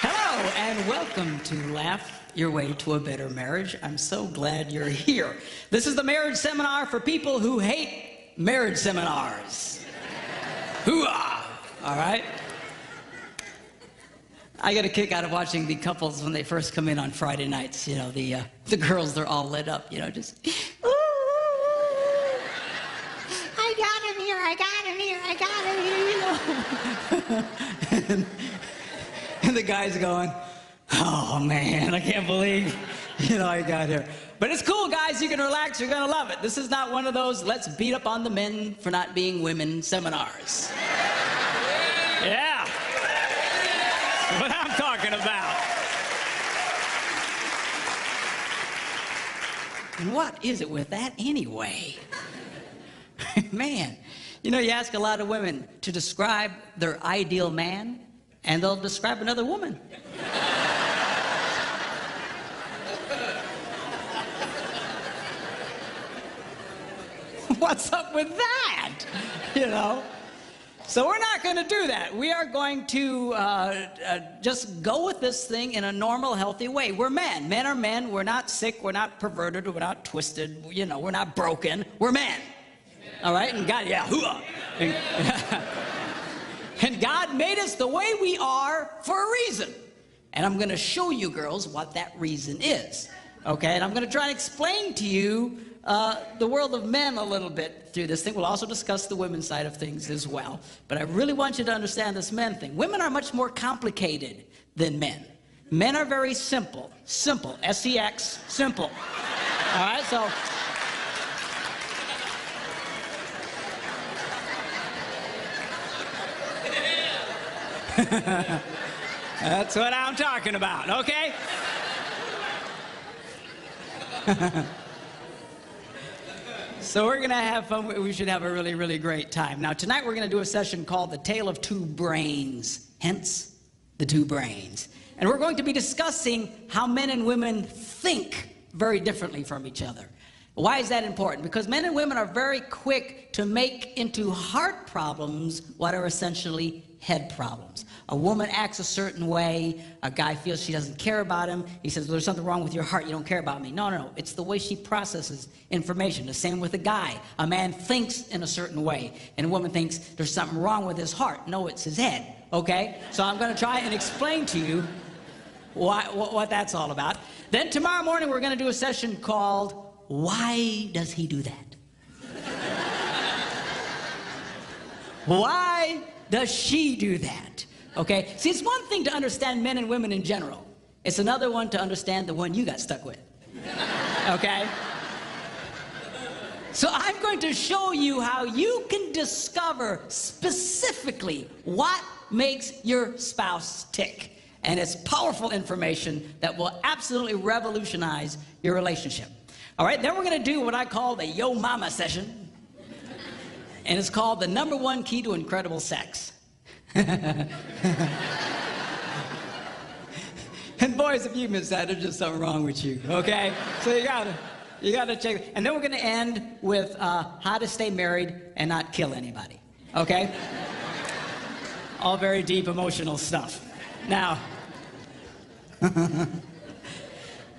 Hello, and welcome to Laugh Your Way to a Better Marriage. I'm so glad you're here. This is the marriage seminar for people who hate marriage seminars. Hoo-ah! All right? I get a kick out of watching the couples when they first come in on Friday nights. You know, the girls, they're all lit up, you know, just... Ooh, I got him here, I got him here, you know. And the guy's going, oh, man, I can't believe, you know, I got here. But it's cool, guys. You can relax. You're going to love it. This is not one of those let's beat up on the men for not being women seminars. Yeah. That's what I'm talking about. And what is it with that anyway? Man, you know, you ask a lot of women to describe their ideal man, and they'll describe another woman. What's up with that? You know? So we're not going to do that. We are going to just go with this thing in a normal, healthy way. We're men. Men are men. We're not sick. We're not perverted. We're not twisted. You know, we're not broken. We're men. All right? And God, yeah, hoo-ah. And God made us the way we are for a reason. And I'm going to show you girls what that reason is. Okay? And I'm going to try and explain to you the world of men a little bit through this thing. We'll also discuss the women's side of things as well. But I really want you to understand this men thing. Women are much more complicated than men. Men are very simple. Simple. S-E-X. Simple. All right? So... That's what I'm talking about, okay? So we're going to have fun. We should have a really, really great time. Now, tonight we're going to do a session called The Tale of Two Brains, hence the two brains. And we're going to be discussing how men and women think very differently from each other. Why is that important? Because men and women are very quick to make into heart problems what are essentially head problems. A woman acts a certain way, a guy feels she doesn't care about him, he says, there's something wrong with your heart, you don't care about me. No, no, no, it's the way she processes information. The same with a guy. A man thinks in a certain way, and a woman thinks there's something wrong with his heart. No, it's his head, okay? So I'm gonna try and explain to you what that's all about. Then tomorrow morning we're gonna do a session called, Why Does He Do That? Why does she do that? Okay? See, it's one thing to understand men and women in general. It's another one to understand the one you got stuck with. Okay? So I'm going to show you how you can discover specifically what makes your spouse tick. And it's powerful information that will absolutely revolutionize your relationship. All right? Then we're going to do what I call the Yo Mama session. And it's called the #1 key to incredible sex. And boys, if you miss that, there's just something wrong with you, okay? So you gotta check. And then we're gonna end with how to stay married and not kill anybody, okay? All very deep emotional stuff. Now, now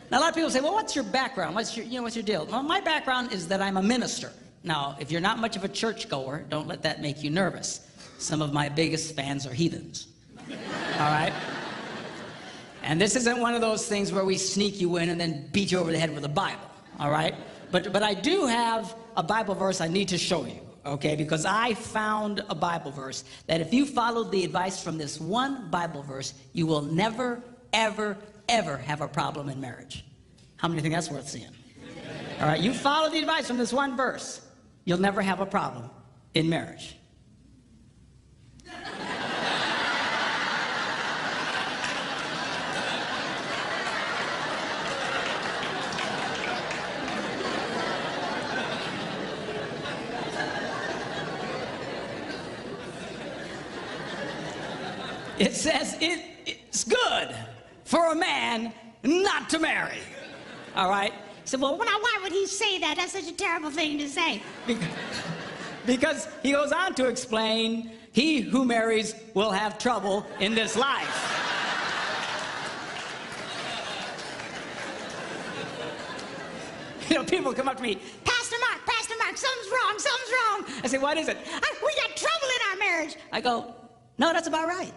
a lot of people say, well, what's your background? What's your deal? Well, my background is that I'm a minister. Now, if you're not much of a churchgoer, don't let that make you nervous. Some of my biggest fans are heathens. All right? And this isn't one of those things where we sneak you in and then beat you over the head with a Bible. All right? But I do have a Bible verse I need to show you, okay? Because I found a Bible verse that if you followed the advice from this one Bible verse, you will never, ever, ever have a problem in marriage. How many think that's worth seeing? All right? You follow the advice from this one verse, you'll never have a problem in marriage. It says it's good for a man not to marry. All right? So, well, why would he say that? That's such a terrible thing to say. Because he goes on to explain, he who marries will have trouble in this life. You know, people come up to me, Pastor Mark, something's wrong. I say, what is it? We got trouble in our marriage. I go, no, that's about right.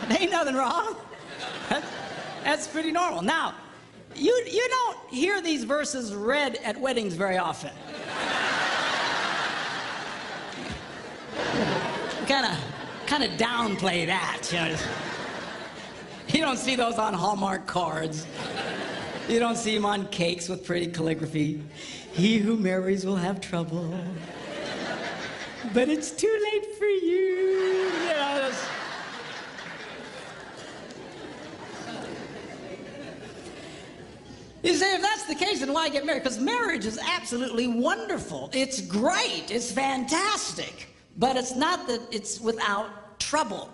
There ain't nothing wrong. That's pretty normal. Now, you don't hear these verses read at weddings very often. Kind of downplay that. You know? You don't see those on Hallmark cards. You don't see them on cakes with pretty calligraphy. He who marries will have trouble, but it's too late for you. You know, you say, if that's the case, then why get married? Because marriage is absolutely wonderful. It's great. It's fantastic. But it's not that it's without trouble.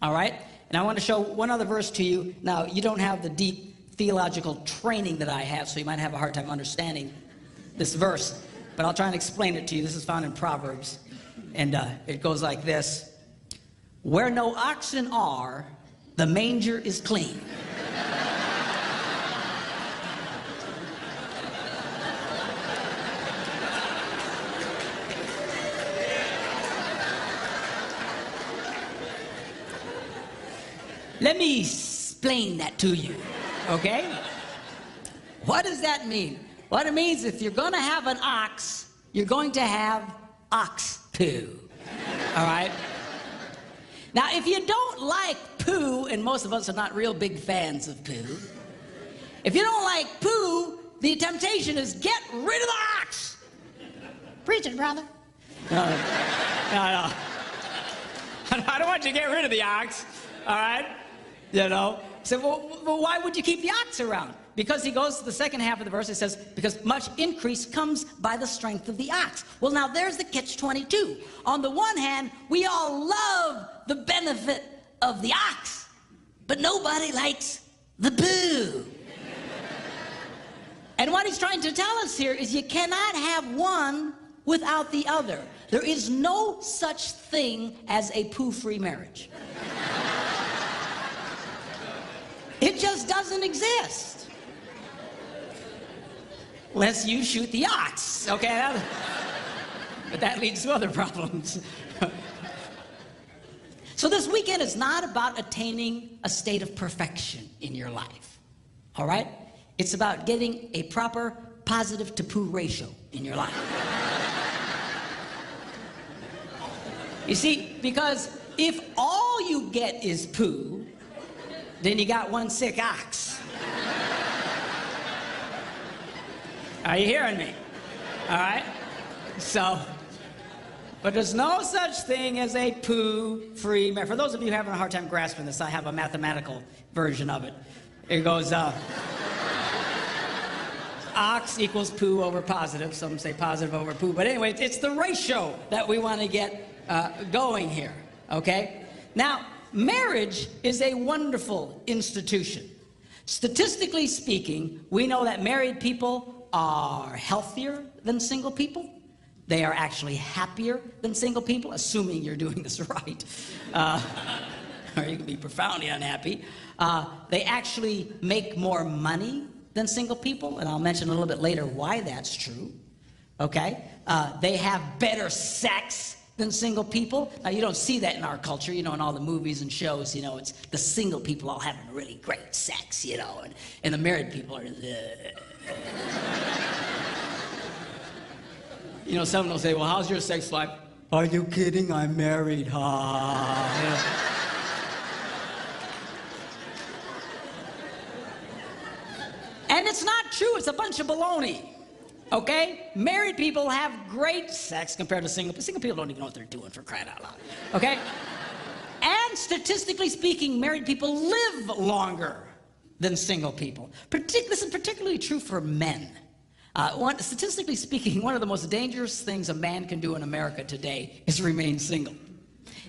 All right? And I want to show one other verse to you. Now, you don't have the deep theological training that I have, so you might have a hard time understanding this verse. But I'll try and explain it to you. This is found in Proverbs. And it goes like this. Where no oxen are, the manger is clean. Let me explain that to you, okay? What does that mean? What it means, if you're going to have an ox, you're going to have ox poo, all right? Now, if you don't like poo, and most of us are not real big fans of poo, if you don't like poo, the temptation is get rid of the ox. Preach it, brother. No. I don't want you to get rid of the ox, all right? You know, so well, why would you keep the ox around? Because he goes to the second half of the verse, it says, because much increase comes by the strength of the ox. Well, now there's the catch-22. On the one hand, we all love the benefit of the ox, but nobody likes the poo. And what he's trying to tell us here is you cannot have one without the other. There is no such thing as a poo-free marriage. It just doesn't exist. Unless you shoot the ox, okay? But that leads to other problems. So this weekend is not about attaining a state of perfection in your life, all right? It's about getting a proper positive to poo ratio in your life. You see, because if all you get is poo, then you got one sick ox. Are you hearing me? All right? So, but there's no such thing as a poo-free marriage. For those of you having a hard time grasping this, I have a mathematical version of it. It goes, ox equals poo over positive. Some say positive over poo. But anyway, it's the ratio that we want to get going here, okay? Now, marriage is a wonderful institution. Statistically speaking, we know that married people are healthier than single people. They are actually happier than single people, assuming you're doing this right. Or you can be profoundly unhappy. They actually make more money than single people, and I'll mention a little bit later why that's true, okay? They have better sex than single people. Now, you don't see that in our culture, you know, in all the movies and shows, you know, it's the single people all having really great sex, you know, and the married people are, You know, someone will say, well, how's your sex life? Are you kidding? I'm married, ha. And it's not true, it's a bunch of baloney. Okay? Married people have great sex compared to single people. Single people don't even know what they're doing, for crying out loud. Okay? And statistically speaking, married people live longer than single people. This is particularly true for men. Statistically speaking, one of the most dangerous things a man can do in America today is remain single.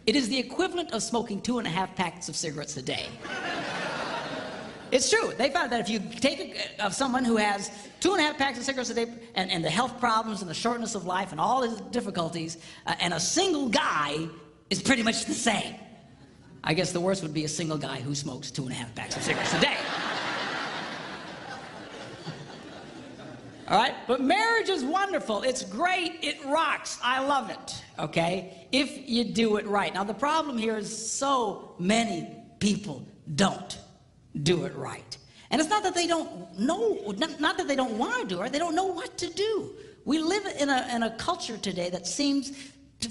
It is the equivalent of smoking 2.5 packs of cigarettes a day. It's true. They found that if you take of someone who has 2.5 packs of cigarettes a day and the health problems and the shortness of life and all the difficulties, and a single guy is pretty much the same. I guess the worst would be a single guy who smokes 2.5 packs of cigarettes a day. All right? But marriage is wonderful. It's great. It rocks. I love it. Okay? If you do it right. Now, the problem here is so many people don't do it right. And it's not that they don't know, not that they don't want to do it, they don't know what to do. We live in a culture today that seems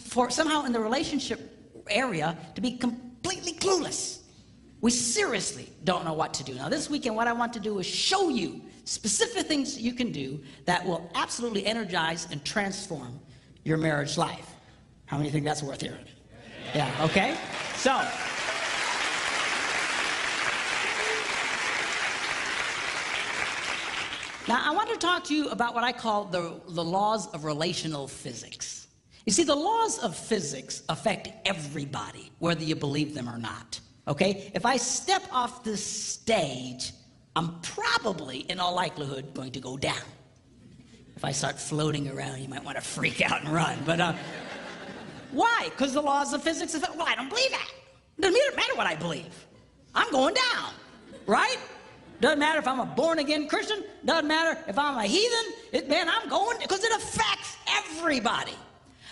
for somehow in the relationship area to be completely clueless. We seriously don't know what to do. Now, this weekend, what I want to do is show you specific things you can do that will absolutely energize and transform your marriage life. How many think that's worth hearing? Yeah, okay? So, now I want to talk to you about what I call the laws of relational physics. You see, the laws of physics affect everybody, whether you believe them or not. Okay? If I step off this stage, I'm probably, in all likelihood, going to go down. If I start floating around, you might want to freak out and run. But why? Because the laws of physics affect, well, I don't believe that. It doesn't matter what I believe. I'm going down, right? Doesn't matter if I'm a born-again Christian. Doesn't matter if I'm a heathen. Man, I'm going, because it affects everybody.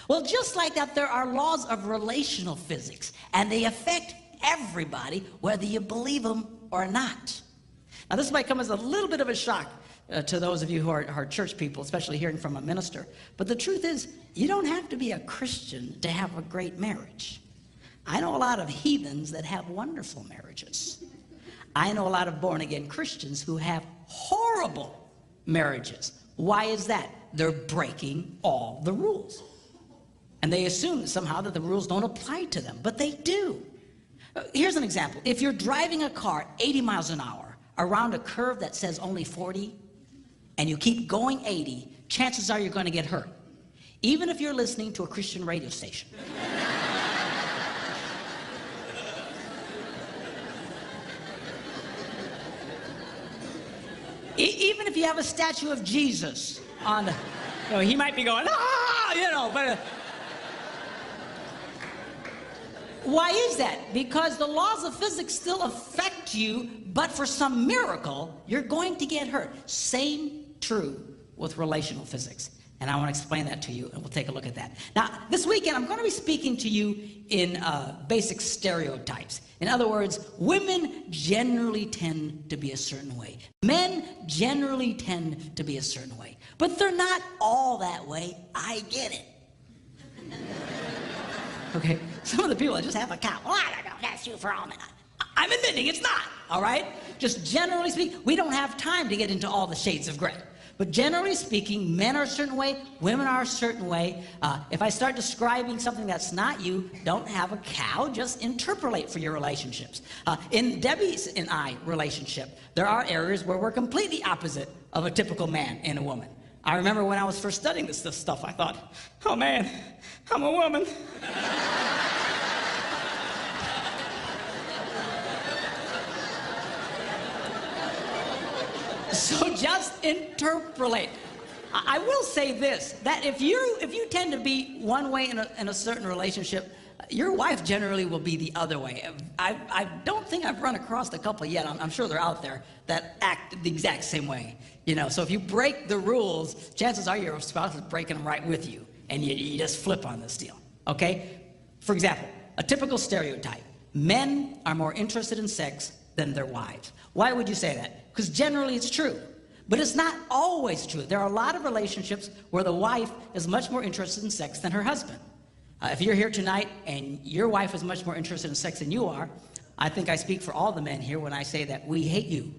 Well, just like that, there are laws of relational physics, and they affect everybody, whether you believe them or not. Now, this might come as a little bit of a shock to those of you who are church people, especially hearing from a minister. But the truth is, you don't have to be a Christian to have a great marriage. I know a lot of heathens that have wonderful marriages. I know a lot of born-again Christians who have horrible marriages. Why is that? They're breaking all the rules. And they assume somehow that the rules don't apply to them, but they do. Here's an example. If you're driving a car 80 miles an hour around a curve that says only 40, and you keep going 80, chances are you're going to get hurt, even if you're listening to a Christian radio station. Even if you have a statue of Jesus on the, he might be going, but why is that? Because the laws of physics still affect you, but for some miracle, you're going to get hurt. Same true with relational physics. And I want to explain that to you, and we'll take a look at that. Now, this weekend, I'm going to be speaking to you in basic stereotypes. In other words, women generally tend to be a certain way. Men generally tend to be a certain way. But they're not all that way. I get it. Okay? Some of the people that just have a cow. Well, I don't know. That's you for all men. I'm admitting it's not, all right? Just generally speaking, we don't have time to get into all the shades of gray. But generally speaking, men are a certain way, women are a certain way. If I start describing something that's not you, don't have a cow, just interpolate for your relationships. In Debbie's and I relationship, there are areas where we're completely opposite of a typical man and a woman. I remember when I was first studying this stuff, I thought, oh man, I'm a woman. So just interpolate. I will say this, that if you tend to be one way in a certain relationship, your wife generally will be the other way. I don't think I've run across a couple yet. I'm sure they're out there that act the exact same way. So if you break the rules, chances are your spouse is breaking them right with you, and you just flip on this deal, okay? For example, a typical stereotype. Men are more interested in sex than their wives. Why would you say that? Because generally it's true. But it's not always true. There are a lot of relationships where the wife is much more interested in sex than her husband. If you're here tonight and your wife is much more interested in sex than you are, I think I speak for all the men here when I say that we hate you.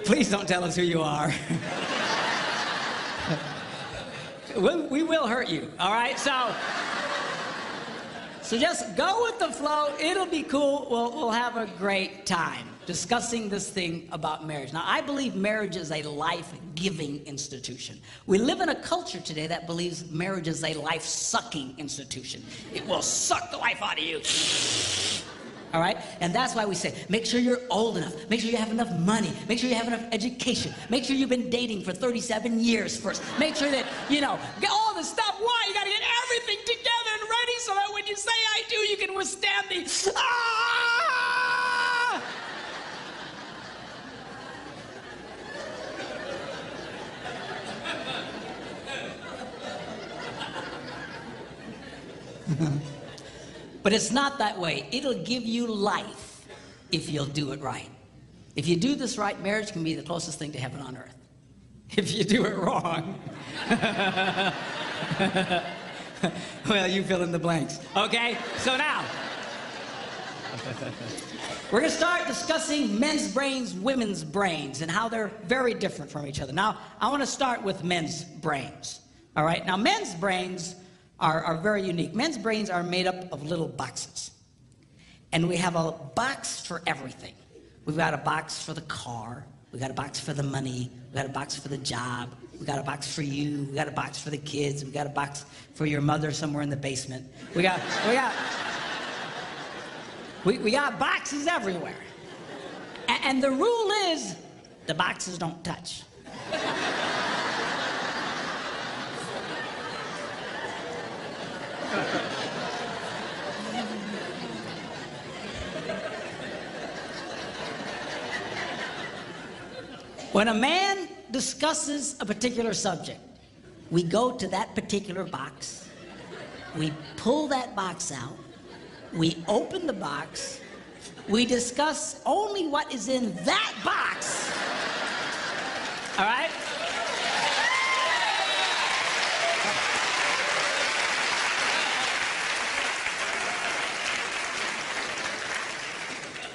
Please don't tell us who you are. We will hurt you, all right? So just go with the flow. It'll be cool. We'll have a great time discussing this thing about marriage. Now, I believe marriage is a life-giving institution. We live in a culture today that believes marriage is a life-sucking institution. It will suck the life out of you. All right? And that's why we say, make sure you're old enough. Make sure you have enough money. Make sure you have enough education. Make sure you've been dating for 37 years first. Make sure that, get all the stuff. Why? You got to get everything together and ready so that when you say I do, you can withstand the, But it's not that way. It'll give you life if you'll do it right. If you do this right, marriage can be the closest thing to heaven on earth. If you do it wrong, well, you fill in the blanks. Okay? So now, we're going to start discussing men's brains, women's brains, and how they're very different from each other. Now, I want to start with men's brains. All right? Now, men's brains are very unique. Men's brains are made up of little boxes. And we have a box for everything. We've got a box for the car. We've got a box for the money. We've got a box for the job. We've got a box for you. We've got a box for the kids. We've got a box for your mother somewhere in the basement. We got boxes everywhere. And the rule is, the boxes don't touch. When a man discusses a particular subject, we go to that particular box, we pull that box out, we open the box, we discuss only what is in that box, all right?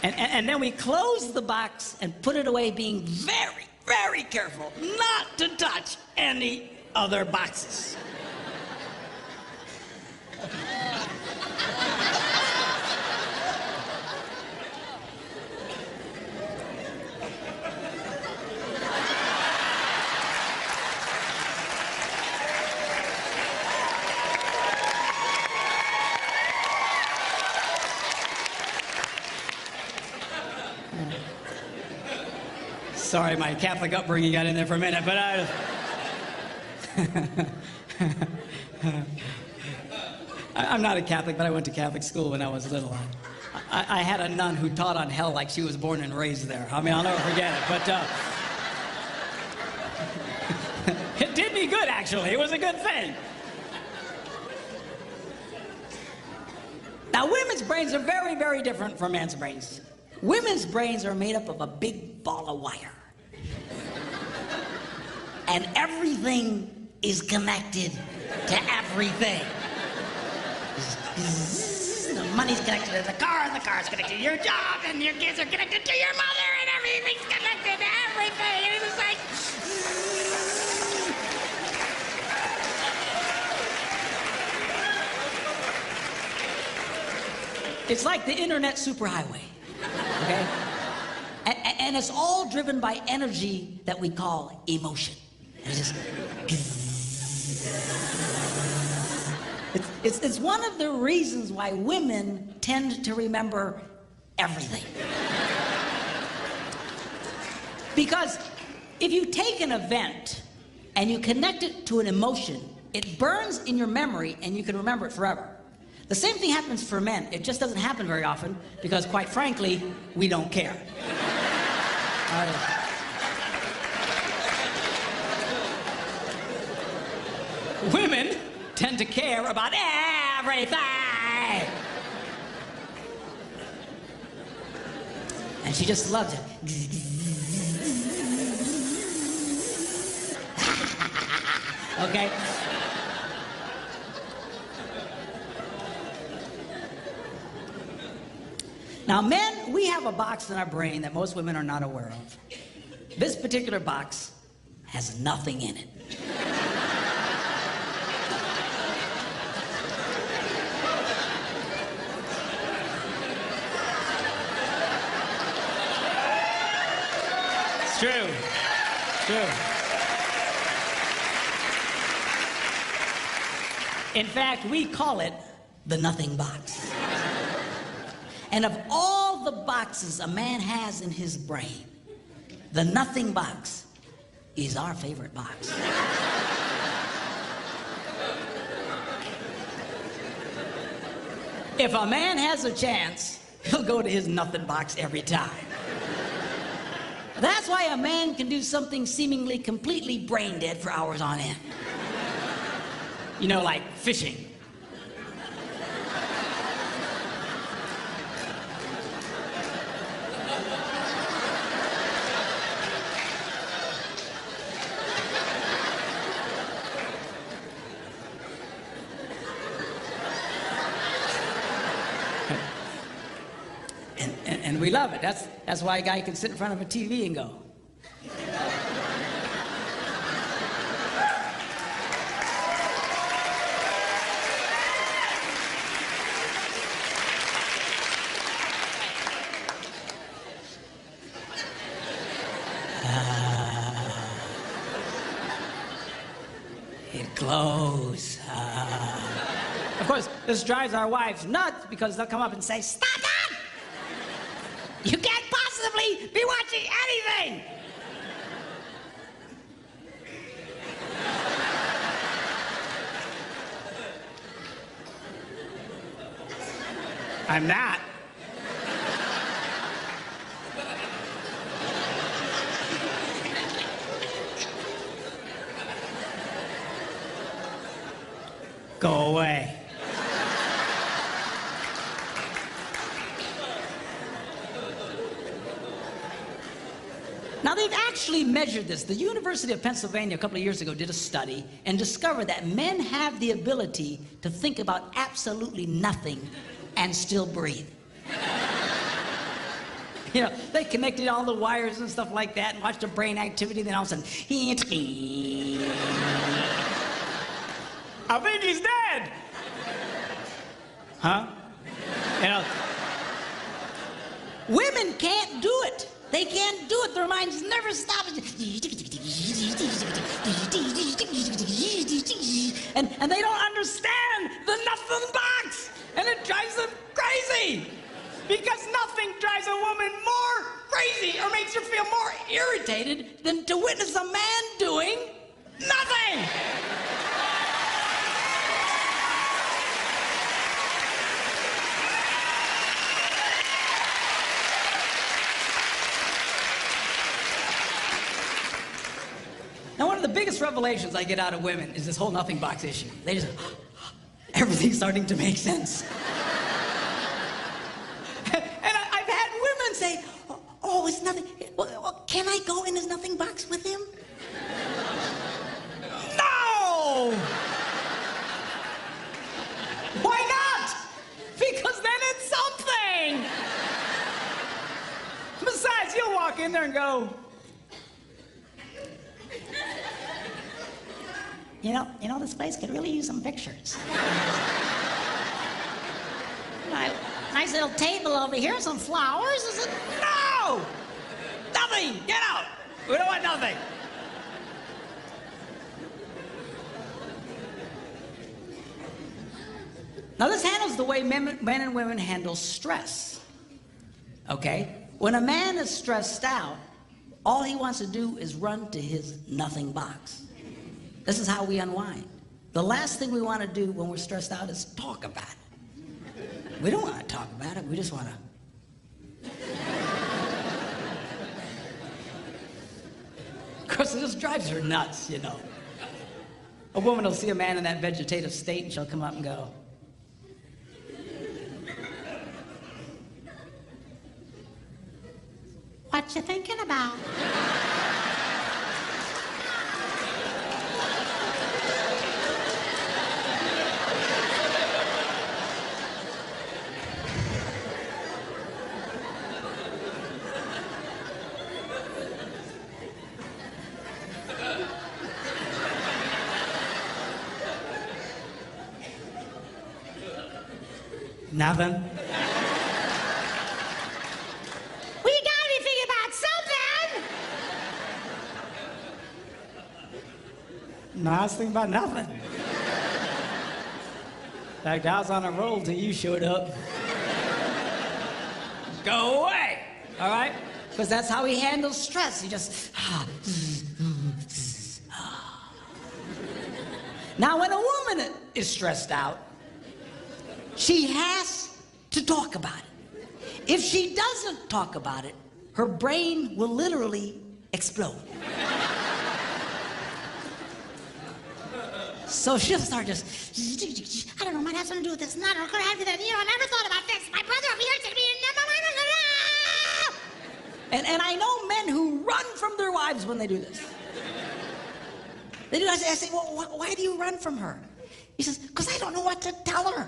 And then we close the box and put it away, being very, very careful not to touch any other boxes. Sorry, my Catholic upbringing got in there for a minute, but I'm not a Catholic, but I went to Catholic school when I was little. I had a nun who taught on hell like she was born and raised there. I mean, I'll never forget it, but it did me good, actually. It was a good thing. Now, women's brains are very, very different from men's brains. Women's brains are made up of a big ball of wire. And everything is connected to everything. The money's connected to the car, and the car's connected to your job, and your kids are connected to your mother, and everything's connected to everything. And it's like... It's like the internet superhighway, okay? And it's all driven by energy that we call emotion. It's just... It's one of the reasons why women tend to remember everything. Because if you take an event and you connect it to an emotion, it burns in your memory and you can remember it forever. The same thing happens for men. It just doesn't happen very often because, quite frankly, we don't care. Women tend to care about everything. And she just loves it. Okay? Now, men, we have a box in our brain that most women are not aware of. This particular box has nothing in it. true. In fact, we call it the nothing box. And of all the boxes a man has in his brain, the nothing box is our favorite box. If a man has a chance, he'll go to his nothing box every time. That's why a man can do something seemingly completely brain dead for hours on end. You know, like fishing. And we love it. That's why a guy can sit in front of a TV and go. It glows. Of course, this drives our wives nuts because they'll come up and say, "Stop that! You can't possibly be watching anything!" I'm not. Go away. Now, they've actually measured this. The University of Pennsylvania a couple of years ago did a study and discovered that men have the ability to think about absolutely nothing and still breathe. You know, they connected all the wires and stuff like that and watched their brain activity, then all of a sudden, I think he's dead. Huh? You know, women can't do it. They can't do it. Their minds never stop. And they don't understand the nothing box. And it drives them crazy. Because nothing drives a woman more crazy or makes her feel more irritated than to witness a man doing nothing. Now, one of the biggest revelations I get out of women is this whole nothing box issue. They just, everything's starting to make sense. And I've had women say, "Oh, it's nothing. Well, can I go in his nothing box with him?" No! Why not? Because then it's something. Besides, you'll walk in there and go, You know, this place could really use some pictures. Nice little table over here, some flowers. Is it? No! Nothing! Get out! We don't want nothing. Now, this handles the way men and women handle stress. Okay? When a man is stressed out, all he wants to do is run to his nothing box. This is how we unwind. The last thing we want to do when we're stressed out is talk about it. We don't want to talk about it. We just want to. Of course, it just drives her nuts, you know. A woman will see a man in that vegetative state and she'll come up and go, "What you thinking about?" Nothing. We gotta be thinking about something. No, I was thinking about nothing. In fact, I was on a roll till you showed up. Go away, all right? Because that's how he handles stress. He just... Now, when a woman is stressed out, she has to talk about it. If she doesn't talk about it, her brain will literally explode. So she'll start just, I don't know, might have something to do with this. No, I don't have to do that. You know, I never thought about this. My brother over here said to me, and I know men who run from their wives when they do this. They do. I say, well, why do you run from her? He says, because I don't know what to tell her.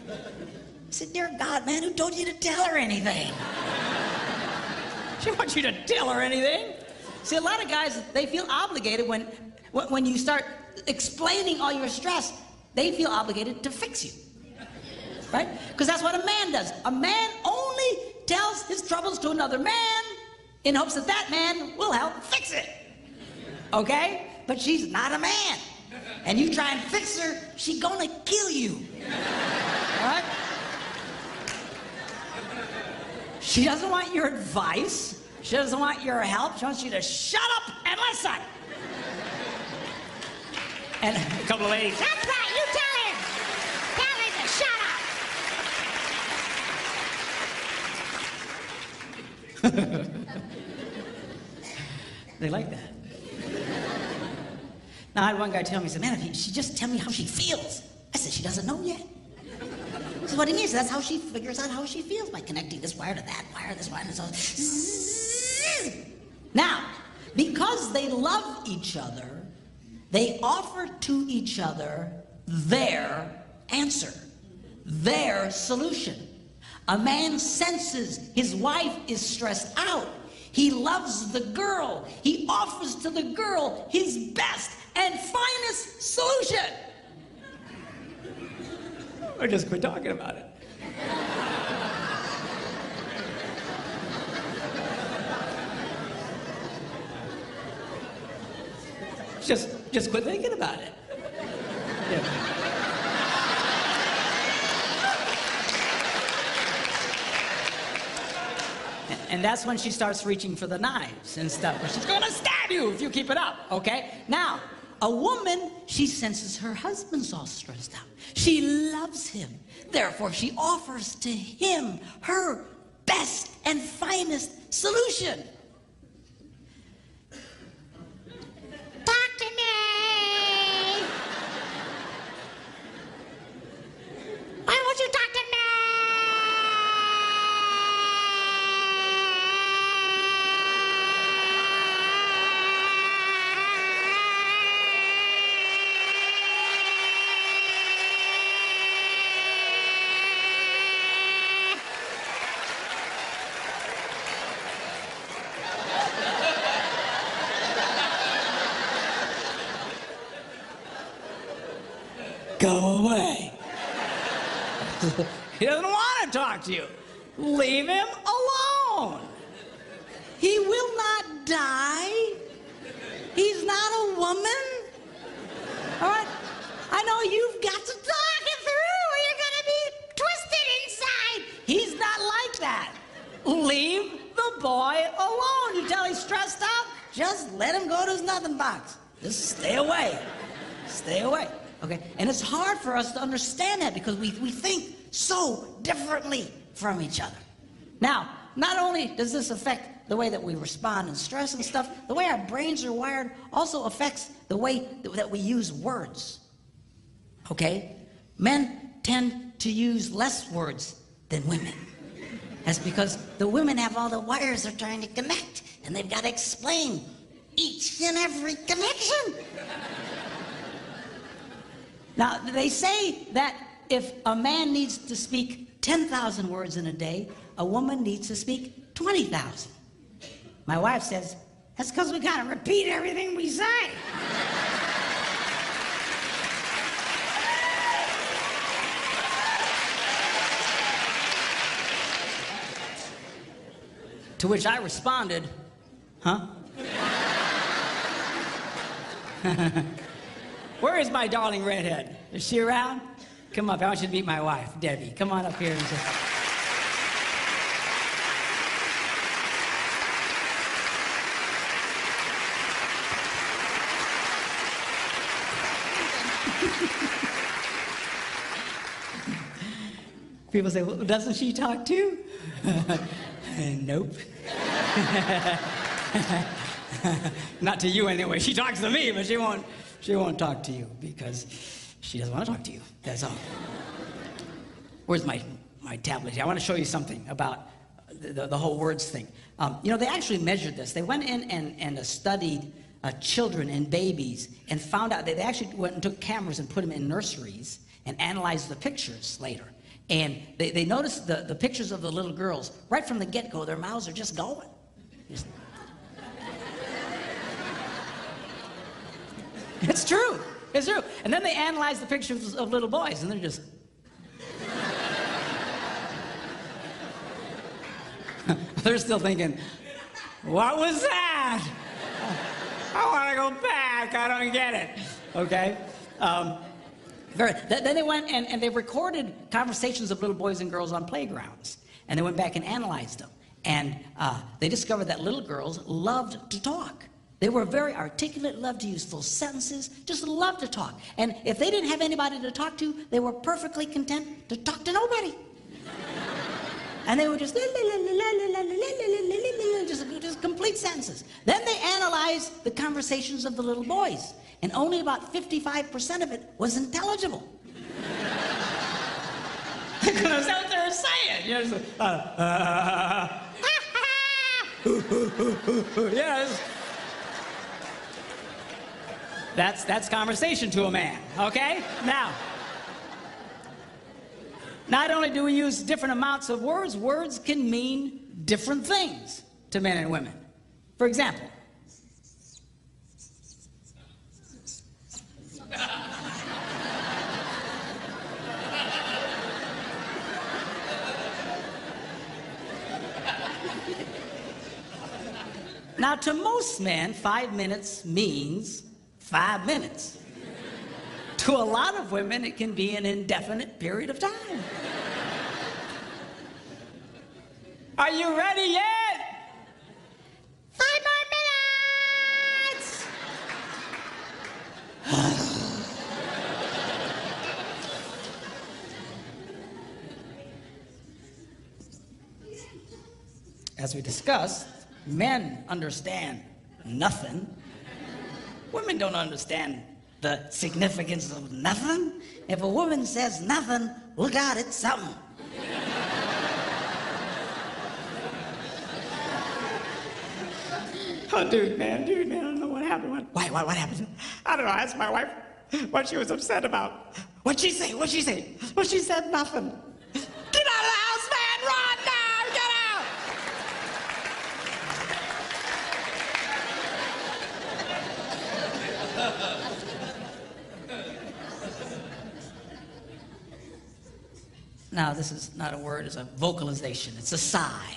I said, dear God, man, who told you to tell her anything? She wants you to tell her anything. See, a lot of guys, they feel obligated when you start explaining all your stress, they feel obligated to fix you, right? Because that's what a man does. A man only tells his troubles to another man in hopes that that man will help fix it, okay? But she's not a man. And you try and fix her, she's gonna kill you, all right? She doesn't want your advice. She doesn't want your help. She wants you to shut up and listen. And a couple of ladies, that's right, you tell him. Tell him to shut up. They like that. Now, I had one guy tell me, he said, man, if she just tell me how she feels. I said, she doesn't know yet. He said, what do you mean? So that's how she figures out how she feels, by connecting this wire to that wire, this wire, and so. Now, because they love each other, they offer to each other their answer, their solution. A man senses his wife is stressed out. He loves the girl. He offers to the girl his best and finest solution. Or just quit talking about it. Just quit thinking about it. Yeah. And that's when she starts reaching for the knives and stuff. She's gonna stab you if you keep it up, okay? Now, a woman, she senses her husband's all stressed out. She loves him. Therefore, she offers to him her best and finest solution. Talk to me. Why won't you talk to me? Go away. He doesn't want to talk to you. Leave him alone. He will not die. He's not a woman. All right? I know you've got to talk it through or you're going to be twisted inside. He's not like that. Leave the boy alone. You tell he's stressed out, just let him go to his nothing box. Just stay away. Stay away. Okay, and it's hard for us to understand that because we think so differently from each other. Now, not only does this affect the way that we respond in stress and stuff, the way our brains are wired also affects the way that we use words. Okay? Men tend to use less words than women. That's because the women have all the wires they're trying to connect, and they've got to explain each and every connection. Now, they say that if a man needs to speak 10,000 words in a day, a woman needs to speak 20,000. My wife says, that's because we gotta repeat everything we say. To which I responded, huh? Where is my darling redhead? Is she around? Come up. I want you to meet my wife, Debbie. Come on up here and just... People say, well, doesn't she talk too? Nope. Not to you anyway. She talks to me, but she won't talk to you because she doesn't want to talk to you. That's all. Where's my tablet here? I want to show you something about the whole words thing. You know, they actually measured this. They went in and studied children and babies and found out that they actually went and took cameras and put them in nurseries and analyzed the pictures later. And they noticed the pictures of the little girls. Right from the get-go, their mouths are just going. It's true. It's true. And then they analyzed the pictures of little boys, and they're just... They're still thinking, what was that? I want to go back. I don't get it. Okay? Then they went and they recorded conversations of little boys and girls on playgrounds. And they went back and analyzed them. And they discovered that little girls loved to talk. They were very articulate, loved to use full sentences, just loved to talk. And if they didn't have anybody to talk to, they were perfectly content to talk to nobody. And they were just complete sentences. Then they analyzed the conversations of the little boys. And only about 55% of it was intelligible. That's what they were saying. You know, yes. That's conversation to a man, okay? Now, not only do we use different amounts of words, words can mean different things to men and women. For example, now, to most men, 5 minutes means 5 minutes. To a lot of women, it can be an indefinite period of time. Are you ready yet? 5 more minutes! As we discussed, men understand nothing. Women don't understand the significance of nothing. If a woman says nothing, look out, it's something. Oh, dude, man, I don't know what happened. What happened? I don't know, I asked my wife what she was upset about. What'd she say? Well, she said nothing. Get out of the house, man, run now, get out! Now, this is not a word, it's a vocalization. It's a sigh.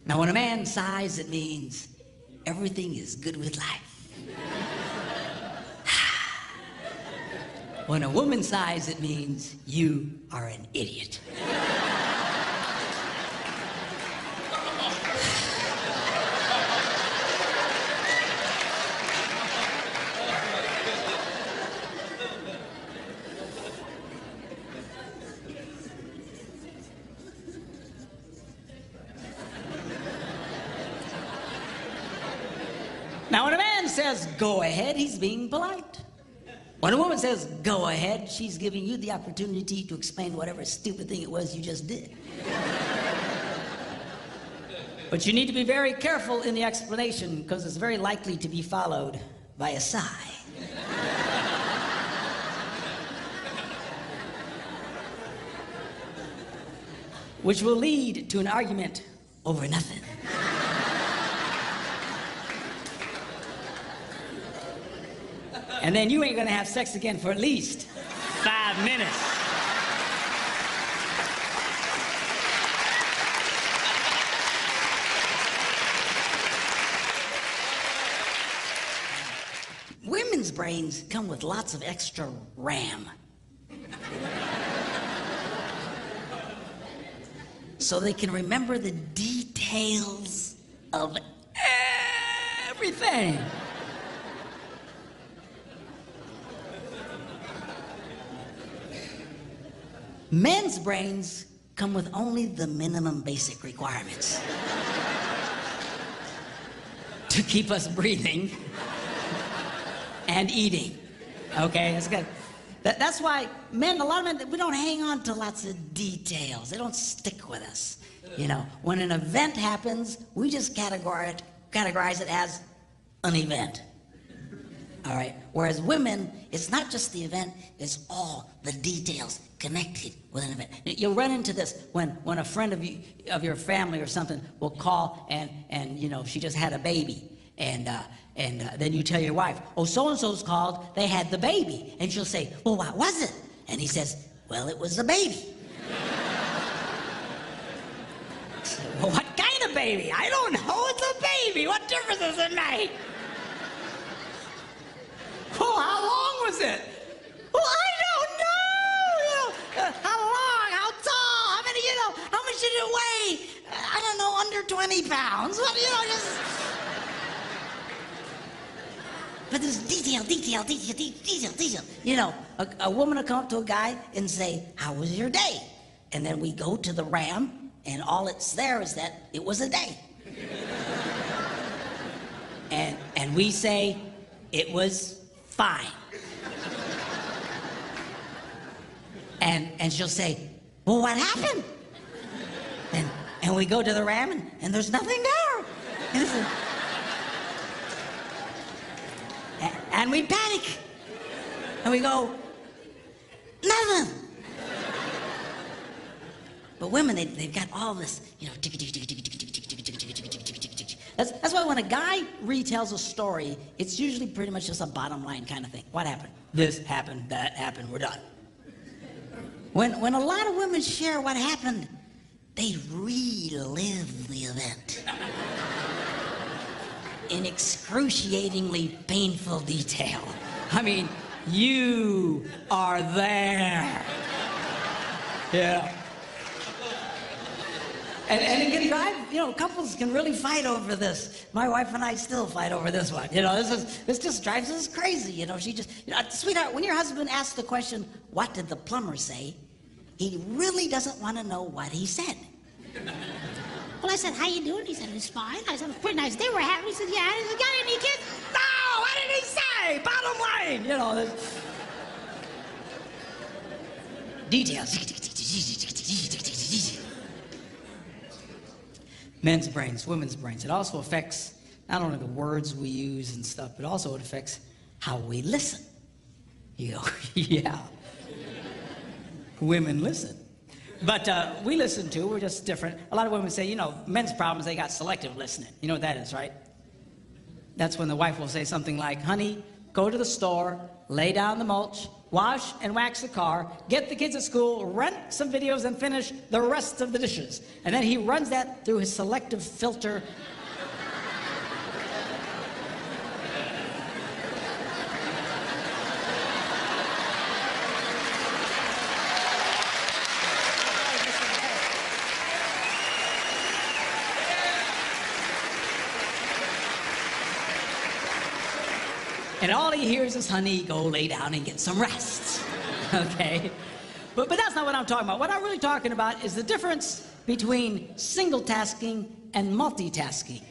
Now, when a man sighs, it means everything is good with life. When a woman sighs, it means you are an idiot. Now, when a man says, go ahead, he's being polite. When a woman says, go ahead, she's giving you the opportunity to explain whatever stupid thing it was you just did. But you need to be very careful in the explanation because it's very likely to be followed by a sigh. Which will lead to an argument over nothing. And then you ain't gonna have sex again for at least 5 minutes. women's brains come with lots of extra RAM. So they can remember the details of Everything. men's brains come with only the minimum basic requirements To keep us breathing and eating. Okay, that's good. That's why men, a lot of men, we don't hang on to lots of details. They don't stick with us. You know, when an event happens, we just categorize it as an event. All right. Whereas women, it's not just the event, it's all the details connected with an event. You'll run into this when a friend of your family or something will call and you know, she just had a baby. And then you tell your wife, oh, so-and-so's called, they had the baby. And she'll say, well, what was it? And he says, well, it was a baby. Well, what kind of baby? I don't know, it's a baby. What difference does it make? Oh, how long was it? Well, I don't know. You know, how long, how tall, how many, you know, how much did it weigh? I don't know, under 20 pounds. What, you know, just... But there's detail. You know, a woman will come up to a guy and say, how was your day? And then we go to the RAM, and all it's there is that it was a day. And we say, it was fine. And she'll say, well, what happened? And we go to the RAM, and there's nothing there. And we panic. And we go, nothing. But women, they've got all this, you know, that's why when a guy retells a story, it's usually pretty much just a bottom line kind of thing. What happened? This happened, that happened, we're done. When a lot of women share what happened, they relive the event in excruciatingly painful detail. I mean, you are there. Yeah. And it can drive, you know, couples can really fight over this. My wife and I still fight over this one. You know, this just drives us crazy. You know, she just, you know, sweetheart, when your husband asks the question, what did the plumber say? He really doesn't want to know what he said. Well, I said, how you doing? He said, it's fine. I said, it was a pretty nice day we're having. He said, yeah. He said, got any kids? No, what did he say? Bottom line, you know. Details. Men's brains, women's brains. It also affects not only the words we use and stuff, but also it affects how we listen. You go, yeah. Women listen. But we listen too, we're just different. A lot of women say, you know, men's problems, they got selective listening. You know what that is, right? That's when the wife will say something like, honey, go to the store, lay down the mulch, wash and wax the car, get the kids at school, rent some videos, and finish the rest of the dishes. And then he runs that through his selective filter. And all he hears is, honey, go lay down and get some rest, okay? But that's not what I'm talking about. What I'm really talking about is the difference between single tasking and multitasking.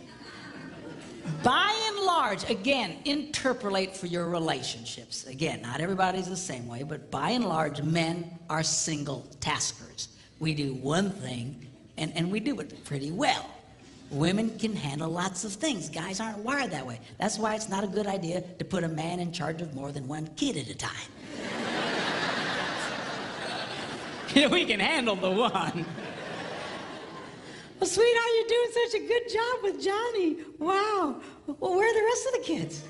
By and large, again, interpolate for your relationships. Again, not everybody's the same way, but by and large, men are single taskers. We do one thing, and we do it pretty well. Women can handle lots of things. Guys aren't wired that way. That's why it's not a good idea to put a man in charge of more than one kid at a time. Yeah, we can handle the one. Well, sweetheart, you're doing such a good job with Johnny. Wow. Well, where are the rest of the kids?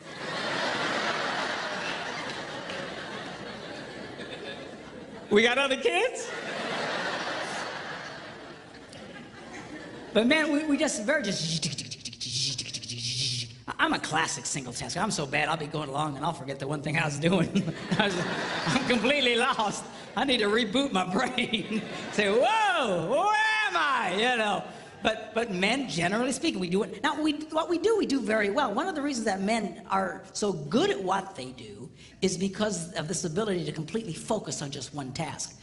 We got other kids? But man, we just very just I'm a classic single tasker. I'm so bad, I'll be going along and I'll forget the one thing I was doing. I'm completely lost. I need to reboot my brain. Say, whoa, where am I? You know. But men, generally speaking, we do it. Now, what we do very well. One of the reasons that men are so good at what they do is because of this ability to completely focus on just one task.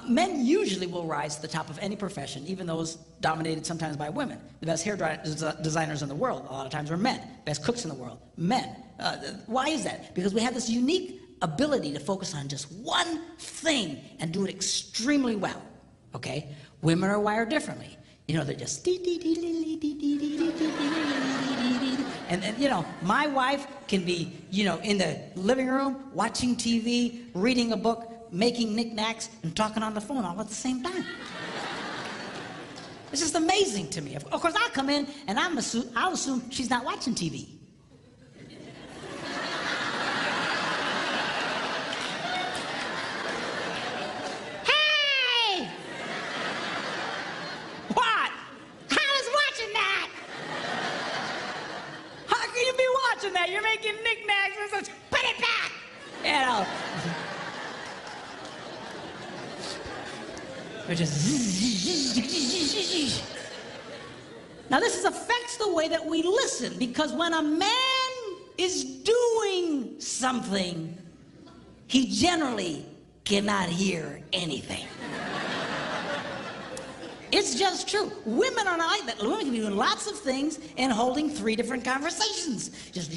Men usually will rise to the top of any profession, even those dominated sometimes by women. The best hair designers in the world, a lot of times, are men. Best cooks in the world, men. Why is that? Because we have this unique ability to focus on just one thing and do it extremely well, okay? Women are wired differently. You know, they're just and you know, my wife can be, you know, in the living room, watching TV, reading a book, making knickknacks, and talking on the phone all at the same time. It's just amazing to me. Of course, I'll come in and I'll assume she's not watching TV. You're making knickknacks and such. Put it back! You know. We're just. Now, this affects the way that we listen, because when a man is doing something, he generally cannot hear anything. It's just true. Women are not like that. Women can be doing lots of things and holding 3 different conversations. Just,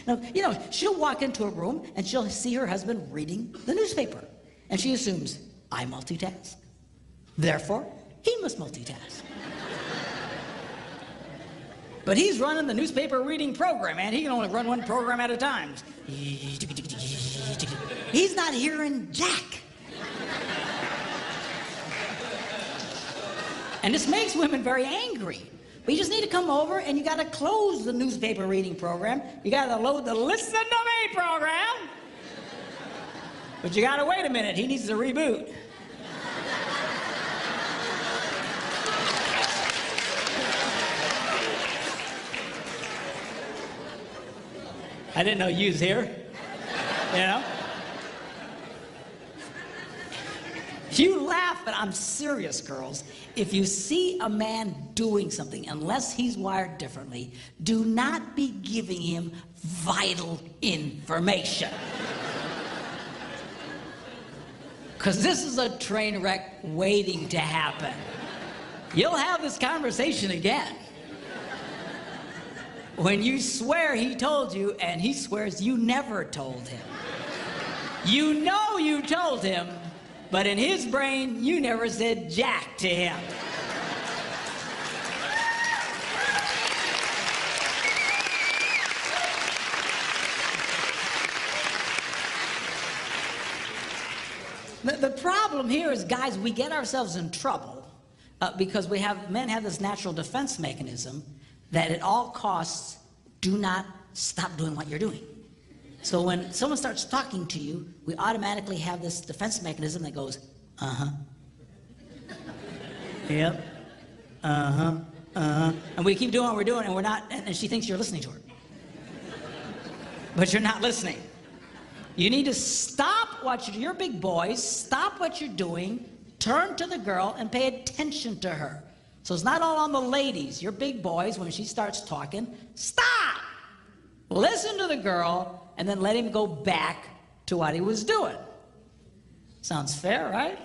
now, you know, she'll walk into a room and she'll see her husband reading the newspaper. And she assumes, I multitask. Therefore, he must multitask. But he's running the newspaper reading program, and he can only run one program at a time. He's not hearing jack. And this makes women very angry. But you just need to come over and you got to close the newspaper reading program. You got to load the Listen to Me program. But you got to wait a minute. He needs to reboot. I didn't know you was here. You know? You laugh, but I'm serious, girls. If you see a man doing something, unless he's wired differently, do not be giving him vital information. Because this is a train wreck waiting to happen. You'll have this conversation again. When you swear he told you, and he swears you never told him. You know you told him, but in his brain, you never said jack to him. The problem here is, guys, we get ourselves in trouble because men have this natural defense mechanism that at all costs, do not stop doing what you're doing. So when someone starts talking to you, we automatically have this defense mechanism that goes, uh-huh. Yep. Uh-huh. Uh-huh. And we keep doing what we're doing, and we're not, and she thinks you're listening to her. But you're not listening. You need to stop you're big boys, stop what you're doing, turn to the girl, and pay attention to her. So it's not all on the ladies. You're big boys, when she starts talking, stop! Listen to the girl, and then let him go back to what he was doing. Sounds fair, right?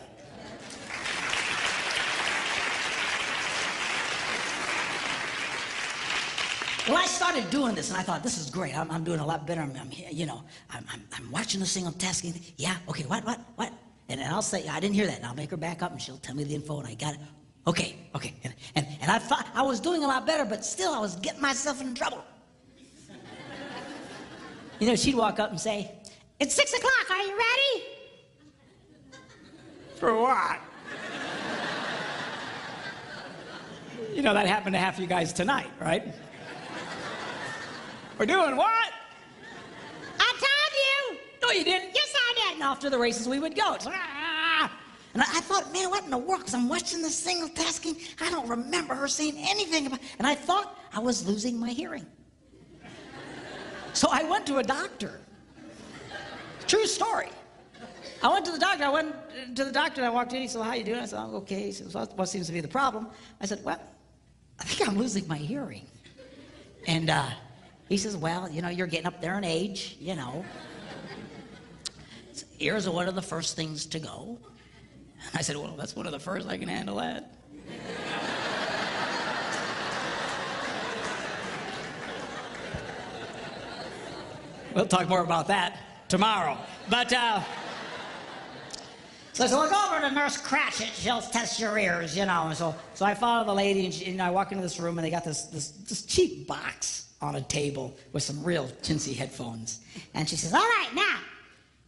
Well, I started doing this, and I thought, this is great. I'm doing a lot better. I'm watching this thing, I'm tasking. Yeah, okay, what? And then I'll say, I didn't hear that. And I'll make her back up, and she'll tell me the info, and I got it. Okay. And I thought I was doing a lot better, but still I was getting myself in trouble. You know, she'd walk up and say, it's 6 o'clock, are you ready? For what? You know, that happened to half you guys tonight, right? We're doing what? I told you! No, you didn't. Yes, I did. And off to the races we would go. And I thought, man, what in the world? Because I'm watching this single tasking. I don't remember her saying anything about. And I thought I was losing my hearing. So I went to a doctor. True story. I went to the doctor. And I walked in. He said, "How you doing?" I said, "I'm okay." He said, "What seems to be the problem?" I said, "Well, I think I'm losing my hearing." And he says, "Well, you're getting up there in age, Ears are one of the first things to go." And I said, "Well, that's one of the first. I can handle that." We'll talk more about that tomorrow. But, so I said, "Well, go over to Nurse Cratchit. She'll test your ears, And so I follow the lady, and I walk into this room, and they got this cheap box on a table with some real chintzy headphones. And she says, "All right, now,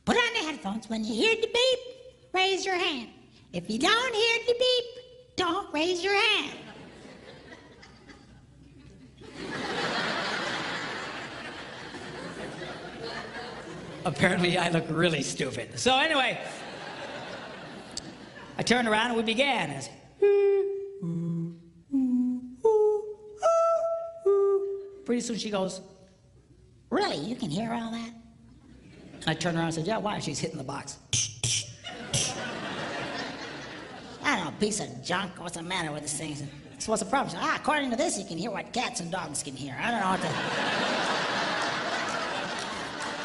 put on the headphones. When you hear the beep, raise your hand. If you don't hear the beep, don't raise your hand." Apparently, I look really stupid. So anyway, I turned around and we began. I said, pretty soon she goes, "Really? You can hear all that?" And I turned around and said, "Yeah, why?" She's hitting the box. "I don't know, piece of junk. What's the matter with this thing?" So what's the problem? She said, "According to this, you can hear what cats and dogs can hear. I don't know what to..."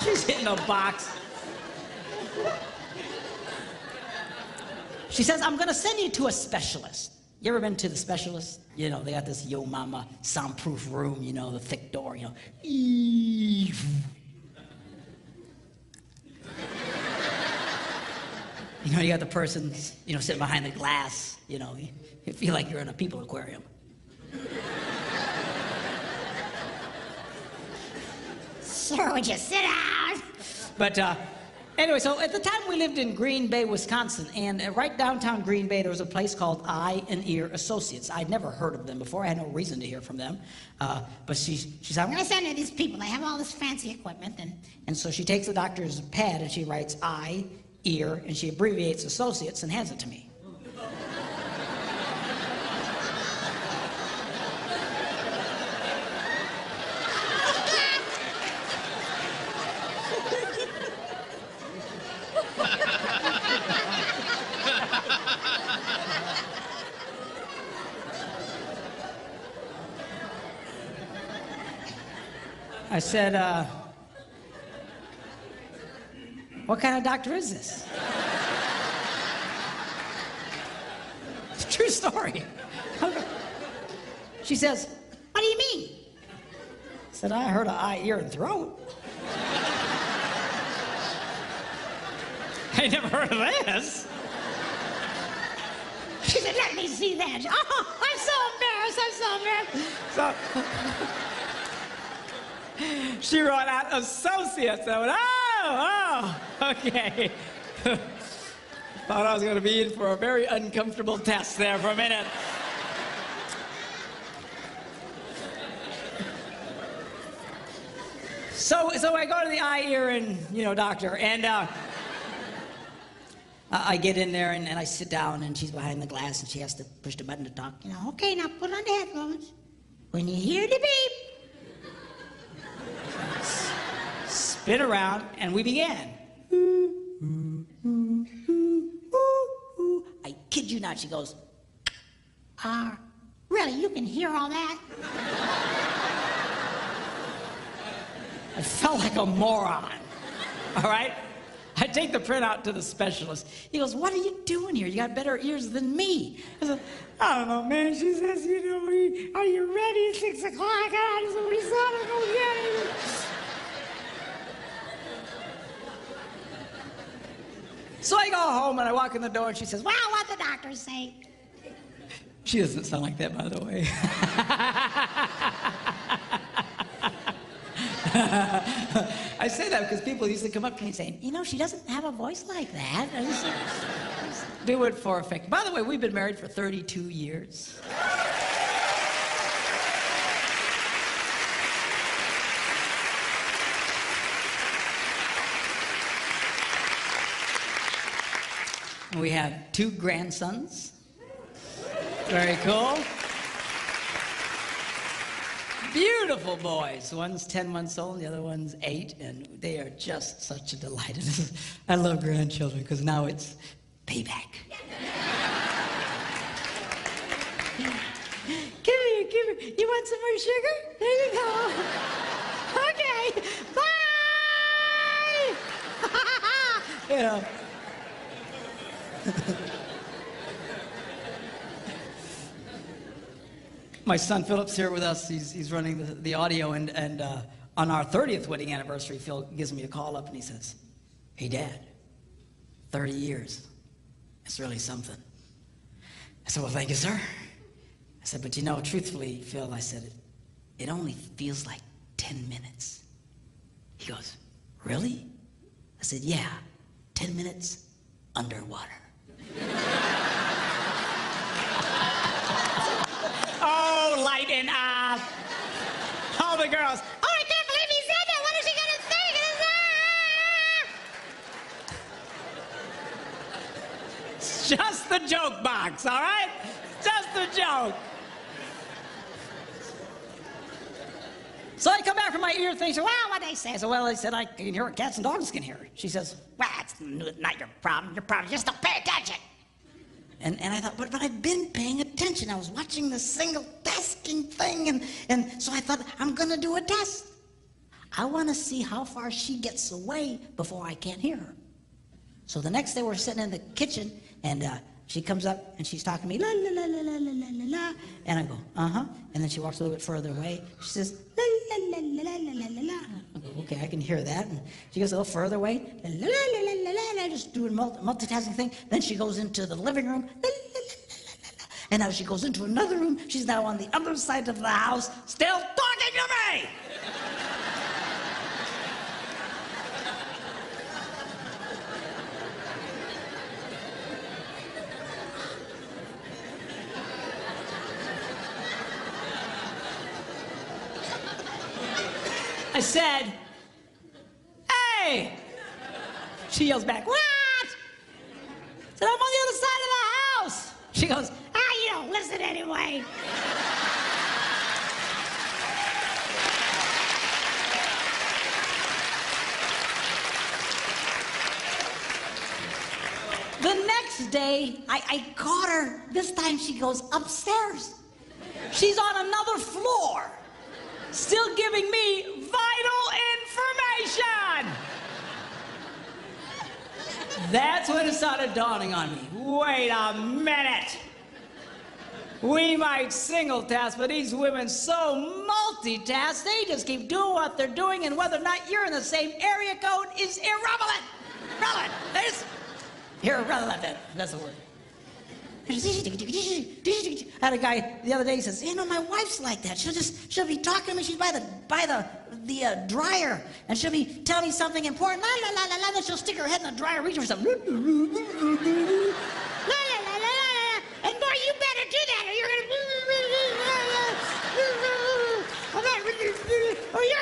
She's hitting the box. She says, "I'm going to send you to a specialist." You ever been to the specialist? They got this Yo Mama soundproof room, the thick door, You got the person, sitting behind the glass, you feel like you're in a people aquarium. "Sir, would you sit down?" But anyway, so at the time we lived in Green Bay, Wisconsin, and right downtown Green Bay, there was a place called Eye and Ear Associates. I'd never heard of them before. I had no reason to hear from them. But she said, "I'm going to send you these people. They have all this fancy equipment." And so she takes the doctor's pad and she writes Eye, Ear, and she abbreviates Associates and hands it to me. I said, "What kind of doctor is this?" It's a true story. She says, "What do you mean?" I said, "I heard of eye, ear, and throat." I never heard of this. She said, "Let me see that." Oh, I'm so embarrassed. So she wrote out Associates. I went, oh, okay. Thought I was going to be in for a very uncomfortable test there for a minute. So I go to the eye, ear, and, doctor, and I get in there, and I sit down, and she's behind the glass, and she has to push the button to talk. "Okay, now put on the headphones. When you hear the beep, spin around," and we began. I kid you not, she goes, "Really, you can hear all that?" I felt like a moron, all right? I take the printout to the specialist. He goes, "What are you doing here? You got better ears than me." I said, "I don't know, man." She says, "Are you ready? 6 o'clock. I just want to go get it." So I go home and I walk in the door and she says, "Well, what'd the doctor say?" She doesn't sound like that, by the way. I say that because people used to come up to me saying, "She doesn't have a voice like that." I just do it for effect. By the way, we've been married for 32 years. We have 2 grandsons. Very cool. Beautiful boys. One's 10 months old, the other one's 8, and they are just such a delight. I love grandchildren because now it's payback. Give here. You want some more sugar? There you go. Okay. Bye. You know. My son Philip's here with us. He's running the audio, and on our 30th wedding anniversary, Phil gives me a call up and he says, "Hey, Dad, 30 years. It's really something." I said, "Well, thank you, sir." I said, "But you know, truthfully, Phil," I said, it only feels like 10 minutes. He goes, "Really?" I said, "Yeah, 10 minutes underwater." Oh, lighten up. All the girls, "Oh, I can't believe he said that. What is she gonna think?" It's just the joke box, all right? Just the joke. So I come back from my ear thing. She said, "Well, what'd they say?" I said, "Well, they said I can hear what cats and dogs can hear." She says, "Well, it's not your problem. Your problem is just don't pay attention." And I thought, but I've been paying attention. I was watching the single tasking thing, and so I thought, I'm gonna do a test. I wanna see how far she gets away before I can't hear her. So the next day we're sitting in the kitchen, and she comes up and she's talking to me, la la la la la la la la, and I go, uh-huh. And then she walks a little bit further away. She says, la la la la la la la la. I go, okay, I can hear that. And she goes a little further away, la la la la la la, and I just doing multitasking thing. Then she goes into the living room, la la la la la la. And now she goes into another room. She's now on the other side of the house, still talking to me. I said, "Hey!" She yells back, "What?" I said, "I'm on the other side of the house." She goes, "You don't listen anyway." The next day, I caught her. This time she goes upstairs. She's on another floor, still giving me vital information. That's when it started dawning on me. Wait a minute. We might single task, but these women so multitask, they just keep doing what they're doing, and whether or not you're in the same area code is irrelevant. Irrelevant. Irrelevant. That's the word. I had a guy the other day, he says, "You know, my wife's like that. She'll be talking to me. She's by the dryer, and she'll be telling me something important. La la la la la. Then she'll stick her head in the dryer, reaching for something. La la la la la la. And boy, you better do that, or you're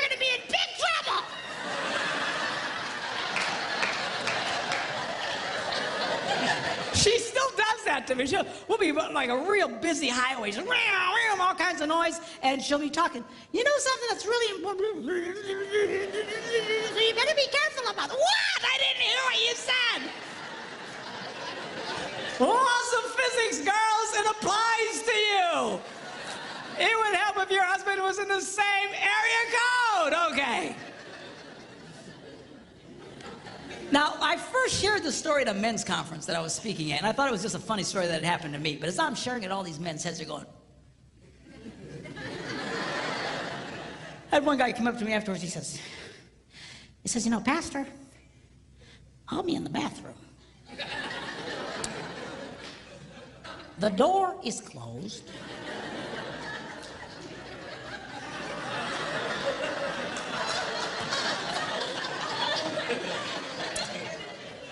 gonna be in big trouble." She still does that to me. We'll be like a real busy highway, just all kinds of noise, and she'll be talking. "You know something that's really important? You better be careful about it." What? I didn't hear what you said. Laws of physics, girls, it applies to you. It would help if your husband was in the same area code. Okay. Now, I first shared the story at a men's conference that I was speaking at, and I thought it was just a funny story that had happened to me. But as I'm sharing it, all these men's heads are going. I had one guy come up to me afterwards. He says, "You know, Pastor, I'll be in the bathroom. The door is closed.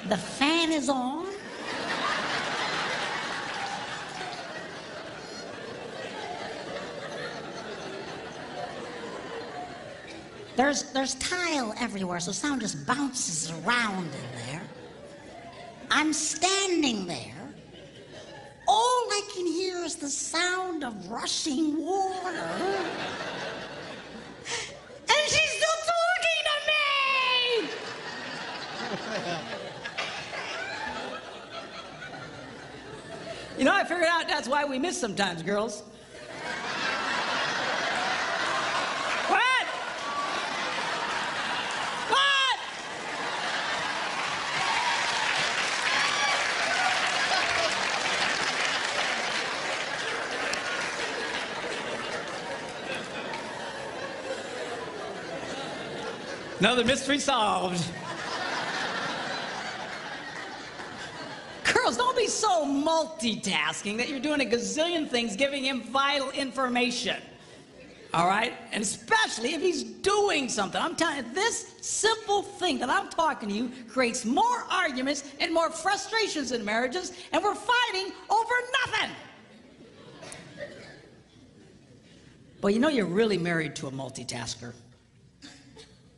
The fan is on. There's tile everywhere, so sound just bounces around in there. I'm standing there. All I can hear is the sound of rushing water. And she's still talking to me! You know, I figured out that's why we miss sometimes, girls. What? What? Another mystery solved. Girls, don't be so multitasking that you're doing a gazillion things, giving him vital information. All right? And especially if he's doing something. I'm telling you, this simple thing that I'm talking to you creates more arguments and more frustrations in marriages, and we're fighting over nothing. Well, you know you're really married to a multitasker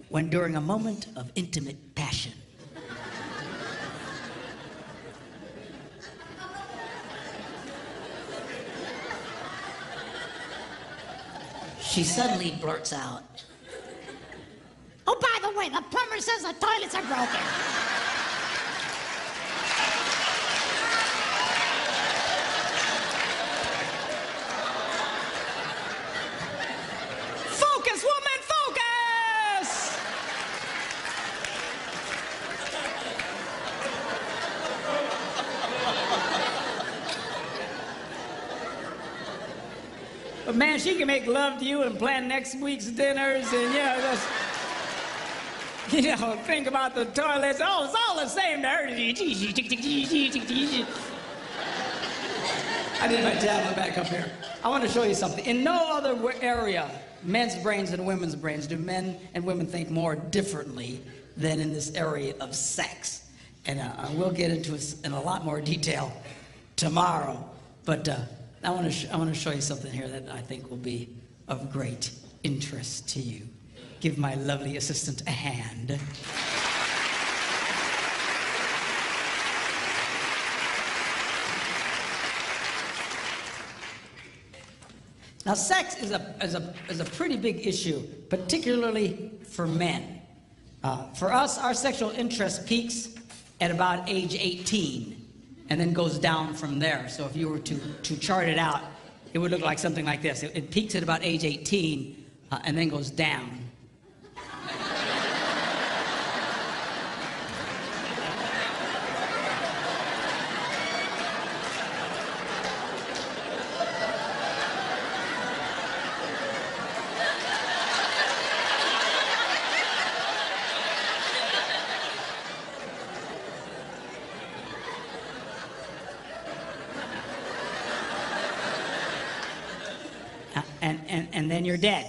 when during a moment of intimate passion, she suddenly blurts out, "Oh, by the way, the plumber says the toilets are broken." Focus, woman, focus! But man, she can make love to you and plan next week's dinners and, think about the toilets. Oh, it's all the same to her. I need my tablet back up here. I want to show you something. In no other area, men's brains and women's brains, do men and women think more differently than in this area of sex. And we'll get into it in a lot more detail tomorrow. But I want to show you something here that I think will be of great interest to you. Give my lovely assistant a hand. Now, sex is a pretty big issue, particularly for men. For us, our sexual interest peaks at about age 18 and then goes down from there. So if you were to chart it out, it would look like something like this. It peaks at about age 18 and then goes down. And then you're dead.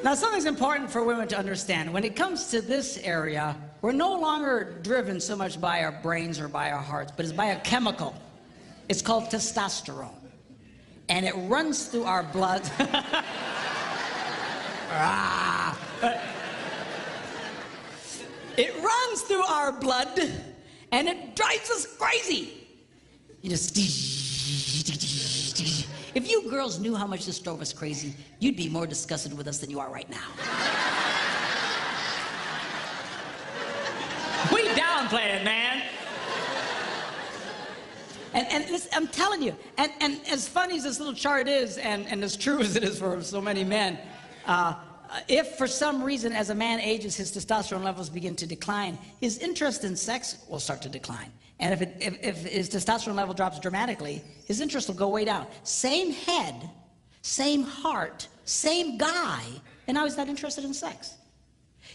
Now, something's important for women to understand. When it comes to this area, we're no longer driven so much by our brains or by our hearts, but it's by a chemical. It's called testosterone. And it runs through our blood. It runs through our blood, and it drives us crazy. You just... If you girls knew how much this drove us crazy, you'd be more disgusted with us than you are right now. We downplay it, man. And listen, I'm telling you, and as funny as this little chart is, and as true as it is for so many men, if for some reason as a man ages, his testosterone levels begin to decline, his interest in sex will start to decline. And if his testosterone level drops dramatically, his interest will go way down. Same head, same heart, same guy, and now he's not interested in sex.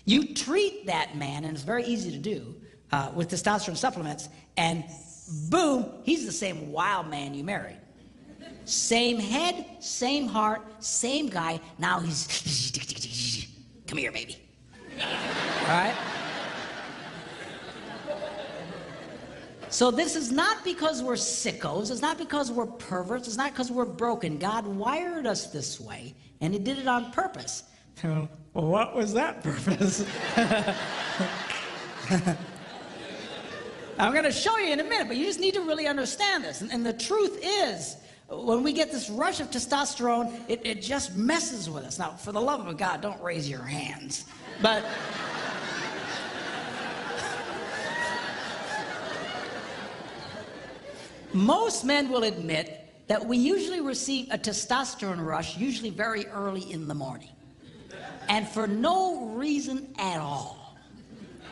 You treat that man, and it's very easy to do, with testosterone supplements, and boom, he's the same wild man you married. Same head, same heart, same guy, now he's... Come here, baby. All right? So this is not because we're sickos. It's not because we're perverts. It's not because we're broken. God wired us this way, and he did it on purpose. Well, what was that purpose? I'm going to show you in a minute, but you just need to really understand this. And the truth is, when we get this rush of testosterone, it just messes with us. Now, for the love of God, don't raise your hands. But most men will admit that we usually receive a testosterone rush, usually very early in the morning, and for no reason at all.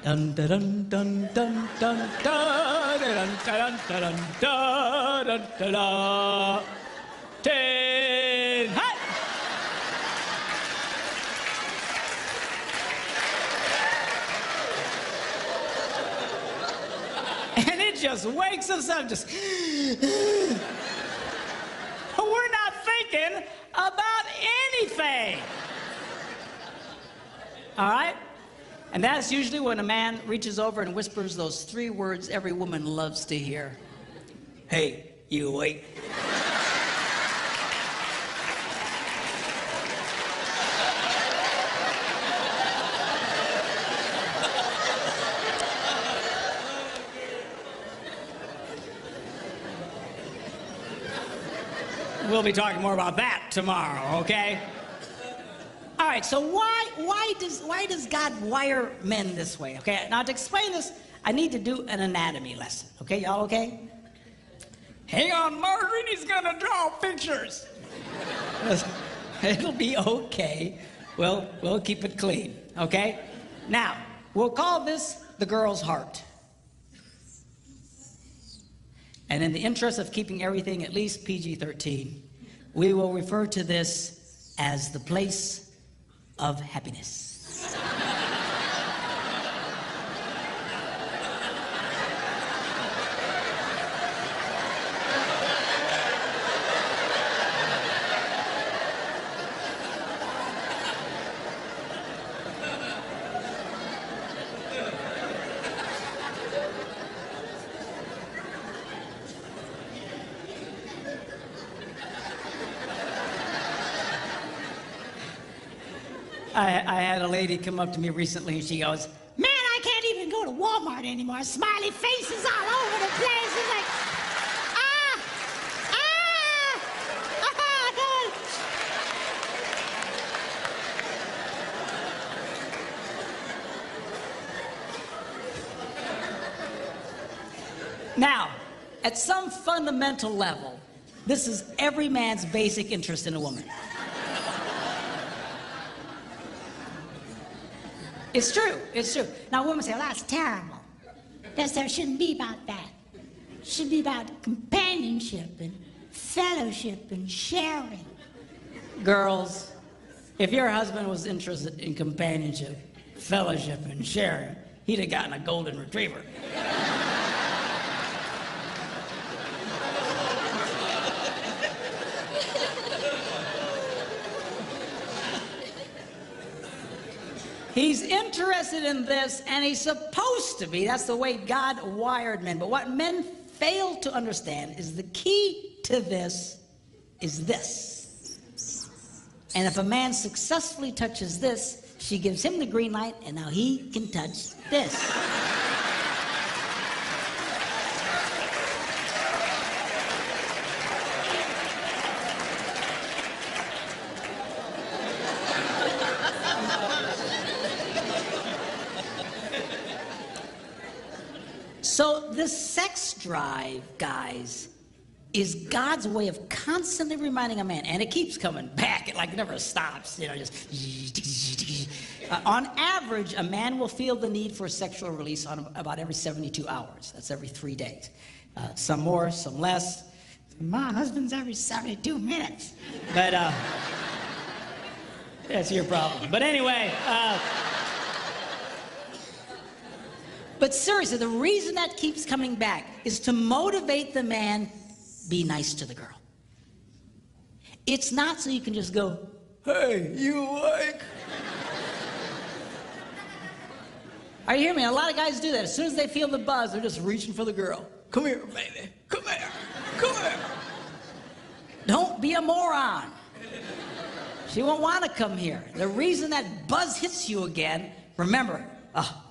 Dun dun dun dun dun dun dun dun dun dun dun dun dun dun. 10 hot. And it just wakes us up, just we're not thinking about anything. All right? And that's usually when a man reaches over and whispers those 3 words every woman loves to hear. Hey, you awake? We'll be talking more about that tomorrow, okay? All right, so why does God wire men this way? Okay, now to explain this, I need to do an anatomy lesson. Okay, y'all okay? Hang on, Margaret, he's gonna draw pictures. It'll be okay. We'll keep it clean, okay? Now, we'll call this the girl's heart. And in the interest of keeping everything at least PG-13, we will refer to this as the place of happiness. I had a lady come up to me recently and she goes, "Man, I can't even go to Walmart anymore. Smiley faces all over the place." It's like, Now, at some fundamental level, this is every man's basic interest in a woman. It's true, it's true. Now, women say, "Well, that's terrible. There shouldn't be about that. It should be about companionship and fellowship and sharing." Girls, if your husband was interested in companionship, fellowship, and sharing, he'd have gotten a golden retriever. He's interested in this, and he's supposed to be. That's the way God wired men. But what men fail to understand is the key to this is this. And if a man successfully touches this, she gives him the green light, and now he can touch this. So this sex drive, guys, is God's way of constantly reminding a man, and it keeps coming back. It like never stops, you know, just. On average, a man will feel the need for sexual release on about every 72 hours. That's every 3 days. Some more, some less. My husband's every 72 minutes. But that's your problem. But anyway. But seriously, the reason that keeps coming back is to motivate the man, be nice to the girl. It's not so you can just go, "Hey, you awake?" Are you hearing me? A lot of guys do that. As soon as they feel the buzz, they're just reaching for the girl. Come here, baby. Come here. Come here. Don't be a moron. She won't want to come here. The reason that buzz hits you again, remember,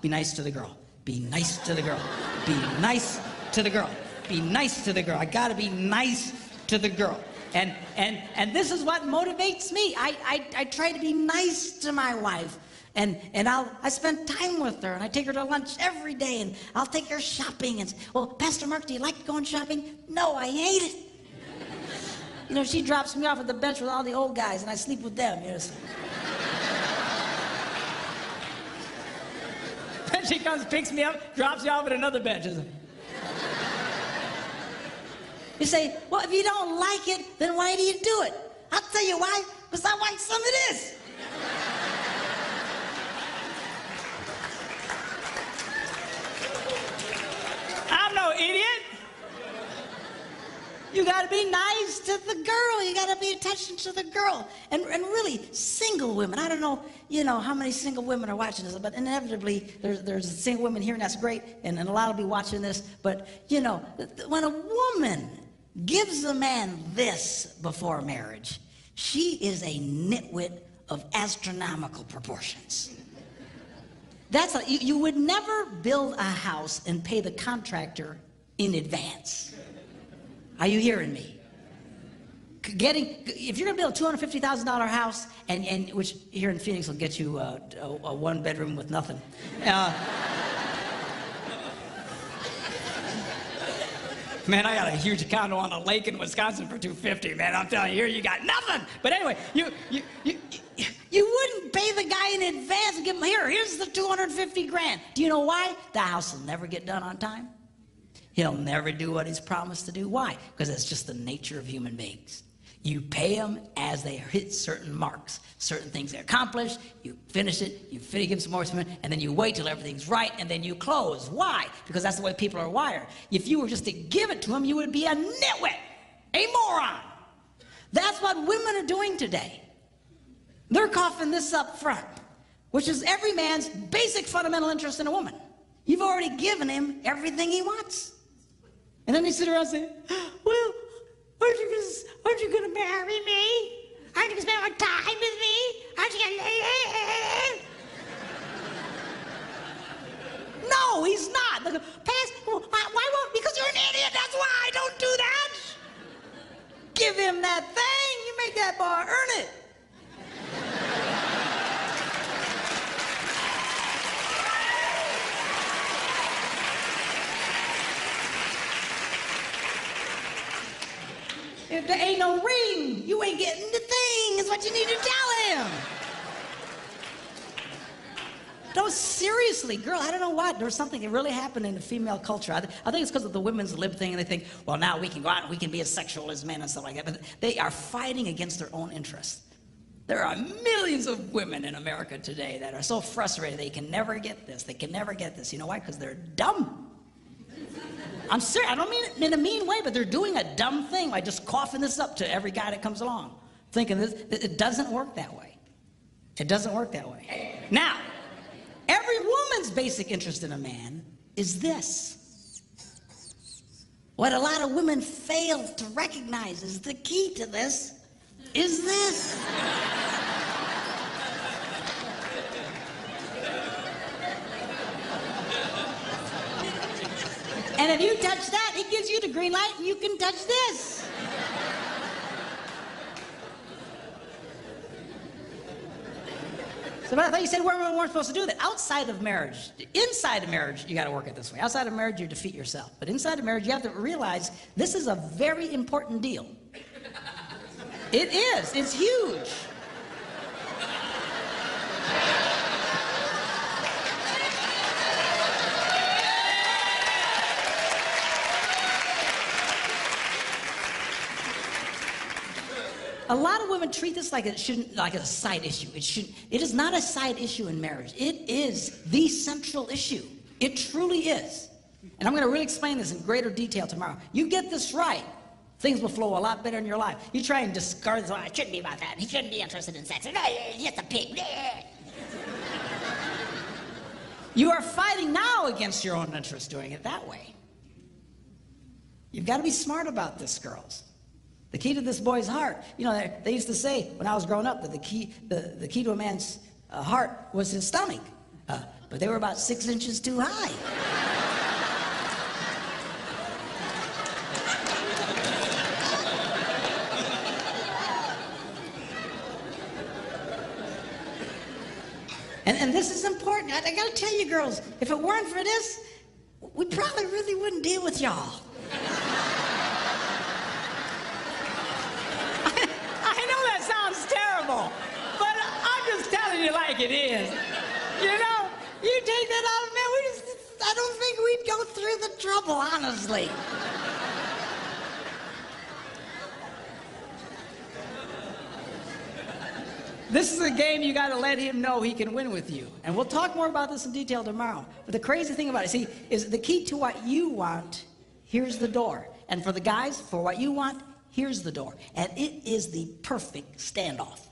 be nice to the girl. Be nice to the girl. Be nice to the girl. Be nice to the girl. I gotta be nice to the girl. And this is what motivates me. I try to be nice to my wife. And I spend time with her, and I take her to lunch every day, and I'll take her shopping. And well, Pastor Mark, do you like going shopping? No, I hate it. You know, she drops me off at the bench with all the old guys, and I sleep with them. You know. Then she comes, picks me up, drops you off at another bench. You say, well, if you don't like it, then why do you do it? I'll tell you why. Because I want some of this. I'm no idiot. You gotta be nice to the girl. You gotta pay attention to the girl. And really, single women, I don't know, how many single women are watching this, but inevitably, there's single women here, and that's great, and a lot will be watching this. But, when a woman gives a man this before marriage, she is a nitwit of astronomical proportions. You would never build a house and pay the contractor in advance. Are you hearing me? If you're gonna build a $250,000 house, and which here in Phoenix will get you a one bedroom with nothing. Man, I got a huge condo on a lake in Wisconsin for $250, man. I'm telling you, here you got nothing. But anyway, you wouldn't pay the guy in advance and give him, here's the 250 grand. Do you know why? The house will never get done on time. He'll never do what he's promised to do. Why? Because it's just the nature of human beings. You pay them as they hit certain marks, certain things they accomplish, you finish it, you give them some more, and then you wait till everything's right, and then you close. Why? Because that's the way people are wired. If you were just to give it to them, you would be a nitwit, a moron. That's what women are doing today. They're coughing this up front, which is every man's basic fundamental interest in a woman. You've already given him everything he wants. And then they sit around and say, well, aren't you going to marry me? Aren't you going to spend more time with me? Aren't you going to... No, he's not. Why won't? Because you're an idiot, that's why. Don't do that. Give him that thing. You make that boy earn it. If there ain't no ring, you ain't getting the thing, is what you need to tell him. No, seriously, girl, I don't know what. There's something that really happened in the female culture. I think it's because of the women's lib thing, and they think, well, now we can go out and we can be as sexual as men and stuff like that. But they are fighting against their own interests. There are millions of women in America today that are so frustrated they can never get this. They can never get this. You know why? Because they're dumb. I'm serious. I don't mean it in a mean way, but they're doing a dumb thing by just coughing this up to every guy that comes along, thinking this. It doesn't work that way. It doesn't work that way. Now, every woman's basic interest in a man is this. What a lot of women fail to recognize is the key to this is this. And if you touch that, it gives you the green light, and you can touch this. So I thought you said women weren't supposed to do that. Outside of marriage, inside of marriage, you got to work it this way. Outside of marriage, you defeat yourself. But inside of marriage, you have to realize this is a very important deal. It is. It's huge. A lot of women treat this like a side issue. It is not a side issue in marriage. It is the central issue. It truly is. And I'm going to really explain this in greater detail tomorrow. You get this right, things will flow a lot better in your life. You try and discard this, oh, it shouldn't be about that. He shouldn't be interested in sex. He's just a pig. You are fighting now against your own interest doing it that way. You've got to be smart about this, girls. The key to this boy's heart, you know, they used to say when I was growing up that the key to a man's heart was his stomach, but they were about 6 inches too high. And this is important. I got to tell you, girls, if it weren't for this, we probably really wouldn't deal with y'all. But I'm just telling you like it is. You know, you take that out of me, I don't think we'd go through the trouble, honestly. This is a game you got to let him know he can win with you. And we'll talk more about this in detail tomorrow. But the crazy thing about it, see, is the key to what you want, here's the door. And for the guys, for what you want, here's the door. And it is the perfect standoff.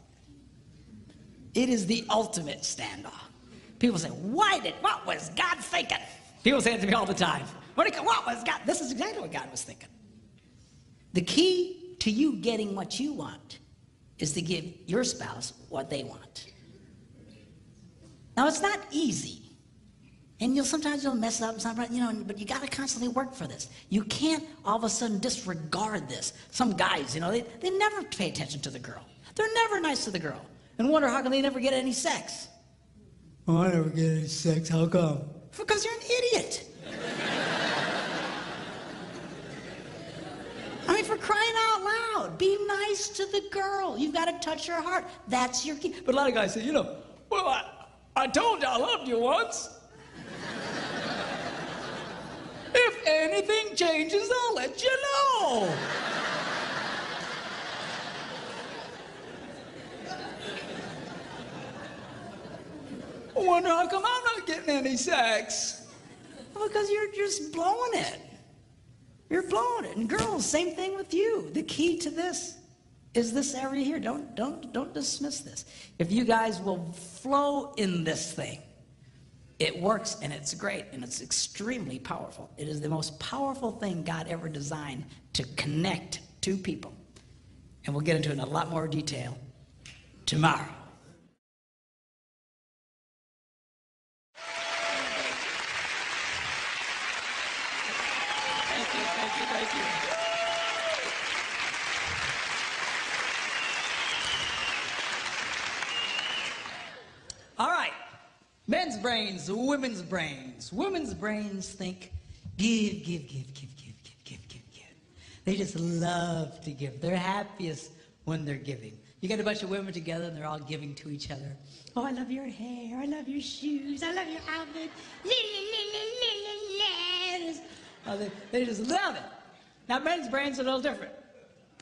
It is the ultimate standoff. People say, what was God thinking? People say it to me all the time. What was God? This is exactly what God was thinking. The key to you getting what you want is to give your spouse what they want. Now, it's not easy. And sometimes you'll mess up, but you got to constantly work for this. You can't all of a sudden disregard this. Some guys, they never pay attention to the girl. They're never nice to the girl. And wonder how come they never get any sex. Oh, I never get any sex. How come? Because you're an idiot. I mean, for crying out loud, be nice to the girl. You've got to touch her heart. That's your key. But a lot of guys say, well, I told you I loved you once. If anything changes, I'll let you know. I wonder how come I'm not getting any sex. Well, because you're just blowing it. You're blowing it. And girls, same thing with you. The key to this is this area here. Don't dismiss this. If you guys will flow in this thing, it works and it's great and it's extremely powerful. It is the most powerful thing God ever designed to connect two people. And we'll get into it in a lot more detail tomorrow. Thank you. All right. Men's brains, women's brains. Women's brains think, give. They just love to give. They're happiest when they're giving. You get a bunch of women together and they're all giving to each other. Oh, I love your hair. I love your shoes. I love your outfit. Oh, they just love it. Now, men's brains are a little different.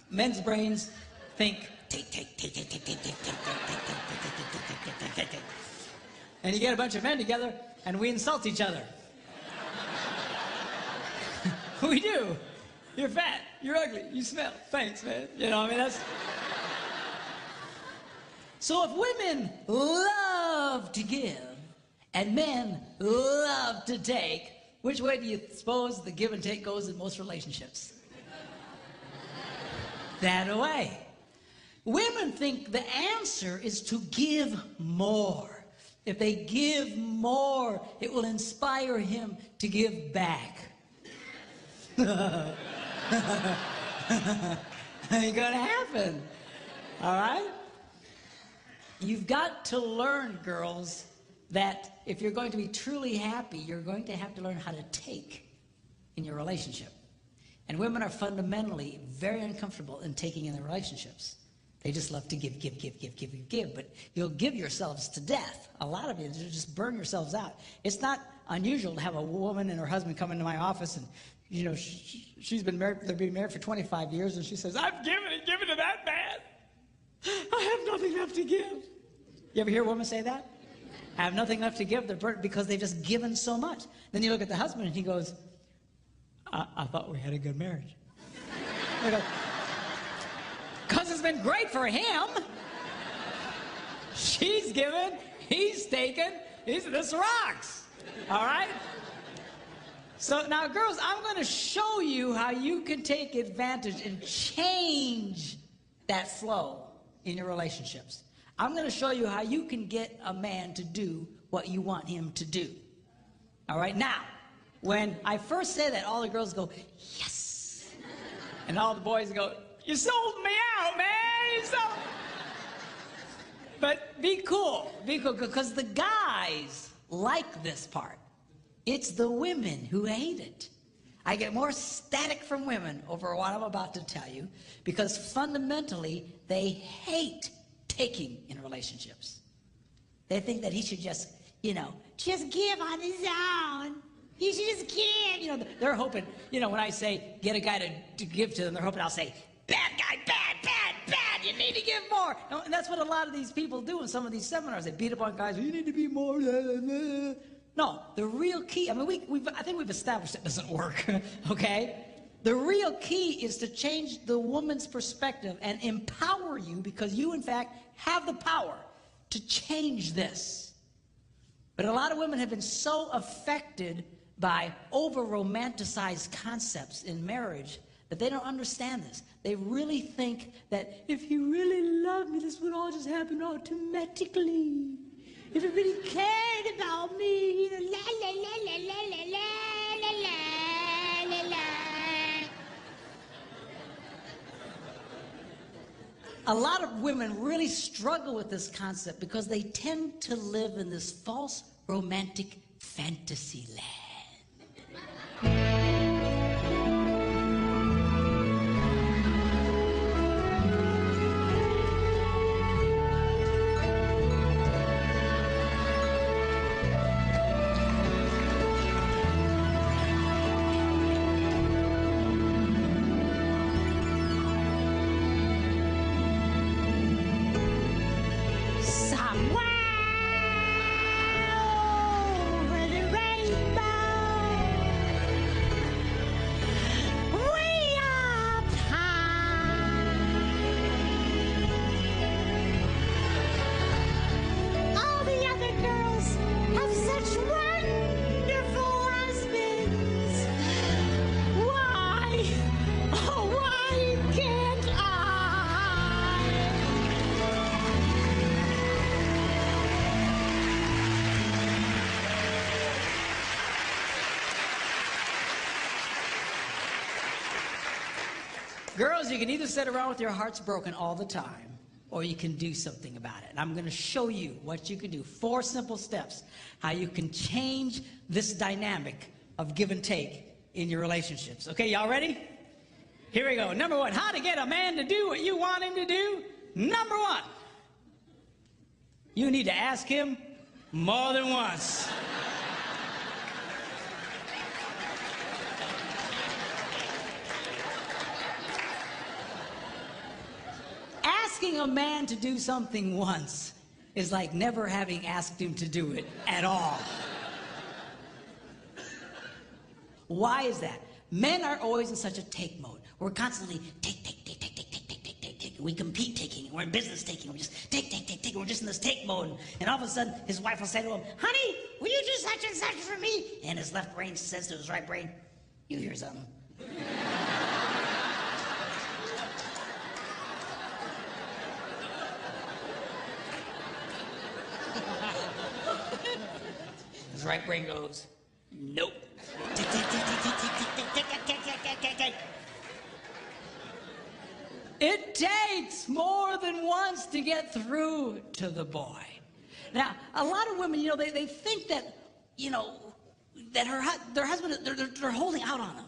Men's brains think, take. And you get a bunch of men together, and we insult each other. We do. You're fat. You're ugly. You smell. Thanks, man. That's... So if women love to give, and men love to take, which way do you suppose the give and take goes in most relationships? That way. Women think the answer is to give more. If they give more, it will inspire him to give back. Ain't gonna happen. All right? You've got to learn, girls, that if you're going to be truly happy, you're going to have to learn how to take in your relationship. And women are fundamentally very uncomfortable in taking in their relationships. They just love to give. But you'll give yourselves to death. A lot of you just burn yourselves out. It's not unusual to have a woman and her husband come into my office and, she's been married, they've been married for 25 years, and she says, I've given to that man. I have nothing left to give. You ever hear a woman say that? I have nothing left to give. They're burnt because they've just given so much. Then you look at the husband and he goes, I thought we had a good marriage. Because it's been great for him. She's given, he's taken, this rocks. All right? So now, girls, I'm going to show you how you can take advantage and change that flow in your relationships. I'm going to show you how you can get a man to do what you want him to do. All right? Now, when I first say that, all the girls go, yes. And all the boys go, you sold me out, man. You sold. But be cool, because the guys like this part. It's the women who hate it. I get more static from women over what I'm about to tell you because fundamentally they hate taking in relationships. They think that he should just, just give on his own. He should just give. They're hoping, when I say get a guy to give to them, they're hoping I'll say, bad guy, bad, bad, bad, you need to give more. And that's what a lot of these people do in some of these seminars. They beat up on guys, you need to be more. No, the real key, I think we've established it doesn't work, okay? The real key is to change the woman's perspective and empower you because you, in fact, have the power to change this. But a lot of women have been so affected by over-romanticized concepts in marriage that they don't understand this. They really think that if he really loved me, this would all just happen automatically. If he really cared about me, la la la la la la la la la la. A lot of women really struggle with this concept because they tend to live in this false romantic fantasy land. Girls, you can either sit around with your hearts broken all the time, or you can do something about it. And I'm going to show you what you can do. 4 simple steps, how you can change this dynamic of give and take in your relationships. Okay, y'all ready? Here we go. Number 1, how to get a man to do what you want him to do. Number 1, you need to ask him more than once. Asking a man to do something once is like never having asked him to do it at all. Why is that? Men are always in such a take mode. We're constantly take. We compete taking. We're in business taking. We're just take. We're just in this take mode. And all of a sudden, his wife will say to him, honey, will you do such and such for me? And his left brain says to his right brain, you hear something. His right brain goes, nope. It takes more than once to get through to the boy. Now, a lot of women, they think that, that their husband, they're holding out on them.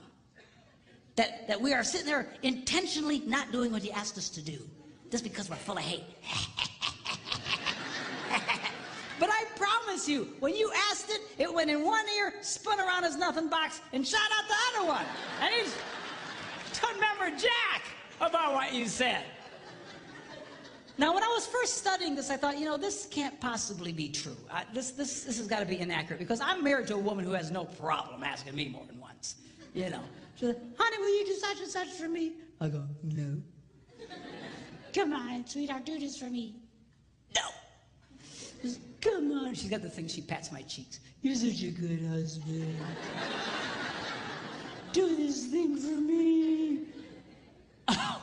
That we are sitting there intentionally not doing what he asked us to do, just because we're full of hate. But I promise you, when you asked it, it went in one ear, spun around his nothing box, and shot out the other one. And he don't remember jack about what you said. Now, when I was first studying this, I thought, this can't possibly be true. This has got to be inaccurate, because I'm married to a woman who has no problem asking me more than once. She said, honey, will you do such and such for me? I go, no. Come on, sweetheart, do this for me. No. Come on. She's got the thing, she pats my cheeks. You're such a good husband. do this thing for me.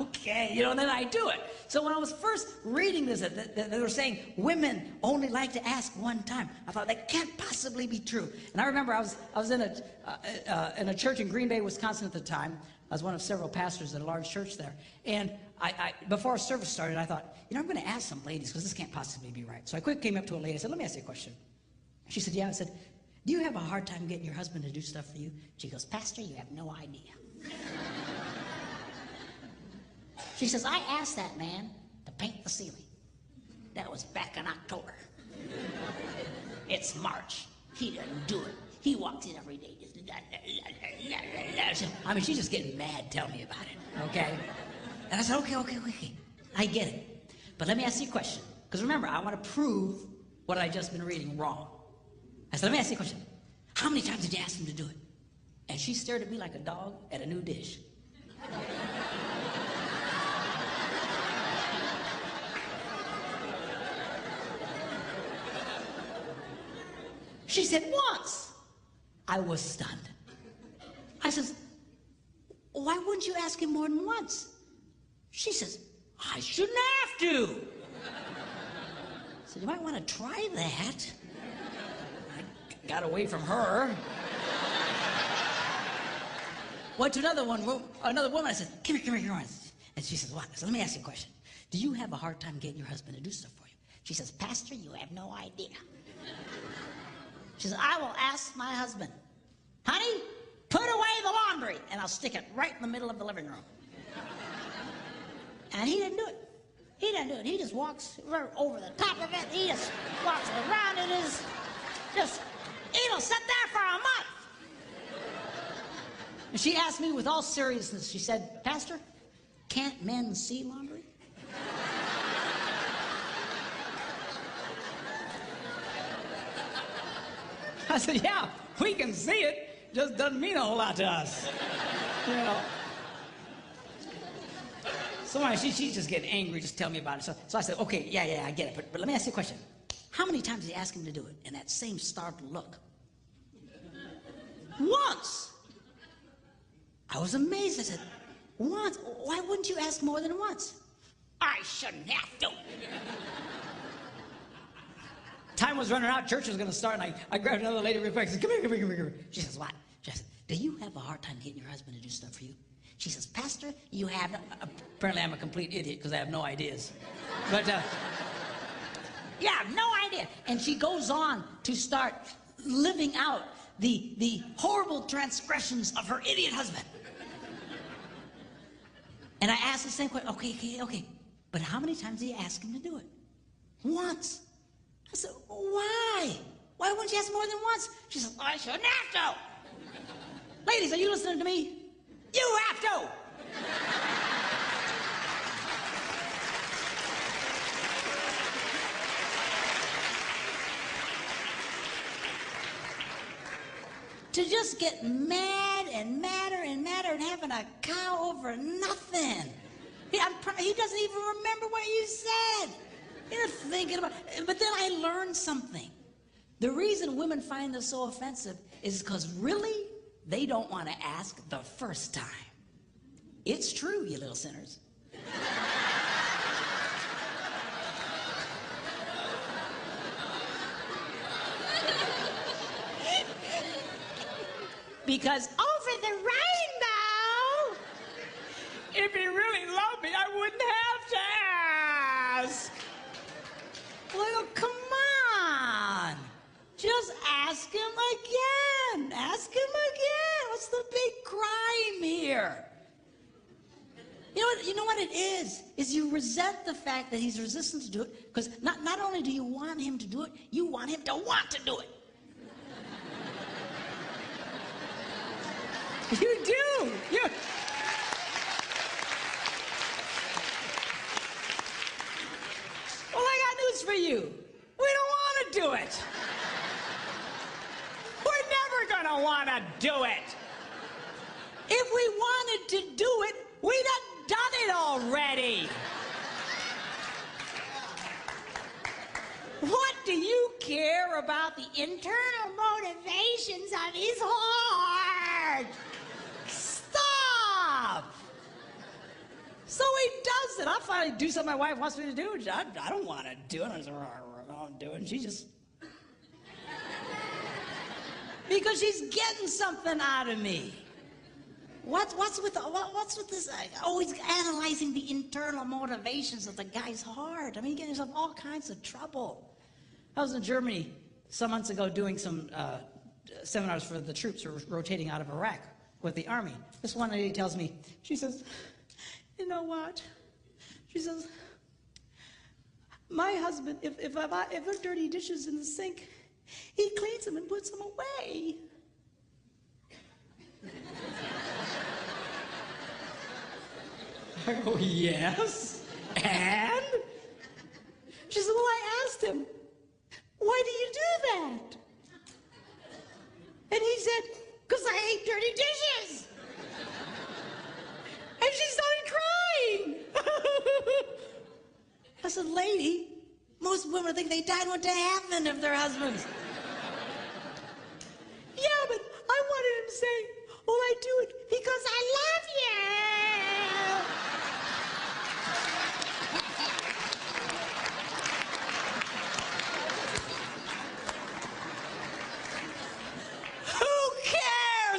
Okay, and then I do it. So when I was first reading this, they were saying women only like to ask one time. I thought that can't possibly be true. And I remember I was in a church in Green Bay, Wisconsin at the time. I was one of several pastors at a large church there. And I before our service started, I thought, I'm going to ask some ladies because this can't possibly be right. So I quickly came up to a lady. I said, let me ask you a question. She said, yeah. I said, do you have a hard time getting your husband to do stuff for you? She goes, Pastor, you have no idea. She says, I asked that man to paint the ceiling. That was back in October. It's March. He doesn't do it. He walks in every day. Just I mean, she's just getting mad. Tell me about it, okay? And I said, okay. I get it. But let me ask you a question. Because remember, I want to prove what I just been reading wrong. I said, let me ask you a question. How many times did you ask him to do it? And she stared at me like a dog at a new dish. She said, once. I was stunned. I says, why wouldn't you ask him more than once? She says, I shouldn't have to. I said, you might want to try that. I got away from her. Went to another woman. I said, come here. And she says, what? I said, let me ask you a question. Do you have a hard time getting your husband to do stuff for you? She says, Pastor, you have no idea. She says, I will ask my husband, honey, put away the laundry, and I'll stick it right in the middle of the living room. And he didn't do it. He just walks over the top of it. He just walks around it. It'll sit there for a month. And she asked me with all seriousness, she said, Pastor, can't men see laundry? I said, yeah, we can see it. Just doesn't mean a whole lot to us. So anyway, she's just getting angry. Just tell me about it. So I said, okay, yeah, I get it. But let me ask you a question. How many times did you ask him to do it? And that same startled look. Once. I was amazed. I said, once? Why wouldn't you ask more than once? I shouldn't have to. Time was running out, church was going to start, and I grabbed another lady real quick. I said, come here. She says, what? She said, do you have a hard time getting your husband to do stuff for you? She says, Pastor, you have... Apparently I'm a complete idiot because I have no ideas. But, yeah, no idea. And she goes on to start living out the horrible transgressions of her idiot husband. And I asked the same question, okay. But how many times did you ask him to do it? Once. I said, why? Why wouldn't you ask more than once? She said, I shouldn't have to. Ladies, are you listening to me? You have to. To just get mad and madder and having a cow over nothing. He doesn't even remember what you said. You're thinking about it. But then I learned something. The reason women find this so offensive is because really, they don't want to ask the first time. It's true, you little sinners. Because over the rainbow, if he really loved me, I wouldn't have to ask. Well, come on. Just ask him again. Ask him again. What's the big crime here? You know what it is you resent the fact that he's resistant to do it, because not only do you want him to do it, you want him to want to do it. You do. Well, I got news for you. We don't want to do it. We're never going to want to do it. If we wanted to do it, we'd have done it already. What do you care about the internal motivations of his heart? want to do something my wife wants me to do. I don't want to do it. I don't do it. And she just... Because she's getting something out of me. What's with this? Always analyzing the internal motivations of the guy's heart. I mean, you get yourself all kinds of trouble. I was in Germany some months ago doing some seminars for the troops who were rotating out of Iraq with the army. This one lady tells me, she says, you know what? She says, my husband, if there are dirty dishes in the sink, he cleans them and puts them away. I go, yes, and? She said, well, I asked him, why do you do that? And he said, because I hate dirty dishes. And she started crying. I said, lady, most women think they died and went to heaven if their husbands. Yeah, but I wanted him to say, well, I do it because I love you.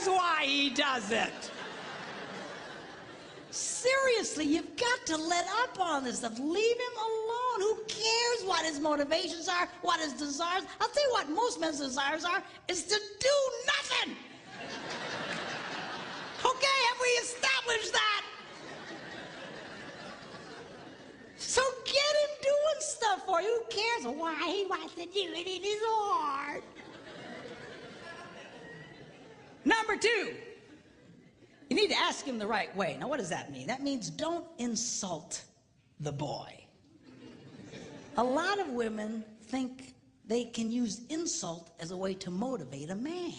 Why he does it. Seriously, you've got to let up on this stuff. Leave him alone. Who cares what his motivations are, what his desires? I'll tell you what most men's desires are, is to do nothing. Okay, have we established that? So get him doing stuff for you. Who cares why he wants to do it in his heart? Number 2, you need to ask him the right way. Now, what does that mean? That means don't insult the boy. A lot of women think they can use insult as a way to motivate a man.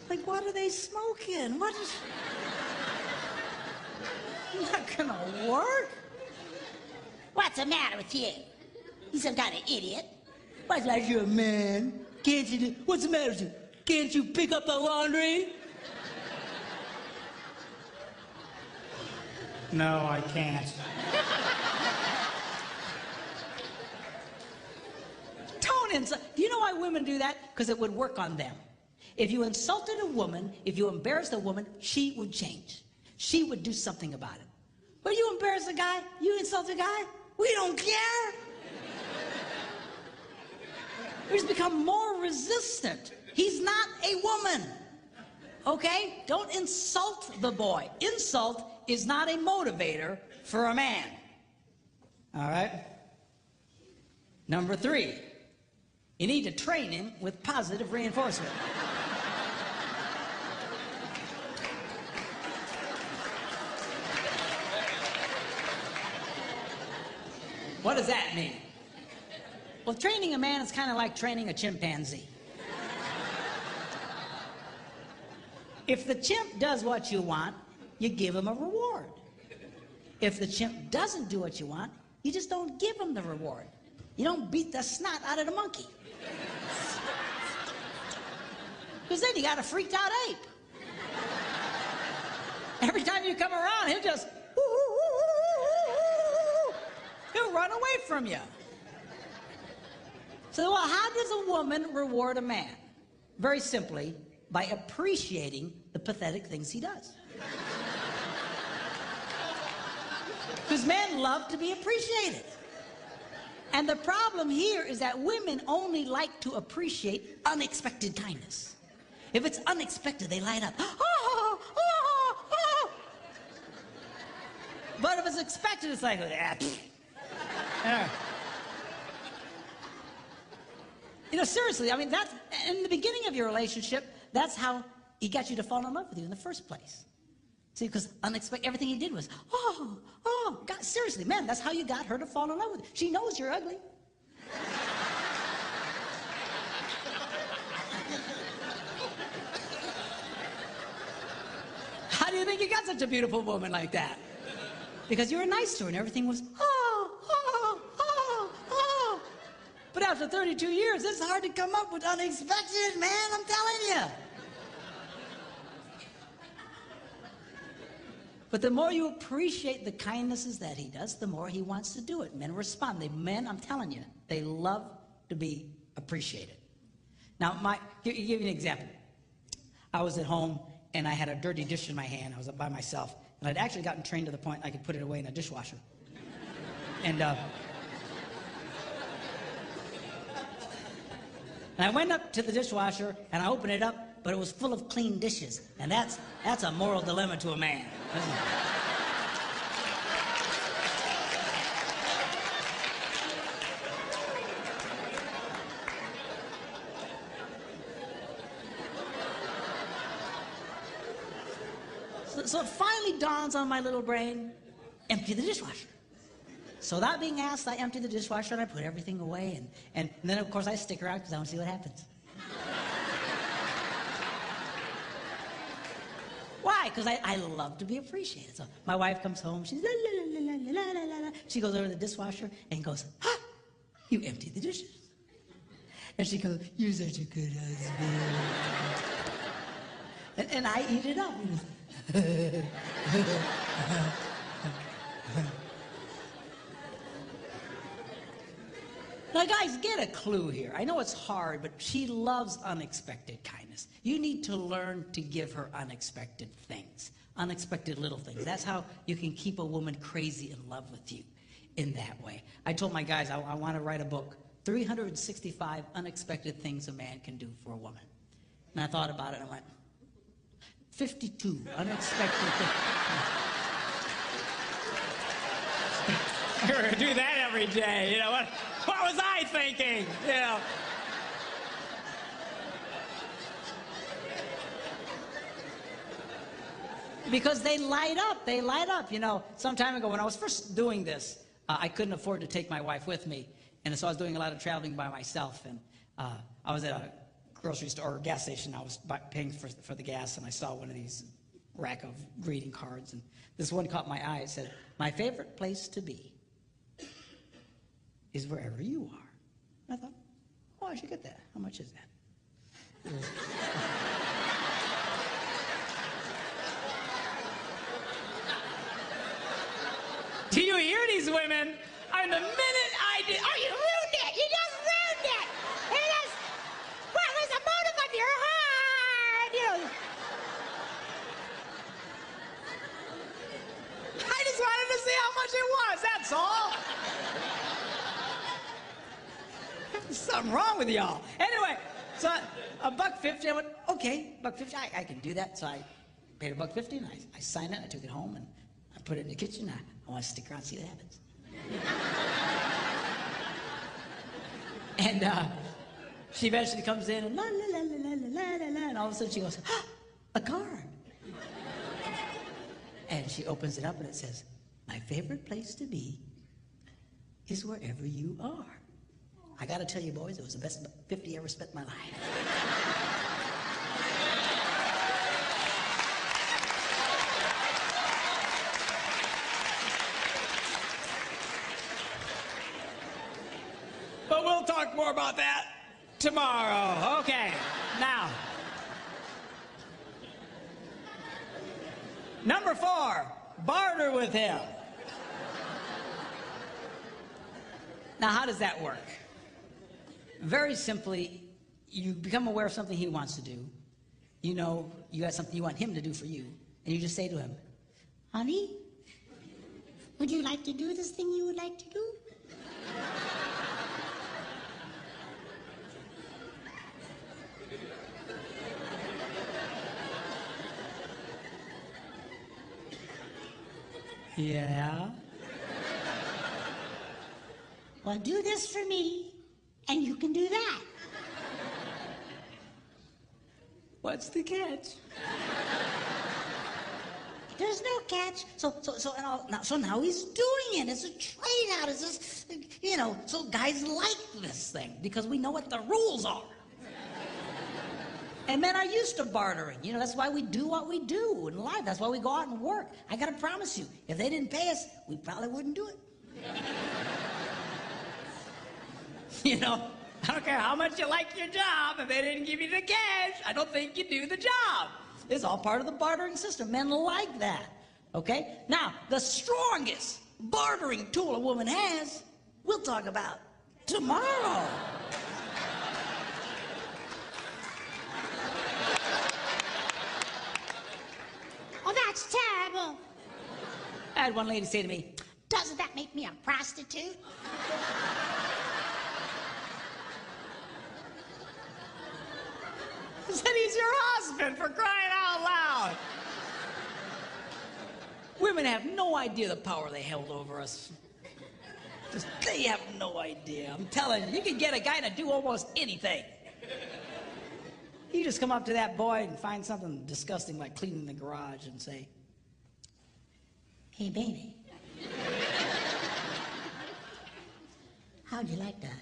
Like, what are they smoking? What is... Not gonna work. What's the matter with you? You some kind of idiot. What's the matter with you, man? Can't you do, what's the matter with you? Can't you pick up the laundry? No, I can't. Don't insult. Do you know why women do that? Because it would work on them. If you insulted a woman, if you embarrassed a woman, she would change. She would do something about it. But you embarrass a guy, you insult a guy, we don't care. He's become more resistant. He's not a woman. Okay? Don't insult the boy. Insult is not a motivator for a man. All right? Number 3, you need to train him with positive reinforcement. What does that mean? Well, training a man is kind of like training a chimpanzee. If the chimp does what you want, you give him a reward. If the chimp doesn't do what you want, you just don't give him the reward. You don't beat the snot out of the monkey. Because then you got a freaked out ape. Every time you come around, he'll just... he'll run away from you. So, well, how does a woman reward a man? Very simply, by appreciating the pathetic things he does. Because men love to be appreciated. And the problem here is that women only like to appreciate unexpected kindness. If it's unexpected, they light up. Oh, oh, oh. But if it's expected, it's like, yeah. You know, seriously, I mean, that's, in the beginning of your relationship, that's how he got you to fall in love with you in the first place. See, because unexpected, everything he did was, God, seriously, man, that's how you got her to fall in love with you. She knows you're ugly. How do you think you got such a beautiful woman like that? Because you were nice to her and everything was, But after 32 years, it's hard to come up with unexpected, man, I'm telling you. But the more you appreciate the kindnesses that he does, the more he wants to do it. Men respond. Men, I'm telling you, they love to be appreciated. Now, give you an example. I was at home, and I had a dirty dish in my hand. I was up by myself, and I'd actually gotten trained to the point I could put it away in a dishwasher. And I went up to the dishwasher, and I opened it up, but it was full of clean dishes. And that's a moral dilemma to a man. So it finally dawns on my little brain, empty the dishwasher. So without being asked, I empty the dishwasher and I put everything away. And then, of course, I stick around because I want to see what happens. Why? Because I love to be appreciated. So my wife comes home, she's la la la la la la la la. She goes over to the dishwasher and goes, "Ah, you emptied the dishes." And she goes, "You're such a good husband." and I eat it up. Now, guys, get a clue here. I know it's hard, but she loves unexpected kindness. You need to learn to give her unexpected things, unexpected little things. That's how you can keep a woman crazy in love with you in that way. I told my guys I want to write a book, 365 Unexpected Things a Man Can Do for a Woman. And I thought about it and I went, 52 unexpected things. You're gonna do that every day, you know what? What was I thinking? You know. Because they light up, you know. Some time ago when I was first doing this, I couldn't afford to take my wife with me. And so I was doing a lot of traveling by myself. And I was at a grocery store or gas station. I was paying for the gas, and I saw one of these rack of greeting cards. And this one caught my eye. It said, "My favorite place to be is wherever you are." And I thought, oh, I should get that. How much is that? Do you hear these women? I mean, the minute I did, oh, you ruined it! You just ruined it! What was the motive of your heart? You know. I just wanted to see how much it was, that's all. There's something wrong with y'all. Anyway, so $1.50, I went, okay, $1.50, I can do that. So I paid $1.50 and I signed it, I took it home and I put it in the kitchen. I want to stick around and see what happens. And she eventually comes in and la la la la la la la, and all of a sudden she goes, ah, a card. And she opens it up and it says, "My favorite place to be is wherever you are." I gotta tell you, boys, it was the best $50 I ever spent in my life. But we'll talk more about that tomorrow. Okay, now. Number 4, barter with him. Now, how does that work? Very simply, you become aware of something he wants to do. You know you got something you want him to do for you, and you just say to him, "Honey, would you like to do this thing you would like to do?" Yeah. "Well, do this for me, and you can do that." What's the catch? There's no catch. So now he's doing it. It's a trade out. It's just, you know, so guys like this thing because we know what the rules are. And men are used to bartering. You know, that's why we do what we do in life. That's why we go out and work. I gotta promise you, if they didn't pay us, we probably wouldn't do it. You know, I don't care how much you like your job, if they didn't give you the cash, I don't think you do the job. It's all part of the bartering system. Men like that. Okay? Now, the strongest bartering tool a woman has, we'll talk about tomorrow. Oh, that's terrible. I had one lady say to me, Doesn't that make me a prostitute? I said he's your husband, for crying out loud. women have no idea the power they held over us. Just, they have no idea. I'm telling you, you can get a guy to do almost anything. You just come up to that boy and find something disgusting like cleaning the garage and say, Hey, baby. How'd you like that?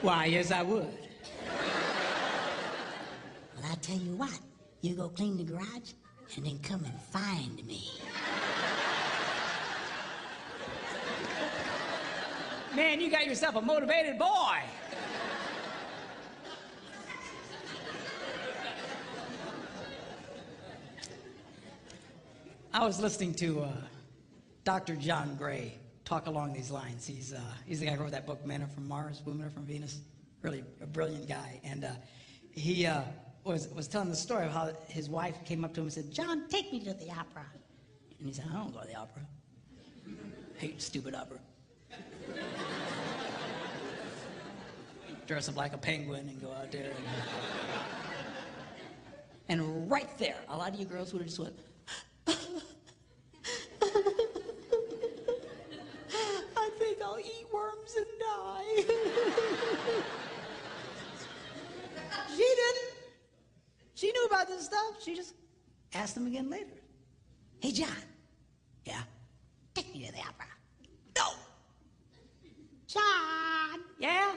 why, yes, I would. Well, I tell you what, you go clean the garage and then come and find me. Man, you got yourself a motivated boy. I was listening to Dr. John Gray talk along these lines. He's the guy who wrote that book, Men Are From Mars, Women Are From Venus. Really a brilliant guy. And he was telling the story of how his wife came up to him and said, John, take me to the opera. and he said, I don't go to the opera. Hate stupid opera. Dress up like a penguin and go out there. And right there, a lot of you girls would have just went, I think I'll eat worms and die. She didn't. She knew about this stuff. She just asked him again later. Hey, John, Yeah? take me to the opera. No. John, Yeah?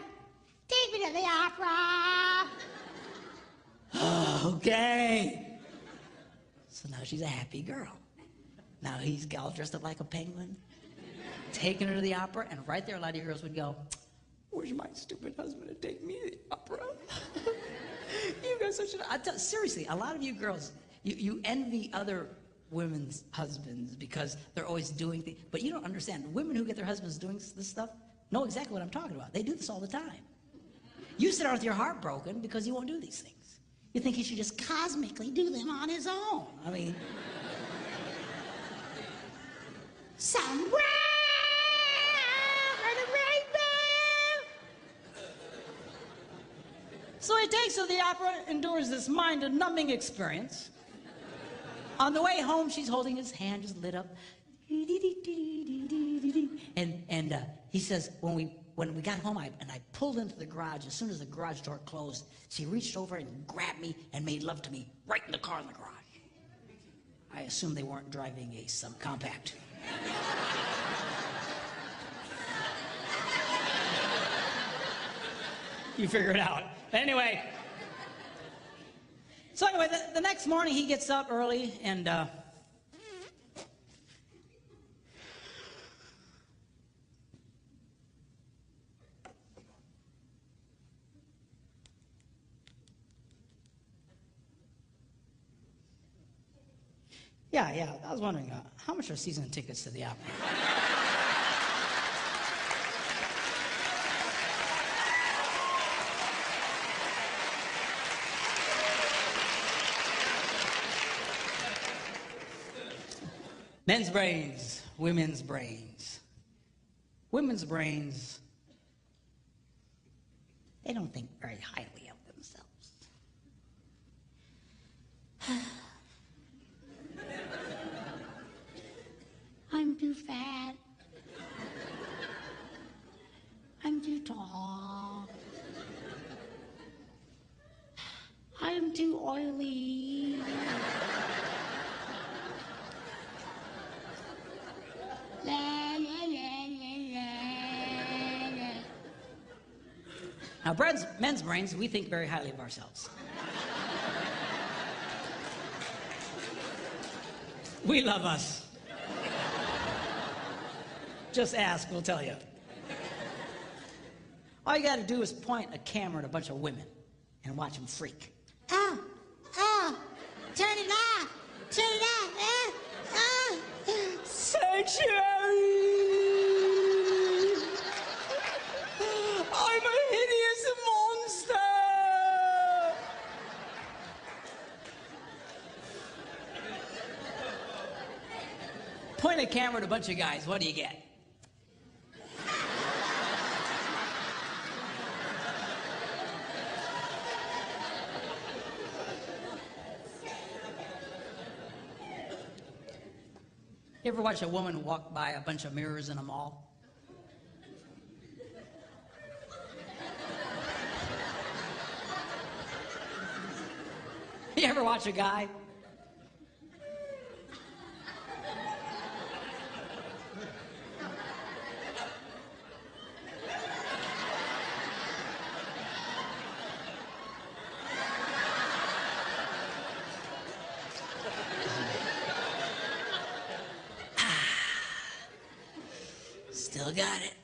take me to the opera. Okay. So now she's a happy girl. Now he's all dressed up like a penguin, taking her to the opera, and right there a lot of you girls would go, where's my stupid husband to take me to the opera? You guys are such seriously, a lot of you girls, you envy other women's husbands because they're always doing things, but you don't understand. Women who get their husbands doing this stuff know exactly what I'm talking about. They do this all the time. You sit out with your heart broken because you won't do these things. You think he should just cosmically do them on his own. I mean, Somewhere over the rainbow. so he takes her to the opera, endures this mind-numbing experience. On the way home, she's holding his hand, just lit up. And he says, when we got home, I pulled into the garage. As soon as the garage door closed, she reached over and grabbed me and made love to me right in the car in the garage. I assume they weren't driving a subcompact. You figure it out. Anyway. So anyway, the next morning he gets up early and yeah, I was wondering, how much are season tickets to the opera? Men's brains, women's brains. Women's brains, they don't think very highly of themselves. I'm too fat. I'm too tall. I'm too oily. La, la, la, la, la. Now, men's brains, we think very highly of ourselves. We love us. Just ask, we'll tell you. All you got to do is point a camera at a bunch of women and watch them freak. Oh, turn it off. Turn it off. Sanctuary! I'm a hideous monster! Point a camera at a bunch of guys, what do you get? You ever watch a woman walk by a bunch of mirrors in a mall? You ever watch a guy? Still got it.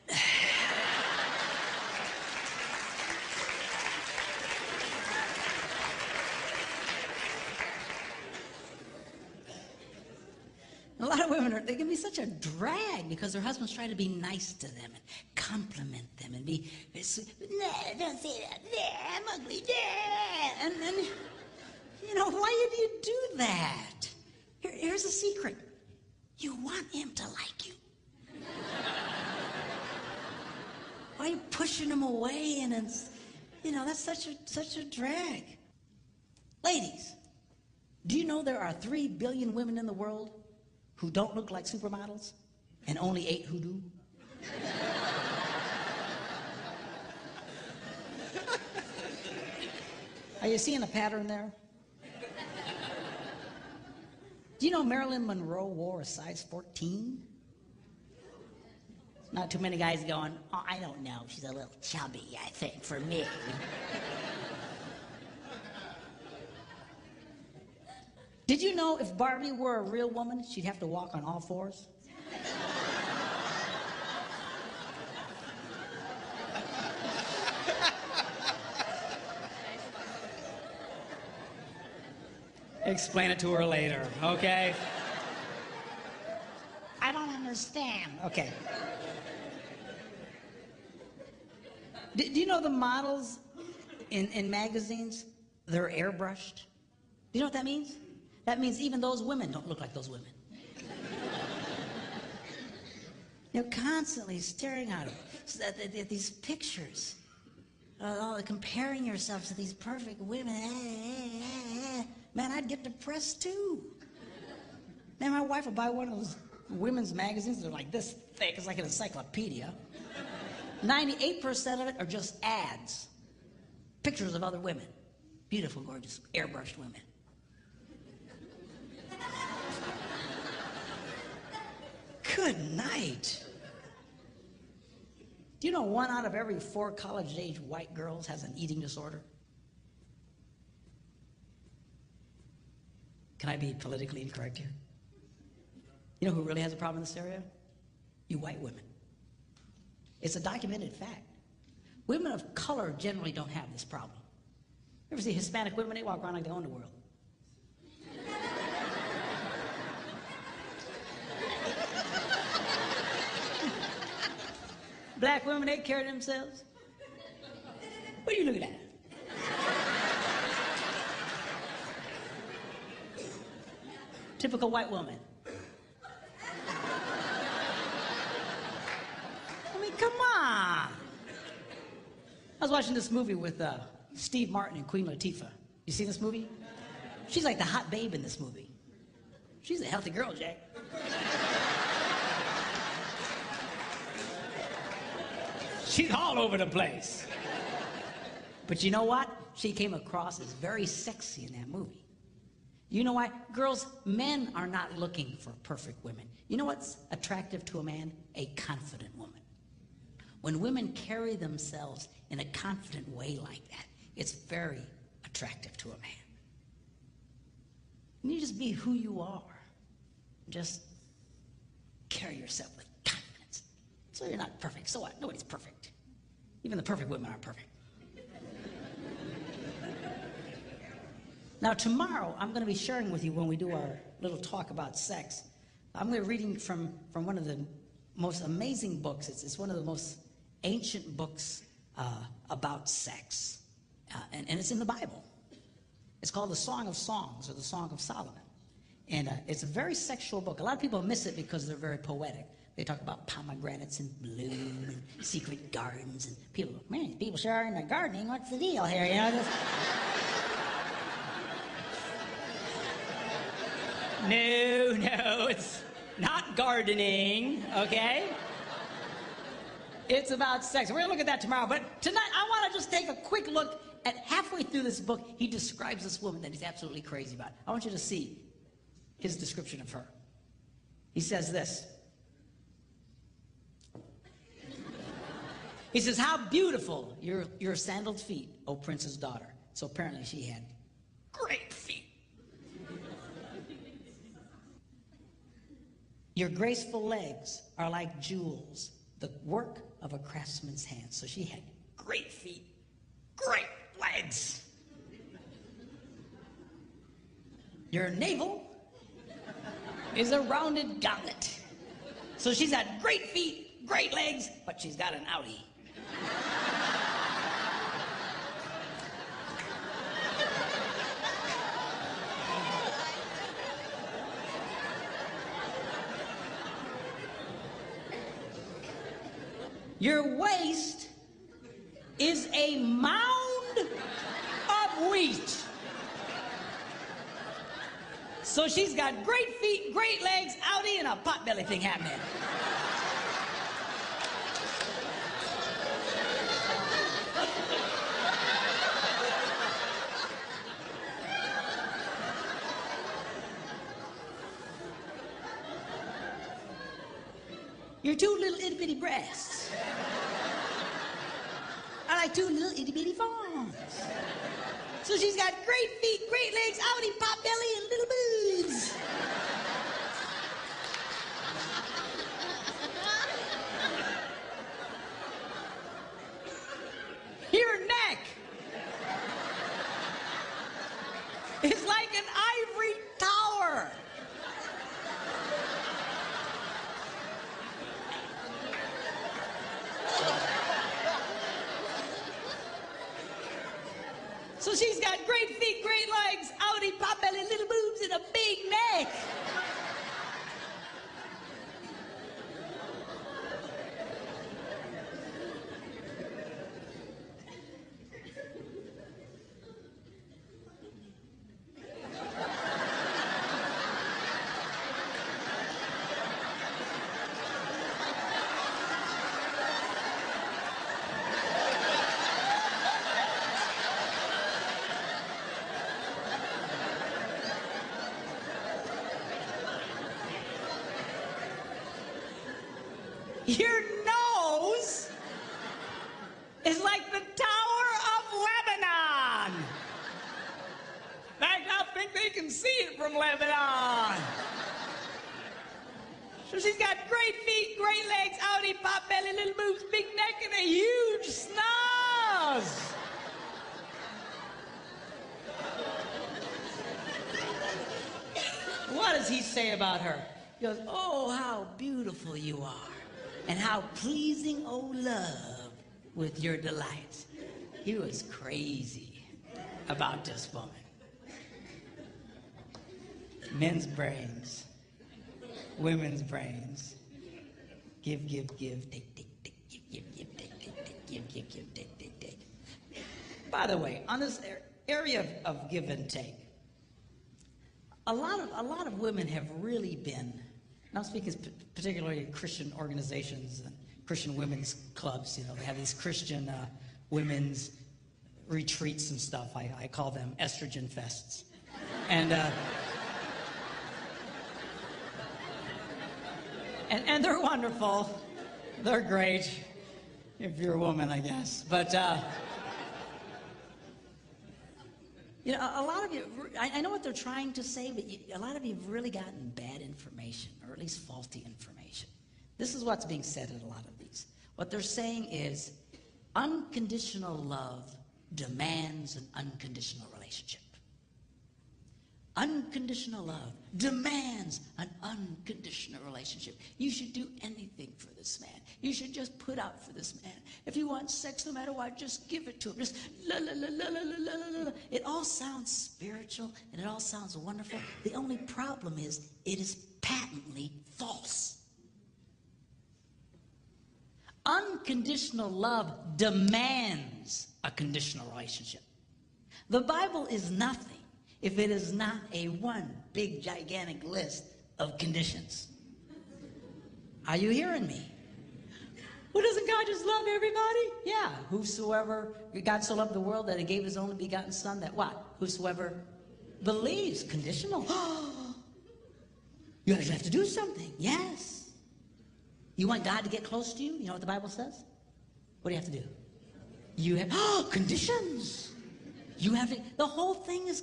A lot of women they can be such a drag because their husbands try to be nice to them and compliment them and be, nah, don't say that, nah, I'm ugly, nah. And then, you know, why do you do that? Here's a secret. You want him to like you. Why are you pushing him away? And it's, you know, that's such a drag. Ladies, do you know there are 3 billion women in the world who don't look like supermodels and only 8 who do? Are you seeing a pattern there? Do you know Marilyn Monroe wore a size 14? Not too many guys going, oh, I don't know, she's a little chubby, I think, for me. Did you know if Barbie were a real woman, she'd have to walk on all fours? Explain it to her later, okay? I don't understand. Okay. Do you know the models in magazines, they're airbrushed? Do you know what that means? That means even those women don't look like those women. They're constantly staring at these pictures. Comparing yourself to these perfect women. Man, I'd get depressed too. Man, my wife would buy one of those women's magazines. They're like this thick. It's like an encyclopedia. 98% of it are just ads. Pictures of other women. Beautiful, gorgeous, airbrushed women. Good night. Do you know 1 out of every 4 college-age white girls has an eating disorder? Can I be politically incorrect here? You know who really has a problem in this area? You white women. It's a documented fact. Women of color generally don't have this problem. You ever see Hispanic women? They walk around like they own the world. Black women, they care of themselves. What are you looking at? Typical white woman. I mean, come on. I was watching this movie with Steve Martin and Queen Latifah. You seen this movie? She's like the hot babe in this movie. She's a healthy girl, Jack. She's all over the place. But you know what? She came across as very sexy in that movie. You know why? Girls, men are not looking for perfect women. You know what's attractive to a man? A confident woman. When women carry themselves in a confident way like that, it's very attractive to a man. And you just be who you are. Just carry yourself with confidence. So you're not perfect. So what? Nobody's perfect. Even the perfect women aren't perfect. Now, tomorrow, I'm going to be sharing with you when we do our little talk about sex. I'm going to be reading from one of the most amazing books. It's one of the most ancient books about sex. And it's in the Bible. It's called the Song of Songs, or the Song of Solomon. And it's a very sexual book. A lot of people miss it because they're very poetic. They talk about pomegranates and bloom and secret gardens. And people go, man, people sure are into gardening. What's the deal here? You know, just... No, it's not gardening, okay? It's about sex. We're going to look at that tomorrow. But tonight, I want to just take a quick look at halfway through this book. He describes this woman that he's absolutely crazy about. I want you to see his description of her. He says this. He says, how beautiful your sandaled feet, O prince's daughter. So apparently she had great feet. Your graceful legs are like jewels, the work of a craftsman's hand. So she had great feet, great legs. Your navel is a rounded goblet. So she's got great feet, great legs, but she's got an outie. Your waist is a mound of wheat. So she's got great feet, great legs, outie, and a potbelly thing happening. Your two little itty-bitty breasts are like two little itty-bitty fawns. So she's got great feet, great legs, outie, pot belly, and little boobs. Your neck is like an ivory tower. So she's got great feet, great legs, outie, pot belly, little boobs, and a big neck. Your nose is like the Tower of Lebanon. In fact, I think they can see it from Lebanon. So she's got great feet, great legs, outie, pot belly, little boobs, big neck, and a huge snaz. What does he say about her? He goes, oh, how beautiful you are. And how pleasing, O love, with your delights. He was crazy about this woman. Men's brains, women's brains. Give, give, give, take, take, take, give, give, give, take, take, take, give, give, give, take, take, take. By the way, on this area of give and take, a lot of women have really been, and I'm speaking particularly Christian organizations and Christian women's clubs. You know, they have these Christian women's retreats and stuff. I call them estrogen fests. And they're wonderful. They're great if you're a woman, I guess. But you know, a lot of you, I know what they're trying to say, but a lot of you have really gotten bad information, or at least faulty information. This is what's being said in a lot of these. What they're saying is unconditional love demands an unconditional relationship. Unconditional love demands an unconditional relationship. You should do anything for this man. You should just put out for this man. If you want sex, no matter what, just give it to him. Just la la la la la la la la. It all sounds spiritual and it all sounds wonderful. The only problem is it is patently false. Unconditional love demands a conditional relationship. The Bible is nothing if it is not a one big gigantic list of conditions. Are you hearing me? Well, doesn't God just love everybody? Yeah. Whosoever, God so loved the world that he gave his only begotten son, that what? Whosoever believes. Conditional. You actually have to do something. Yes. You want God to get close to you? You know what the Bible says? What do you have to do? You have, conditions. You have to, the whole thing is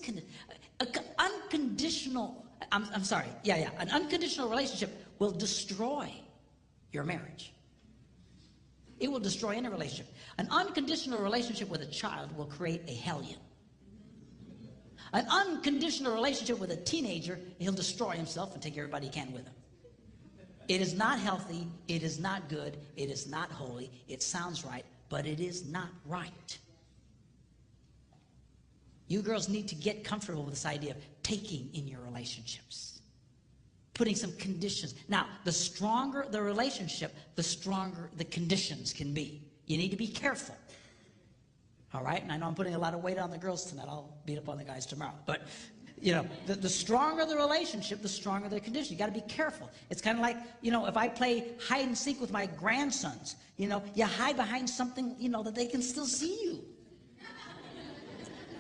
unconditional. I'm sorry. Yeah. An unconditional relationship will destroy your marriage. It will destroy any relationship. An unconditional relationship with a child will create a hellion. An unconditional relationship with a teenager, he'll destroy himself and take everybody he can with him. It is not healthy. It is not good. It is not holy. It sounds right, but it is not right. You girls need to get comfortable with this idea of taking in your relationships, putting some conditions. Now, the stronger the relationship, the stronger the conditions can be. You need to be careful. All right? And I know I'm putting a lot of weight on the girls tonight. I'll beat up on the guys tomorrow. But, you know, the stronger the relationship, the stronger the condition. You got to be careful. It's kind of like, you know, if I play hide and seek with my grandsons, you know, you hide behind something, you know, that they can still see you.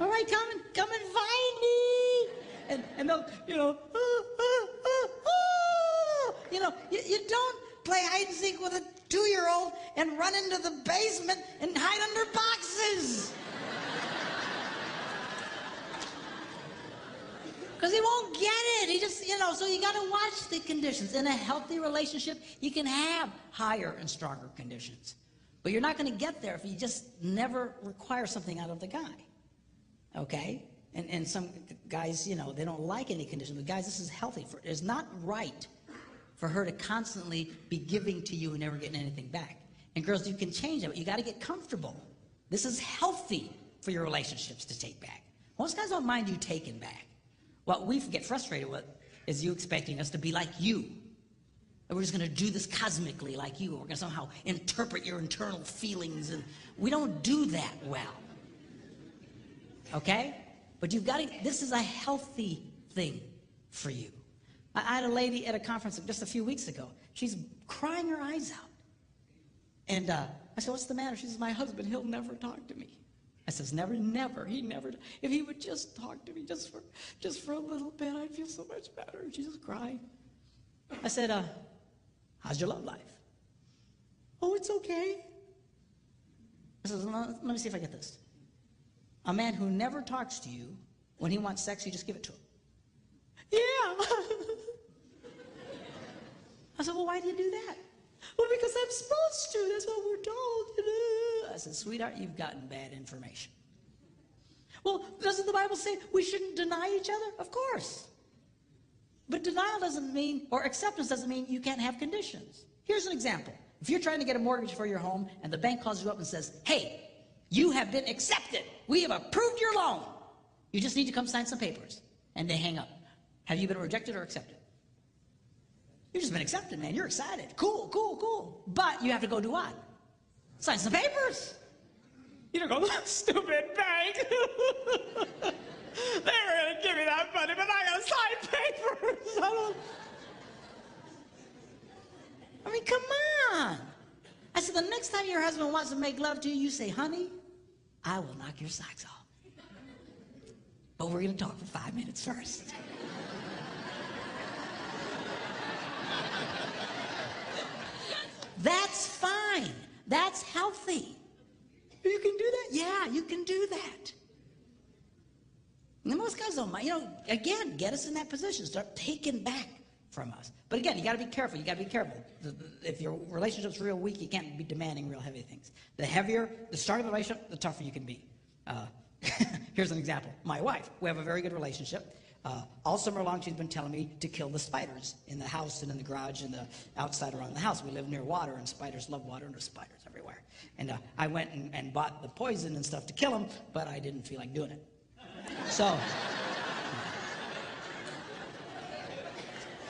All right, come and find me. And they'll, you know, you don't play hide and seek with a 2-year-old and run into the basement and hide under boxes. Because he won't get it. He just, so you got to watch the conditions. In a healthy relationship, you can have higher and stronger conditions. But you're not going to get there if you just never require something out of the guy. Okay? And some guys, they don't like any conditions. But guys, this is healthy. It's not right for her to constantly be giving to you and never getting anything back. And girls, you can change that, but you got to get comfortable. This is healthy for your relationships to take back. Most guys don't mind you taking back. What we get frustrated with is you expecting us to be like you. And we're just going to do this cosmically like you. We're going to somehow interpret your internal feelings, and we don't do that well. Okay? But you've got to, this is a healthy thing for you. I had a lady at a conference just a few weeks ago. She's crying her eyes out. And I said, what's the matter? She says, my husband, he'll never talk to me. I says, never, he never. If he would just talk to me just for a little bit, I'd feel so much better. And she's just crying. I said, how's your love life? Oh, it's okay. I said, let me see if I get this. A man who never talks to you, when he wants sex, you just give it to him. Yeah. I said, well, why do you do that? Well, because I'm supposed to. That's what we're told. I said, sweetheart, you've gotten bad information. Well, doesn't the Bible say we shouldn't deny each other? Of course. But denial doesn't mean, or acceptance doesn't mean you can't have conditions. Here's an example. If you're trying to get a mortgage for your home and the bank calls you up and says, hey, you have been accepted. We have approved your loan. You just need to come sign some papers. And they hang up. Have you been rejected or accepted? You've just been accepted, man. You're excited. Cool. But you have to go do what? Sign some papers. You don't go, stupid bank. They were going to give me that money, but I got to sign papers. I mean, come on. I said, the next time your husband wants to make love to you, you say, honey, I will knock your socks off. But we're going to talk for 5 minutes first. That's fine. That's healthy. You can do that? Yeah, you can do that. And most guys don't mind. Again, get us in that position. Start taking back from us. But again, you got to be careful. You got to be careful. If your relationship's real weak, you can't be demanding real heavy things. The heavier the start of the relationship, the tougher you can be. Here's an example. My wife, we have a very good relationship. All summer long, she's been telling me to kill the spiders in the house and in the garage and the outside around the house. We live near water, and spiders love water, and there's spiders everywhere. And I went and bought the poison and stuff to kill them, but I didn't feel like doing it.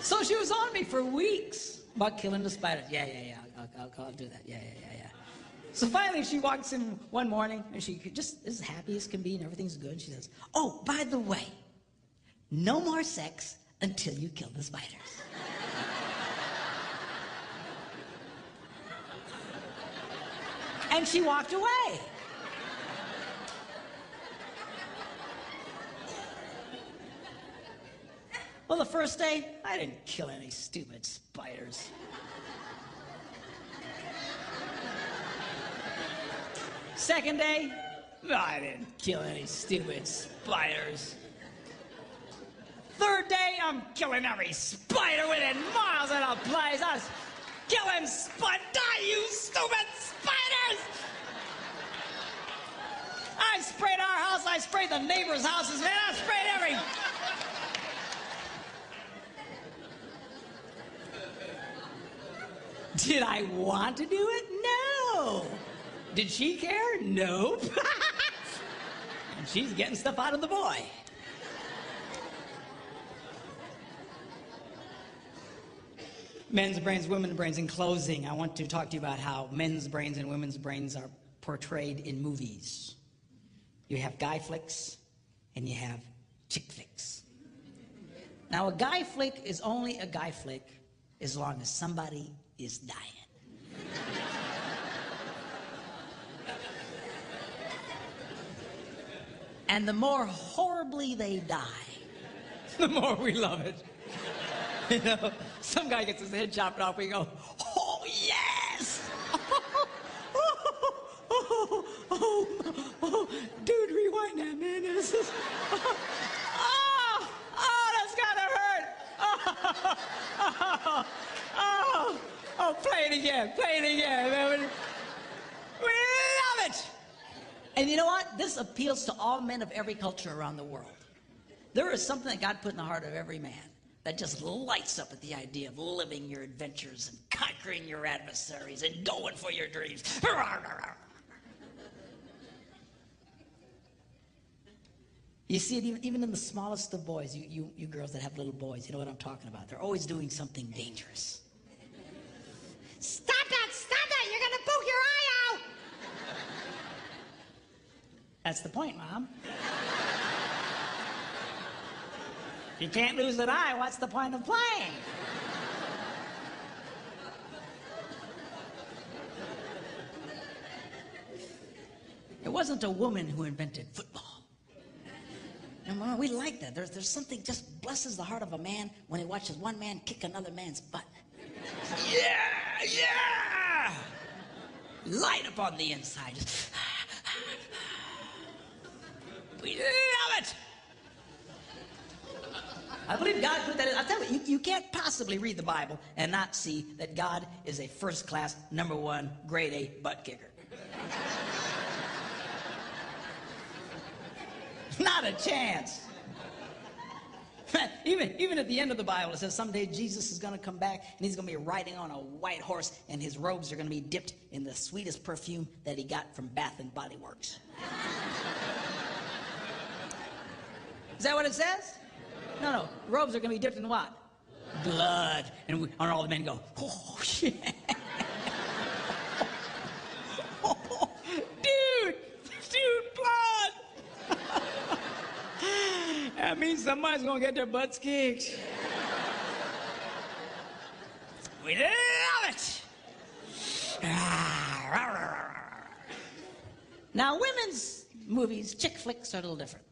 So she was on me for weeks about killing the spiders. Yeah, I'll do that. Yeah. So finally she walks in one morning and she just as happy as can be and everything's good. And she says, oh, by the way, no more sex until you kill the spiders. And she walked away. Well, the first day, I didn't kill any stupid spiders. Second day, I didn't kill any stupid spiders. Third day, I'm killing every spider within miles of the place. I was killing you stupid spiders! I sprayed our house, I sprayed the neighbors' houses, man, I sprayed every... Did I want to do it? No. Did she care? Nope. And she's getting stuff out of the boy. Men's brains, women's brains. In closing, I want to talk to you about how men's brains and women's brains are portrayed in movies. You have guy flicks and you have chick flicks. Now, a guy flick is only a guy flick as long as somebody is dying. And the more horribly they die, the more we love it. You know, some guy gets his head chopped off, we go, oh, yes! Dude, rewind that, man. This is, that's gotta hurt. Play it again, man. We love it! And you know what? This appeals to all men of every culture around the world. There is something that God put in the heart of every man that just lights up at the idea of living your adventures and conquering your adversaries and going for your dreams. You see it even in the smallest of boys, you girls that have little boys, you know what I'm talking about. They're always doing something dangerous. Stop that, you're gonna poke your eye out! That's the point, Mom. If you can't lose an eye, what's the point of playing? It wasn't a woman who invented football. And we like that. There's something just blesses the heart of a man when he watches one man kick another man's butt. Yeah! Light up on the inside. Just... We love it! I believe God put that in. I'll tell you, you can't possibly read the Bible and not see that God is a first-class, #1, grade A butt kicker. Not a chance. Even at the end of the Bible, it says someday Jesus is going to come back and he's going to be riding on a white horse and his robes are going to be dipped in the sweetest perfume that he got from Bath and Body Works. Is that what it says? No. Robes are going to be dipped in what? Blood. And all the men go, oh, shit. Dude, blood. That means somebody's going to get their butts kicked. We love it. Now, women's movies, chick flicks, are a little different.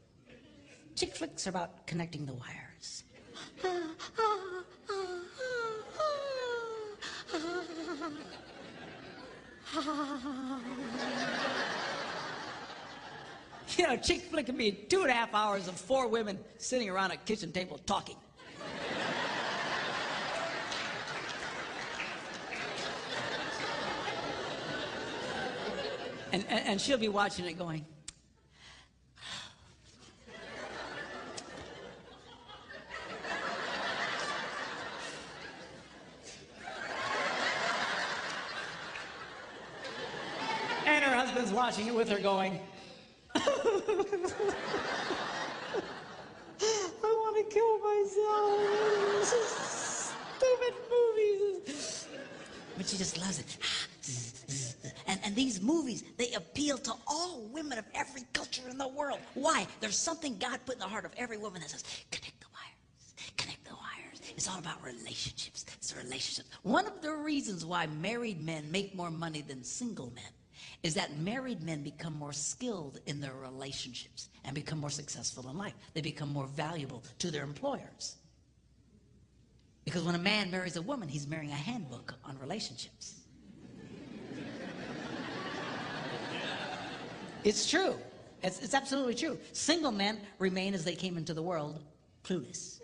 Chick flicks are about connecting the wires. You know, chick flick can be 2.5 hours of 4 women sitting around a kitchen table talking. And she'll be watching it going, and her husband's watching it with her going, I want to kill myself. This is stupid movies. but she just loves it. And these movies, they appeal to all women of every culture in the world. Why? There's something God put in the heart of every woman that says, connect the wires, connect the wires. It's all about relationships. It's relationships. One of the reasons why married men make more money than single men is that married men become more skilled in their relationships and become more successful in life. They become more valuable to their employers. Because when a man marries a woman, he's marrying a handbook on relationships. It's true. It's absolutely true. Single men remain as they came into the world, clueless.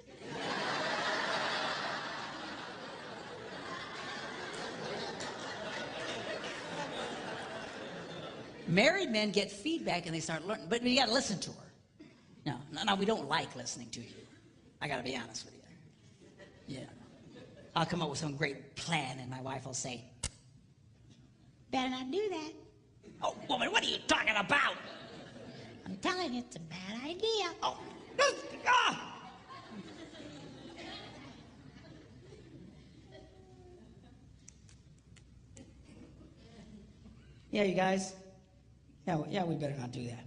Married men get feedback and they start learning, but you got to listen to her. No, we don't like listening to you. I got to be honest with you. Yeah. I'll come up with some great plan and my wife will say, Better not do that. oh, woman, what are you talking about? I'm telling you, it's a bad idea. Oh, ah! Yeah, you guys. Yeah, we better not do that.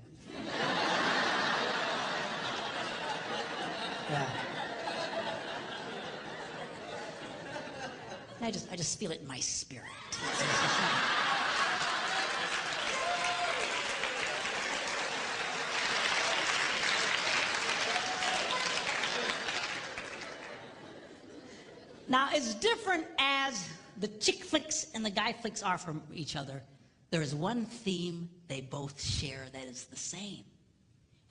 Yeah. I just feel it in my spirit. Now, as different as the chick flicks and the guy flicks are from each other, there is one theme they both share that is the same.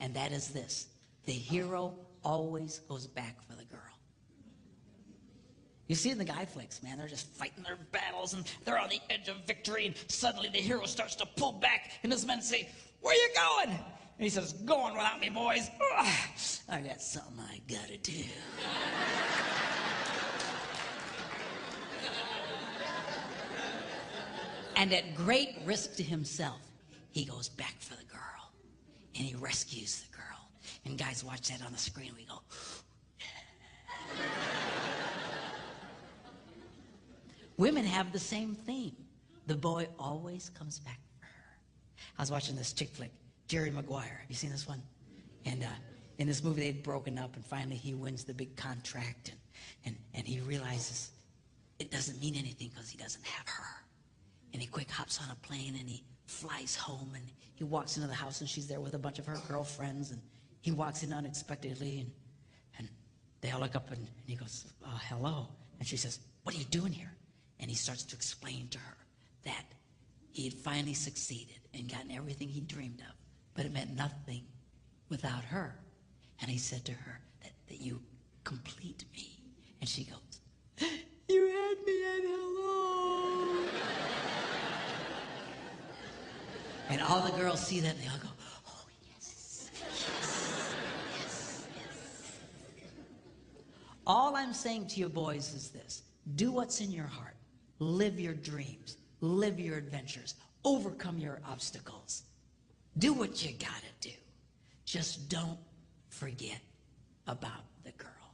And that is this: the hero always goes back for the girl. You see it in the guy flicks, man. They're just fighting their battles and they're on the edge of victory, and suddenly the hero starts to pull back and his men say, "Where you going?" And he says, "Going without me, boys. Ugh, I got something I gotta do." And at great risk to himself, he goes back for the girl and he rescues the girl. And guys watch that on the screen. We go, women have the same theme. The boy always comes back for her. I was watching this chick flick, Jerry Maguire. Have you seen this one? And in this movie, they'd broken up, and finally he wins the big contract, and he realizes it doesn't mean anything because he doesn't have her. And he quick hops on a plane and he flies home, and he walks into the house and she's there with a bunch of her girlfriends, and he walks in unexpectedly, and they all look up and he goes, "Hello." And she says, "What are you doing here?" And he starts to explain to her that he had finally succeeded and gotten everything he dreamed of, but it meant nothing without her. And he said to her that you complete me. And she goes, "You had me at hello." And all the girls see that and they all go, "Oh, yes, yes, yes, yes." All I'm saying to you boys is this: do what's in your heart. Live your dreams. Live your adventures. Overcome your obstacles. Do what you gotta do. Just don't forget about the girl.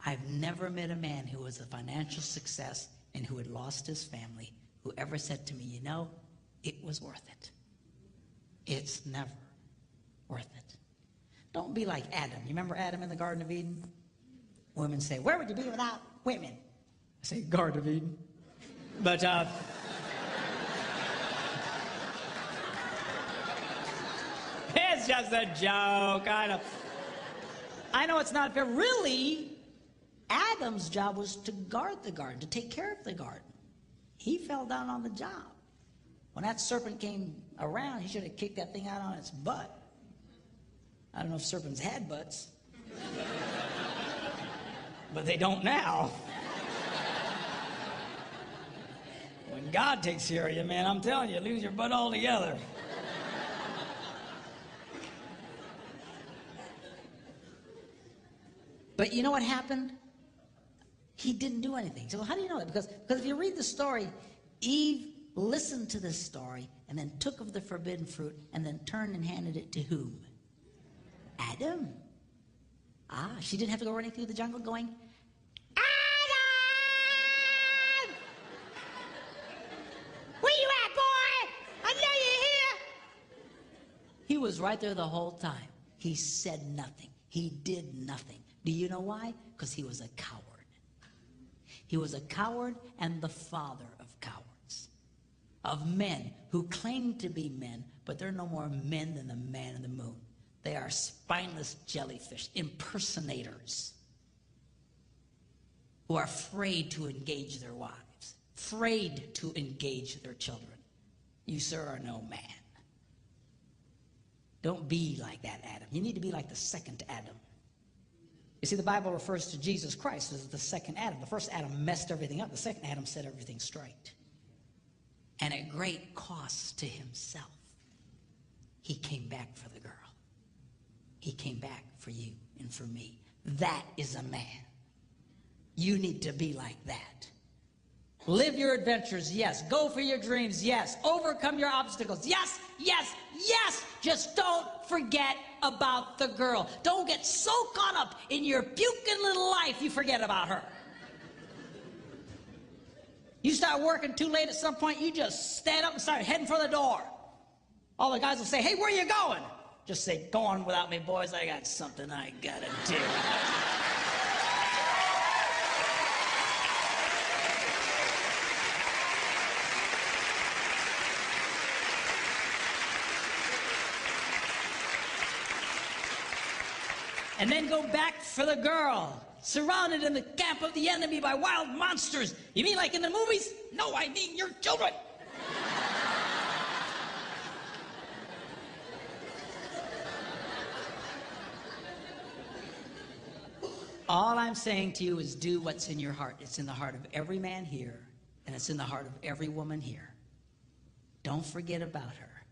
I've never met a man who was a financial success and who had lost his family who ever said to me, "You know, it was worth it." It's never worth it. Don't be like Adam. You remember Adam in the Garden of Eden? Women say, "Where would you be without women?" I say, "Garden of Eden." But, it's just a joke. I know it's not fair. Really, Adam's job was to guard the garden, to take care of the garden. He fell down on the job. When that serpent came around, he should have kicked that thing out on its butt. I don't know if serpents had butts, but they don't now. When God takes care of you, man, I'm telling you, lose your butt altogether. But you know what happened? He didn't do anything. So how do you know that? Because if you read the story, Eve listened to this story and then took of the forbidden fruit and then turned and handed it to whom? Adam. She didn't have to go running through the jungle going, Adam! Where you at, boy? I know you're here. He was right there the whole time. He said nothing. He did nothing. Do you know why? Because he was a coward. He was a coward and the father of cowards. Of men who claim to be men, but they're no more men than the man in the moon. They are spineless jellyfish, impersonators, who are afraid to engage their wives, afraid to engage their children. You, sir, are no man. Don't be like that, Adam. You need to be like the second Adam. You see, the Bible refers to Jesus Christ as the second Adam. The first Adam messed everything up. The second Adam set everything straight. And at great cost to himself, he came back for the girl. He came back for you and for me. That is a man. You need to be like that. Live your adventures, yes. Go for your dreams, yes. Overcome your obstacles, yes, yes, yes. Just don't forget about the girl. Don't get so caught up in your puking little life you forget about her. You start working too late at some point, you just stand up and start heading for the door. All the guys will say, hey, where are you going? Just say, go on without me, boys. I got something I gotta do. And then go back for the girl, surrounded in the camp of the enemy by wild monsters. You mean like in the movies? No, I mean your children. All I'm saying to you is do what's in your heart. It's in the heart of every man here, and it's in the heart of every woman here. Don't forget about her.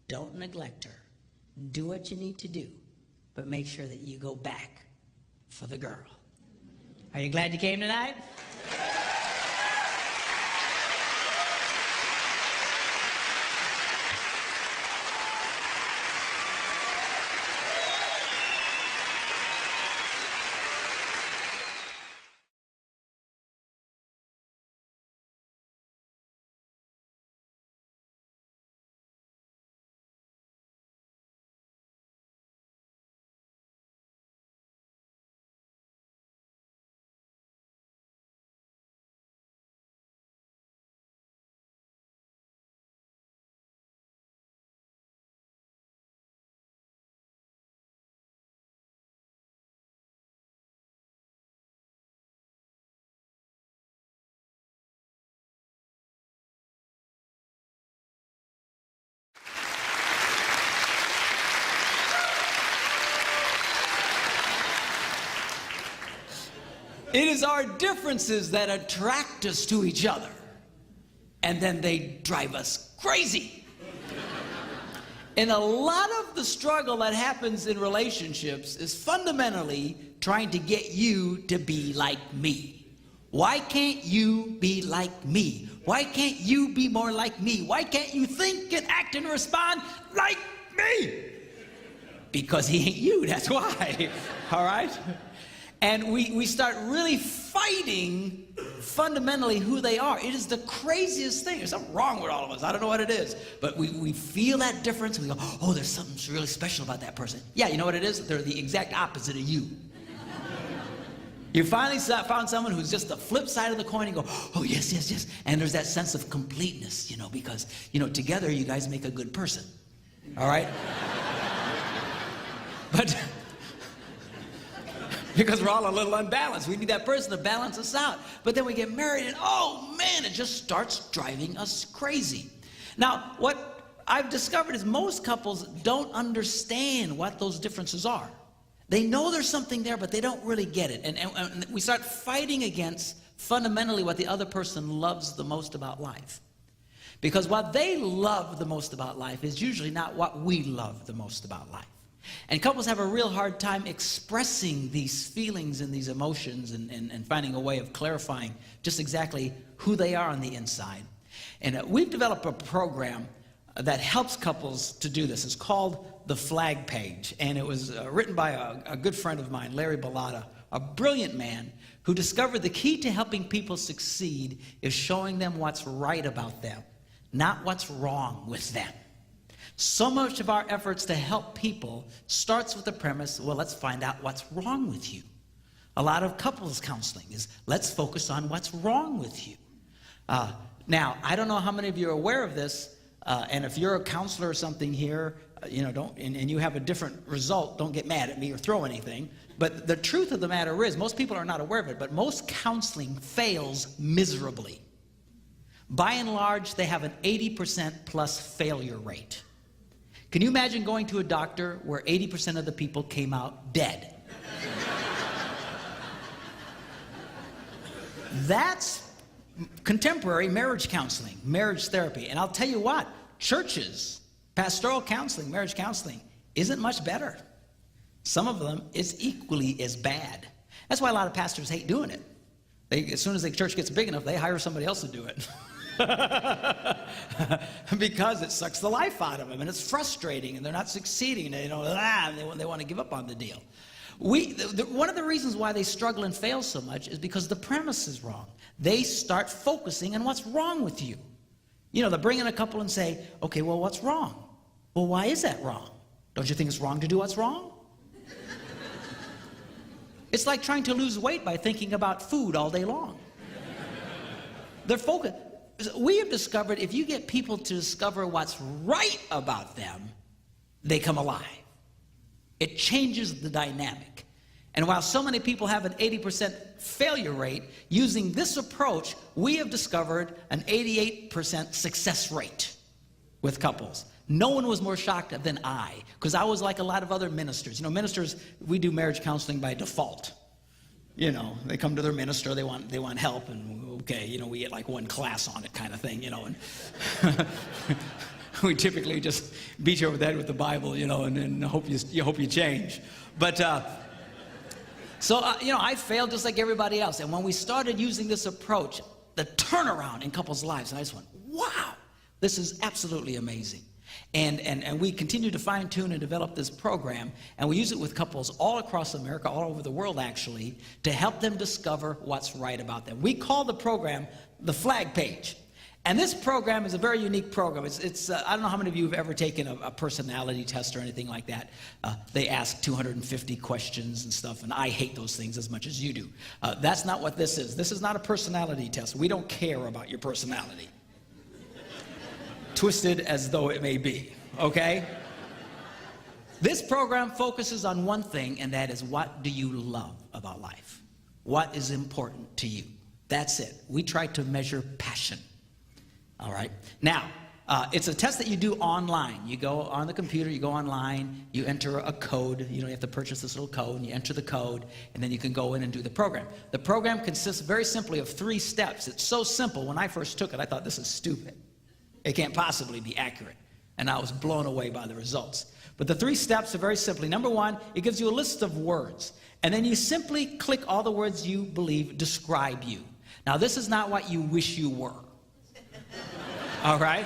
Don't neglect her. Do what you need to do, but make sure that you go back for the girl. Are you glad you came tonight? It is our differences that attract us to each other, and then they drive us crazy. And a lot of the struggle that happens in relationships is fundamentally trying to get you to be like me. Why can't you be like me? Why can't you be more like me? Why can't you think and act and respond like me? Because he ain't you, that's why, all right? And we start really fighting fundamentally who they are. It is the craziest thing. There's something wrong with all of us. I don't know what it is. But we feel that difference. And we go, oh, there's something really special about that person. Yeah, you know what it is? They're the exact opposite of you. You finally found someone who's just the flip side of the coin and go, oh, yes, yes, yes. And there's that sense of completeness, you know, because, you know, together you guys make a good person. All right? But because we're all a little unbalanced. We need that person to balance us out. But then we get married and, oh man, it just starts driving us crazy. Now, what I've discovered is most couples don't understand what those differences are. They know there's something there, but they don't really get it. And we start fighting against fundamentally what the other person loves the most about life. Because what they love the most about life is usually not what we love the most about life. And couples have a real hard time expressing these feelings and these emotions and finding a way of clarifying just exactly who they are on the inside. And we've developed a program that helps couples to do this. It's called The Flag Page. And it was written by a good friend of mine, Larry Bellata, a brilliant man who discovered the key to helping people succeed is showing them what's right about them, not what's wrong with them. So much of our efforts to help people starts with the premise, well, let's find out what's wrong with you. A lot of couples counseling is, let's focus on what's wrong with you. Now, I don't know how many of you are aware of this, and if you're a counselor or something here, and you have a different result, don't get mad at me or throw anything. But the truth of the matter is, most people are not aware of it, but most counseling fails miserably. By and large, they have an 80% plus failure rate. Can you imagine going to a doctor where 80% of the people came out dead? That's contemporary marriage counseling, marriage therapy. And I'll tell you what, churches, pastoral counseling, marriage counseling, isn't much better. Some of them is equally as bad. That's why a lot of pastors hate doing it. As soon as the church gets big enough, they hire somebody else to do it. Because it sucks the life out of them, and it's frustrating, and they're not succeeding, and they want to give up on the deal. One of the reasons why they struggle and fail so much is because the premise is wrong. They start focusing on what's wrong with you. They bring in a couple and say, okay, well, what's wrong? Well, why is that wrong? Don't you think it's wrong to do what's wrong? It's like trying to lose weight by thinking about food all day long. They're focused. We have discovered if you get people to discover what's right about them, they come alive. It changes the dynamic. And while so many people have an 80% failure rate, using this approach, we have discovered an 88% success rate with couples. No one was more shocked than I, because I was like a lot of other ministers. Ministers, we do marriage counseling by default. They come to their minister, they want help, and okay, we get like one class on it kind of thing, and we typically just beat you over the head with the Bible, and hope you change. But I failed just like everybody else. And when we started using this approach, the turnaround in couples' lives, and I just went, wow, this is absolutely amazing. And we continue to fine-tune and develop this program, and we use it with couples all across America, all over the world actually, to help them discover what's right about them. We call the program The Flag Page. And this program is a very unique program. It's I don't know how many of you have ever taken a personality test or anything like that. They ask 250 questions and stuff, and I hate those things as much as you do. That's not what this is. This is not a personality test. We don't care about your personality. Twisted as though it may be, okay? This program focuses on one thing, and that is, what do you love about life? What is important to you? That's it. We try to measure passion. All right. Now, it's a test that you do online. You go on the computer, you go online, you enter a code. You have to purchase this little code, and you enter the code, and then you can go in and do the program. The program consists very simply of 3 steps. It's so simple. When I first took it, I thought, this is stupid. It can't possibly be accurate. And I was blown away by the results. But the 3 steps are very simply. Number 1, it gives you a list of words. And then you simply click all the words you believe describe you. Now, this is not what you wish you were. All right?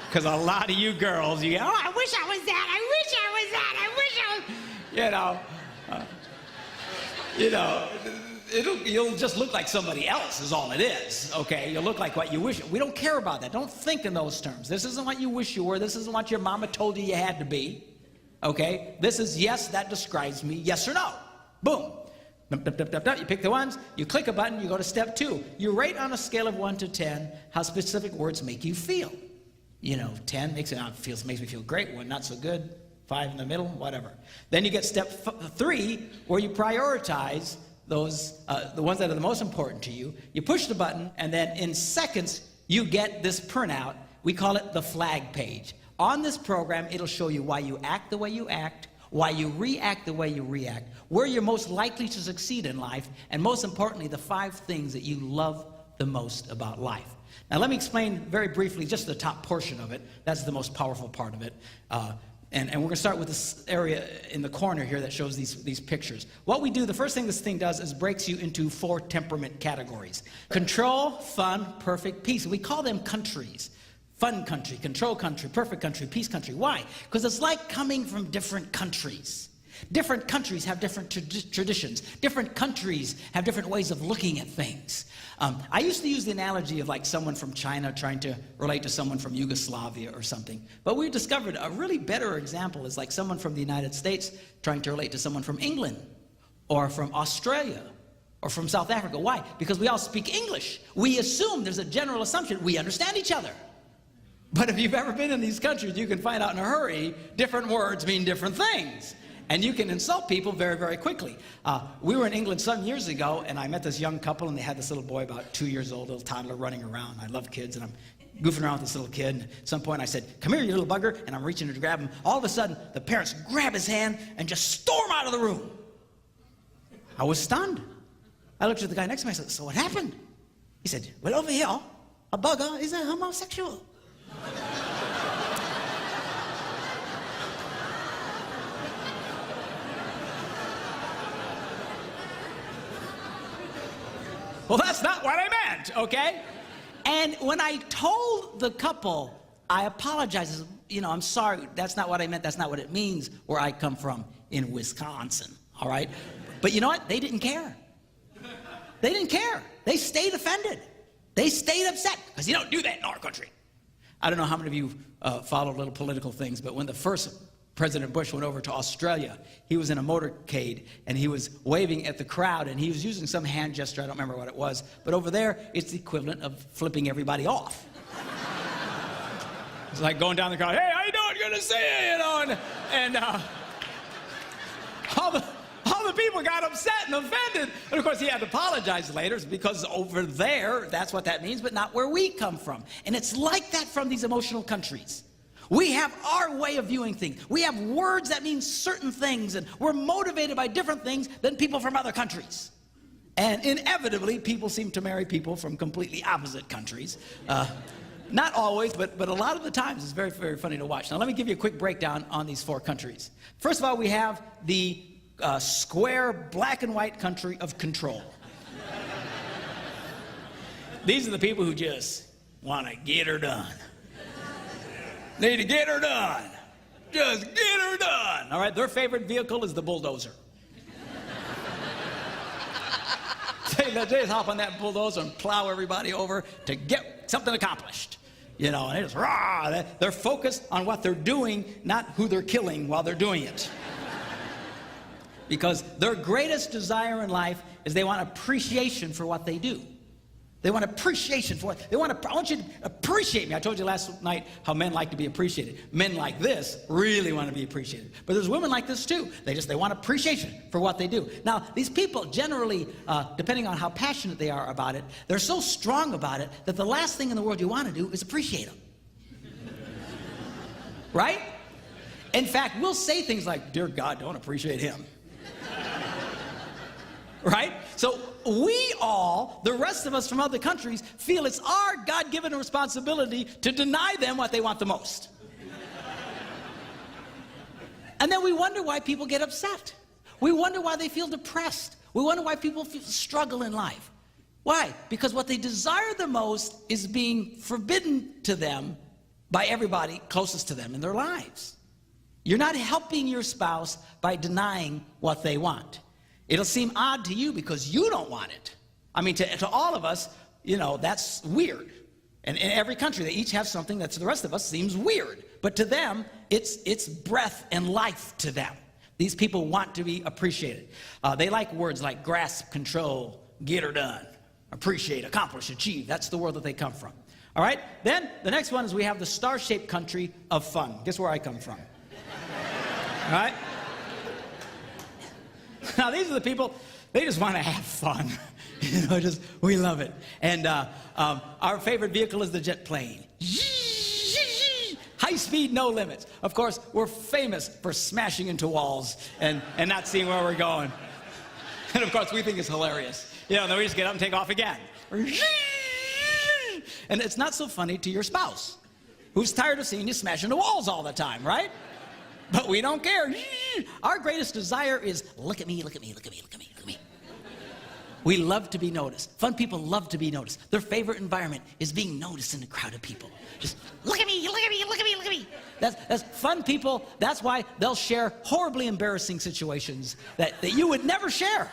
Because a lot of you girls, you go, oh, I wish I was that, I wish I was that, I wish I was... you'll just look like somebody else is all it is, okay? You'll look like what you wish. We don't care about that. Don't think in those terms. This isn't what you wish you were. This isn't what your mama told you had to be, okay? This is, yes, that describes me, yes or no. Boom. You pick the ones, you click a button, you go to step 2. You rate on a scale of 1 to 10 how specific words make you feel. 10 makes me feel great, 1 not so good, 5 in the middle, whatever. Then you get step 3, where you prioritize those, the ones that are the most important to you. You push the button, and then in seconds, you get this printout. We call it the flag page. On this program, it'll show you why you act the way you act, why you react the way you react, where you're most likely to succeed in life, and most importantly, the 5 things that you love the most about life. Now, let me explain very briefly just the top portion of it. That's the most powerful part of it. And we're going to start with this area in the corner here that shows these pictures. What we do, the first thing this thing does is breaks you into 4 temperament categories. Control, fun, perfect, peace. We call them countries. Fun country, control country, perfect country, peace country. Why? Because it's like coming from different countries. Different countries have different traditions. Different countries have different ways of looking at things. I used to use the analogy of like someone from China trying to relate to someone from Yugoslavia or something. But we discovered a really better example is like someone from the United States trying to relate to someone from England or from Australia or from South Africa. Why? Because we all speak English. We assume, there's a general assumption, we understand each other. But if you've ever been in these countries, you can find out in a hurry, different words mean different things. And you can insult people very, very quickly. We were in England some years ago, and I met this young couple, and they had this little boy about 2 years old, little toddler running around. I love kids, and I'm goofing around with this little kid. And at some point, I said, "Come here, you little bugger," and I'm reaching to grab him. All of a sudden, the parents grab his hand and just storm out of the room. I was stunned. I looked at the guy next to me, I said, "So what happened?" He said, "Well, over here, a bugger is a homosexual." Well, that's not what I meant, okay? And when I told the couple, I apologized. You know, I'm sorry, that's not what I meant. That's not what it means where I come from in Wisconsin, all right? But you know what? They didn't care. They didn't care. They stayed offended. They stayed upset because you don't do that in our country. I don't know how many of you follow little political things, but when the first President Bush went over to Australia, he was in a motorcade, and he was waving at the crowd, and he was using some hand gesture, I don't remember what it was, but over there, it's the equivalent of flipping everybody off. It's like going down the crowd, "Hey, how you doing? Good to see you," you know, and all the people got upset and offended. And of course, he had to apologize later because over there, that's what that means, but not where we come from. And it's like that from these emotional countries. We have our way of viewing things. We have words that mean certain things, and we're motivated by different things than people from other countries. And inevitably, people seem to marry people from completely opposite countries. Not always, but a lot of the times. It's very, very funny to watch. Now, let me give you a quick breakdown on these 4 countries. First of all, we have the square, black and white country of control. These are the people who just want to get her done. Need to get her done. Just get her done. All right, their favorite vehicle is the bulldozer. They just hop on that bulldozer and plow everybody over to get something accomplished. You know, and they just rah. They're focused on what they're doing, not who they're killing while they're doing it. Because their greatest desire in life is they want appreciation for what they do. They want appreciation for it. I want you to appreciate me. I told you last night how men like to be appreciated. Men like this really want to be appreciated. But there's women like this too. They want appreciation for what they do. Now, these people generally, depending on how passionate they are about it, they're so strong about it that the last thing in the world you want to do is appreciate them. Right? In fact, we'll say things like, "Dear God, don't appreciate him." Right? So we all, the rest of us from other countries, feel it's our God-given responsibility to deny them what they want the most. And then we wonder why people get upset. We wonder why they feel depressed. We wonder why people struggle in life. Why? Because what they desire the most is being forbidden to them by everybody closest to them in their lives. You're not helping your spouse by denying what they want. It'll seem odd to you because you don't want it. I mean, to all of us, you know, that's weird. And in every country, they each have something that to the rest of us seems weird. But to them, it's breath and life to them. These people want to be appreciated. They like words like grasp, control, get her done, appreciate, accomplish, achieve. That's the world that they come from. All right? Then the next one is we have the star-shaped country of fun. Guess where I come from? All right? Now, these are the people, they just want to have fun. You know, we love it. And our favorite vehicle is the jet plane. High speed. speed, no limits. Of course, we're famous for smashing into walls and not seeing where we're going. And of course, we think it's hilarious. You know, and then we just get up and take off again. And it's not so funny to your spouse, who's tired of seeing you smash into walls all the time, right? But we don't care. Our greatest desire is, look at me, look at me, look at me, look at me, look at me. We love to be noticed. Fun people love to be noticed. Their favorite environment is being noticed in a crowd of people. Just, look at me, look at me, look at me, look at me. That's fun people. That's why they'll share horribly embarrassing situations that you would never share.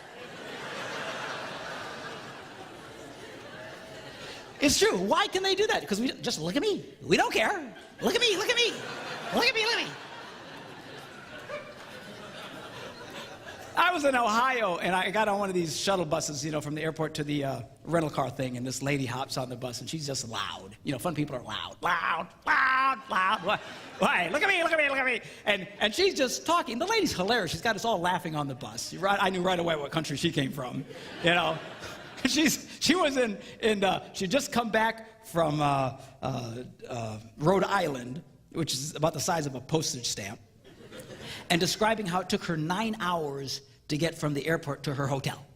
It's true. Why can they do that? Because we just look at me. We don't care. Look at me, look at me. Look at me, look at me. I was in Ohio, and I got on one of these shuttle buses, you know, from the airport to the rental car thing, and this lady hops on the bus, and she's just loud. You know, fun people are loud, loud, loud, loud. Why? Look at me, look at me, look at me. And she's just talking. The lady's hilarious. She's got us all laughing on the bus. I knew right away what country she came from, you know. She was she'd just come back from Rhode Island, which is about the size of a postage stamp, and describing how it took her 9 hours to get from the airport to her hotel.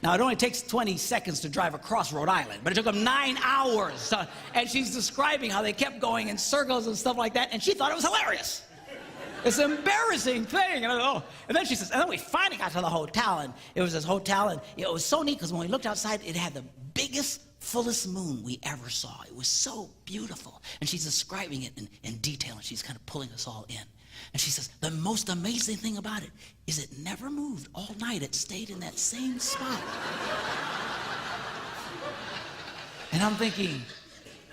Now, it only takes 20 seconds to drive across Rhode Island, but it took them 9 hours. And she's describing how they kept going in circles and stuff like that, and she thought it was hilarious. It's an embarrassing thing. And then she says, and then we finally got to the hotel, and it was this hotel, and it was so neat because when we looked outside, it had the biggest, fullest moon we ever saw. It was so beautiful. And she's describing it in detail, and she's kind of pulling us all in. And she says, the most amazing thing about it is it never moved all night. It stayed in that same spot. And I'm thinking,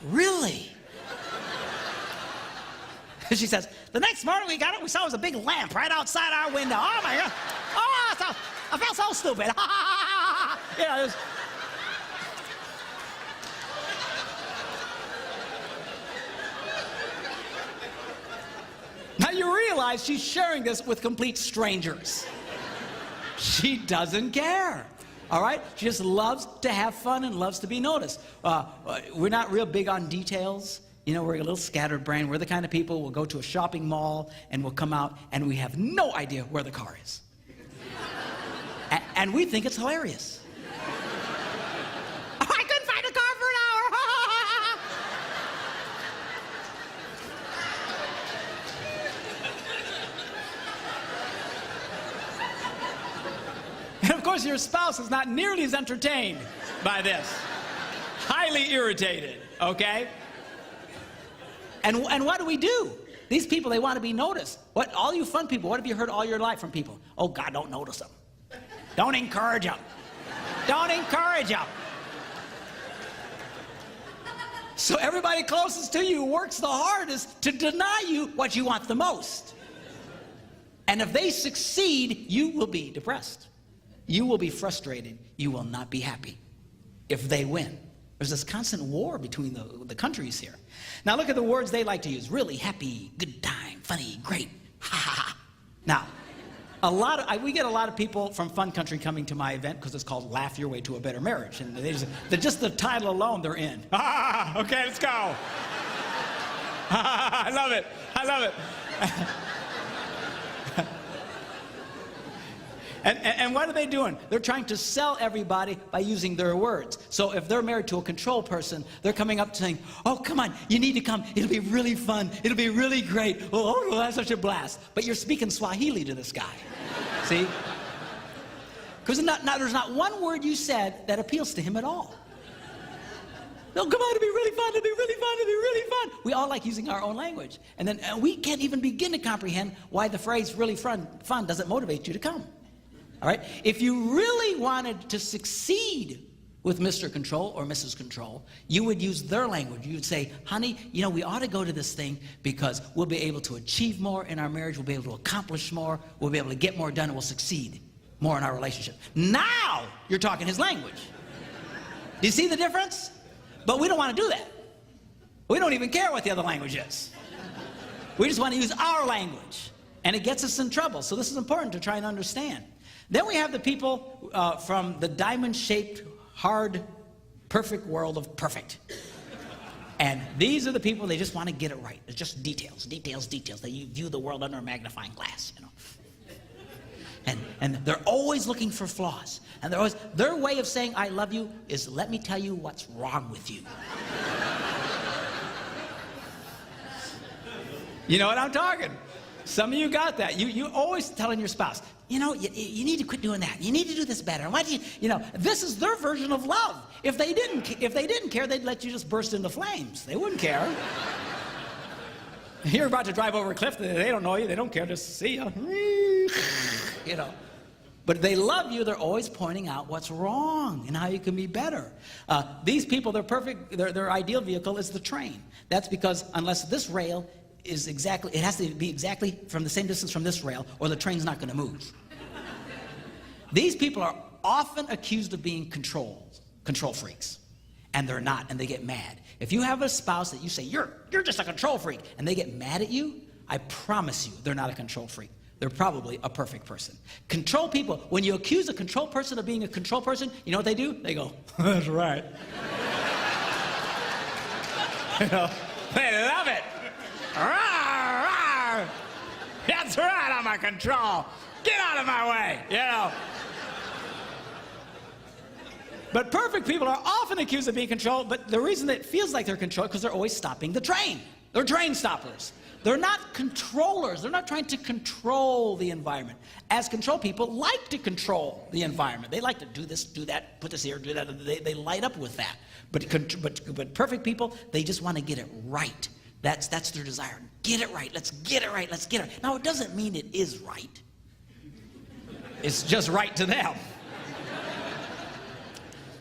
really? And she says, the next morning we got it, we saw it was a big lamp right outside our window. Oh my God. Oh, I felt so stupid. You know, it was... Now you realize she's sharing this with complete strangers. She doesn't care, all right? She just loves to have fun and loves to be noticed. We're not real big on details. You know, we're a little scattered brain. We're the kind of people who'll go to a shopping mall and we'll come out and we have no idea where the car is. And we think it's hilarious. I couldn't find a car for an hour. And of course, your spouse is not nearly as entertained by this. Highly irritated, okay? And what do? These people, they want to be noticed. All you fun people, what have you heard all your life from people? Oh, God, don't notice them. Don't encourage them. Don't encourage them. So everybody closest to you works the hardest to deny you what you want the most. And if they succeed, you will be depressed. You will be frustrated. You will not be happy if they win. There's this constant war between the countries here. Now look at the words they like to use. Really, happy, good time, funny, great, ha ha ha. Now, we get a lot of people from Fun Country coming to my event because it's called Laugh Your Way to a Better Marriage. And just the title alone, they're in. Ah, okay, let's go. I love it. I love it. And what are they doing? They're trying to sell everybody by using their words. So if they're married to a control person, they're coming up saying, oh, come on, you need to come. It'll be really fun. It'll be really great. Oh, that's such a blast. But you're speaking Swahili to this guy. See? Because there's not one word you said that appeals to him at all. Oh, come on, it'll be really fun. It'll be really fun. It'll be really fun. We all like using our own language. And then we can't even begin to comprehend why the phrase really fun doesn't motivate you to come. All right? If you really wanted to succeed with Mr. Control or Mrs. Control, you would use their language. You would say, honey, you know, we ought to go to this thing because we'll be able to achieve more in our marriage. We'll be able to accomplish more. We'll be able to get more done, and we'll succeed more in our relationship. Now you're talking his language. Do you see the difference? But we don't want to do that. We don't even care what the other language is. We just want to use our language. And it gets us in trouble. So this is important to try and understand. Then we have the people from the diamond-shaped, hard, perfect world of perfect. And these are the people, they just want to get it right. It's just details, details, details. They view the world under a magnifying glass, you know. And they're always looking for flaws. And their way of saying I love you is, let me tell you what's wrong with you. You know what I'm talking? Some of you got that. You always telling your spouse, You know, you need to quit doing that. You need to do this better. Why do you know, this is their version of love. If they didn't care, they'd let you just burst into flames. They wouldn't care. You're about to drive over a cliff, they don't know you, they don't care, just see you. You know. But they love you, they're always pointing out what's wrong and how you can be better. These people, they're perfect, their ideal vehicle is the train. That's because unless this rail is exactly, it has to be exactly from the same distance from this rail, or the train's not going to move. These people are often accused of being control freaks, and they're not, and they get mad. If you have a spouse that you say, you're just a control freak, and they get mad at you, I promise you they're not a control freak. They're probably a perfect person. Control people, when you accuse a control person of being a control person, you know what they do? They go, that's right. You know, they love it. Rawr, rawr. That's right, I'm a control. Get out of my way, you know. But perfect people are often accused of being controlled, but the reason that it feels like they're controlled because they're always stopping the train. They're train stoppers. They're not controllers. They're not trying to control the environment. As control people like to control the environment. They like to do this, do that, put this here, do that. They light up with that. But perfect people, they just want to get it right. That's their desire. Get it right. Let's get it right. Let's get it right. Now, it doesn't mean it is right. It's just right to them.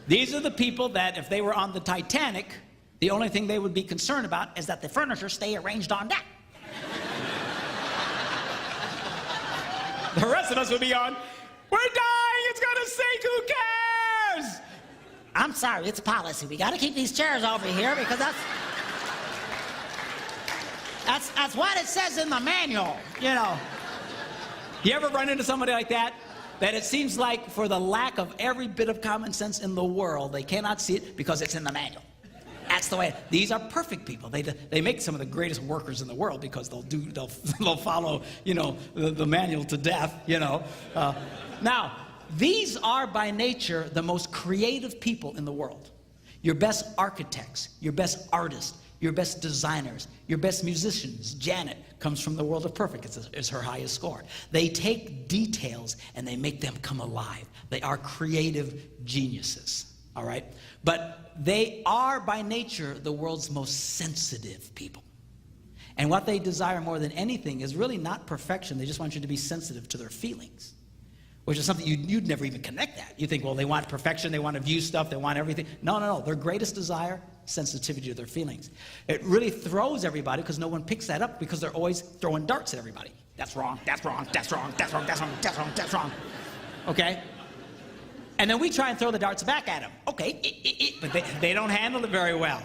These are the people that if they were on the Titanic, the only thing they would be concerned about is that the furniture stay arranged on deck. The rest of us would be on, we're dying, it's gonna sink, who cares? I'm sorry, it's policy. We got to keep these chairs over here because that's what it says in the manual, you know. You ever run into somebody like that? That it seems like for the lack of every bit of common sense in the world, they cannot see it because it's in the manual. That's the way. These are perfect people. They make some of the greatest workers in the world because they'll follow, you know, the manual to death, you know. Now, these are by nature the most creative people in the world. Your best architects, your best artists, your best designers, your best musicians. Janet comes from the world of perfect. It's her highest score. They take details and they make them come alive. They are creative geniuses, all right? But they are by nature the world's most sensitive people. And what they desire more than anything is really not perfection. They just want you to be sensitive to their feelings, which is something you'd never even connect that. You think, well, they want perfection, they want to view stuff, they want everything. No. Their greatest desire, sensitivity to their feelings. It really throws everybody because no one picks that up because they're always throwing darts at everybody. That's wrong, that's wrong, that's wrong, that's wrong, that's wrong, that's wrong, that's wrong. Okay? And then we try and throw the darts back at them. Okay, but they don't handle it very well.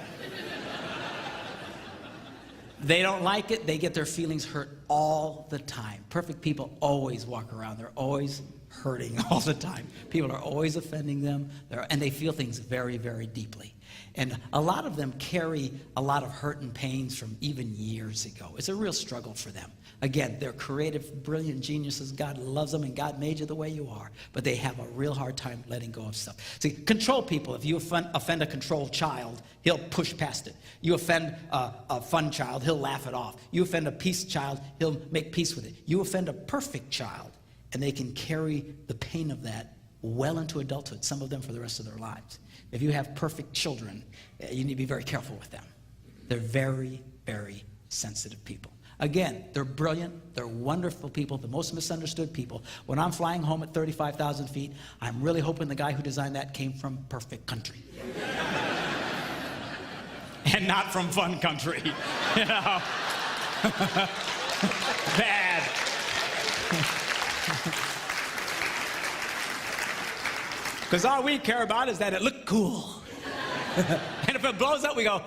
They don't like it. They get their feelings hurt all the time. Perfect people always walk around. They're always hurting all the time. People are always offending them, and they feel things very, very deeply. And a lot of them carry a lot of hurt and pains from even years ago. It's a real struggle for them. Again, they're creative, brilliant geniuses. God loves them, and God made you the way you are. But they have a real hard time letting go of stuff. See, control people, if you offend a controlled child, he'll push past it. You offend a fun child, he'll laugh it off. You offend a peace child, he'll make peace with it. You offend a perfect child, and they can carry the pain of that well into adulthood, some of them for the rest of their lives. If you have perfect children, you need to be very careful with them. They're very, very sensitive people. Again, they're brilliant, they're wonderful people, the most misunderstood people. When I'm flying home at 35,000 feet, I'm really hoping the guy who designed that came from perfect country. And not from fun country, you know. Bad. Because all we care about is that it looked cool. And if it blows up, we go,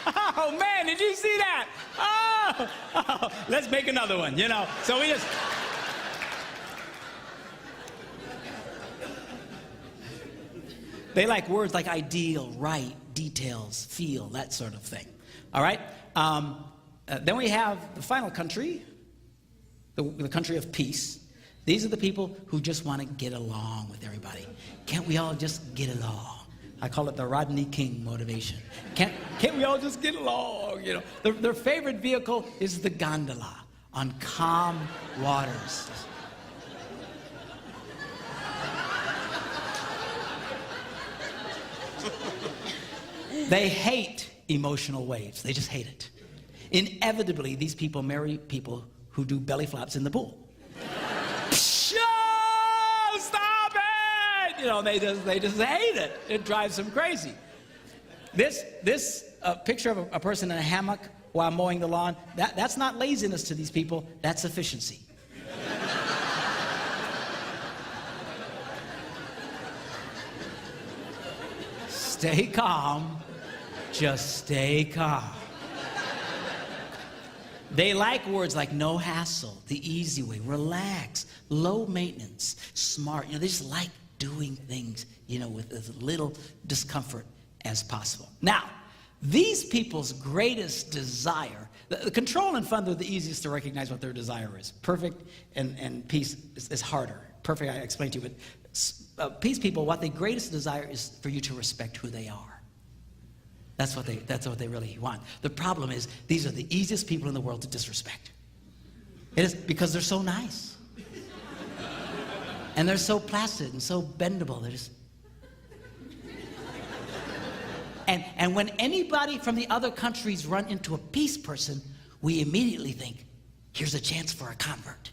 oh man, did you see that? Oh, let's make another one, you know. So we just... They like words like ideal, right, details, feel, that sort of thing. All right? Then we have the final country, the country of peace. These are the people who just want to get along with everybody. Can't we all just get along? I call it the Rodney King motivation. Can't we all just get along? You know, their favorite vehicle is the gondola on calm waters. They hate emotional waves. They just hate it. Inevitably, these people marry people who do belly flops in the pool. Stop it! You know, they just hate it. It drives them crazy. This picture of a person in a hammock while mowing the lawn, that's not laziness to these people, that's efficiency. Stay calm. Just stay calm. They like words like no hassle, the easy way, relax, low maintenance, smart. You know, they just like doing things, you know, with as little discomfort as possible. Now, these people's greatest desire, the control and fun are the easiest to recognize what their desire is. Perfect and peace is harder. Perfect, I explained to you, but peace people, what their greatest desire is for you to respect who they are. That's what they really want. The problem is, these are the easiest people in the world to disrespect. It is because they're so nice. And they're so placid and so bendable. They're just... And when anybody from the other countries run into a peace person, we immediately think, here's a chance for a convert.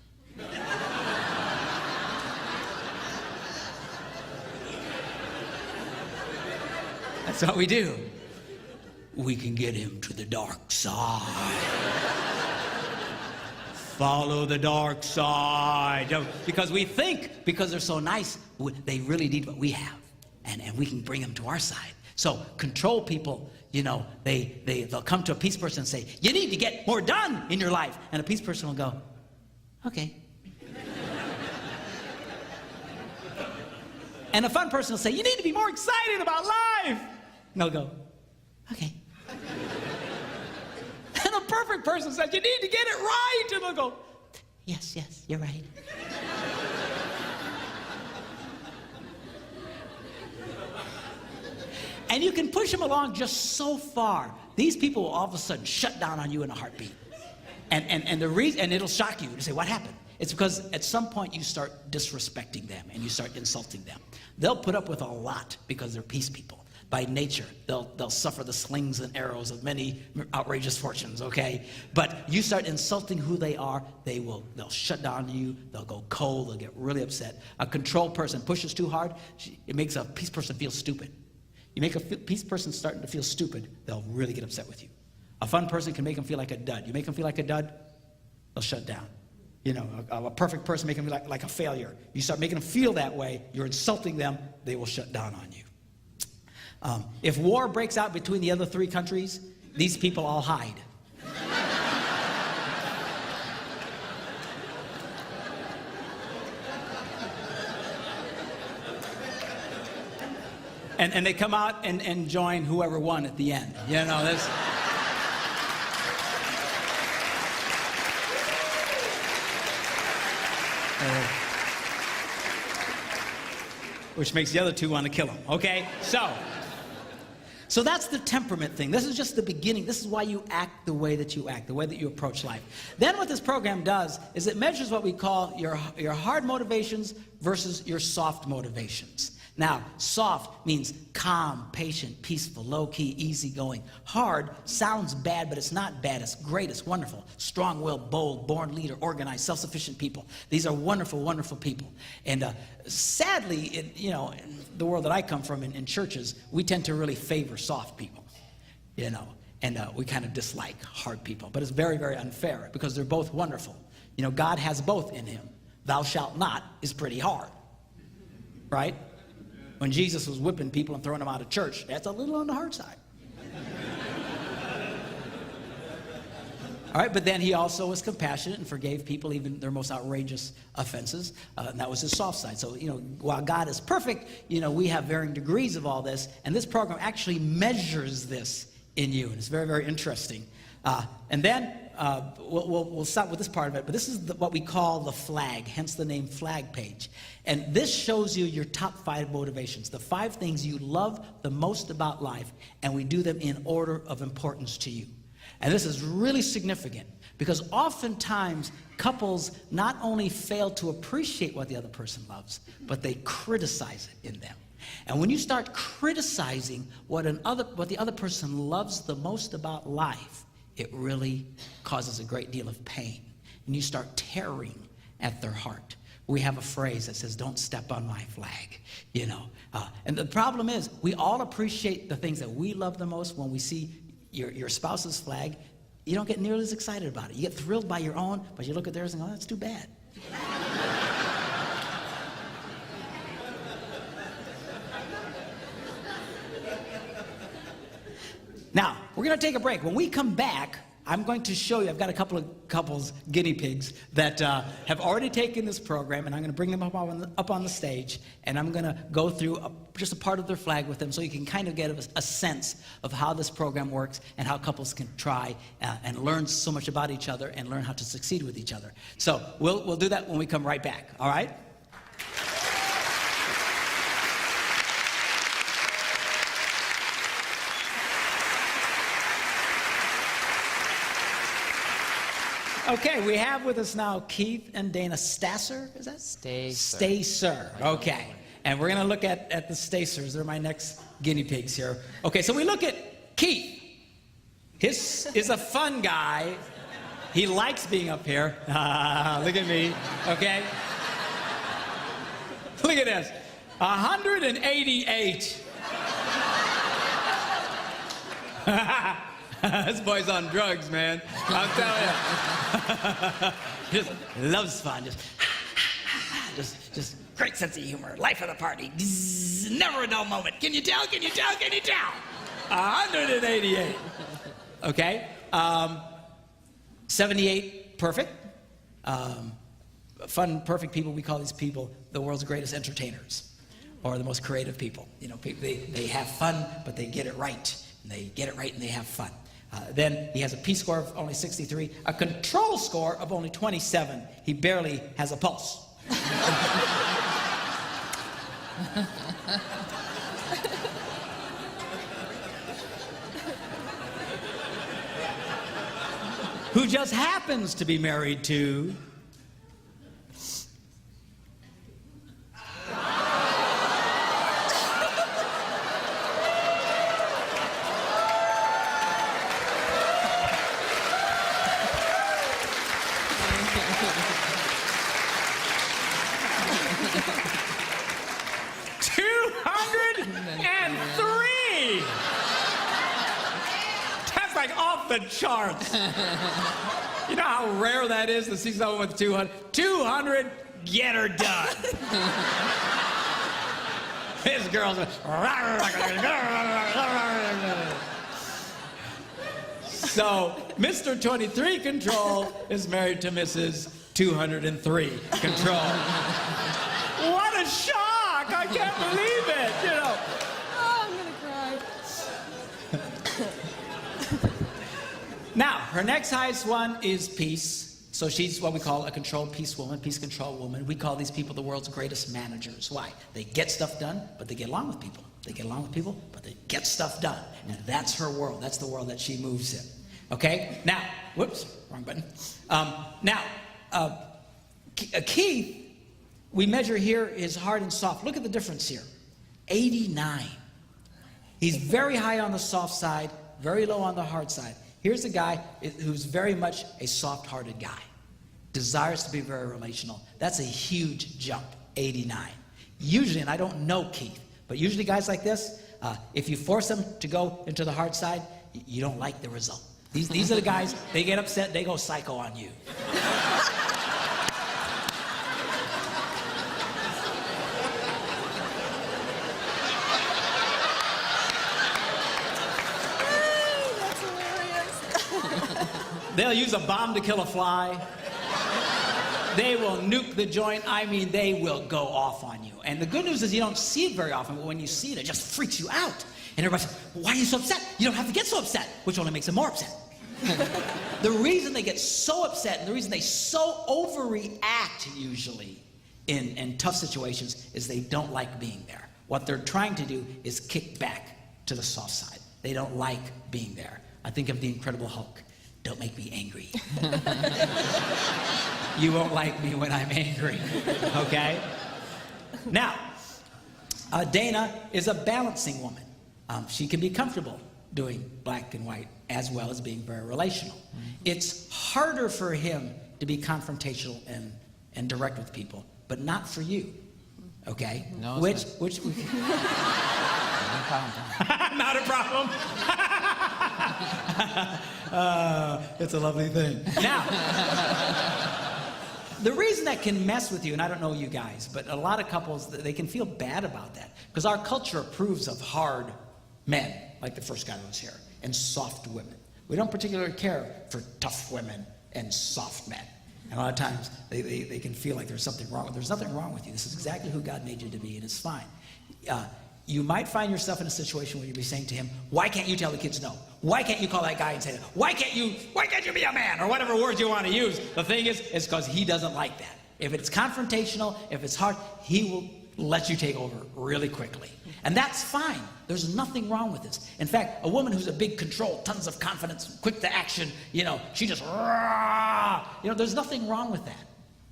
That's what we do. We can get him to the dark side. Follow the dark side. Because we think, because they're so nice, they really need what we have. And we can bring them to our side. So control people, you know, they'll come to a peace person and say, you need to get more done in your life. And a peace person will go, okay. And a fun person will say, you need to be more excited about life. And they'll go, okay. And a perfect person says, you need to get it right. And they'll go, yes, you're right. And you can push them along just so far. These people will all of a sudden shut down on you in a heartbeat. And the reason, and it'll shock you to say, what happened? It's because at some point you start disrespecting them and you start insulting them. They'll put up with a lot because they're peace people. By nature, they'll suffer the slings and arrows of many outrageous fortunes, okay? But you start insulting who they are, they'll shut down on you, they'll go cold, they'll get really upset. A control person pushes too hard, it makes a peace person feel stupid. You make a peace person starting to feel stupid, they'll really get upset with you. A fun person can make them feel like a dud. You make them feel like a dud, they'll shut down. You know, a perfect person make them feel like a failure. You start making them feel that way, you're insulting them, they will shut down on you. If war breaks out between the other three countries, these people all hide. And they come out and join whoever won at the end. You know, this. Which makes the other two want to kill him. Okay, so that's the temperament thing. This is just the beginning. This is why you act the way that you act, the way that you approach life. Then what this program does is it measures what we call your hard motivations versus your soft motivations. Now, soft means calm, patient, peaceful, low-key, easygoing. Hard sounds bad, but it's not bad. It's great. It's wonderful. Strong-willed, bold, born leader, organized, self-sufficient people. These are wonderful, wonderful people. And sadly, in the world that I come from, in churches, we tend to really favor soft people, you know, and we kind of dislike hard people. But it's very, very unfair because they're both wonderful. You know, God has both in him. Thou shalt not is pretty hard, right? When Jesus was whipping people and throwing them out of church, that's a little on the hard side. All right, but then he also was compassionate and forgave people even their most outrageous offenses. And that was his soft side. So, while God is perfect, we have varying degrees of all this. And this program actually measures this in you. And it's very, very interesting. And then we'll stop with this part of it. But this is what we call the flag, hence the name flag page. And this shows you your top 5 motivations, the 5 things you love the most about life. And we do them in order of importance to you. And this is really significant because oftentimes couples not only fail to appreciate what the other person loves, but they criticize it in them. And when you start criticizing what the other person loves the most about life, it really causes a great deal of pain. And you start tearing at their heart. We have a phrase that says, "Don't step on my flag," And the problem is, we all appreciate the things that we love the most. When we see your spouse's flag, you don't get nearly as excited about it. You get thrilled by your own, but you look at theirs and go, "Oh, that's too bad." Now, we're going to take a break. When we come back, I'm going to show you, I've got a couple of couples, guinea pigs, that have already taken this program, and I'm going to bring them up on the stage, and I'm going to go through just a part of their flag with them so you can kind of get a sense of how this program works and how couples can try and learn so much about each other and learn how to succeed with each other. So we'll do that when we come right back, all right? Okay, we have with us now Keith and Dana Stasser. Is that? Stacer. Okay. And we're going to look at the Stacers. They're my next guinea pigs here. Okay, so we look at Keith. His is a fun guy. He likes being up here. Look at me. Okay. Look at this. 188. This boy's on drugs, man. I'm telling you. Just loves fun. Just great sense of humor. Life of the party. Never a dull moment. Can you tell? 188. Okay. 78, perfect. Fun, perfect people. We call these people the world's greatest entertainers or the most creative people. They have fun, but they get it right. And they get it right and they have fun. Then he has a P score of only 63, a control score of only 27. He barely has a pulse. Who just happens to be married to the charts. You know how rare that is to see someone with 200? 200, get her done. This girl's So, Mr. 23 Control is married to Mrs. 203 Control. What a shock! I can't believe it, Oh, I'm gonna cry. Now, her next highest one is peace. So she's what we call a controlled peace woman, peace control woman. We call these people the world's greatest managers. Why? They get stuff done, but they get along with people. They get along with people, but they get stuff done. And that's her world. That's the world that she moves in. Okay? Now, whoops, wrong button. Keith, we measure here is hard and soft. Look at the difference here. 89. He's very high on the soft side, very low on the hard side. Here's a guy who's very much a soft-hearted guy, desires to be very relational. That's a huge jump, 89. Usually, and I don't know Keith, but usually guys like this, if you force them to go into the hard side, you don't like the result. These are the guys, they get upset, they go psycho on you. They'll use a bomb to kill a fly. They will nuke the joint. I mean, they will go off on you. And the good news is you don't see it very often, but when you see it, it just freaks you out. And everybody says, why are you so upset? You don't have to get so upset, which only makes them more upset. The reason they get so upset and the reason they so overreact usually in tough situations is they don't like being there. What they're trying to do is kick back to the soft side. They don't like being there. I think of the Incredible Hulk. Don't make me angry. You won't like me when I'm angry, okay? Now, Dana is a balancing woman. She can be comfortable doing black and white as well as being very relational. It's harder for him to be confrontational and direct with people, but not for you, okay? No, which not a problem. It's a lovely thing. Now, the reason that can mess with you, and I don't know you guys, but a lot of couples, they can feel bad about that because our culture approves of hard men, like the first guy that was here, and soft women. We don't particularly care for tough women and soft men. And a lot of times, they can feel like there's something wrong. There's nothing wrong with you. This is exactly who God made you to be, and it's fine. You might find yourself in a situation where you'll be saying to him, why can't you tell the kids no? Why can't you call that guy and say that? Why can't you be a man? Or whatever words you want to use. The thing is, it's because he doesn't like that. If it's confrontational, if it's hard, he will let you take over really quickly. And that's fine. There's nothing wrong with this. In fact, a woman who's a big control, tons of confidence, quick to action, she just, there's nothing wrong with that.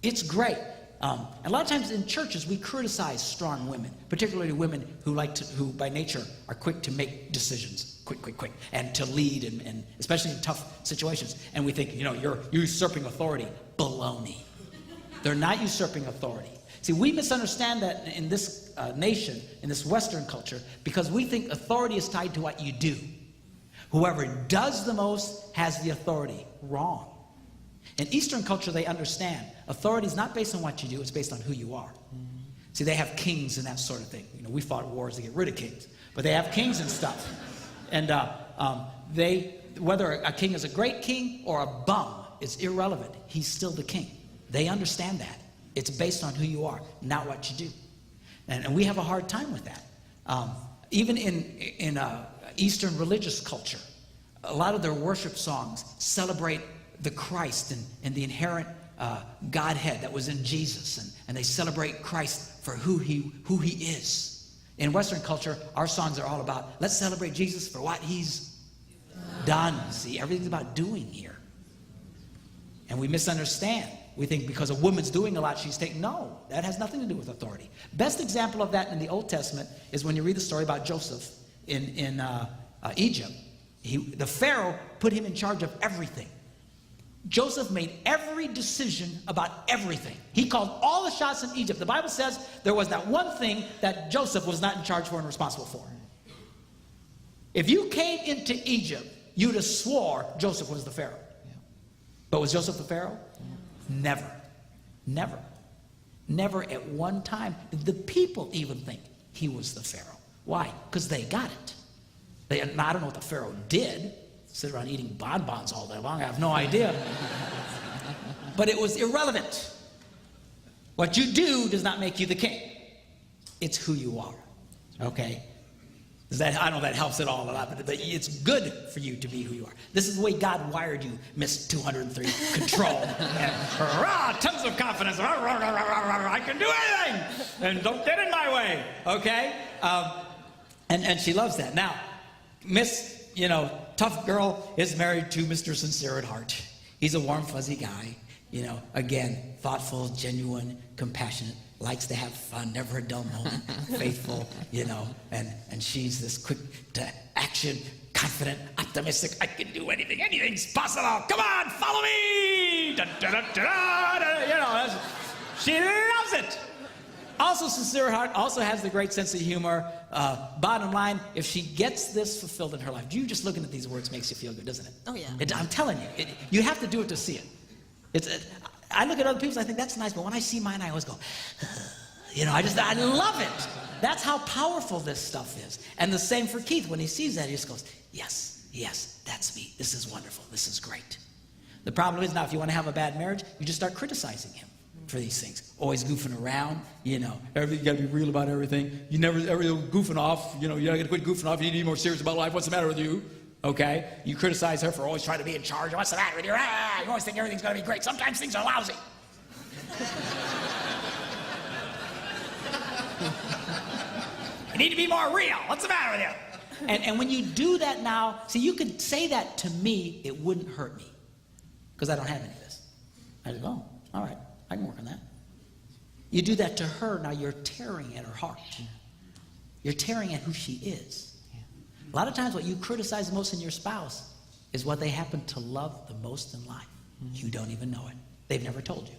It's great. And a lot of times in churches, we criticize strong women, particularly women who by nature are quick to make decisions, quick, and to lead, and especially in tough situations. And we think, you're usurping authority. Baloney. They're not usurping authority. See, we misunderstand that in this nation, in this Western culture, because we think authority is tied to what you do. Whoever does the most has the authority. Wrong. In Eastern culture, they understand authority is not based on what you do, it's based on who you are. See, they have kings and that sort of thing. We fought wars to get rid of kings, but they have kings and stuff. And whether a king is a great king or a bum is irrelevant. He's still the king. They understand that. It's based on who you are, not what you do. And we have a hard time with that. Even in Eastern religious culture, a lot of their worship songs celebrate the Christ and the inherent Godhead that was in Jesus, and they celebrate Christ for who he is. In Western culture, our songs are all about, let's celebrate Jesus for what he's done. See, everything's about doing here. And we misunderstand. We think because a woman's doing a lot, she's taking, no, that has nothing to do with authority. Best example of that in the Old Testament is when you read the story about Joseph in Egypt. The Pharaoh put him in charge of everything. Joseph made every decision about everything. He called all the shots in Egypt. The Bible says there was not one thing that Joseph was not in charge for and responsible for. If you came into Egypt, you'd have swore Joseph was the Pharaoh. Yeah. But was Joseph the Pharaoh? Yeah. Never. Never at one time did the people even think he was the Pharaoh. Why? Because they got it. I don't know what the Pharaoh did. Sit around eating bonbons all day long. I have no idea. But it was irrelevant. What you do does not make you the king. It's who you are. Okay? I don't know if that helps at all a lot, but it's good for you to be who you are. This is the way God wired you, Miss 203. Control. And tons of confidence. I can do anything. And don't get in my way. Okay? And she loves that. Now, Miss, tough girl is married to Mr. Sincere at heart. He's a warm, fuzzy guy. Again, thoughtful, genuine, compassionate, likes to have fun, never a dull moment, faithful, and she's this quick to action, confident, optimistic. I can do anything, anything's possible. Come on, follow me. Da, da, da, da, da. She loves it. Also sincere heart, also has the great sense of humor. Bottom line, if she gets this fulfilled in her life, you just looking at these words makes you feel good, doesn't it? Oh, yeah. I'm telling you, you have to do it to see it. I look at other people's, I think that's nice, but when I see mine, I always go, I love it. That's how powerful this stuff is. And the same for Keith. When he sees that, he just goes, yes, that's me. This is wonderful. This is great. The problem is now, if you want to have a bad marriage, you just start criticizing him for these things. Always goofing around, you know. You got to be real about everything. You never ever goofing off. You know, you got to quit goofing off. You need to be more serious about life. What's the matter with you? Okay? You criticize her for always trying to be in charge. What's the matter with you? You always think everything's going to be great. Sometimes things are lousy. You need to be more real. What's the matter with you? And when you do that now, see, you could say that to me, it wouldn't hurt me. Because I don't have any of this. I just go, oh, all right, I can work on that. You do that to her, now you're tearing at her heart. You're tearing at who she is. A lot of times what you criticize most in your spouse is what they happen to love the most in life. You don't even know it. They've never told you.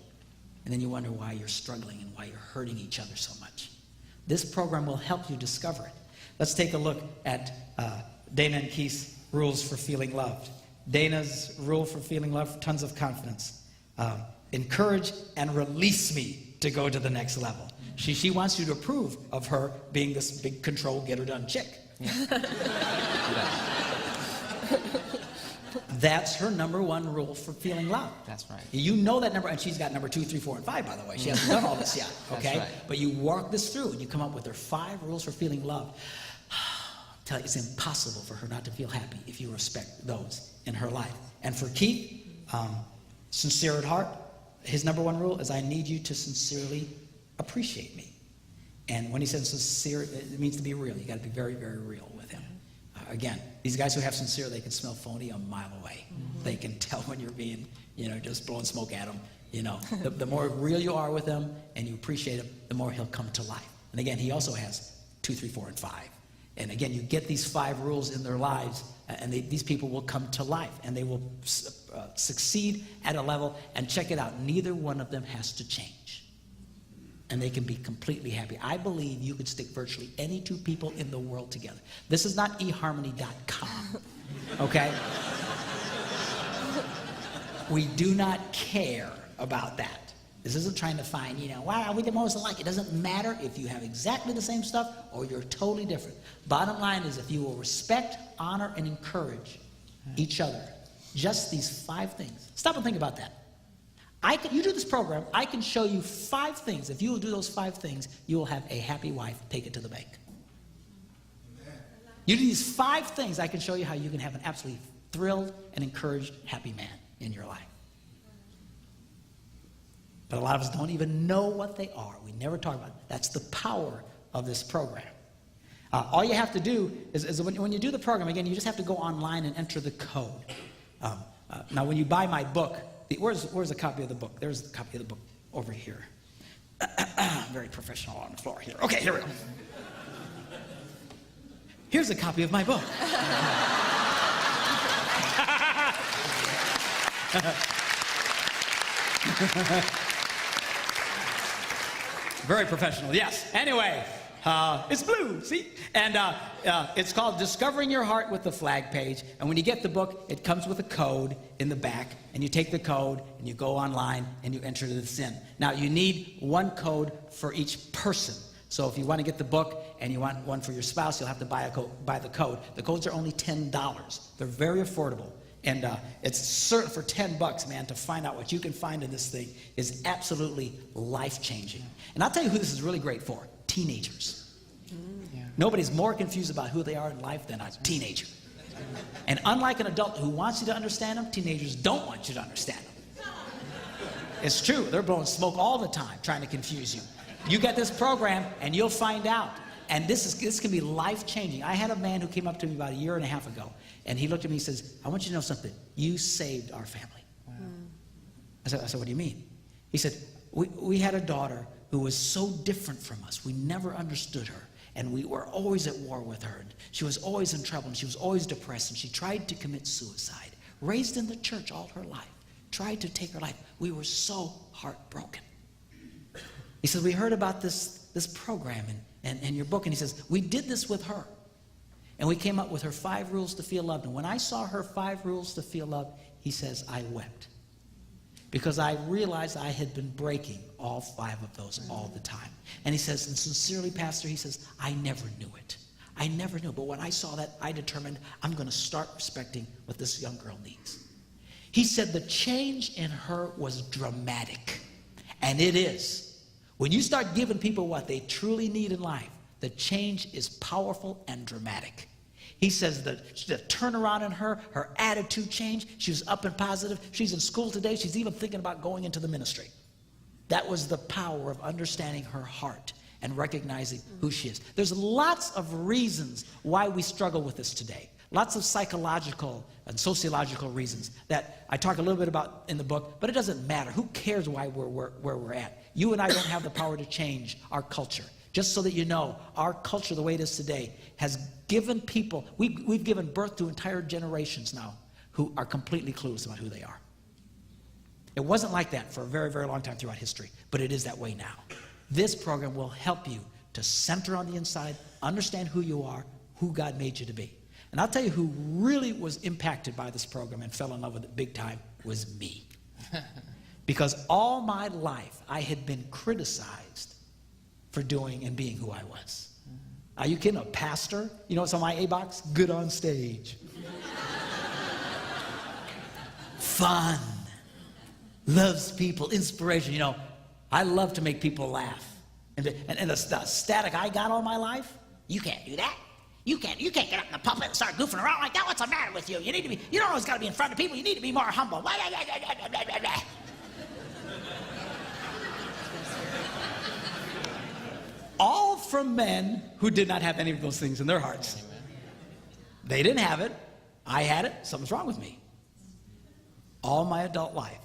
And then you wonder why you're struggling and why you're hurting each other so much. This program will help you discover it. Let's take a look at Dana and Keith's rules for feeling loved. Dana's rule for feeling loved, tons of confidence. Encourage and release me to go to the next level. She wants you to approve of her being this big control, get her done chick. Yeah. That's her number one rule for feeling loved. That's right. You know that number, and she's got number 2, 3, 4, and 5, by the way. She hasn't done all this yet, okay? That's right. But you work this through, and you come up with her 5 rules for feeling loved. Tell you, it's impossible for her not to feel happy if you respect those in her life. And for Keith, sincere at heart, his number one rule is I need you to sincerely appreciate me. And when he says sincere, it means to be real. You got to be very, very real with him. Again, these guys who have sincere, they can smell phony a mile away. They can tell when you're being, just blowing smoke at them. The more real you are with them and you appreciate him, the more he'll come to life. And again, he also has 2, 3, 4, and 5. And again, you get these 5 rules in their lives, and these people will come to life, and they will succeed at a level. And check it out, neither one of them has to change. And they can be completely happy. I believe you could stick virtually any 2 people in the world together. This is not eharmony.com, okay? We do not care about that. This isn't trying to find, wow, we the most alike. It doesn't matter if you have exactly the same stuff or you're totally different. Bottom line is if you will respect, honor, and encourage each other, just these 5 things. Stop and think about that. You do this program, I can show you 5 things. If you will do those 5 things, you will have a happy wife. Take it to the bank. You do these 5 things, I can show you how you can have an absolutely thrilled and encouraged, happy man in your life. But a lot of us don't even know what they are. We never talk about it. That's the power of this program. All you have to do is when you do the program, again, you just have to go online and enter the code. Now, when you buy my book, where's a copy of the book? There's a copy of the book over here. Very professional on the floor here. Okay, here we go. Here's a copy of my book. Very professional, yes. Anyway, it's blue, see? And it's called Discovering Your Heart with the Flag page. And when you get the book, it comes with a code in the back. And you take the code and you go online and you enter this in. Now, you need 1 code for each person. So if you want to get the book and you want one for your spouse, you'll have to buy the code. The codes are only $10. They're very affordable. And it's certain for $10, man, to find out what you can find in this thing is absolutely life-changing. And I'll tell you who this is really great for, teenagers. Yeah. Nobody's more confused about who they are in life than a teenager. And unlike an adult who wants you to understand them, teenagers don't want you to understand them. It's true, they're blowing smoke all the time trying to confuse you. You get this program and you'll find out. And this can be life-changing. I had a man who came up to me about 1.5 years ago, and he looked at me and says, I want you to know something. You saved our family. Wow. I said, what do you mean? He said, we had a daughter who was so different from us. We never understood her, and we were always at war with her. And she was always in trouble, and she was always depressed, and she tried to commit suicide. Raised in the church all her life, tried to take her life. We were so heartbroken. He said, we heard about this program and your book, and he says, we did this with her. And we came up with her 5 rules to feel loved. And when I saw her 5 rules to feel loved, he says, I wept. Because I realized I had been breaking all 5 of those all the time. And he says, and sincerely, Pastor, he says, I never knew it. I never knew. But when I saw that, I determined I'm going to start respecting what this young girl needs. He said the change in her was dramatic. And it is. When you start giving people what they truly need in life, the change is powerful and dramatic. He says the turnaround in her attitude changed. She was up and positive. She's in school today. She's even thinking about going into the ministry. That was the power of understanding her heart and recognizing who she is. There's lots of reasons why we struggle with this today. Lots of psychological and sociological reasons that I talk a little bit about in the book, but it doesn't matter. Who cares why we're where we're at? You and I don't have the power to change our culture. Just so that you know, our culture, the way it is today, has given people, we've given birth to entire generations now who are completely clueless about who they are. It wasn't like that for a very, very long time throughout history, but it is that way now. This program will help you to center on the inside, understand who you are, who God made you to be. And I'll tell you who really was impacted by this program and fell in love with it big time was me. Because all my life I had been criticized for doing and being who I was. Are you kidding? A pastor? You know what's on my A box? Good on stage. Fun. Loves people. Inspiration. You know, I love to make people laugh. And the static I got all my life, you can't do that. You can't get up in the pulpit and start goofing around like that. What's the matter with you? You don't always got to be in front of people. You need to be more humble. All from men who did not have any of those things in their hearts. They didn't have it. I had it. Something's wrong with me. All my adult life,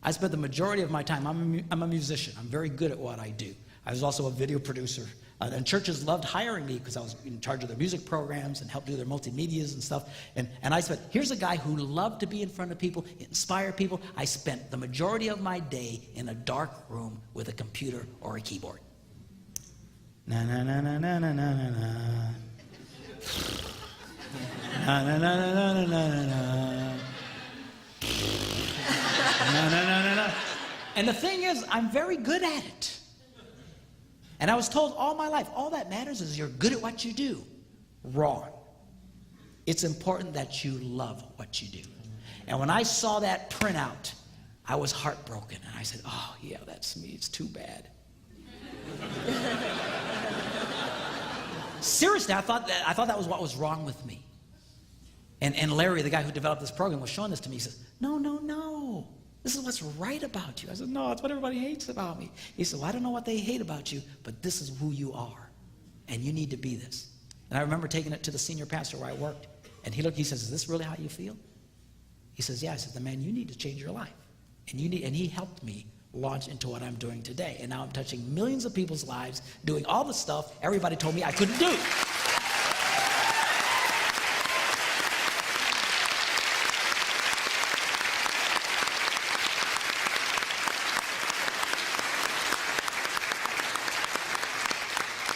I spent the majority of my time, I'm a musician. I'm very good at what I do. I was also a video producer. And churches loved hiring me because I was in charge of their music programs and helped do their multimedias and stuff. And I spent, here's a guy who loved to be in front of people, inspire people. I spent the majority of my day in a dark room with a computer or a keyboard. Na na na na na na na na na. Na na na na na na na na. Na na na na na. And the thing is, I'm very good at it. And I was told all my life, all that matters is you're good at what you do. Wrong. It's important that you love what you do. And when I saw that printout, I was heartbroken. And I said, oh, yeah, that's me. It's too bad. Seriously, I thought that was what was wrong with me. And Larry, the guy who developed this program, was showing this to me. He says, no. This is what's right about you. I said, no, it's what everybody hates about me. He said, well, I don't know what they hate about you, but this is who you are. And you need to be this. And I remember taking it to the senior pastor where I worked. And he says, is this really how you feel? He says, yeah. I said, man, you need to change your life. And he helped me launch into what I'm doing today. And now I'm touching millions of people's lives, doing all the stuff everybody told me I couldn't do.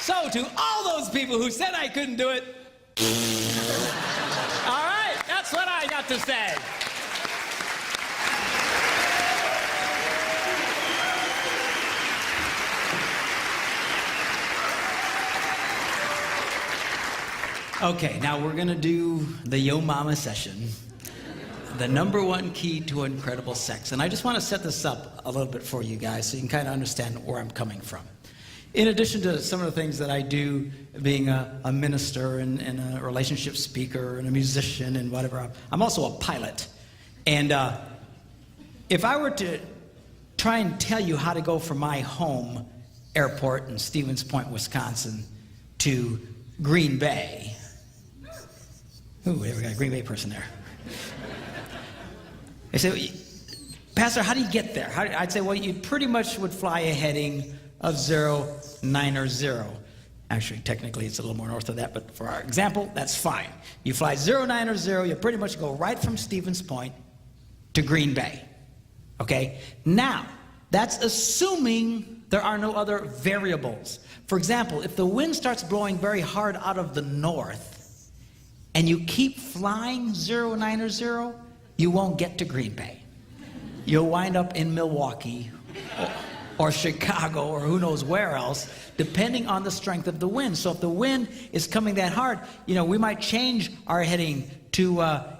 So to all those people who said I couldn't do it, all right, that's what I got to say. Okay, now we're going to do the Yo Mama session, the #1 key to incredible sex. And I just want to set this up a little bit for you guys so you can kind of understand where I'm coming from. In addition to some of the things that I do, being a minister and a relationship speaker and a musician and whatever, I'm also a pilot. And if I were to try and tell you how to go from my home airport in Stevens Point, Wisconsin, to Green Bay. Ooh, we got a Green Bay person there. They say, Pastor, how do you get there? I'd say, well, you pretty much would fly a heading of 090. Actually, technically, it's a little more north of that, but for our example, that's fine. You fly 090, you pretty much go right from Stevens Point to Green Bay. Okay? Now, that's assuming there are no other variables. For example, if the wind starts blowing very hard out of the north, and you keep flying 090, you won't get to Green Bay. You'll wind up in Milwaukee or Chicago or who knows where else, depending on the strength of the wind. So if the wind is coming that hard, we might change our heading to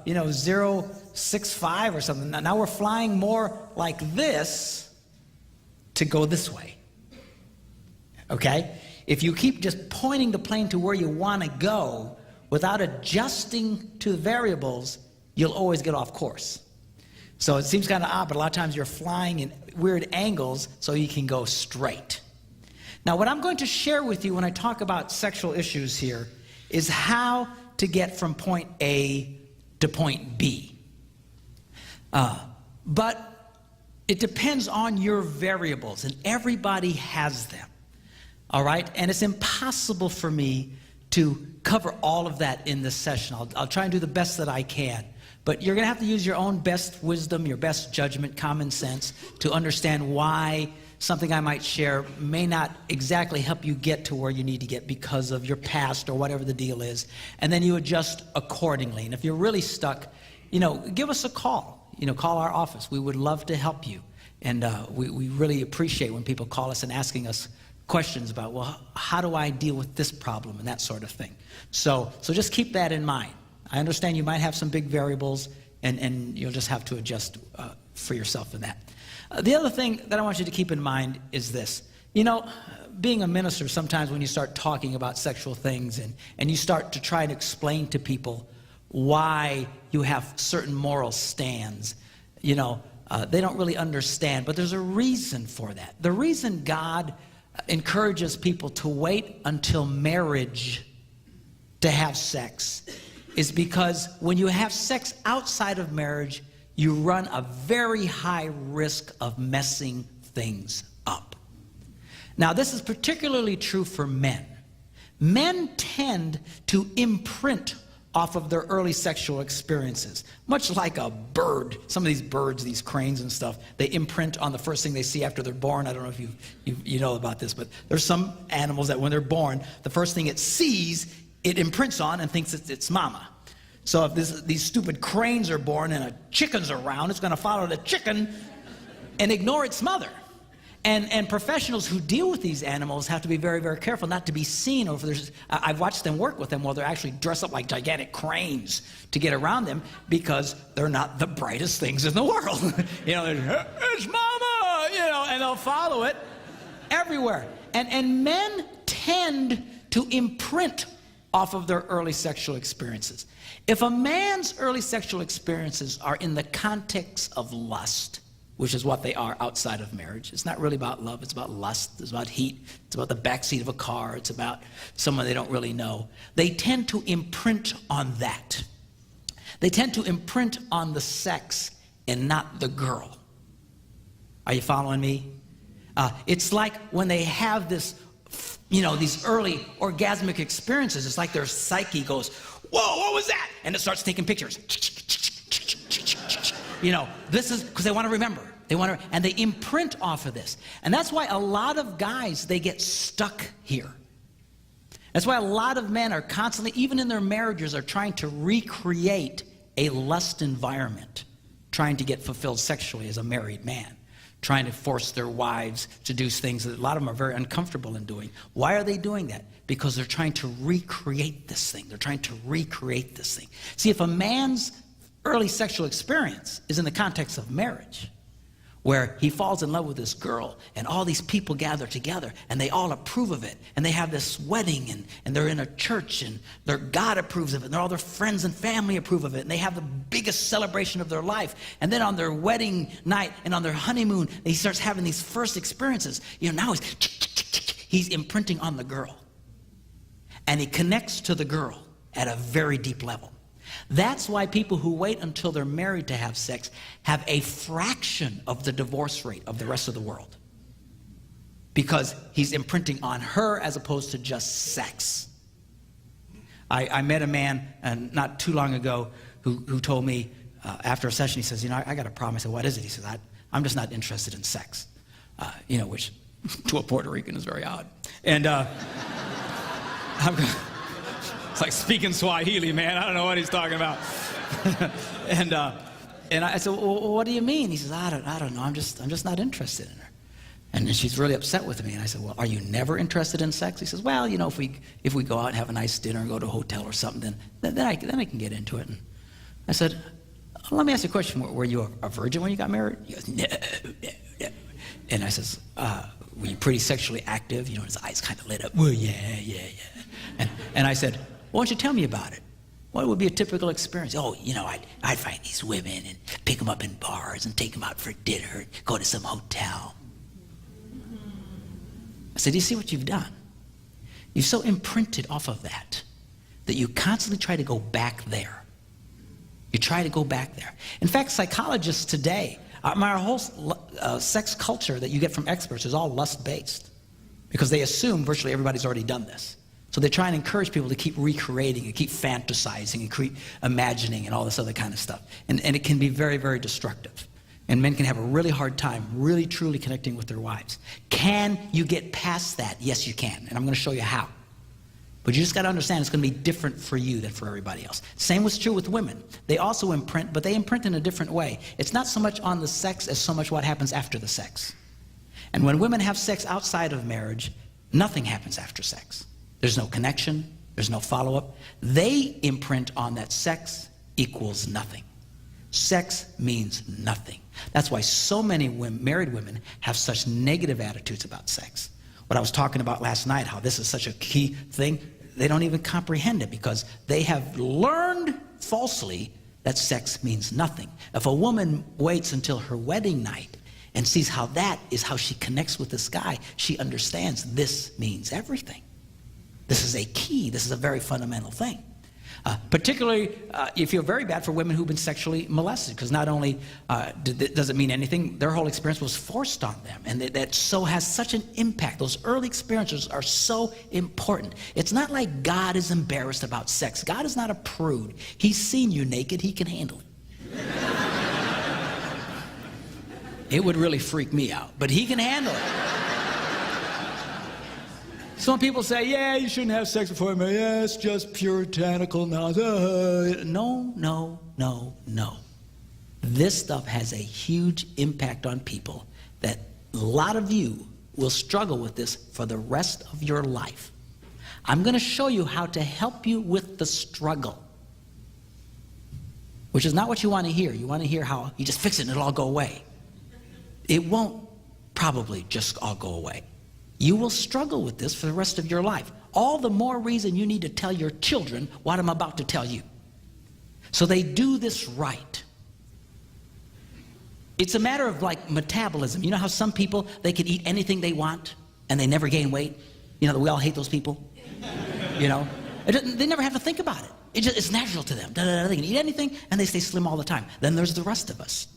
090 6'5" or something. Now we're flying more like this to go this way. Okay? If you keep just pointing the plane to where you want to go without adjusting to the variables, you'll always get off course. So it seems kind of odd, but a lot of times you're flying in weird angles so you can go straight. Now, what I'm going to share with you when I talk about sexual issues here is how to get from point A to point B. But it depends on your variables, and everybody has them. All right? And it's impossible for me to cover all of that in this session. I'll try and do the best that I can. But you're going to have to use your own best wisdom, your best judgment, common sense to understand why something I might share may not exactly help you get to where you need to get because of your past or whatever the deal is. And then you adjust accordingly. And if you're really stuck, give us a call. Call our office. We would love to help you. And we really appreciate when people call us and asking us questions about, well, how do I deal with this problem and that sort of thing. So just keep that in mind. I understand you might have some big variables, and you'll just have to adjust for yourself in that. The other thing that I want you to keep in mind is this. Being a minister, sometimes when you start talking about sexual things and you start to try to explain to people why you have certain moral stands, they don't really understand. But there's a reason for that. The reason God encourages people to wait until marriage to have sex is because when you have sex outside of marriage, you run a very high risk of messing things up. Now, this is particularly true for men. Men tend to imprint off of their early sexual experiences, much like a bird. Some of these birds, these cranes and stuff, they imprint on the first thing they see after they're born. I don't know if you know about this, but there's some animals that when they're born, the first thing it sees, it imprints on and thinks it's mama. So if these stupid cranes are born and a chicken's around, it's going to follow the chicken and ignore its mother. And professionals who deal with these animals have to be very, very careful not to be seen. I've watched them work with them while they're actually dressed up like gigantic cranes to get around them because they're not the brightest things in the world. It's mama, and they'll follow it everywhere. And men tend to imprint off of their early sexual experiences. If a man's early sexual experiences are in the context of lust, which is what they are outside of marriage. It's not really about love. It's about lust. It's about heat. It's about the backseat of a car. It's about someone they don't really know. They tend to imprint on that. They tend to imprint on the sex and not the girl. Are you following me? It's like when they have this, these early orgasmic experiences, it's like their psyche goes, whoa, what was that? And it starts taking pictures. This is because they want to remember. And they imprint off of this. And that's why a lot of guys, they get stuck here. That's why a lot of men are constantly, even in their marriages, are trying to recreate a lust environment, trying to get fulfilled sexually as a married man, trying to force their wives to do things that a lot of them are very uncomfortable in doing. Why are they doing that? Because they're trying to recreate this thing. They're trying to recreate this thing. See, if a man's early sexual experience is in the context of marriage, where he falls in love with this girl and all these people gather together and they all approve of it and they have this wedding and they're in a church and their God approves of it and all their friends and family approve of it and they have the biggest celebration of their life, and then on their wedding night and on their honeymoon he starts having these first experiences. Now he's imprinting on the girl and he connects to the girl at a very deep level. That's why people who wait until they're married to have sex have a fraction of the divorce rate of the rest of the world. Because he's imprinting on her as opposed to just sex. I met a man not too long ago who told me after a session, he says, I got a problem. I said, what is it? He says, I'm just not interested in sex. Which to a Puerto Rican is very odd. And it's like speaking Swahili, man. I don't know what he's talking about. and I said, well, what do you mean? He says, I don't know. I'm just not interested in her. And then she's really upset with me. And I said, well, are you never interested in sex? He says, well, if we go out and have a nice dinner and go to a hotel or something, then I can get into it. And I said, Well, let me ask you a question. Were you a virgin when you got married? He goes, no, no, no. And I says, were you pretty sexually active? You know, his eyes kind of lit up. Well, yeah. And I said, why don't you tell me about it? What would be a typical experience? Oh, you know, I'd find these women and pick them up in bars and take them out for dinner and go to some hotel. I said, do you see what you've done? You've so imprinted off of that you constantly try to go back there. You try to go back there. In fact, psychologists today, our whole sex culture that you get from experts is all lust-based because they assume virtually everybody's already done this. So they try and encourage people to keep recreating and keep fantasizing and keep imagining and all this other kind of stuff. And it can be very, very destructive. And men can have a really hard time really truly connecting with their wives. Can you get past that? Yes, you can. And I'm going to show you how. But you just got to understand it's going to be different for you than for everybody else. Same was true with women. They also imprint, but they imprint in a different way. It's not so much on the sex as so much what happens after the sex. And when women have sex outside of marriage, nothing happens after sex. There's no connection. There's no follow-up. They imprint on that sex equals nothing. Sex means nothing. That's why so many married women have such negative attitudes about sex. What I was talking about last night, how this is such a key thing, they don't even comprehend it because they have learned falsely that sex means nothing. If a woman waits until her wedding night and sees how that is how she connects with this guy, she understands this means everything. This is a key. This is a very fundamental thing. Particularly, you feel very bad for women who've been sexually molested, because not only does it mean anything, their whole experience was forced on them, and that so has such an impact. Those early experiences are so important. It's not like God is embarrassed about sex. God is not a prude. He's seen you naked. He can handle it. It would really freak me out, but he can handle it. Some people say, yeah, you shouldn't have sex before marriage. Yeah, it's just puritanical now. No. This stuff has a huge impact on people that a lot of you will struggle with this for the rest of your life. I'm going to show you how to help you with the struggle, which is not what you want to hear. You want to hear how you just fix it and it'll all go away. It won't probably just all go away. You will struggle with this for the rest of your life. All the more reason you need to tell your children what I'm about to tell you, so they do this right. It's a matter of like metabolism. You know how some people, they can eat anything they want and they never gain weight? You know, we all hate those people. You know, they never have to think about it. It's natural to them. They can eat anything and they stay slim all the time. Then there's the rest of us.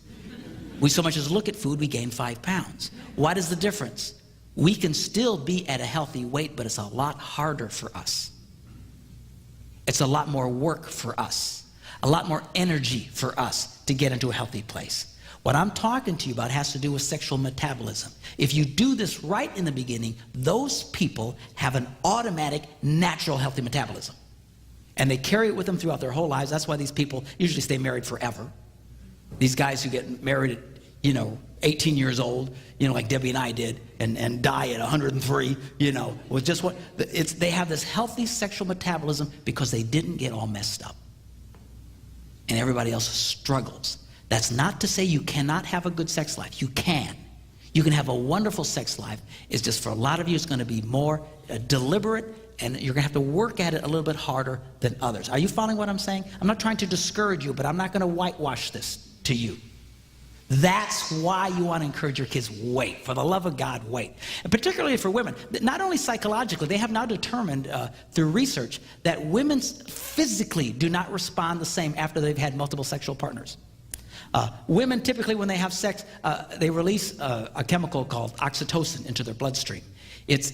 We so much as look at food, we gain 5 pounds. What is the difference? We can still be at a healthy weight, but it's a lot harder for us. It's a lot more work for us, a lot more energy for us to get into a healthy place. What I'm talking to you about has to do with sexual metabolism. If you do this right in the beginning, those people have an automatic, natural, healthy metabolism. And they carry it with them throughout their whole lives. That's why these people usually stay married forever. These guys who get married at, 18 years old, like Debbie and I did, and die at 103, with just what, they have this healthy sexual metabolism because they didn't get all messed up. And everybody else struggles. That's not to say you cannot have a good sex life. You can. You can have a wonderful sex life. It's just for a lot of you, it's going to be more deliberate, and you're going to have to work at it a little bit harder than others. Are you following what I'm saying? I'm not trying to discourage you, but I'm not going to whitewash this to you. That's why you want to encourage your kids, wait. For the love of God, wait. And particularly for women, not only psychologically, they have now determined through research that women physically do not respond the same after they've had multiple sexual partners. Women typically, when they have sex, they release a chemical called oxytocin into their bloodstream. It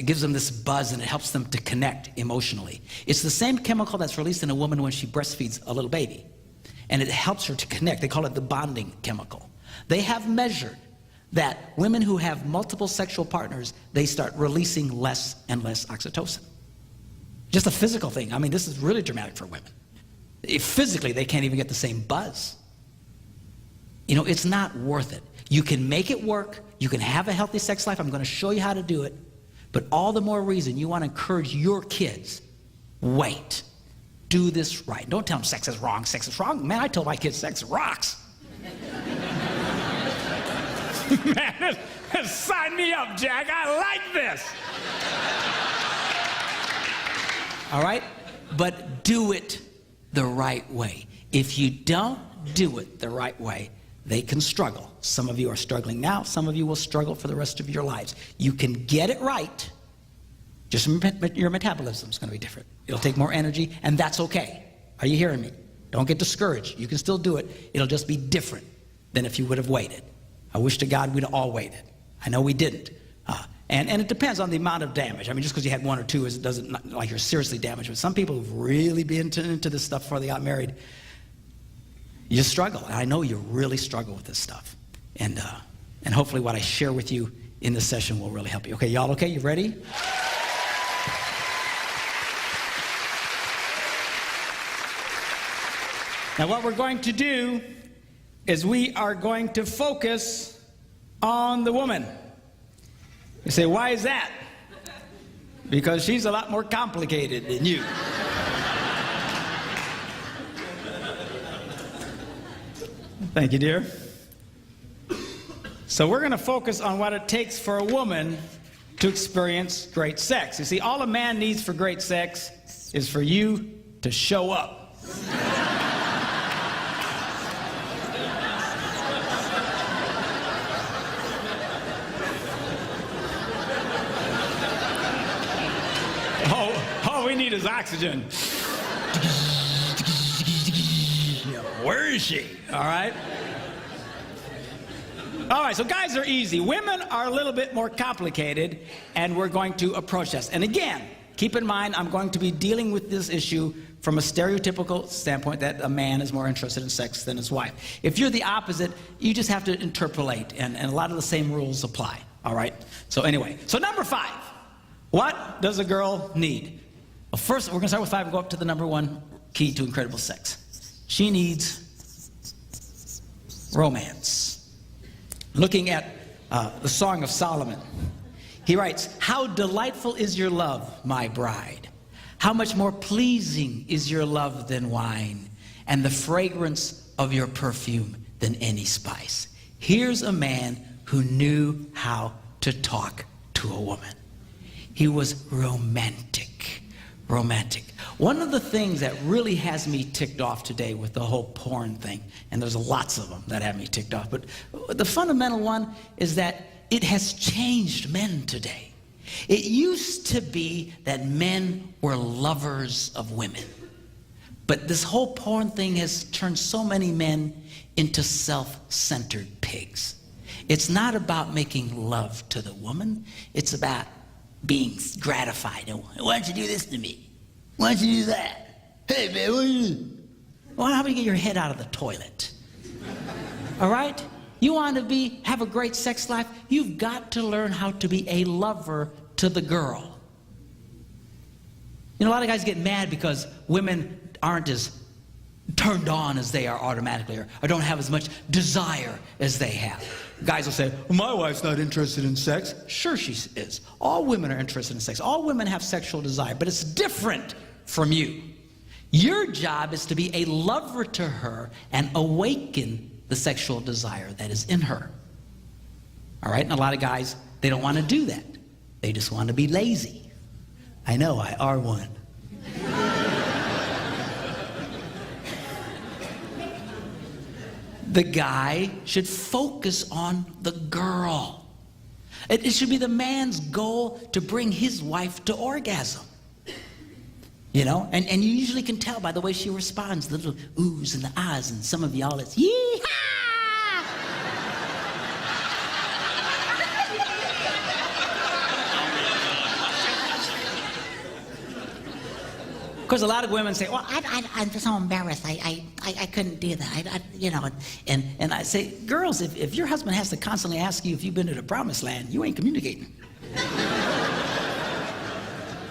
gives them this buzz and it helps them to connect emotionally. It's the same chemical that's released in a woman when she breastfeeds a little baby. And it helps her to connect. They call it the bonding chemical. They have measured that women who have multiple sexual partners, they start releasing less and less oxytocin. Just a physical thing. I mean, this is really dramatic for women. Physically, they can't even get the same buzz. It's not worth it. You can make it work. You can have a healthy sex life. I'm going to show you how to do it. But all the more reason you want to encourage your kids, wait. do this right. Don't tell them sex is wrong, sex is wrong. Man, I tell my kids sex rocks. Man, sign me up, Jack. I like this. All right? But do it the right way. If you don't do it the right way, they can struggle. Some of you are struggling now. Some of you will struggle for the rest of your lives. You can get it right. Just your metabolism is going to be different. It'll take more energy, and that's okay. Are you hearing me? Don't get discouraged. You can still do it. It'll just be different than if you would have waited. I wish to God we'd all waited. I know we didn't. And it depends on the amount of damage. I mean, just because you had one or two, it doesn't like you're seriously damaged. But some people who've really been into this stuff before they got married, you struggle. And I know you really struggle with this stuff. And hopefully what I share with you in this session will really help you. Okay, y'all okay? You ready? Now what we're going to do is we are going to focus on the woman. You say, why is that? Because she's a lot more complicated than you. Thank you, dear. So we're going to focus on what it takes for a woman to experience great sex. You see, all a man needs for great sex is for you to show up. All we need is oxygen. Where is she? All right? All right, so guys are easy. Women are a little bit more complicated, and we're going to approach this. And again, keep in mind, I'm going to be dealing with this issue from a stereotypical standpoint that a man is more interested in sex than his wife. If you're the opposite, you just have to interpolate, and a lot of the same rules apply. All right? So anyway, so number 5. What does a girl need? Well, first, we're going to start with 5 and go up to the number 1 key to incredible sex. She needs romance. Looking at the Song of Solomon, he writes, "How delightful is your love, my bride. How much more pleasing is your love than wine, and the fragrance of your perfume than any spice." Here's a man who knew how to talk to a woman. He was romantic. Romantic. One of the things that really has me ticked off today with the whole porn thing, and there's lots of them that have me ticked off, but the fundamental one is that it has changed men today. It used to be that men were lovers of women, but this whole porn thing has turned so many men into self-centered pigs. It's not about making love to the woman, it's about being gratified. Why don't you do this to me? Why don't you do that? Hey, man, what do you do? Well, how about you get your head out of the toilet? All right? You want to have a great sex life? You've got to learn how to be a lover to the girl. You know, a lot of guys get mad because women aren't as turned on as they are automatically, or don't have as much desire as they have. Guys will say, well, my wife's not interested in sex. Sure she is. All women are interested in sex. All women have sexual desire, but it's different from you. Your job is to be a lover to her and awaken the sexual desire that is in her. All right? And a lot of guys, they don't want to do that. They just want to be lazy. I know, I are one. The guy should focus on the girl. It should be the man's goal to bring his wife to orgasm. You know, and you usually can tell by the way she responds, the little oohs and the ahs, and some of y'all it's yee-haw! Of course, a lot of women say, well, I'm so embarrassed. I couldn't do that. You know. and I say, girls, if your husband has to constantly ask you if you've been to the promised land, you ain't communicating.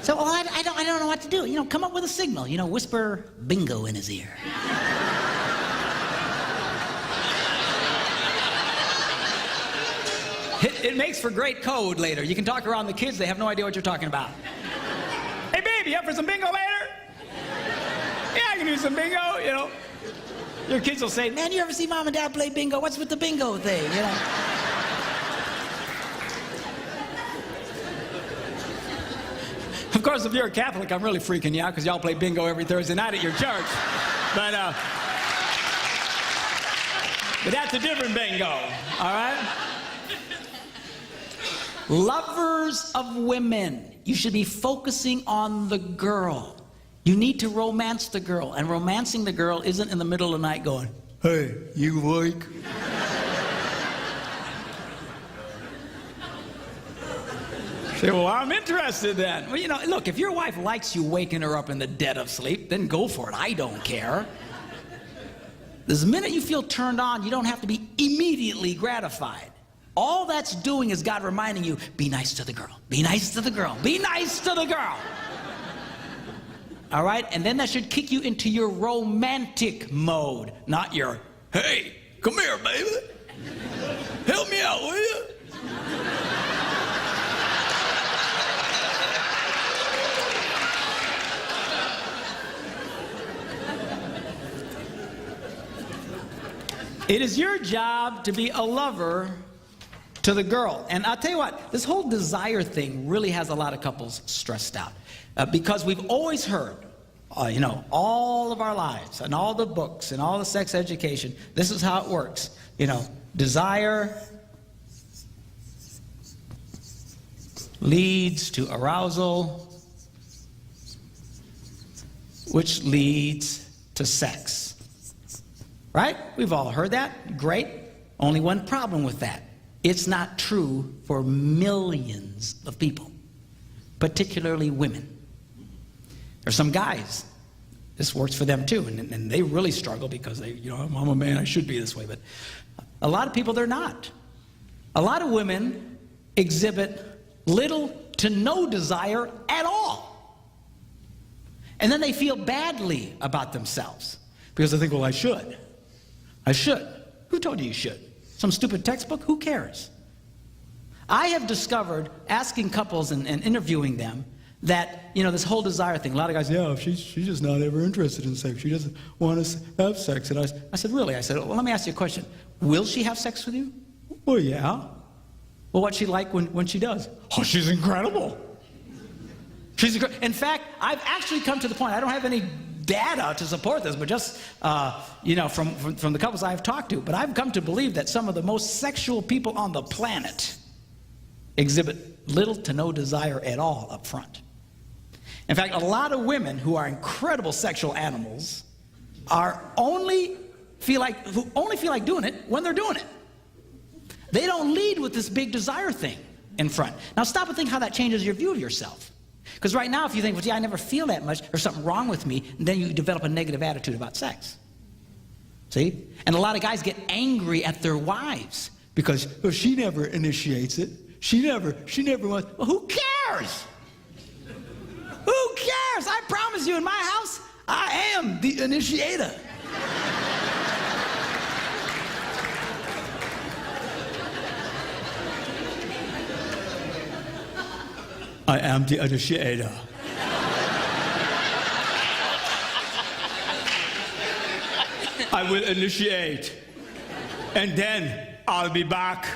So I don't know what to do. You know, come up with a signal. You know, whisper bingo in his ear. It makes for great code later. You can talk around the kids. They have no idea what you're talking about. Hey, baby, you up for some bingo later? can do some bingo, you know. Your kids will say, Man, you ever see mom and dad play bingo? What's with the bingo thing, you know? of course, if you're a Catholic, I'm really freaking you out because y'all play bingo every Thursday night at your church. But that's a different bingo, all right? Lovers of women, you should be focusing on the girl. You need to romance the girl, and romancing the girl isn't in the middle of the night going, hey, you awake? Say, well, I'm interested then. Well, you know, look, if your wife likes you waking her up in the dead of sleep, then go for it. I don't care. The minute you feel turned on, you don't have to be immediately gratified. All that's doing is God reminding you, be nice to the girl. Be nice to the girl. Be nice to the girl. All right? And then that should kick you into your romantic mode, not your, hey, come here, baby. Help me out, will you? It is your job to be a lover to the girl. And I'll tell you what, this whole desire thing really has a lot of couples stressed out. Because we've always heard, you know, all of our lives and all the books and all the sex education, this is how it works. You know, desire leads to arousal, which leads to sex. Right? We've all heard that. Great. Only one problem with that. It's not true for millions of people, particularly women. There's some guys, this works for them too, and they really struggle because they, you know, I'm a man, I should be this way, but a lot of people, they're not. A lot of women exhibit little to no desire at all. And then they feel badly about themselves because they think, well, I should. I should. Who told you you should? Some stupid textbook? Who cares? I have discovered, asking couples and interviewing them, that, you know, this whole desire thing, a lot of guys, yeah, she's just not ever interested in sex. She doesn't want to have sex. And I said, really? I said, well, let me ask you a question. Will she have sex with you? Well, yeah. Well, what's she like when she does? Oh, she's incredible. In fact, I've actually come to the point, I don't have any data to support this, but just, you know, from the couples I've talked to, but I've come to believe that some of the most sexual people on the planet exhibit little to no desire at all up front. In fact, a lot of women who are incredible sexual animals who only feel like doing it when they're doing it. They don't lead with this big desire thing in front. Now stop and think how that changes your view of yourself. Because right now, if you think, well, gee, I never feel that much, there's something wrong with me, and then you develop a negative attitude about sex. See? And a lot of guys get angry at their wives because, well, she never initiates it. She never wants. Well, who cares? Who cares? I promise you, in my house, I am the initiator. I am the initiator. I will initiate, and then I'll be back.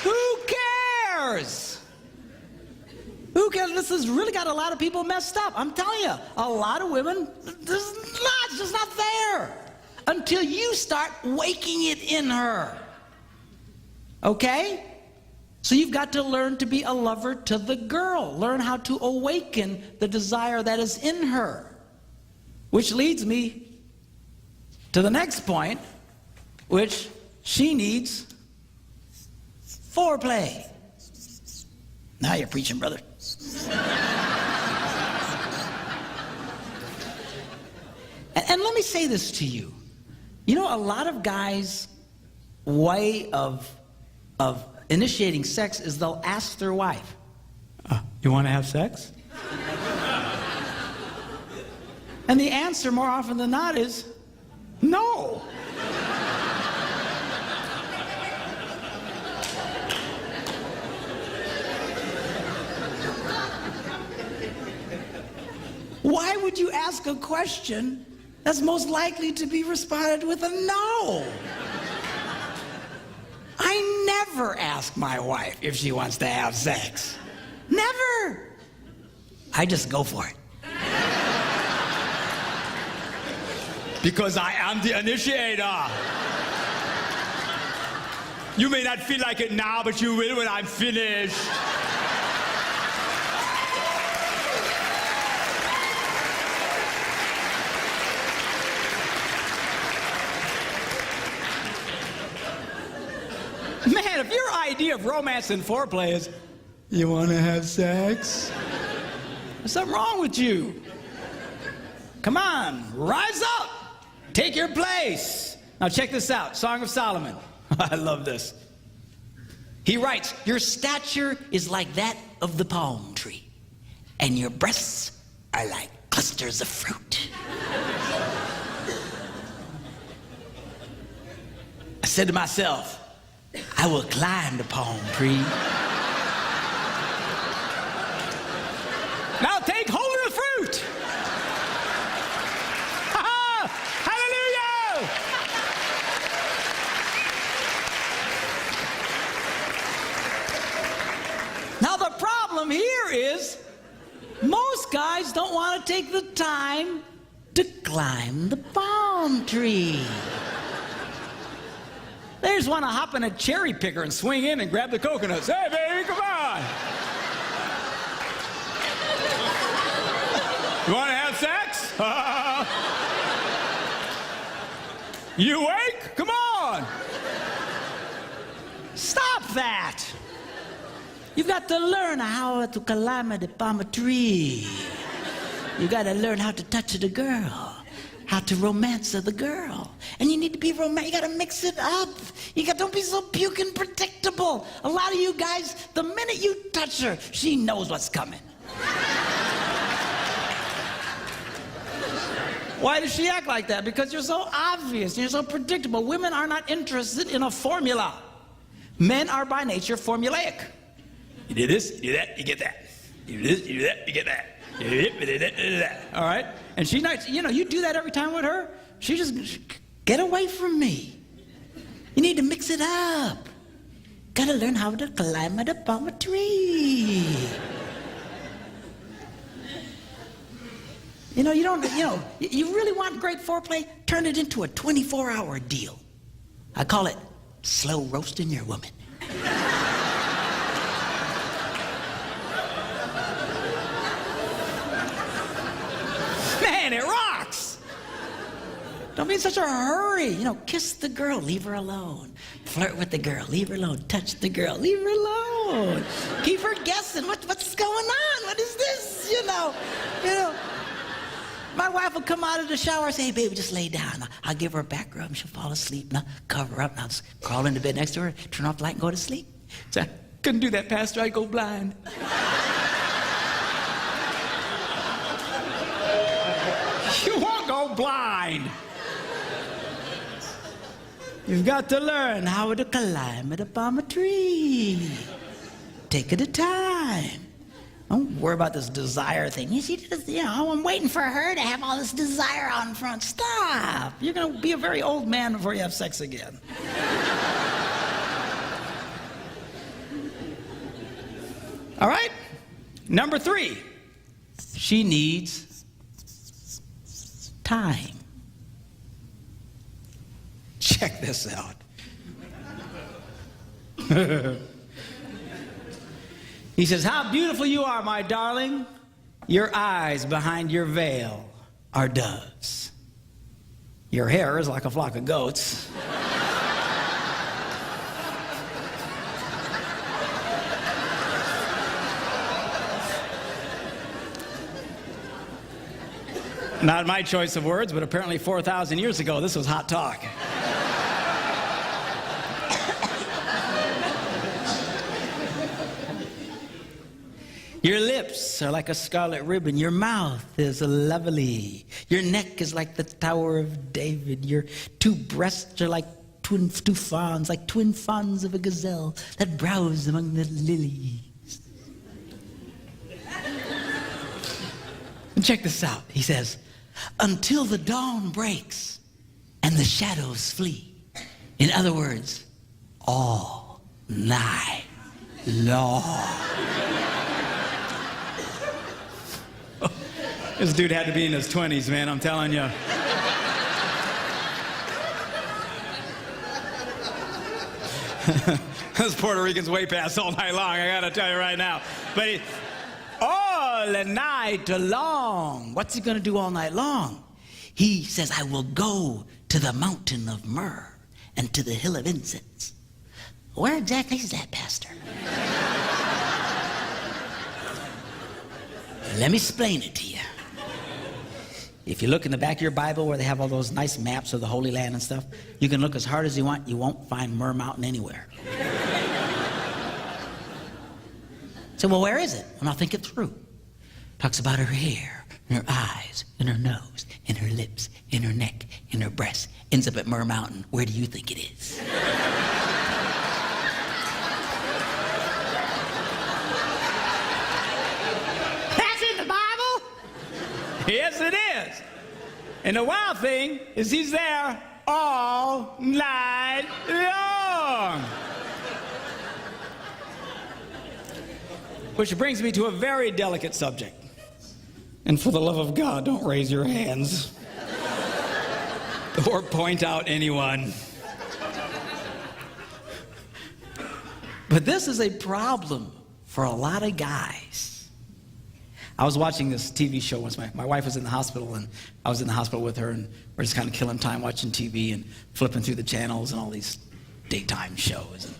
Who cares? Who cares? This has really got a lot of people messed up. I'm telling you, a lot of women, it's just not there until you start waking it in her. Okay? So you've got to learn to be a lover to the girl. Learn how to awaken the desire that is in her. Which leads me to the next point, which she needs foreplay. Now you're preaching, brother. And let me say this to you. You know, a lot of guys' way of initiating sex is they'll ask their wife, you want to have sex? And the answer more often than not is no. Why would you ask a question that's most likely to be responded with a no? I never ask my wife if she wants to have sex. Never. I just go for it. Because I am the initiator. You may not feel like it now, but you will when I'm finished. Man, if your idea of romance and foreplay is, you want to have sex? There's something wrong with you. Come on, rise up. Take your place. Now check this out, Song of Solomon. I love this. He writes, Your stature is like that of the palm tree, and your breasts are like clusters of fruit. I said to myself, I will climb the palm tree. Now take hold of the fruit. Hallelujah! Now the problem here is most guys don't want to take the time to climb the palm tree. They just want to hop in a cherry picker and swing in and grab the coconuts. Hey, baby, come on. You want to have sex? You awake? Come on. Stop that. You've got to learn how to climb the palm tree. You got to learn how to touch the girl, how to romance the girl. And you need to be romantic. You got to mix it up. Don't be so puking predictable. A lot of you guys, the minute you touch her, she knows what's coming. Why does she act like that? Because you're so obvious. You're so predictable. Women are not interested in a formula. Men are by nature formulaic. You do this, you do that, you get that. You do this, you do that, you get that. You do this, you do that, you do that. All right? And she's not, you do that every time with her. She just, Get away from me. You need to mix it up. Gotta learn how to climb the palm tree. You really want great foreplay? Turn it into a 24-hour deal. I call it slow roasting your woman. man, it rocks. Don't be in such a hurry. Kiss the girl, leave her alone. Flirt with the girl, leave her alone. Touch the girl, leave her alone. Keep her guessing. What's going on? What is this? My wife will come out of the shower and say, hey, baby, just lay down. I'll give her a back rub and she'll fall asleep. Now, cover her up. Now, just crawl into bed next to her, turn off the light and go to sleep. So I couldn't do that, Pastor. I'd go blind. You won't go blind. You've got to learn how to climb the palm tree. Take it a time. Don't worry about this desire thing. You see, I'm waiting for her to have all this desire out in front. Stop. You're going to be a very old man before you have sex again. All right? Number 3. She needs Time. Check this out. He says, how beautiful you are, my darling. Your eyes behind your veil are doves. Your hair is like a flock of goats. Not my choice of words, but apparently 4,000 years ago, this was hot talk. Your lips are like a scarlet ribbon. Your mouth is lovely. Your neck is like the Tower of David. Your 2 breasts are like two fawns, like twin fawns of a gazelle that browse among the lilies. Check this out. He says, until the dawn breaks and the shadows flee. In other words, all night long. This dude had to be in his 20s, man, I'm telling you. Those Puerto Ricans way past all night long, I gotta tell you right now. But All night long. What's he gonna do all night long? He says, I will go to the mountain of myrrh and to the hill of incense. Where exactly is that, Pastor? Let me explain it to you. If you look in the back of your Bible where they have all those nice maps of the Holy Land and stuff, you can look as hard as you want, you won't find Myrrh Mountain anywhere. So, well, where is it? And I'll think it through. Talks about her hair, and her eyes, and her nose, and her lips, and her neck, and her breasts. Ends up at Myrrh Mountain. Where do you think it is? That's in the Bible? yes, it is. And the wild thing is he's there all night long. Which brings me to a very delicate subject. And for the love of God, don't raise your hands or point out anyone. But this is a problem for a lot of guys. I was watching this TV show once. My wife was in the hospital, and I was in the hospital with her, and we're just kind of killing time watching TV and flipping through the channels and all these daytime shows and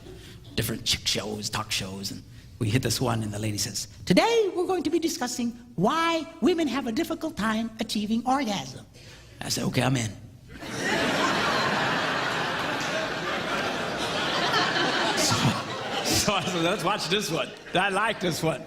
different chick shows, talk shows, and we hit this one, and the lady says, today we're going to be discussing why women have a difficult time achieving orgasm. I said, okay, I'm in. So I said, let's watch this one. I like this one.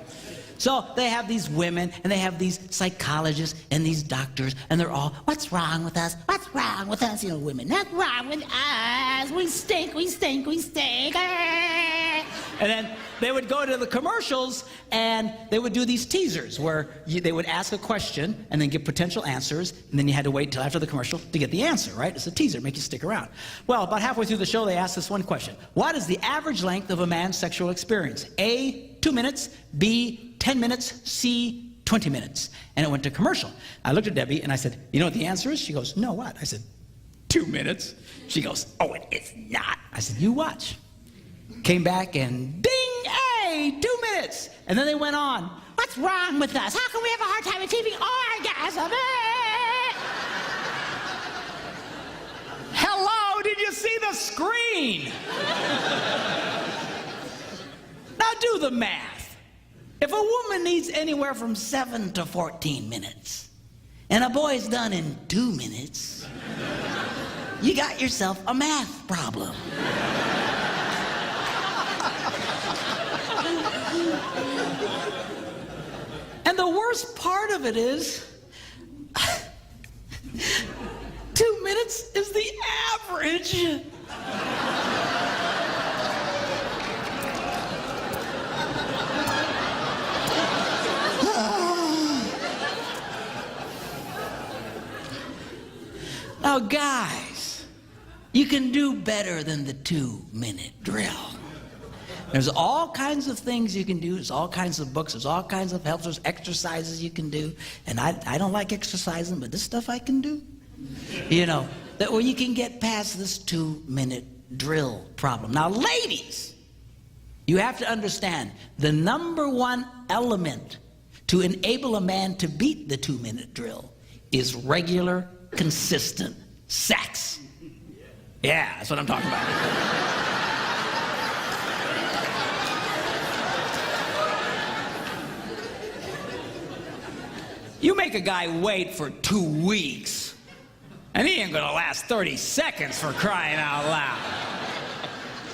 So they have these women, and they have these psychologists and these doctors, and they're all, what's wrong with us? What's wrong with us? You know, women, what's wrong with us? We stink, we stink, we stink. And then they would go to the commercials, and they would do these teasers where they would ask a question and then give potential answers, and then you had to wait till after the commercial to get the answer, right? It's a teaser, make you stick around. Well, about halfway through the show, they asked this one question. What is the average length of a man's sexual experience? A, 2 minutes, B, 10 minutes, C, 20 minutes. And it went to commercial. I looked at Debbie, and I said, you know what the answer is? She goes, no, what? I said, 2 minutes. She goes, oh, it is not. I said, you watch. Came back, and ding, hey, 2 minutes. And then they went on. What's wrong with us? How can we have a hard time achieving orgasm? Hello, did you see the screen? Now do the math. If a woman needs anywhere from 7 to 14 minutes, and a boy's done in 2 minutes, you got yourself a math problem. And the worst part of it is, 2 minutes is the average. Now, guys, you can do better than the 2-minute drill. There's all kinds of things you can do. There's all kinds of books. There's all kinds of helps. There's exercises you can do. And I don't like exercising, but this stuff I can do. You know, that where you can get past this 2-minute drill problem. Now, ladies, you have to understand the number one element to enable a man to beat the 2-minute drill is regular, consistent sex. Yeah, that's what I'm talking about. You make a guy wait for 2 weeks, and he ain't gonna last 30 seconds for crying out loud.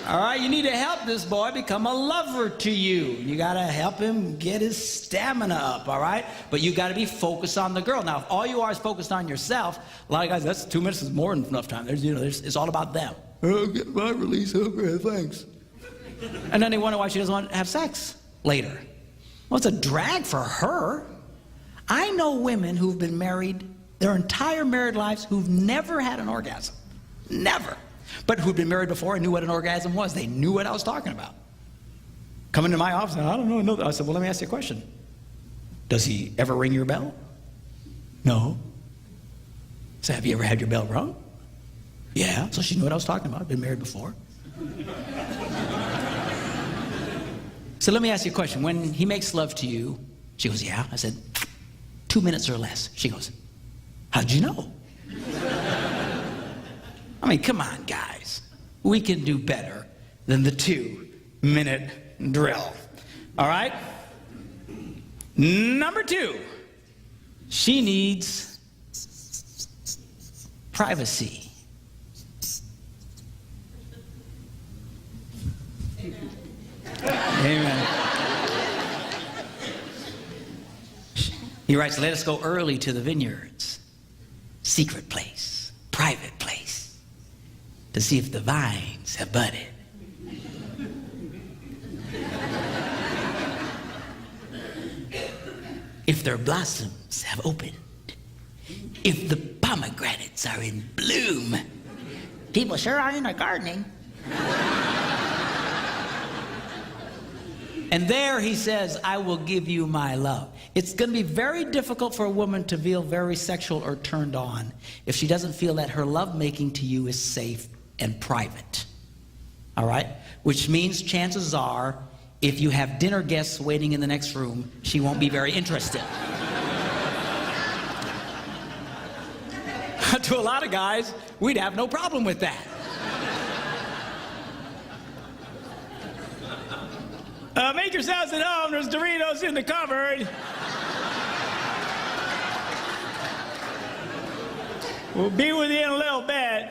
All right, you need to help this boy become a lover to you. You gotta help him get his stamina up, all right? But you gotta be focused on the girl. Now, if all you are is focused on yourself, a lot of guys, that's 2 minutes is more than enough time. It's all about them. I'll get my release, okay, thanks. And then they wonder why she doesn't want to have sex later. Well, it's a drag for her. I know women who've been married their entire married lives who've never had an orgasm. Never. But who'd been married before and knew what an orgasm was. They knew what I was talking about. Come into my office, and I don't know. I said, well, let me ask you a question. Does he ever ring your bell? No. So have you ever had your bell rung? Yeah. So she knew what I was talking about. Been married before. So let me ask you a question. When he makes love to you, she goes, yeah. I said, 2 minutes or less. She goes, how'd you know? I mean, come on, guys. We can do better than the 2-minute drill. All right? Number 2, she needs privacy. Amen. He writes, let us go early to the vineyards, secret place, private place, to see if the vines have budded. If their blossoms have opened, if the pomegranates are in bloom. People sure are into gardening. And there he says, I will give you my love. It's going to be very difficult for a woman to feel very sexual or turned on if she doesn't feel that her lovemaking to you is safe and private. All right? Which means chances are, if you have dinner guests waiting in the next room, she won't be very interested. To a lot of guys, we'd have no problem with that. Make yourselves at home. There's Doritos in the cupboard. We'll be with you in a little bit.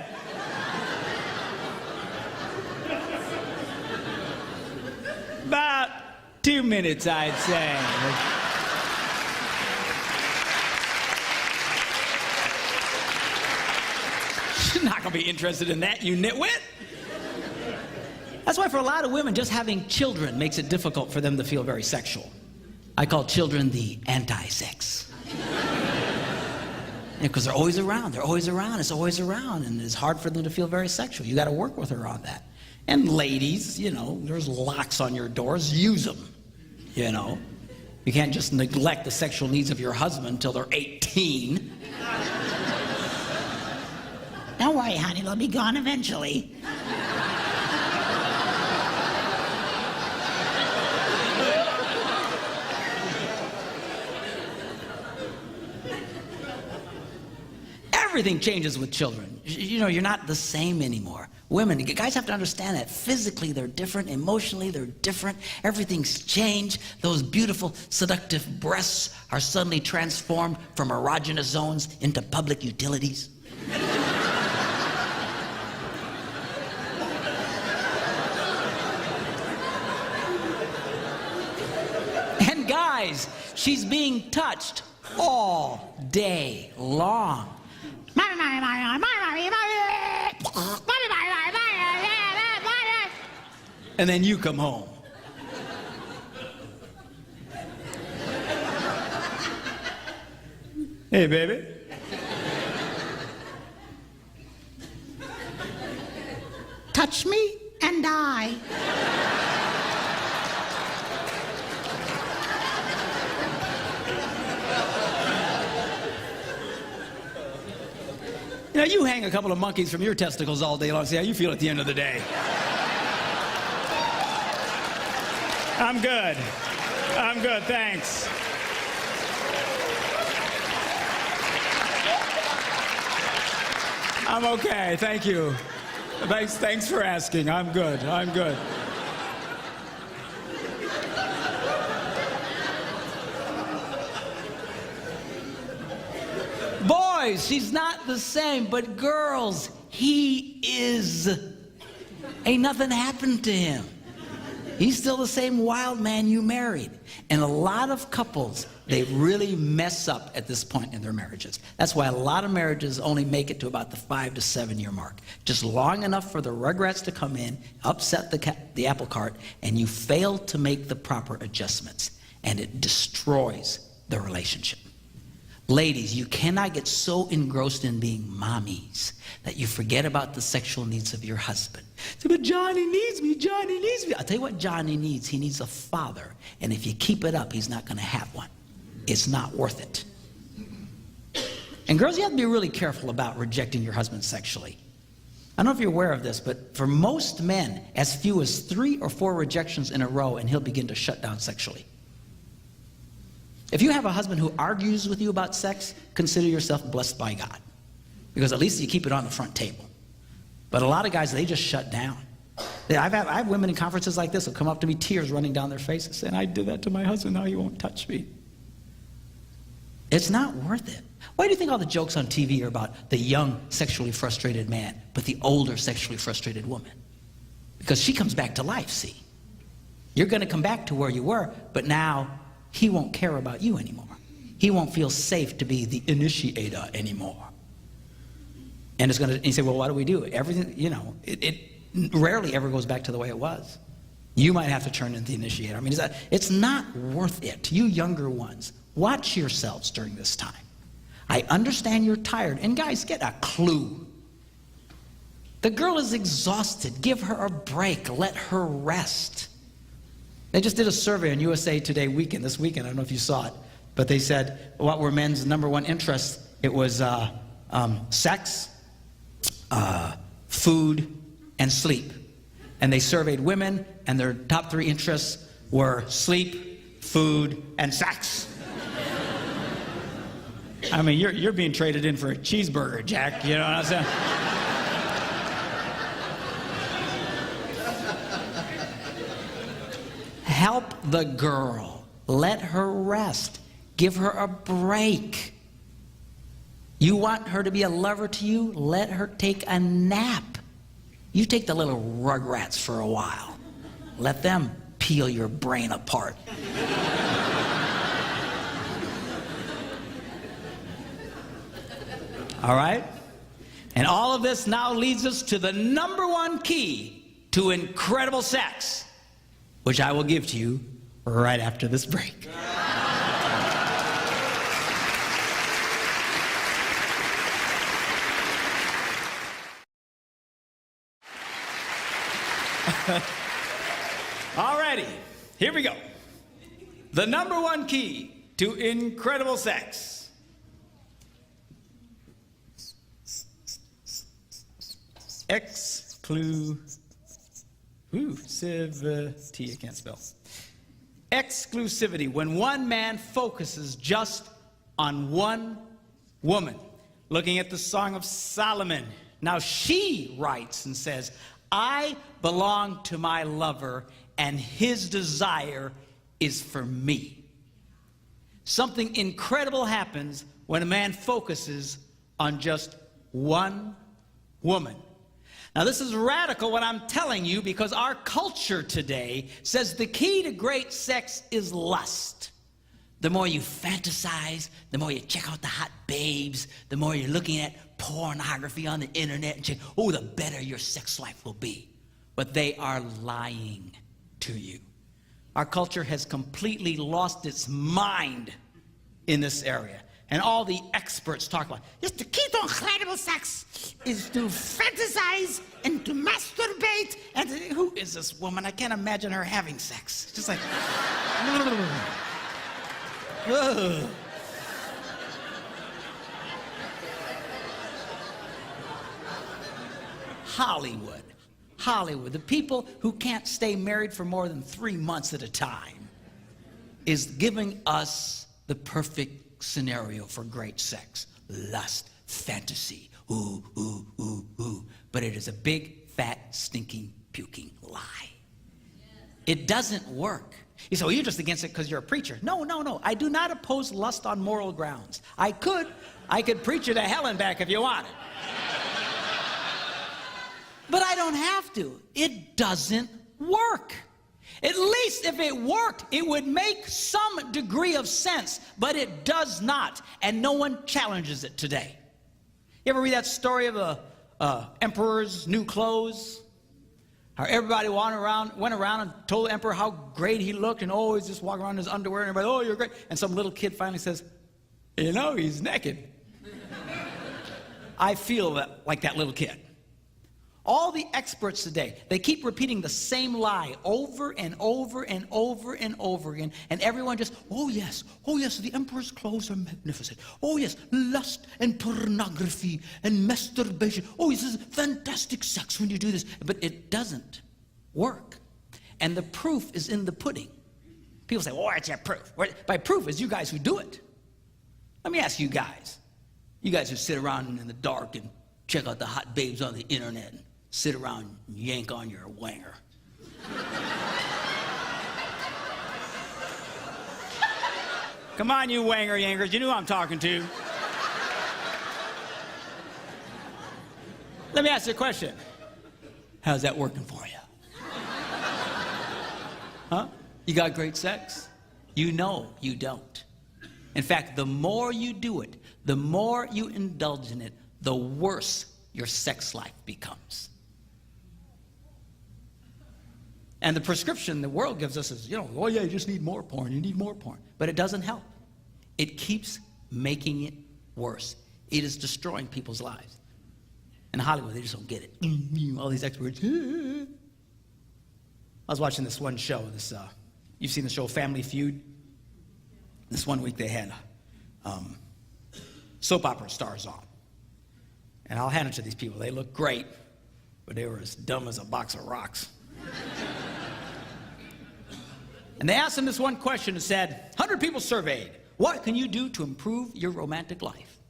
About 2 minutes, I'd say. She's not going to be interested in that, you nitwit. That's why for a lot of women, just having children makes it difficult for them to feel very sexual. I call children the anti-sex. Because they're always around, it's always around, and it's hard for them to feel very sexual. You got to work with her on that. And ladies, you know, there's locks on your doors, use them, you know. You can't just neglect the sexual needs of your husband until they're 18. Don't worry, honey, they'll be gone eventually. Everything changes with children. You know, you're not the same anymore. Women, guys have to understand that physically they're different, emotionally they're different. Everything's changed. Those beautiful, seductive breasts are suddenly transformed from erogenous zones into public utilities. And guys, she's being touched all day long. And then you come home. Hey, baby. Touch me and die. You know, you hang a couple of monkeys from your testicles all day long. See how you feel at the end of the day. I'm good. I'm good, thanks. I'm okay, thank you. Thanks for asking. I'm good. Boys, she's not the same, but girls, he is. Ain't nothing happened to him. He's still the same wild man you married. And a lot of couples, they really mess up at this point in their marriages. That's why a lot of marriages only make it to about the 5 to 7 year mark. Just long enough for the rugrats to come in, upset the apple cart, and you fail to make the proper adjustments. And it destroys the relationship. Ladies, you cannot get so engrossed in being mommies that you forget about the sexual needs of your husband. Say, but Johnny needs me, Johnny needs me. I'll tell you what Johnny needs. He needs a father. And if you keep it up, he's not going to have one. It's not worth it. And girls, you have to be really careful about rejecting your husband sexually. I don't know if you're aware of this, but for most men, as few as 3 or 4 rejections in a row, and he'll begin to shut down sexually. If you have a husband who argues with you about sex, consider yourself blessed by God. Because at least you keep it on the front table. But a lot of guys, they just shut down. I have women in conferences like this who come up to me, tears running down their faces, saying, I did that to my husband, now he won't touch me. It's not worth it. Why do you think all the jokes on TV are about the young sexually frustrated man, but the older sexually frustrated woman? Because she comes back to life, see? You're going to come back to where you were, but now he won't care about you anymore. He won't feel safe to be the initiator anymore. And it's going to, and you say, well, what do we do? Everything, you know, it rarely ever goes back to the way it was. You might have to turn into the initiator. I mean, it's not worth it. You younger ones, watch yourselves during this time. I understand you're tired. And guys, get a clue. The girl is exhausted. Give her a break. Let her rest. They just did a survey on USA Today weekend, this weekend. I don't know if you saw it. But they said, what were men's #1 interests? It was sex, food, and sleep. And they surveyed women, and their top 3 interests were sleep, food, and sex. I mean, you're being traded in for a cheeseburger, Jack. You know what I'm saying? Help the girl. Let her rest. Give her a break. You want her to be a lover to you? Let her take a nap. You take the little rugrats for a while. Let them peel your brain apart. All right? And all of this now leads us to the #1 key to incredible sex, which I will give to you right after this break. Alrighty, here we go. The #1 key to incredible sex. Exclusivity. I can't spell. Exclusivity. When one man focuses just on one woman. Looking at the Song of Solomon. Now she writes and says, I belong to my lover, and his desire is for me. Something incredible happens when a man focuses on just one woman. Now, this is radical what I'm telling you, because our culture today says the key to great sex is lust. The more you fantasize, the more you check out the hot babes, the more you're looking at pornography on the internet and check, oh, the better your sex life will be. But they are lying to you. Our culture has completely lost its mind in this area. And all the experts talk about, yes, the key to incredible sex is to fantasize and to masturbate. And who is this woman? I can't imagine her having sex. It's just like, Hollywood, the people who can't stay married for more than 3 months at a time, is giving us the perfect scenario for great sex. Lust, fantasy, ooh, ooh, ooh, ooh. But it is a big, fat, stinking, puking lie. It doesn't work. You say, well, you're just against it because you're a preacher. No. I do not oppose lust on moral grounds. I could preach you to hell and back if you wanted. But I don't have to. It doesn't work. At least if it worked, it would make some degree of sense, but it does not, and no one challenges it today. You ever read that story of the emperor's new clothes? How everybody went around and told the emperor how great he looked, and he's just walking around in his underwear, and everybody, oh, you're great. And some little kid finally says, You know, he's naked. I feel like that little kid. All the experts today, they keep repeating the same lie over and over and over and over again. And everyone just, oh yes, the emperor's clothes are magnificent. Oh yes, lust and pornography and masturbation. Oh, this is fantastic sex when you do this. But it doesn't work. And the proof is in the pudding. People say, oh, it's your proof. By proof is you guys who do it. Let me ask you guys who sit around in the dark and check out the hot babes on the internet and sit around and yank on your wanger. Come on, you wanger yankers, you know who I'm talking to. Let me ask you a question. How's that working for you? Huh? You got great sex? You know you don't. In fact, the more you do it, the more you indulge in it, the worse your sex life becomes. And the prescription the world gives us is, oh yeah, you just need more porn, you need more porn. But it doesn't help. It keeps making it worse. It is destroying people's lives. In Hollywood, they just don't get it. All these experts. I was watching this one show, you've seen the show Family Feud? This one week they had soap opera stars on. And I'll hand it to these people. They look great, but they were as dumb as a box of rocks. And they asked them this one question and said, 100 people surveyed, what can you do to improve your romantic life?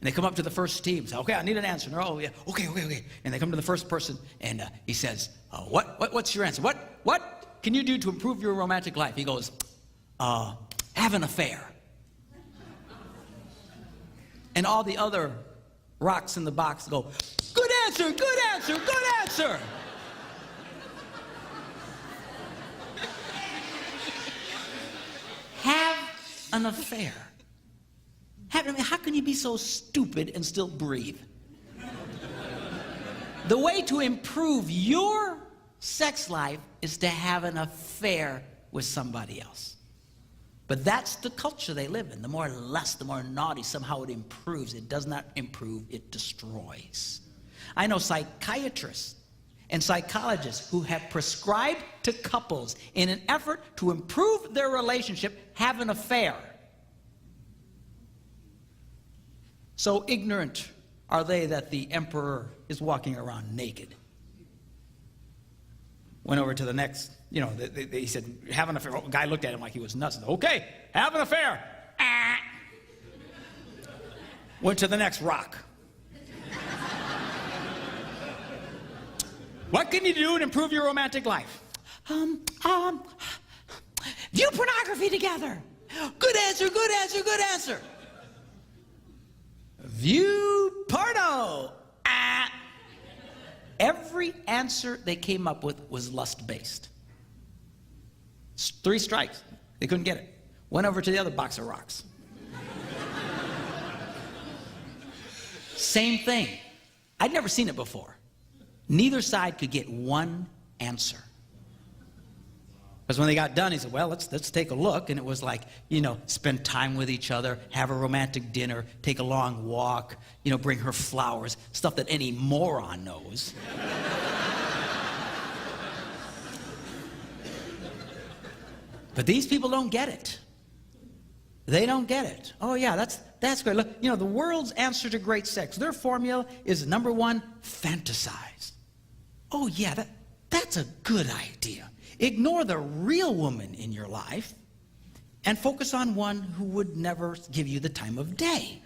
And they come up to the first team and say, okay, I need an answer. And they're, oh, yeah, okay. And they come to the first person and he says, what's your answer? What can you do to improve your romantic life? He goes, have an affair. And all the other rocks in the box go, good answer, good answer, good answer. Have an affair. How can you be so stupid and still breathe? The way to improve your sex life is to have an affair with somebody else. But that's the culture they live in. The more lust, the more naughty, somehow it improves. It does not improve, it destroys. I know psychiatrists and psychologists who have prescribed to couples in an effort to improve their relationship, have an affair. So ignorant are they that the emperor is walking around naked. Went over to the next, he said, have an affair. The guy looked at him like he was nuts. Okay, have an affair. Went to the next rock. What can you do to improve your romantic life? View pornography together. Good answer, good answer, good answer. View porno. Every answer they came up with was lust-based. 3 strikes. They couldn't get it. Went over to the other box of rocks. Same thing. I'd never seen it before. Neither side could get one answer. Because when they got done, he said, well, let's take a look. And it was like, spend time with each other, have a romantic dinner, take a long walk, bring her flowers, stuff that any moron knows. But these people don't get it. They don't get it. Oh, yeah, that's great. Look, the world's answer to great sex, their formula is number 1, fantasize. Oh, yeah, that's a good idea. Ignore the real woman in your life and focus on one who would never give you the time of day.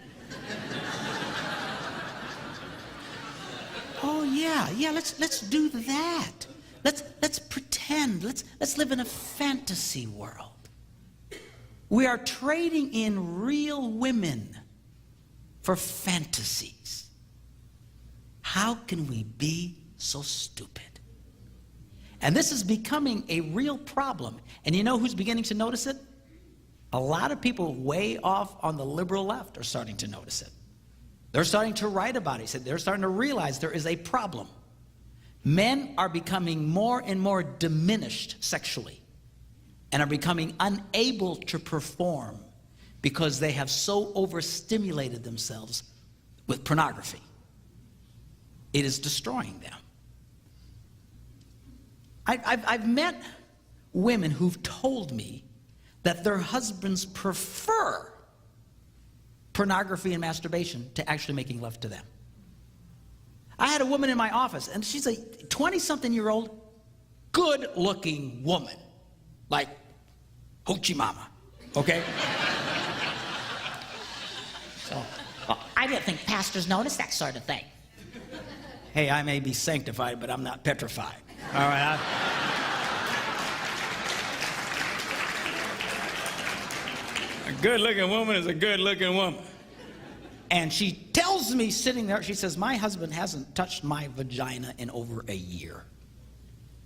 Oh, yeah, let's do that. Let's pretend. Let's live in a fantasy world. We are trading in real women for fantasies. How can we be so stupid? And this is becoming a real problem. And you know who's beginning to notice it? A lot of people way off on the liberal left are starting to notice it. They're starting to write about it. They're starting to realize there is a problem. Men are becoming more and more diminished sexually and are becoming unable to perform because they have so overstimulated themselves with pornography. It is destroying them. I've met women who've told me that their husbands prefer pornography and masturbation to actually making love to them. I had a woman in my office, and she's a 20-something-year-old, good-looking woman, like Hoochie Mama, okay? So, I didn't think pastors notice that sort of thing. Hey, I may be sanctified, but I'm not petrified. All right? A good-looking woman is a good-looking woman. And she tells me sitting there, she says, my husband hasn't touched my vagina in over a year.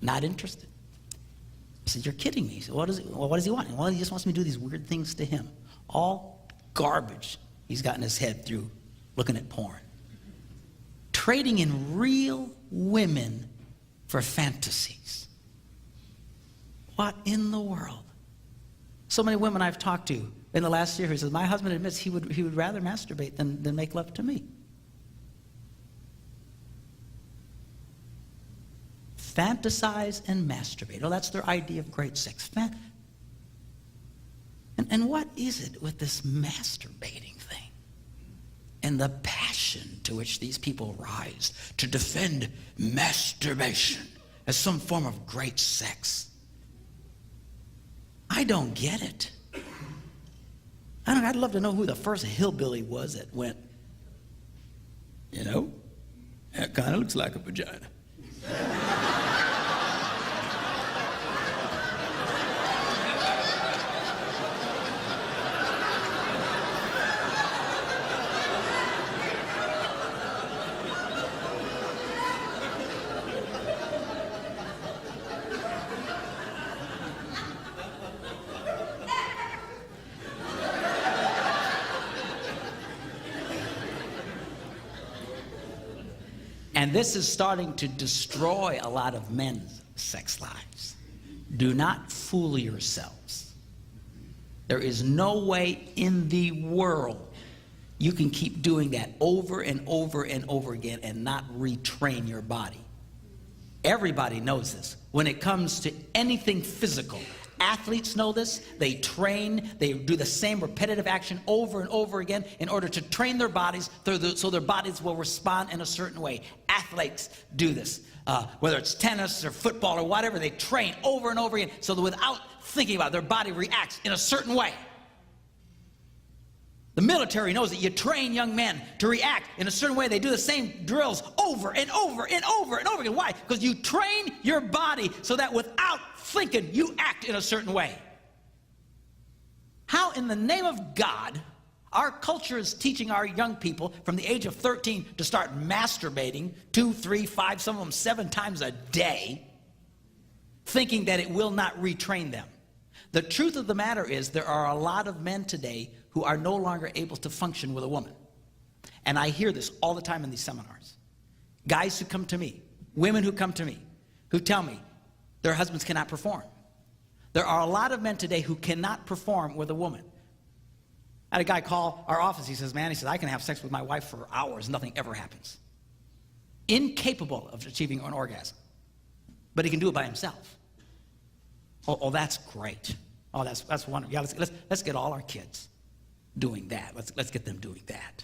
Not interested. I said, you're kidding me. So what does he want? Well, he just wants me to do these weird things to him. All garbage he's got in his head through looking at porn. Trading in real women for fantasies. What in the world? So many women I've talked to in the last year who says, my husband admits he would rather masturbate than make love to me. Fantasize and masturbate. Oh, that's their idea of great sex. And what is it with this masturbating thing? And the passion to which these people rise to defend masturbation as some form of great sex. I don't get it. I'd love to know who the first hillbilly was that went, You know, that kind of looks like a vagina. and this is starting to destroy a lot of men's sex lives. Do not fool yourselves. There is no way in the world you can keep doing that over and over and over again and not retrain your body. Everybody knows this. When it comes to anything physical, athletes know this. They train, they do the same repetitive action over and over again in order to train their bodies so their bodies will respond in a certain way. Athletes do this. Whether it's tennis or football or whatever, they train over and over again so that without thinking about it, their body reacts in a certain way. The military knows that you train young men to react in a certain way. They do the same drills over and over and over and over again. Why? Because you train your body so that without thinking, you act in a certain way. How in the name of God, our culture is teaching our young people from the age of 13 to start masturbating 2, 3, 5, some of them 7 times a day, thinking that it will not retrain them. The truth of the matter is there are a lot of men today who are no longer able to function with a woman. And I hear this all the time in these seminars. Guys who come to me, women who come to me, who tell me their husbands cannot perform. There are a lot of men today who cannot perform with a woman. I had a guy call our office. He says, man, I can have sex with my wife for hours. Nothing ever happens. Incapable of achieving an orgasm. But he can do it by himself. Oh, that's great. Oh, that's wonderful. Yeah, let's get all our kids doing that. Let's get them doing that.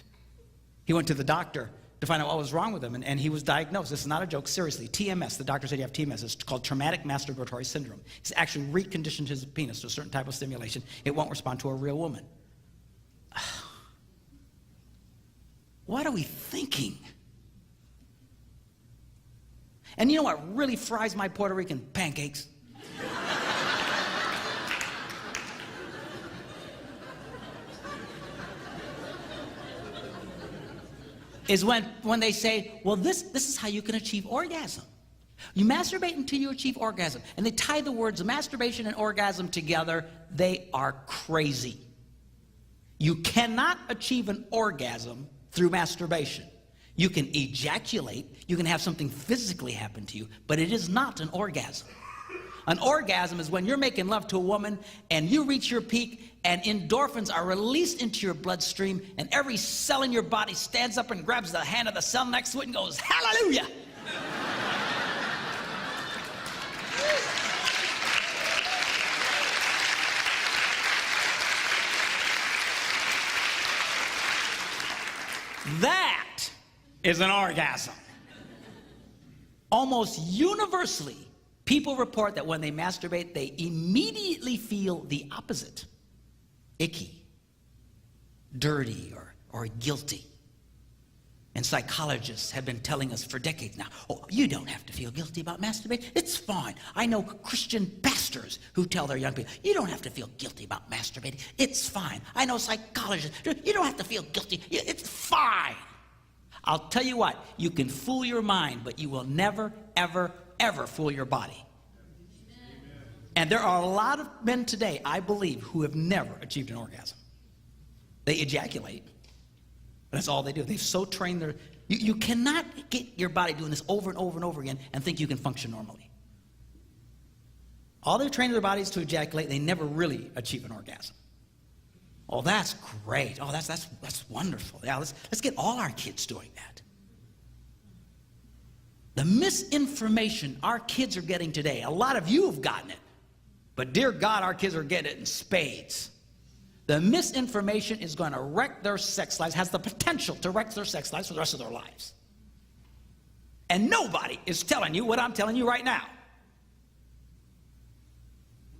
He went to the doctor to find out what was wrong with him, and he was diagnosed. This is not a joke, seriously. TMS, the doctor said you have TMS. It's called traumatic masturbatory syndrome. He's actually reconditioned his penis to a certain type of stimulation. It won't respond to a real woman. What are we thinking? And you know what really fries my Puerto Rican pancakes? Is when they say, well, this is how you can achieve orgasm. You masturbate until you achieve orgasm. And they tie the words masturbation and orgasm together. They are crazy. You cannot achieve an orgasm through masturbation. You can ejaculate, you can have something physically happen to you, but it is not an orgasm. An orgasm is when you're making love to a woman and you reach your peak and endorphins are released into your bloodstream and every cell in your body stands up and grabs the hand of the cell next to it and goes, hallelujah. That is an orgasm. Almost universally, people report that when they masturbate, they immediately feel the opposite. Icky, dirty, or guilty. And psychologists have been telling us for decades now, oh, you don't have to feel guilty about masturbating. It's fine. I know Christian pastors who tell their young people, you don't have to feel guilty about masturbating. It's fine. I know psychologists, you don't have to feel guilty. It's fine. I'll tell you what, you can fool your mind, but you will never, ever, ever fool your body. And there are a lot of men today, I believe, who have never achieved an orgasm. They ejaculate. That's all they do. They've so trained their... You cannot get your body doing this over and over and over again and think you can function normally. All they've trained their bodies to ejaculate, they never really achieve an orgasm. Oh, that's great. Oh, that's wonderful. Yeah, let's get all our kids doing that. The misinformation our kids are getting today, a lot of you have gotten it, but dear God, our kids are getting it in spades. The misinformation is going to wreck their sex lives, has the potential to wreck their sex lives for the rest of their lives. And nobody is telling you what I'm telling you right now.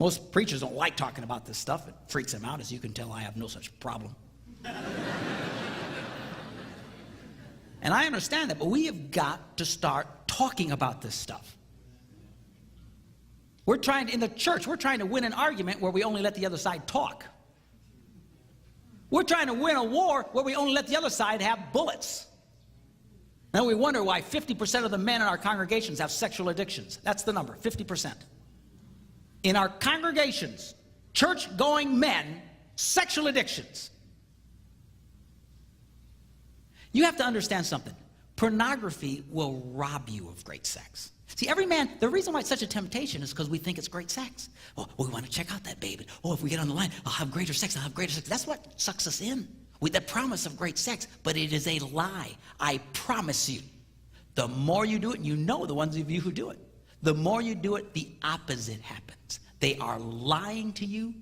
Most preachers don't like talking about this stuff. It freaks them out. As you can tell, I have no such problem. And I understand that, but we have got to start talking about this stuff. In the church, we're trying to win an argument where we only let the other side talk. We're trying to win a war where we only let the other side have bullets. Then we wonder why 50% of the men in our congregations have sexual addictions. That's the number, 50%. In our congregations, church-going men, sexual addictions. You have to understand something. Pornography will rob you of great sex. See, every man, the reason why it's such a temptation is because we think it's great sex. Oh, we want to check out that baby. Oh, if we get on the line, I'll have greater sex, I'll have greater sex. That's what sucks us in, with the promise of great sex. But it is a lie. I promise you. The more you do it, and you know the ones of you who do it, the more you do it, the opposite happens. They are lying to you.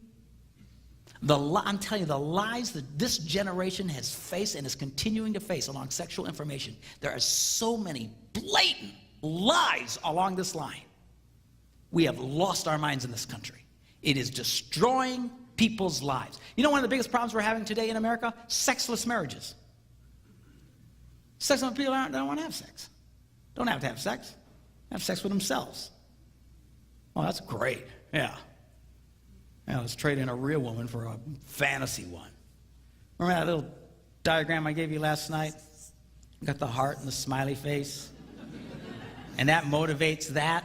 I'm telling you, the lies that this generation has faced and is continuing to face along sexual information, there are so many blatant lies along this line. We have lost our minds in this country. It is destroying people's lives. You know one of the biggest problems we're having today in America? Sexless marriages. Sexless people don't want to have sex. Don't have to have sex. Have sex with themselves. Oh, that's great. Yeah. Now let's trade in a real woman for a fantasy one. Remember that little diagram I gave you last night? Got the heart and the smiley face. And that motivates that.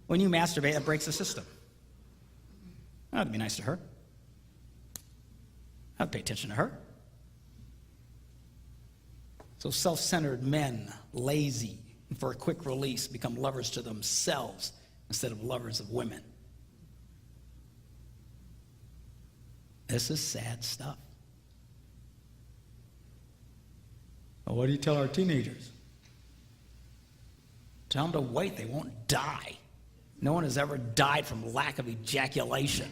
When you masturbate, that breaks the system. That'd be nice to her. I'd pay attention to her. So self-centered men, lazy, and for a quick release, become lovers to themselves instead of lovers of women. This is sad stuff. Well, what do you tell our teenagers? Tell them to wait, they won't die. No one has ever died from lack of ejaculation.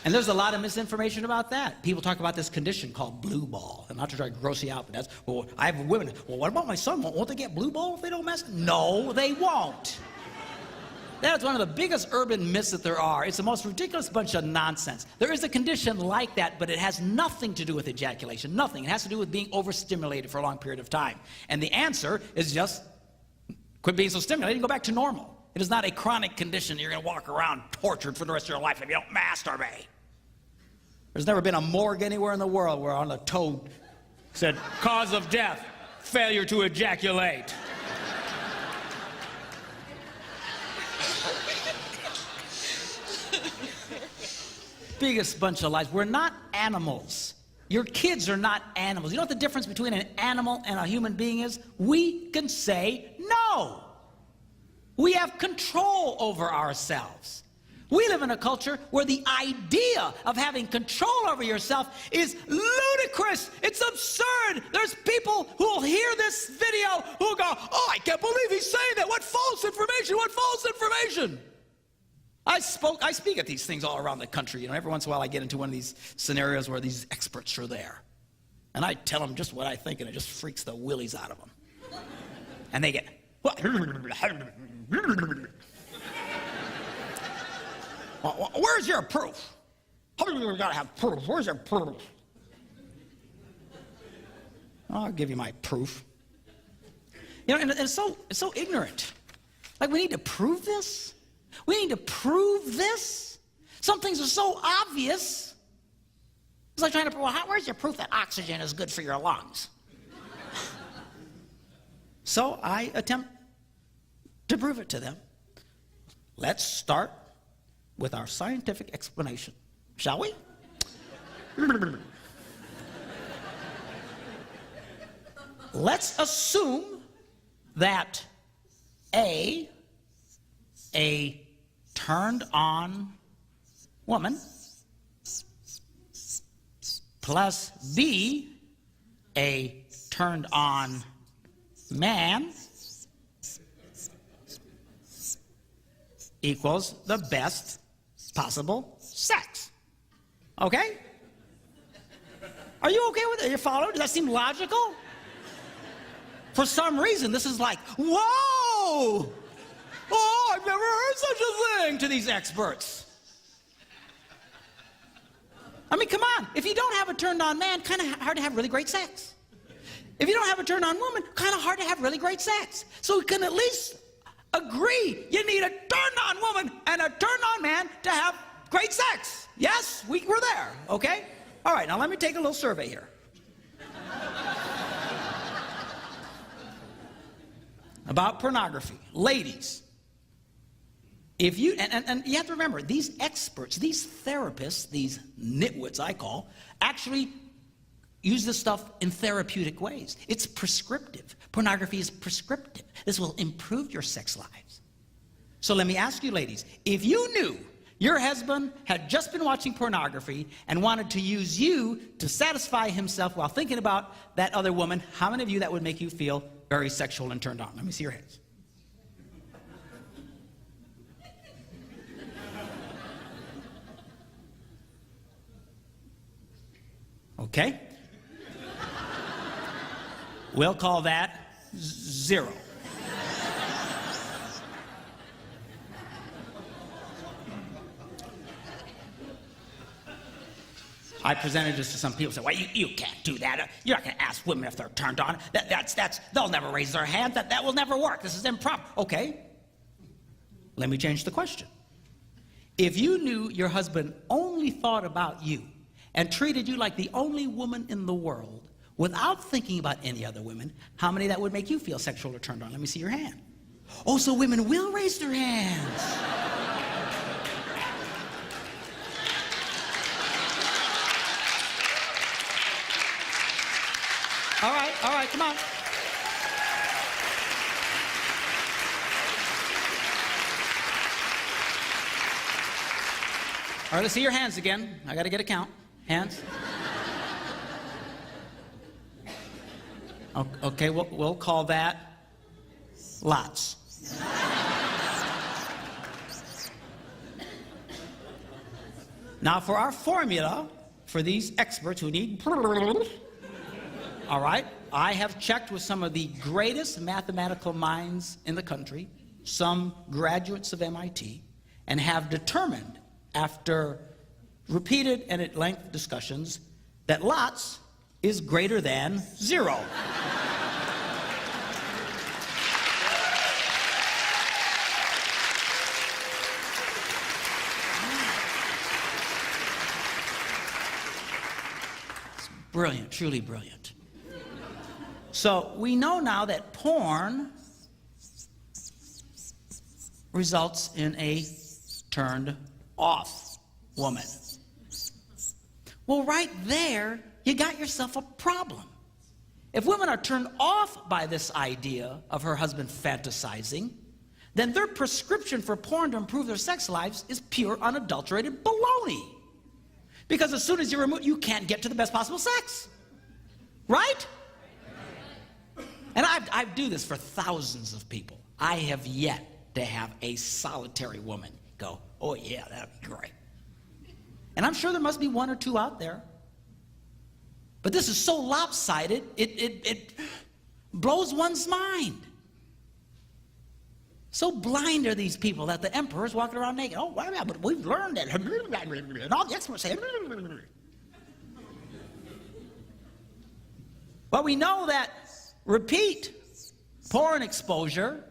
And there's a lot of misinformation about that. People talk about this condition called blue ball. And not to try to gross you out, but that's, well, I have women, well, what about my son? Won't they get blue ball if they don't masturbate? No, they won't. That's one of the biggest urban myths that there are. It's the most ridiculous bunch of nonsense. There is a condition like that, but it has nothing to do with ejaculation, nothing. It has to do with being overstimulated for a long period of time. And the answer is just quit being so stimulated and go back to normal. It is not a chronic condition. You're going to walk around tortured for the rest of your life if you don't masturbate. There's never been a morgue anywhere in the world where on the toad said, cause of death, failure to ejaculate. Biggest bunch of lies. We're not animals. Your kids are not animals. You know what the difference between an animal and a human being is? We can say no. We have control over ourselves. We live in a culture where the idea of having control over yourself is ludicrous. It's absurd. There's people who will hear this video who will go, oh, I can't believe he's saying that. What false information? What false information? I speak at these things all around the country. You know, every once in a while I get into one of these scenarios where these experts are there. And I tell them just what I think, and it just freaks the willies out of them. And they get, what? Where's your proof? You gotta have proof. Where's your proof? I'll give you my proof. You know, and it's so ignorant. Like, we need to prove this? We need to prove this? Some things are so obvious. It's like trying to prove, well, where's your proof that oxygen is good for your lungs? So I attempt to prove it to them. Let's start with our scientific explanation, shall we? Let's assume that A turned on woman plus B, a turned on man, equals the best possible sex. Okay? Are you okay with it? You follow? Does that seem logical? For some reason, this is like, whoa! Oh, I've never heard such a thing to these experts. I mean, come on. If you don't have a turned-on man, kind of hard to have really great sex. If you don't have a turned-on woman, kind of hard to have really great sex. So we can at least agree you need a turned-on woman and a turned-on man to have great sex. Yes, we're there, okay? All right, now let me take a little survey here. About pornography. Ladies, if you, and you have to remember, these experts, these therapists, these nitwits I call, actually use this stuff in therapeutic ways. It's prescriptive. Pornography is prescriptive. This will improve your sex lives. So let me ask you, ladies, if you knew your husband had just been watching pornography and wanted to use you to satisfy himself while thinking about that other woman, how many of you that would make you feel very sexual and turned on? Let me see your hands. Okay? We'll call that 0. I presented this to some people. Said, "Well, you can't do that. You're not going to ask women if they're turned on. They'll never raise their hand. That will never work. This is improper." Okay. Let me change the question. If you knew your husband only thought about you and treated you like the only woman in the world without thinking about any other women, how many that would make you feel sexual or turned on? Let me see your hand. Oh, so women will raise their hands. All right, come on. All right, let's see your hands again. I got to get a count. Hands. Okay, we'll call that lots. Now, for our formula, for these experts who need... All right, I have checked with some of the greatest mathematical minds in the country, some graduates of MIT, and have determined, after repeated and at length discussions, that lots is greater than 0. It's brilliant, truly brilliant. So we know now that porn results in a turned off woman. Well, right there, you got yourself a problem. If women are turned off by this idea of her husband fantasizing, then their prescription for porn to improve their sex lives is pure, unadulterated baloney. Because as soon as you remove, you can't get to the best possible sex. Right? And I do this for thousands of people. I have yet to have a solitary woman go, oh yeah, that'd be great. And I'm sure there must be one or two out there. But this is so lopsided, it blows one's mind. So blind are these people that the emperor's walking around naked. Oh, well, but we've learned that. And all the experts say. Well, we know that repeat porn exposure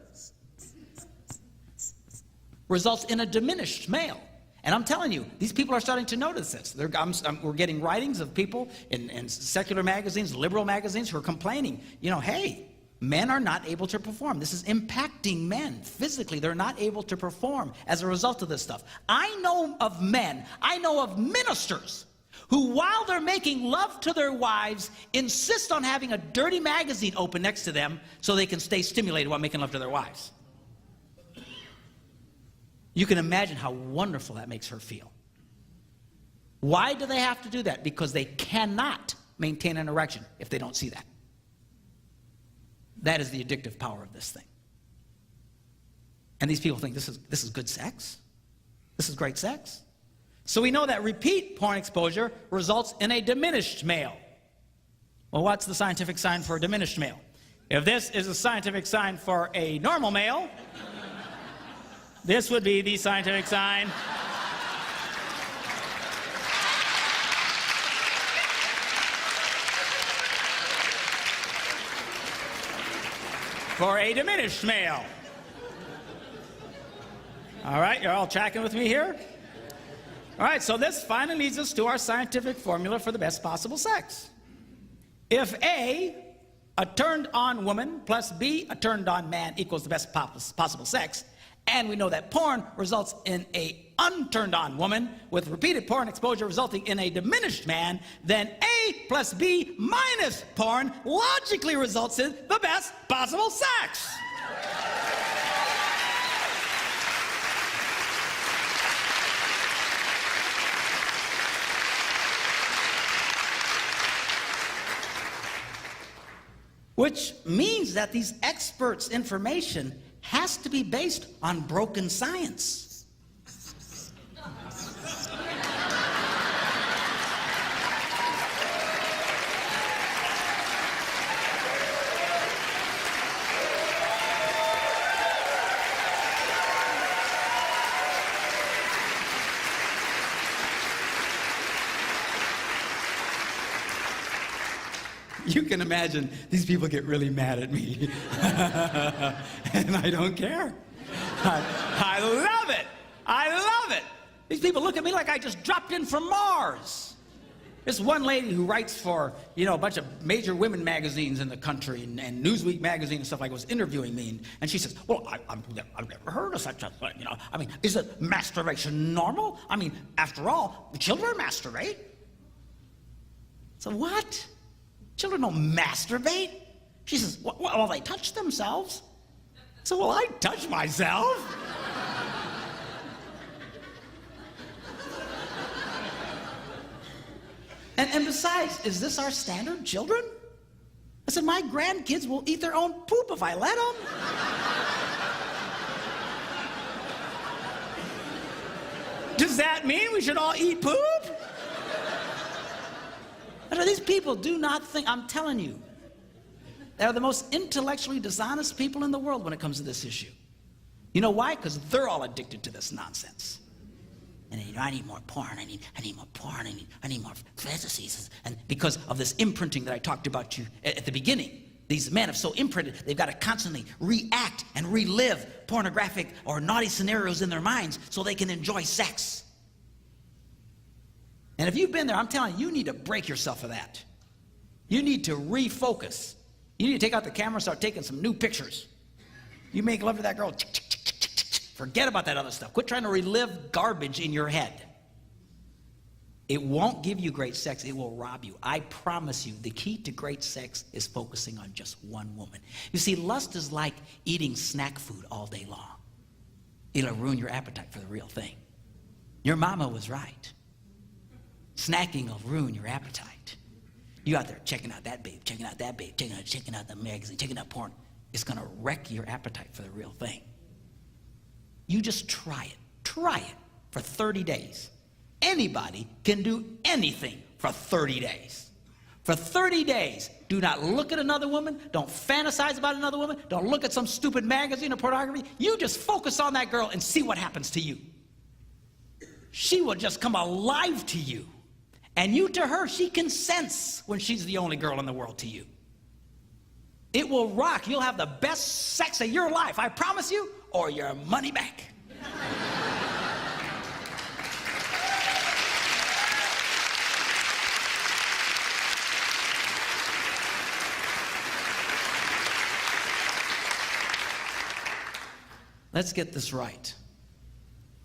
results in a diminished male. And I'm telling you, these people are starting to notice this. We're getting writings of people in secular magazines, liberal magazines, who are complaining, you know, hey, men are not able to perform. This is impacting men physically. They're not able to perform as a result of this stuff. I know of men, I know of ministers who, while they're making love to their wives, insist on having a dirty magazine open next to them so they can stay stimulated while making love to their wives. You can imagine how wonderful that makes her feel. Why do they have to do that? Because they cannot maintain an erection if they don't see that. That is the addictive power of this thing. And these people think this is good sex. This is great sex. So we know that repeat porn exposure results in a diminished male. Well, what's the scientific sign for a diminished male? If this is a scientific sign for a normal male, this would be the scientific sign for a diminished male. All right, you're all tracking with me here? All right, so this finally leads us to our scientific formula for the best possible sex. If A, a turned-on woman, plus B, a turned-on man, equals the best possible sex, and we know that porn results in a unturned-on woman, with repeated porn exposure resulting in a diminished man, then A plus B minus porn logically results in the best possible sex. Which means that these experts' information has to be based on broken science. You can imagine these people get really mad at me. And I don't care. I love it. I love it. These people look at me like I just dropped in from Mars. This one lady who writes for, you know, a bunch of major women magazines in the country and Newsweek magazine and stuff like that was interviewing me. And she says, well, I've never heard of such a thing, you know. I mean, is it masturbation normal? I mean, after all, children masturbate. So what? Children don't masturbate. She says, well, they touch themselves. So, well, I touch myself. And besides, is this our standard, children? I said, my grandkids will eat their own poop if I let them. Does that mean we should all eat poop? These people do not think, I'm telling you, they're the most intellectually dishonest people in the world when it comes to this issue. You know why? Because they're all addicted to this nonsense. And you know, I need more porn, I need more porn, I need more fantasies. And because of this imprinting that I talked about to you at the beginning, these men have so imprinted, they've got to constantly react and relive pornographic or naughty scenarios in their minds so they can enjoy sex. And if you've been there, I'm telling you, you need to break yourself of that. You need to refocus. You need to take out the camera and start taking some new pictures. You make love to that girl, forget about that other stuff. Quit trying to relive garbage in your head. It won't give you great sex. It will rob you. I promise you, the key to great sex is focusing on just one woman. You see, lust is like eating snack food all day long. It'll ruin your appetite for the real thing. Your mama was right. Snacking will ruin your appetite. You out there checking out that babe, checking out that babe, checking out the magazine, checking out porn. It's going to wreck your appetite for the real thing. You just try it. Try it for 30 days. Anybody can do anything for 30 days. For 30 days, do not look at another woman. Don't fantasize about another woman. Don't look at some stupid magazine or pornography. You just focus on that girl and see what happens to you. She will just come alive to you. And you to her, she can sense when she's the only girl in the world to you. It will rock. You'll have the best sex of your life, I promise you, or your money back. Let's get this right.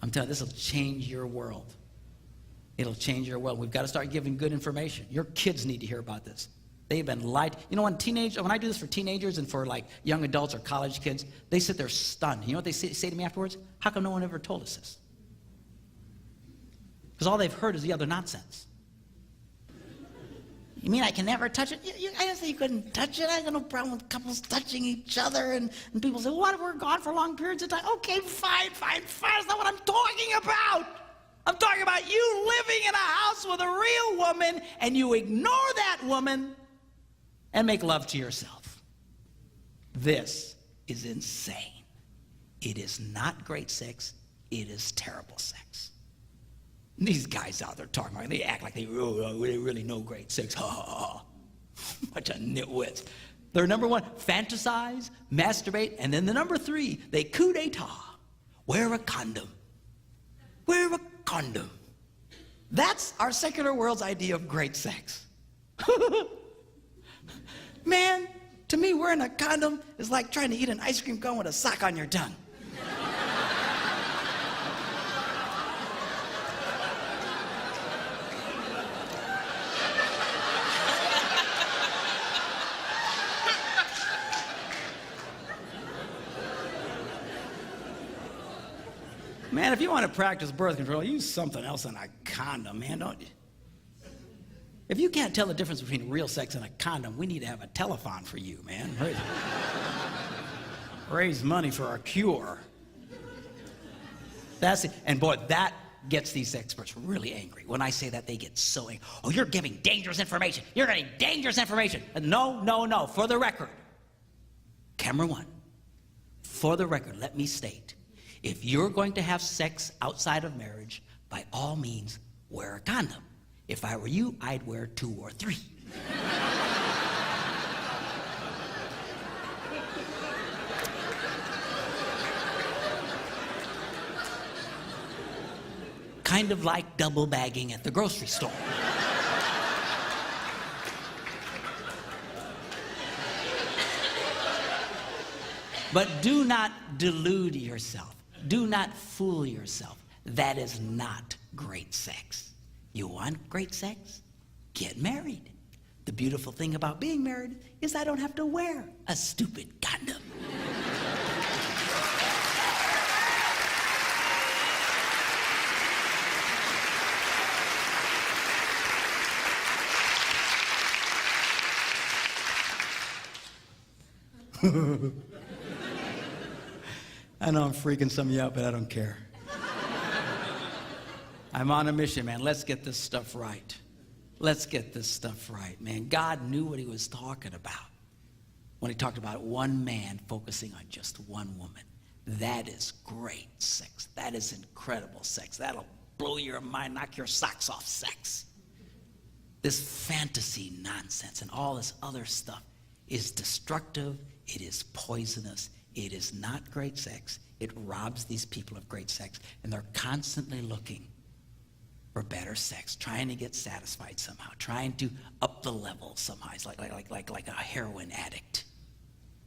I'm telling you, this will change your world. It'll change your world. We've got to start giving good information. Your kids need to hear about this. They've been lied. You know, when I do this for teenagers and for like young adults or college kids, they sit there stunned. You know what they say to me afterwards? How come no one ever told us this? Because all they've heard is the other nonsense. You mean I can never touch it? I didn't say you couldn't touch it. I got no problem with couples touching each other. And people say, well, what if we're gone for long periods of time? Okay, fine. That's not what I'm talking about. I'm talking about you living in a house with a real woman and you ignore that woman and make love to yourself. This is insane. It is not great sex. It is terrible sex. These guys out there talking about it, they act like they really know great sex. Ha ha ha. Bunch of nitwits. They're number one, fantasize, masturbate, and then the number three, they coup d'etat. Wear a condom. Wear a condom. That's our secular world's idea of great sex. Man, to me, wearing a condom is like trying to eat an ice cream cone with a sock on your tongue. Man, if you want to practice birth control, use something else than a condom, man, don't you? If you can't tell the difference between real sex and a condom, we need to have a telethon for you, man. Raise money for a cure. That's it. And boy, that gets these experts really angry. When I say that, they get so angry. Oh, you're giving dangerous information. You're getting dangerous information. No. For the record, camera one, for the record, let me state, if you're going to have sex outside of marriage, by all means, wear a condom. If I were you, I'd wear 2 or 3. Kind of like double bagging at the grocery store. But do not delude yourself. Do not fool yourself. That is not great sex. You want great sex? Get married. The beautiful thing about being married is I don't have to wear a stupid condom. I know I'm freaking some of you out, but I don't care. I'm on a mission, man. Let's get this stuff right. Let's get this stuff right, man. God knew what he was talking about when he talked about one man focusing on just one woman. That is great sex. That is incredible sex. That'll blow your mind, knock your socks off sex. This fantasy nonsense and all this other stuff is destructive. It is poisonous. It is not great sex. It robs these people of great sex, and they're constantly looking for better sex, trying to get satisfied somehow, trying to up the level somehow. It's like a heroin addict.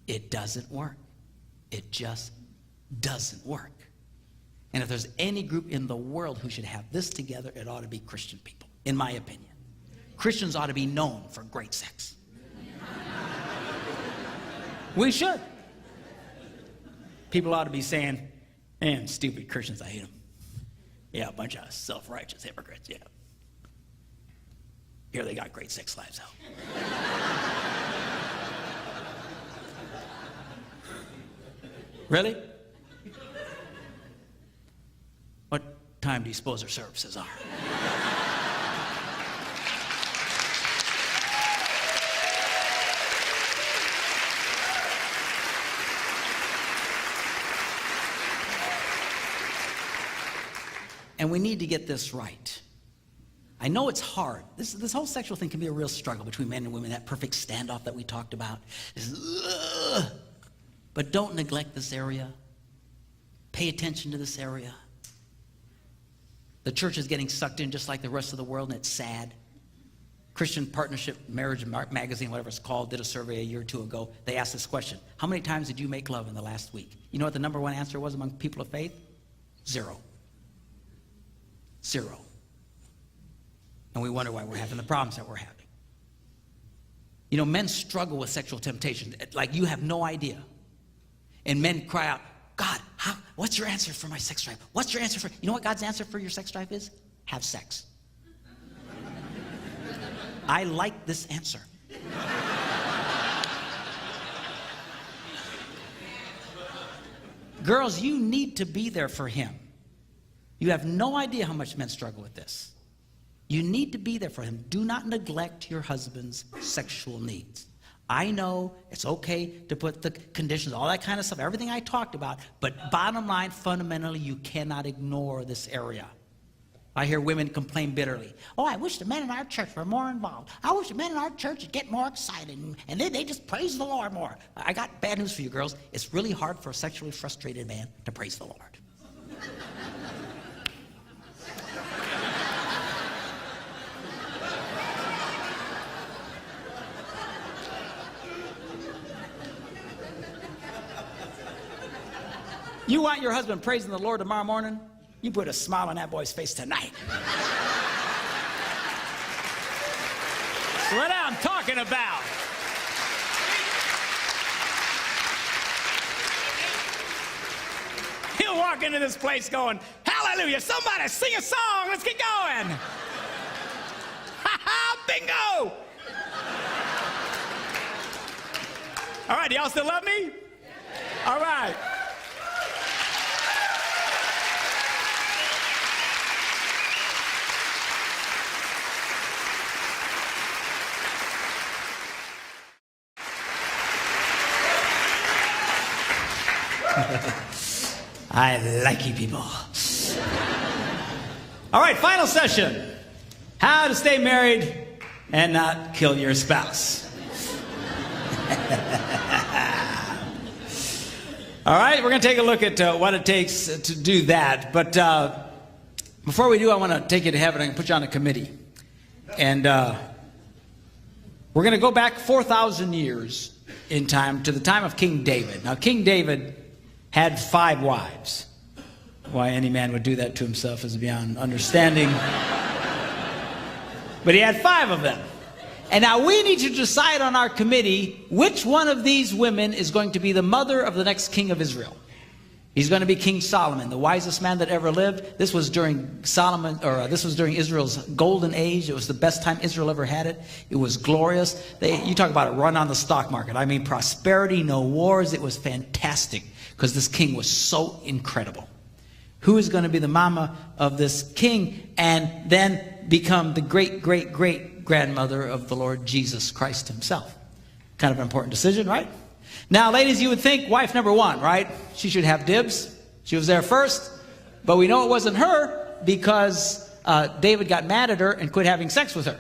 It doesn't work. It just doesn't work. And if there's any group in the world who should have this together, it ought to be Christian people. in my opinion. Christians ought to be known for great sex. We should. People ought to be saying, man, stupid Christians, I hate them. Yeah, a bunch of self-righteous hypocrites, yeah. Here they got great sex lives, though. Really? What time do you suppose their services are? And we need to get this right. I know it's hard. This whole sexual thing can be a real struggle between men and women, that perfect standoff that we talked about. But don't neglect this area. Pay attention to this area. The church is getting sucked in just like the rest of the world, and it's sad. Christian Partnership Marriage Magazine, whatever it's called, did a survey a year or two ago. They asked this question: how many times did you make love in the last week? You know what the number one answer was among people of faith? 0. 0. And we wonder why we're having the problems that we're having. You know, men struggle with sexual temptation like you have no idea. And men cry out, God, what's your answer for my sex drive? What's your answer for... You know what God's answer for your sex drive is? Have sex. I like this answer. Girls, you need to be there for him. You have no idea how much men struggle with this. You need to be there for him. Do not neglect your husband's sexual needs. I know it's okay to put the conditions, all that kind of stuff, everything I talked about, but bottom line, fundamentally, you cannot ignore this area. I hear women complain bitterly. Oh, I wish the men in our church were more involved. I wish the men in our church would get more excited, and they just praise the Lord more. I got bad news for you girls. It's really hard for a sexually frustrated man to praise the Lord. You want your husband praising the Lord tomorrow morning? You put a smile on that boy's face tonight. What I'm talking about. He'll walk into this place going, hallelujah, somebody sing a song, let's get going. Ha ha, bingo. All right, do y'all still love me? All right. I like you people. All right, final session. How to stay married and not kill your spouse. All right, we're going to take a look at what it takes to do that. But before we do, I want to take you to heaven and put you on a committee. And we're going to go back 4,000 years in time to the time of King David. Now, King David had 5 wives. Why any man would do that to himself is beyond understanding. But he had 5 of them. And now we need to decide on our committee which one of these women is going to be the mother of the next king of Israel. He's going to be King Solomon, the wisest man that ever lived. This was during this was during Israel's golden age. It was the best time Israel ever had it. It was glorious. You talk about a run on the stock market. I mean, prosperity, no wars. It was fantastic because this king was so incredible. Who is going to be the mama of this king and then become the great-great-great-grandmother of the Lord Jesus Christ himself? Kind of an important decision, right? Now, ladies, you would think wife number 1, right? She should have dibs. She was there first. But we know it wasn't her because David got mad at her and quit having sex with her,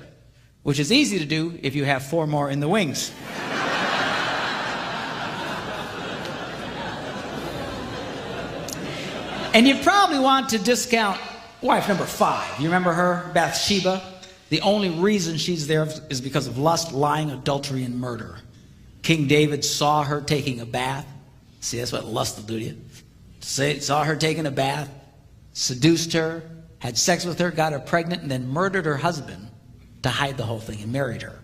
which is easy to do if you have 4 more in the wings. And you probably want to discount wife number 5. You remember her, Bathsheba? The only reason she's there is because of lust, lying, adultery, and murder. King David saw her taking a bath. See, that's what lust will do to you. Saw her taking a bath, seduced her, had sex with her, got her pregnant, and then murdered her husband to hide the whole thing and married her.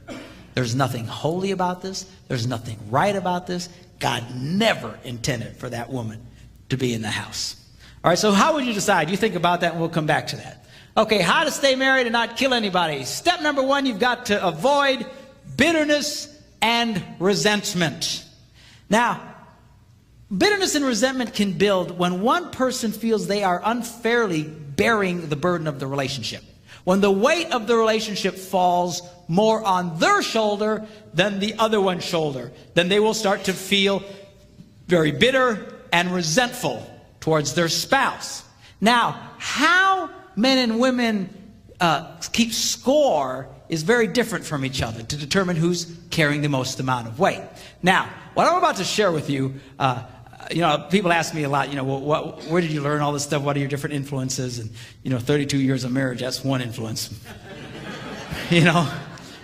There's nothing holy about this. There's nothing right about this. God never intended for that woman to be in the house. All right, so how would you decide? You think about that and we'll come back to that. Okay, how to stay married and not kill anybody. Step number one, you've got to avoid bitterness and resentment. Now, bitterness and resentment can build when one person feels they are unfairly bearing the burden of the relationship. When the weight of the relationship falls more on their shoulder than the other one's shoulder, then they will start to feel very bitter and resentful towards their spouse. Now, how men and women keep score is very different from each other to determine who's carrying the most amount of weight. Now, what I'm about to share with you, people ask me a lot, where did you learn all this stuff? What are your different influences? And, 32 years of marriage, that's one influence.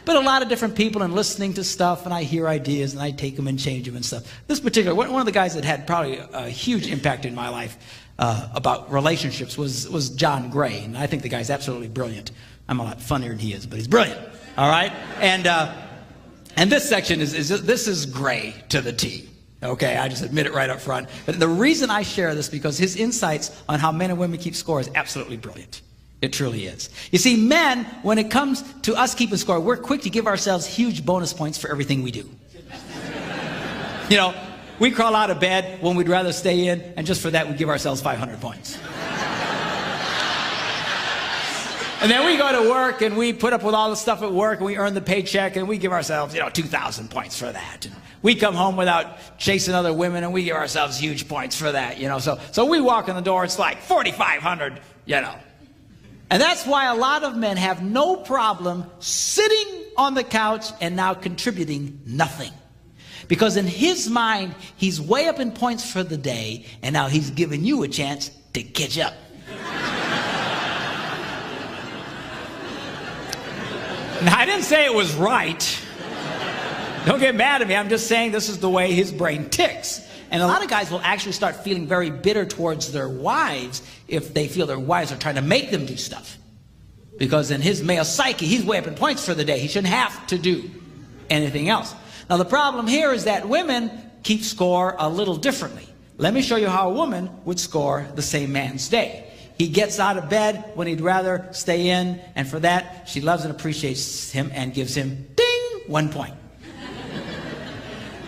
But a lot of different people and listening to stuff, and I hear ideas, and I take them and change them and stuff. This particular, one of the guys that had probably a huge impact in my life about relationships was John Gray, and I think the guy's absolutely brilliant. I'm a lot funnier than he is, but he's brilliant, all right? And this section this is Gray to the T. Okay, I just admit it right up front. But the reason I share this because his insights on how men and women keep score is absolutely brilliant. It truly is. You see, men, when it comes to us keeping score, we're quick to give ourselves huge bonus points for everything we do. We crawl out of bed when we'd rather stay in, and just for that, we give ourselves 500 points. And then we go to work, and we put up with all the stuff at work, and we earn the paycheck, and we give ourselves, 2,000 points for that. And we come home without chasing other women, and we give ourselves huge points for that, So we walk in the door, it's like 4,500, And that's why a lot of men have no problem sitting on the couch and now contributing nothing. Because in his mind, he's way up in points for the day, and now he's giving you a chance to catch up. Now, I didn't say it was right. Don't get mad at me. I'm just saying this is the way his brain ticks. And a lot of guys will actually start feeling very bitter towards their wives if they feel their wives are trying to make them do stuff. Because in his male psyche, he's way up in points for the day. He shouldn't have to do anything else. Now, the problem here is that women keep score a little differently. Let me show you how a woman would score the same man's day. He gets out of bed when he'd rather stay in, and for that, she loves and appreciates him and gives him, ding, 1 point.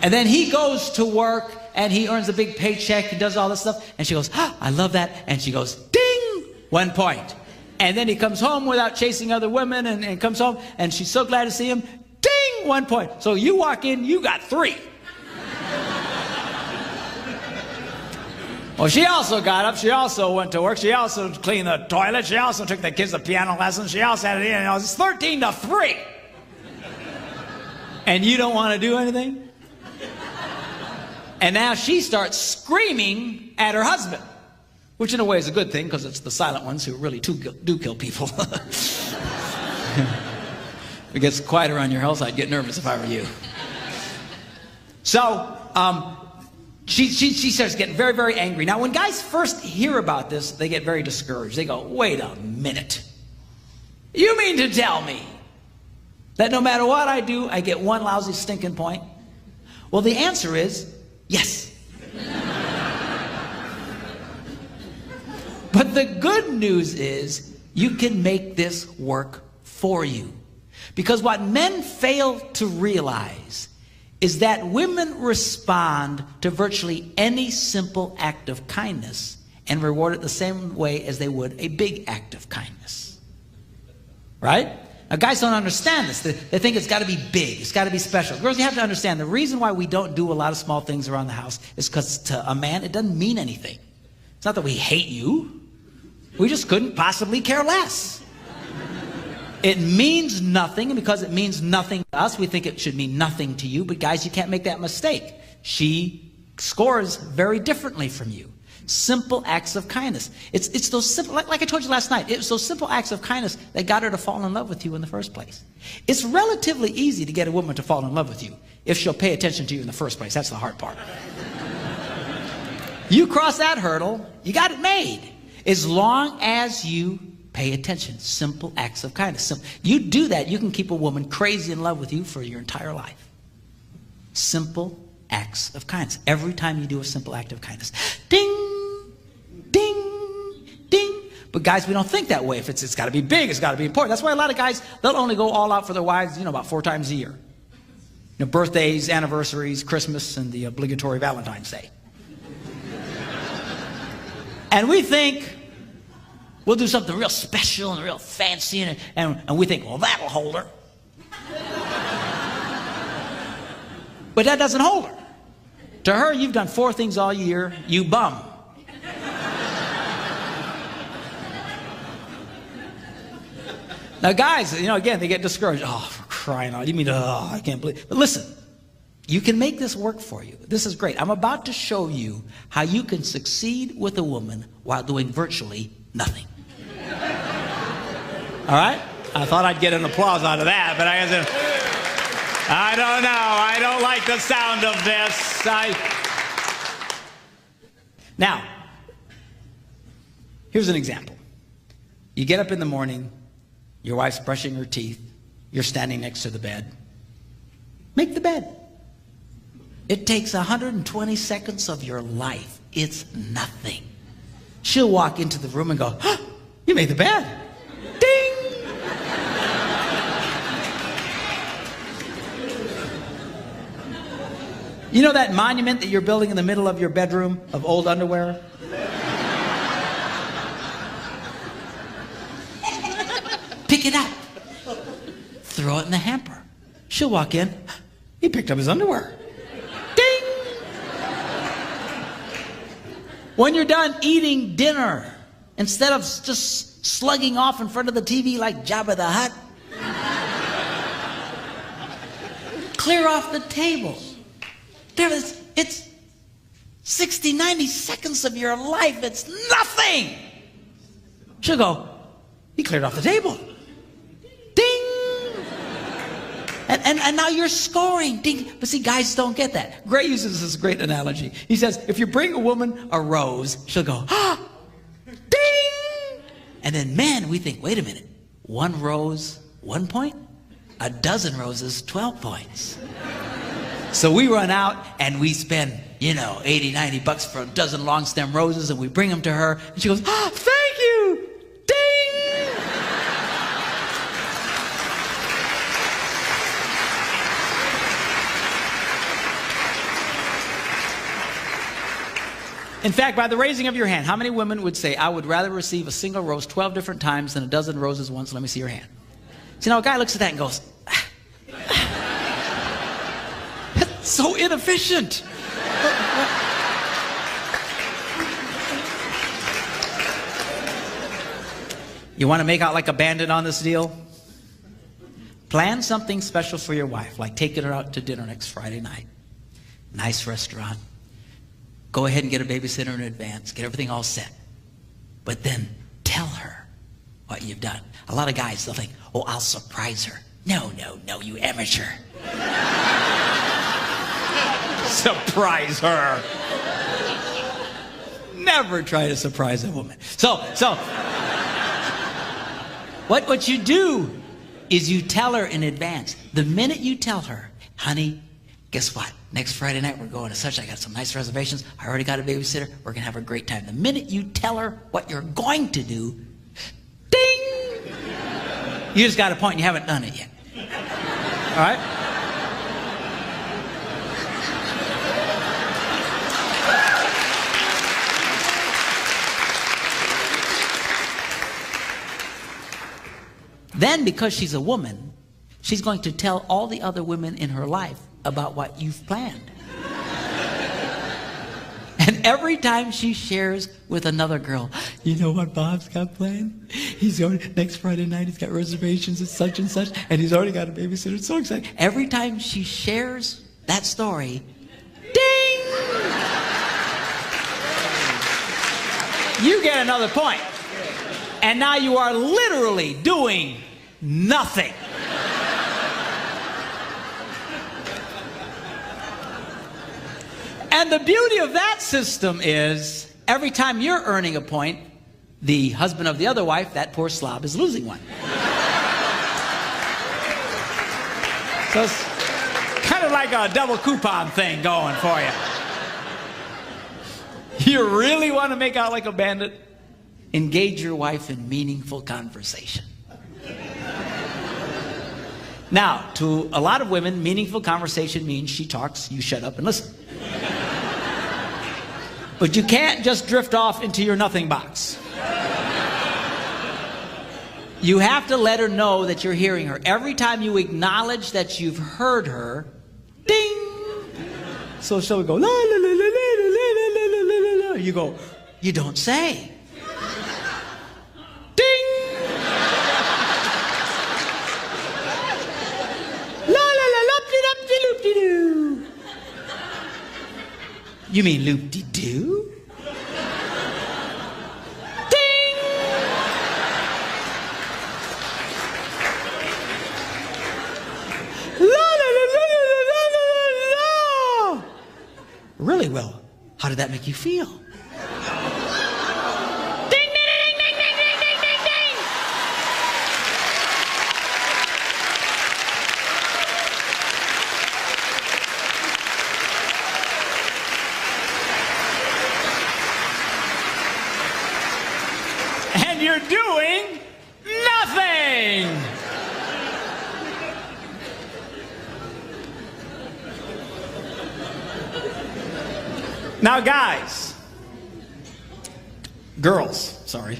And then he goes to work, and he earns a big paycheck, and does all this stuff, and she goes, I love that, and she goes, ding, 1 point. And then he comes home without chasing other women, and comes home, and she's so glad to see him, ding, 1 point. So you walk in, you got 3. Well, she also got up, she also went to work, she also cleaned the toilet, she also took the kids to piano lessons, she also had it in, it's 13-3. And you don't want to do anything? And now she starts screaming at her husband, which in a way is a good thing because it's the silent ones who really do kill people. If it gets quiet around your house, I'd get nervous if I were you. So, she starts getting very, very angry. Now, when guys first hear about this, they get very discouraged. They go, wait a minute. You mean to tell me that no matter what I do, I get 1 lousy stinking point? Well, the answer is yes. But the good news is you can make this work for you. Because what men fail to realize is that women respond to virtually any simple act of kindness and reward it the same way as they would a big act of kindness. Right? Now, guys don't understand this. They think it's got to be big. It's got to be special. Girls, you have to understand the reason why we don't do a lot of small things around the house is because to a man, it doesn't mean anything. It's not that we hate you. We just couldn't possibly care less. It means nothing, and because it means nothing to us, we think it should mean nothing to you. But guys, you can't make that mistake. She scores very differently from you. Simple acts of kindness. It's those simple, like I told you last night, it's those simple acts of kindness that got her to fall in love with you in the first place. It's relatively easy to get a woman to fall in love with you if she'll pay attention to you in the first place. That's the hard part. You cross that hurdle, you got it made. As long as you Pay attention. Simple acts of kindness. You do that, you can keep a woman crazy in love with you for your entire life. Simple acts of kindness. Every time you do a simple act of kindness. Ding, ding, ding. But guys, we don't think that way. If it's got to be big, it's got to be important. That's why a lot of guys, they'll only go all out for their wives, about 4 times a year. Birthdays, anniversaries, Christmas, and the obligatory Valentine's Day. And we think we'll do something real special and real fancy, and we think, well, that'll hold her. But that doesn't hold her. To her, you've done 4 things all year, you bum. Now, guys, again, they get discouraged. Oh, for crying out. You mean, I can't believe. But listen, you can make this work for you. This is great. I'm about to show you how you can succeed with a woman while doing virtually nothing. All right? I thought I'd get an applause out of that, but I don't know. I don't like the sound of this. Now, here's an example. You get up in the morning. Your wife's brushing her teeth. You're standing next to the bed. Make the bed. It takes 120 seconds of your life. It's nothing. She'll walk into the room and go, you made the bed. Ding! You know that monument that you're building in the middle of your bedroom of old underwear? Pick it up. Throw it in the hamper. She'll walk in. He picked up his underwear. Ding! When you're done eating dinner, instead of just slugging off in front of the TV like Jabba the Hutt, clear off the table. It's 60, 90 seconds of your life. It's nothing. She'll go, he cleared off the table. Ding! And now you're scoring. Ding! But see, guys don't get that. Gray uses this great analogy. He says, if you bring a woman a rose, she'll go, ding! And then men, we think, wait a minute. 1 rose, 1 point? A dozen roses, 12 points. So we run out and we spend, $80, $90 for a dozen long stem roses, and we bring them to her, and she goes, thank you! Ding! In fact, by the raising of your hand, how many women would say, I would rather receive a single rose 12 different times than a dozen roses once? Let me see your hand. See, now a guy looks at that and goes, that's so inefficient. You want to make out like a bandit on this deal? Plan something special for your wife, like taking her out to dinner next Friday night. Nice restaurant. Go ahead and get a babysitter in advance. Get everything all set. But then tell her what you've done. A lot of guys, they'll think, oh, I'll surprise her. No, you amateur. Surprise her. Never try to surprise a woman. So what you do is you tell her in advance. The minute you tell her, honey, guess what? Next Friday night we're going to such. I got some nice reservations. I already got a babysitter. We're going to have a great time. The minute you tell her what you're going to do, ding! You just got a point and you haven't done it yet. All right? Then, because she's a woman, she's going to tell all the other women in her life about what you've planned. And every time she shares with another girl, you know what Bob's got planned? He's going next Friday night, he's got reservations at such and such, and he's already got a babysitter. It's so exciting. Every time she shares that story, ding! You get another point. And now you are literally doing nothing. And the beauty of that system is every time you're earning a point, the husband of the other wife, that poor slob, is losing one. So it's kind of like a double coupon thing going for you. You really want to make out like a bandit? Engage your wife in meaningful conversation. Now, to a lot of women, meaningful conversation means she talks, you shut up and listen. But you can't just drift off into your nothing box. You have to let her know that you're hearing her. Every time you acknowledge that you've heard her, ding! So she'll go, la, la, la, la, la, la, la, la, la, la. You go, You don't say. ding! La, la, la, loop-de-loop-de-loop-de-doo. You mean loop-de-doo? Really well. How did that make you feel? Ding, ding, ding, ding, ding, ding, ding, ding, ding. And you're doing nothing. Now, guys, girls, sorry.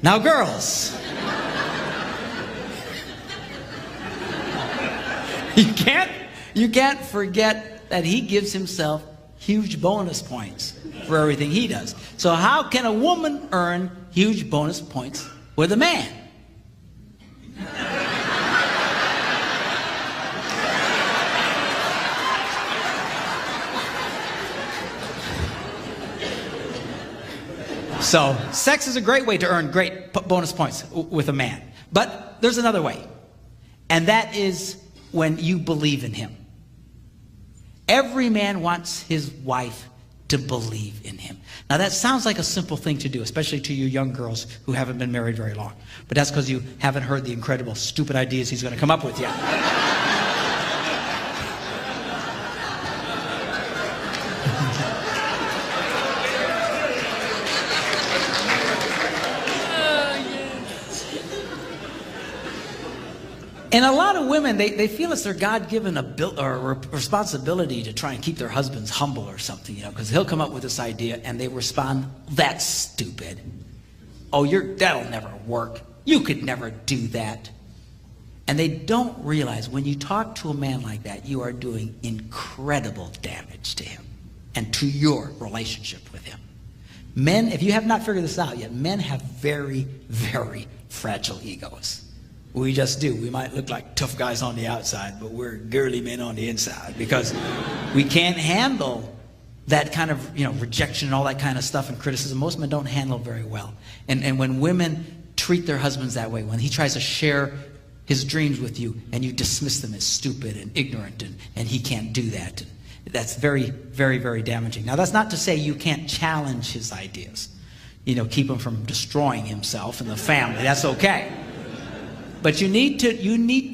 Now, girls, you can't forget that he gives himself huge bonus points for everything he does. So how can a woman earn huge bonus points with a man? So, sex is a great way to earn great bonus points with a man. But there's another way. And that is when you believe in him. Every man wants his wife to believe in him. Now, that sounds like a simple thing to do, especially to you young girls who haven't been married very long. But that's because you haven't heard the incredible, stupid ideas he's going to come up with yet. And a lot of women, they feel it's their God-given responsibility to try and keep their husbands humble or something, you know, because he'll come up with this idea and they respond, "That's stupid. Oh, that'll never work. You could never do that." And they don't realize when you talk to a man like that, you are doing incredible damage to him and to your relationship with him. Men, if you have not figured this out yet, men have very, very fragile egos. We just do. We might look like tough guys on the outside, but we're girly men on the inside because we can't handle that kind of, rejection and all that kind of stuff and criticism. Most men don't handle very well. And when women treat their husbands that way, when he tries to share his dreams with you and you dismiss them as stupid and ignorant and he can't do that, that's very, very, very damaging. Now, that's not to say you can't challenge his ideas. Keep him from destroying himself and the family. That's okay. But you need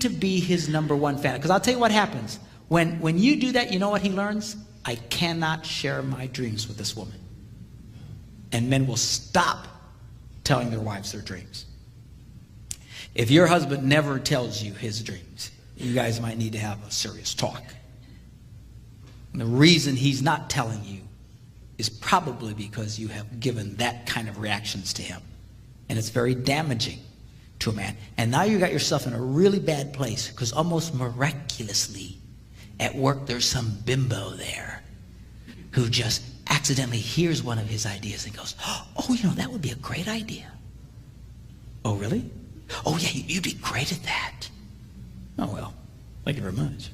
to be his number one fan. Because I'll tell you what happens. When you do that, you know what he learns? I cannot share my dreams with this woman. And men will stop telling their wives their dreams. If your husband never tells you his dreams, you guys might need to have a serious talk. And the reason he's not telling you is probably because you have given that kind of reactions to him. And it's very damaging to a man. And now you got yourself in a really bad place because almost miraculously at work there's some bimbo there who just accidentally hears one of his ideas and goes, "Oh, that would be a great idea." "Oh, really?" "Oh, yeah, you'd be great at that." "Oh, well, thank you very much."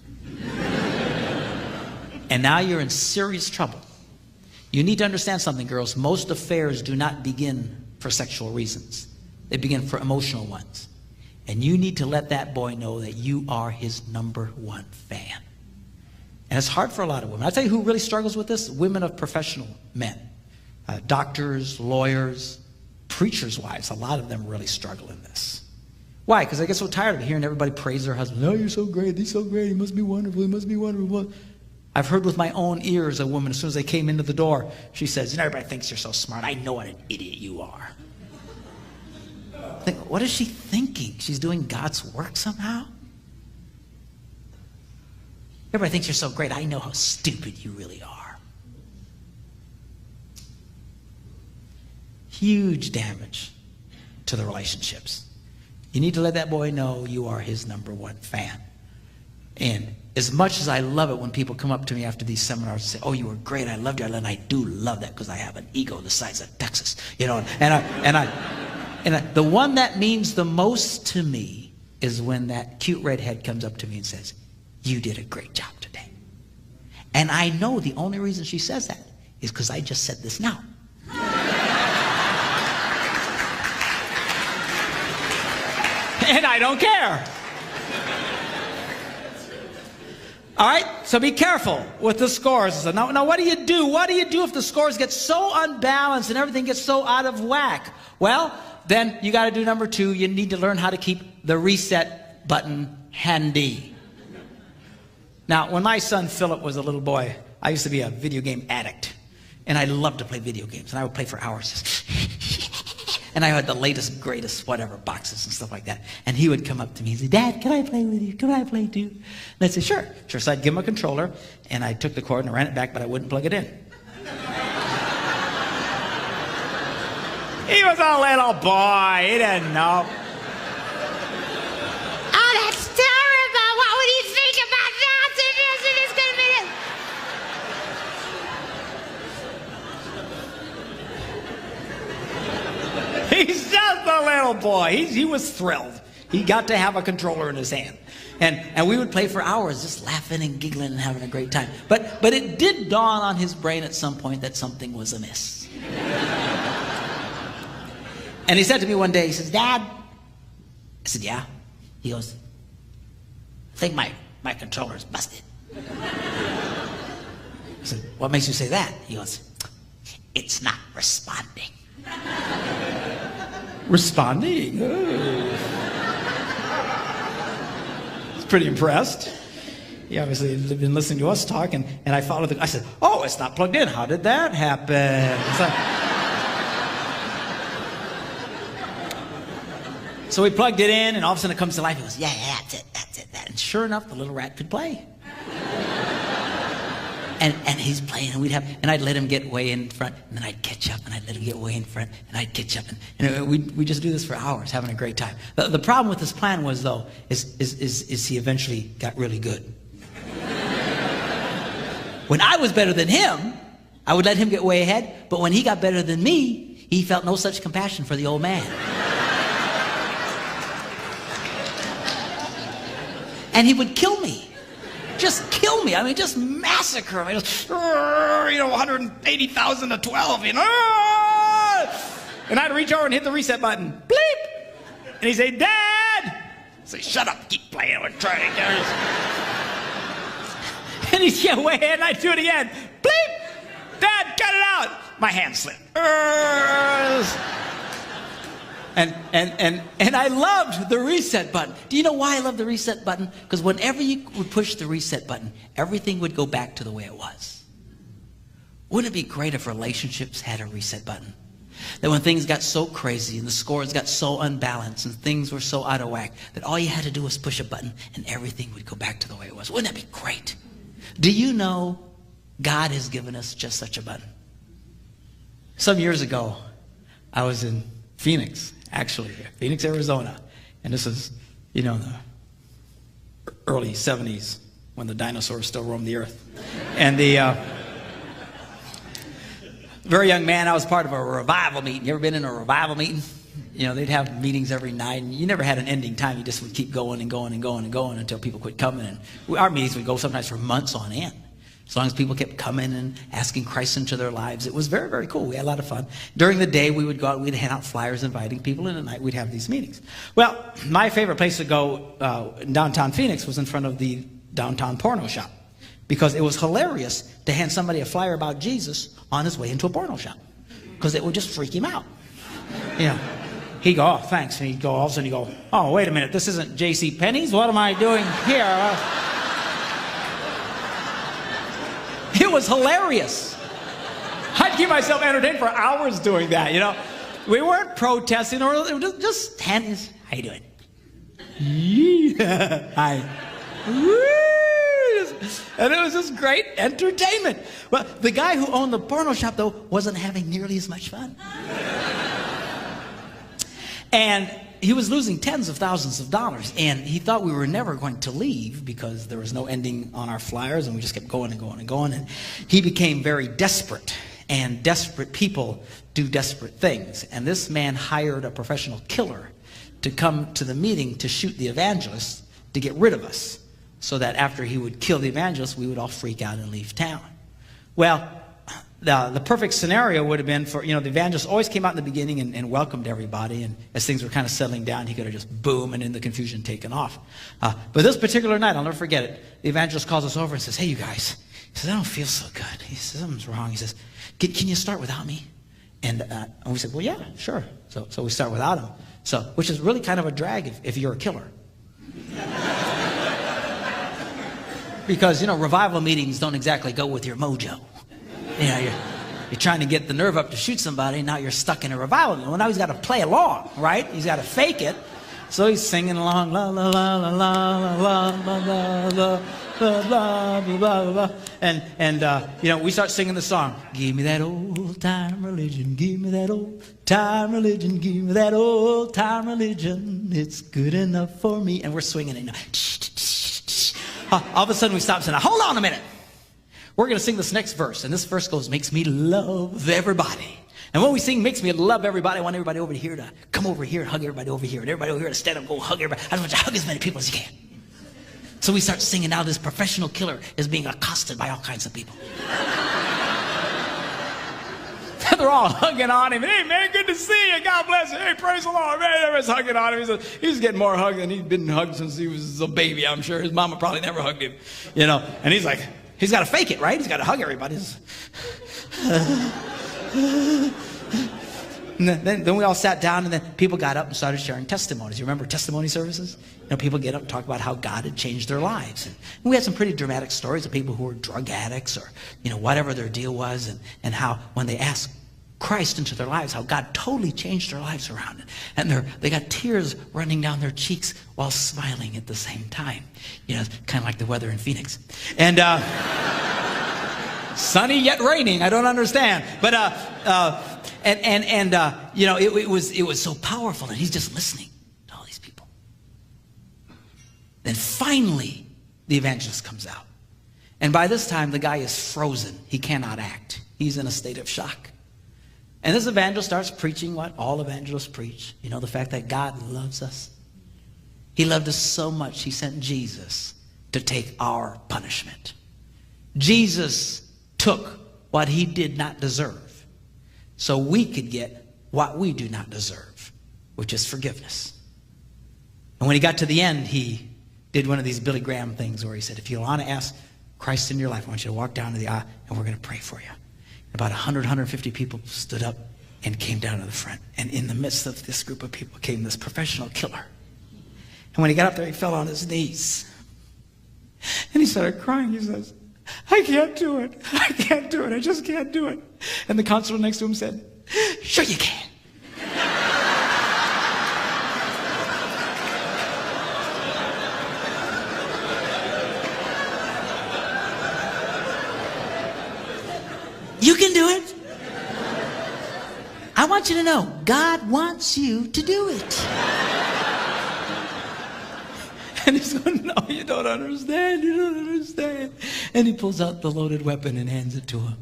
And now you're in serious trouble. You need to understand something, girls. Most affairs do not begin for sexual reasons. They begin for emotional ones. And you need to let that boy know that you are his number one fan. And it's hard for a lot of women. I'll tell you who really struggles with this: women of professional men. doctors, lawyers, preachers' wives, a lot of them really struggle in this. Why? Because they get so tired of hearing everybody praise their husband. Oh, you're so great. He's so great. He must be wonderful. He must be wonderful. I've heard with my own ears a woman, as soon as they came into the door, she says, everybody thinks you're so smart. I know what an idiot you are. I think, what is she thinking? She's doing God's work somehow? Everybody thinks you're so great. I know how stupid you really are. Huge damage to the relationships. You need to let that boy know you are his #1 fan. And as much as I love it when people come up to me after these seminars and say, oh, you were great, I loved you, and I do love that because I have an ego the size of Texas, and the one that means the most to me is when that cute redhead comes up to me and says, you did a great job today. And I know the only reason she says that is because I just said this now. And I don't care. All right, so be careful with the scores. Now, what do you do? What do you do if the scores get so unbalanced and everything gets so out of whack? Well, then you got to do #2. You need to learn how to keep the reset button handy. Now, when my son Philip was a little boy, I used to be a video game addict. And I loved to play video games. And I would play for hours. And I had the latest, greatest, whatever, boxes and stuff like that. And he would come up to me and say, Dad, can I play with you? Can I play too? And I'd say, sure. So I'd give him a controller, and I took the cord and I ran it back, but I wouldn't plug it in. He was a little boy. He didn't know. Oh, that's terrible. What would he think about that? It is going to be this. He's just a little boy. He was thrilled. He got to have a controller in his hand. And we would play for hours just laughing and giggling and having a great time. But it did dawn on his brain at some point that something was amiss. And he said to me one day, he says, Dad. I said, yeah. He goes, I think my controller's busted. I said, what makes you say that? He goes, it's not responding. Responding? Oh. He's pretty impressed. He obviously had been listening to us talk, and I followed I said, oh, it's not plugged in. How did that happen? So we plugged it in, and all of a sudden it comes to life. He goes, yeah, that's it. And sure enough, the little rat could play. And he's playing, and I'd let him get way in front, and then I'd catch up, and I'd let him get way in front, and I'd catch up, and we just do this for hours, having a great time. The problem with this plan was, though, is he eventually got really good. When I was better than him, I would let him get way ahead, but when he got better than me, he felt no such compassion for the old man. And he would kill me. Just kill me. I mean, just massacre me. Just, 180,000 to 12, And I'd reach over and hit the reset button. Bleep! And he'd say, Dad! I'd say, shut up, keep playing. We're trying to get it. And he'd get way ahead, and I'd do it again. Bleep! Dad, cut it out! My hand slipped. And I loved the reset button. Do you know why I love the reset button? Because whenever you would push the reset button, everything would go back to the way it was. Wouldn't it be great if relationships had a reset button? That when things got so crazy and the scores got so unbalanced and things were so out of whack, that all you had to do was push a button and everything would go back to the way it was. Wouldn't that be great? Do you know God has given us just such a button? Some years ago, I was in Phoenix, Arizona. And this is, the early 70s when the dinosaurs still roamed the earth. And very young man, I was part of a revival meeting. You ever been in a revival meeting? They'd have meetings every night, and you never had an ending time. You just would keep going and going and going and going until people quit coming. And our meetings would go sometimes for months on end. As long as people kept coming and asking Christ into their lives. It was very, very cool. We had a lot of fun. During the day, we would go out, we'd hand out flyers inviting people, and at night we'd have these meetings. Well, my favorite place to go in downtown Phoenix was in front of the downtown porno shop, because it was hilarious to hand somebody a flyer about Jesus on his way into a porno shop. because it would just freak him out. You know, he'd go, oh, thanks. And he'd go, all of a sudden he'd go, oh, wait a minute, this isn't J.C. Penney's? What am I doing here? It was hilarious. I'd keep myself entertained for hours doing that, you know. We weren't protesting or just hand, how you doing? Yeah. Hi. And it was just great entertainment. Well, the guy who owned the porno shop, though, wasn't having nearly as much fun. And he was losing tens of thousands of dollars. And he thought we were never going to leave because there was no ending on our flyers. And we just kept going and going and going. And he became very desperate. And desperate people do desperate things. And this man hired a professional killer to come to the meeting to shoot the evangelist to get rid of us, so that after he would kill the evangelist, we would all freak out and leave town. Well, the perfect scenario would have been for, you know, the evangelist always came out in the beginning and welcomed everybody, and as things were kind of settling down, he could have just boom, and in the confusion taken off. But this particular night, I'll never forget it, the evangelist calls us over and says, hey, you guys, he says, I don't feel so good. He says, something's wrong. He says, can you start without me? And we said, well, yeah, sure. So we start without him. So, which is really kind of a drag if you're a killer. Because, you know, revival meetings don't exactly go with your mojo. You know, you're trying to get the nerve up to shoot somebody, and now you're stuck in a revival meeting. Well, now he's got to play along, right? He's got to fake it. So he's singing along, la la la la la la la la la la blah, blah, blah, blah. And you know, we start singing the song. Give me that old time religion. Give me that old time religion. Give me that old time religion. It's good enough for me. And we're swinging it. All of a sudden we stop and say, now hold on a minute. We're going to sing this next verse. And this verse goes, makes me love everybody. And when we sing makes me love everybody, I want everybody over here to come over here and hug everybody over here. And everybody over here to stand up and go hug everybody. I want you to hug as many people as you can. So we start singing. Now this professional killer is being accosted by all kinds of people. They're all hugging on him. Hey, man, good to see you. God bless you. Hey, praise the Lord. Man, everyone's hugging on him. He's getting more hugged than he's been hugged since he was a baby, I'm sure. His mama probably never hugged him, you know. And he's like, he's got to fake it, right? He's got to hug everybody. And then we all sat down, and then people got up and started sharing testimonies. You remember testimony services? You know, people get up and talk about how God had changed their lives. And we had some pretty dramatic stories of people who were drug addicts or, you know, whatever their deal was, and how when they asked Christ into their lives, how God totally changed their lives around. And they got tears running down their cheeks while smiling at the same time. You know, kind of like the weather in Phoenix. And sunny yet raining. I don't understand. But you know, it was so powerful, and he's just listening to all these people. Then finally, the evangelist comes out. And by this time, the guy is frozen. He cannot act. He's in a state of shock. And this evangelist starts preaching what all evangelists preach. You know, the fact that God loves us. He loved us so much, he sent Jesus to take our punishment. Jesus took what he did not deserve, so we could get what we do not deserve, which is forgiveness. And when he got to the end, he did one of these Billy Graham things where he said, if you want to ask Christ in your life, I want you to walk down to the aisle, and we're going to pray for you. About 150 people stood up and came down to the front. And in the midst of this group of people came this professional killer. And when he got up there, he fell on his knees. And he started crying. He says, I can't do it. I can't do it. I just can't do it. And the counselor next to him said, sure you can. You can do it. I want you to know, God wants you to do it. And he's going, no, you don't understand. You don't understand. And he pulls out the loaded weapon and hands it to him.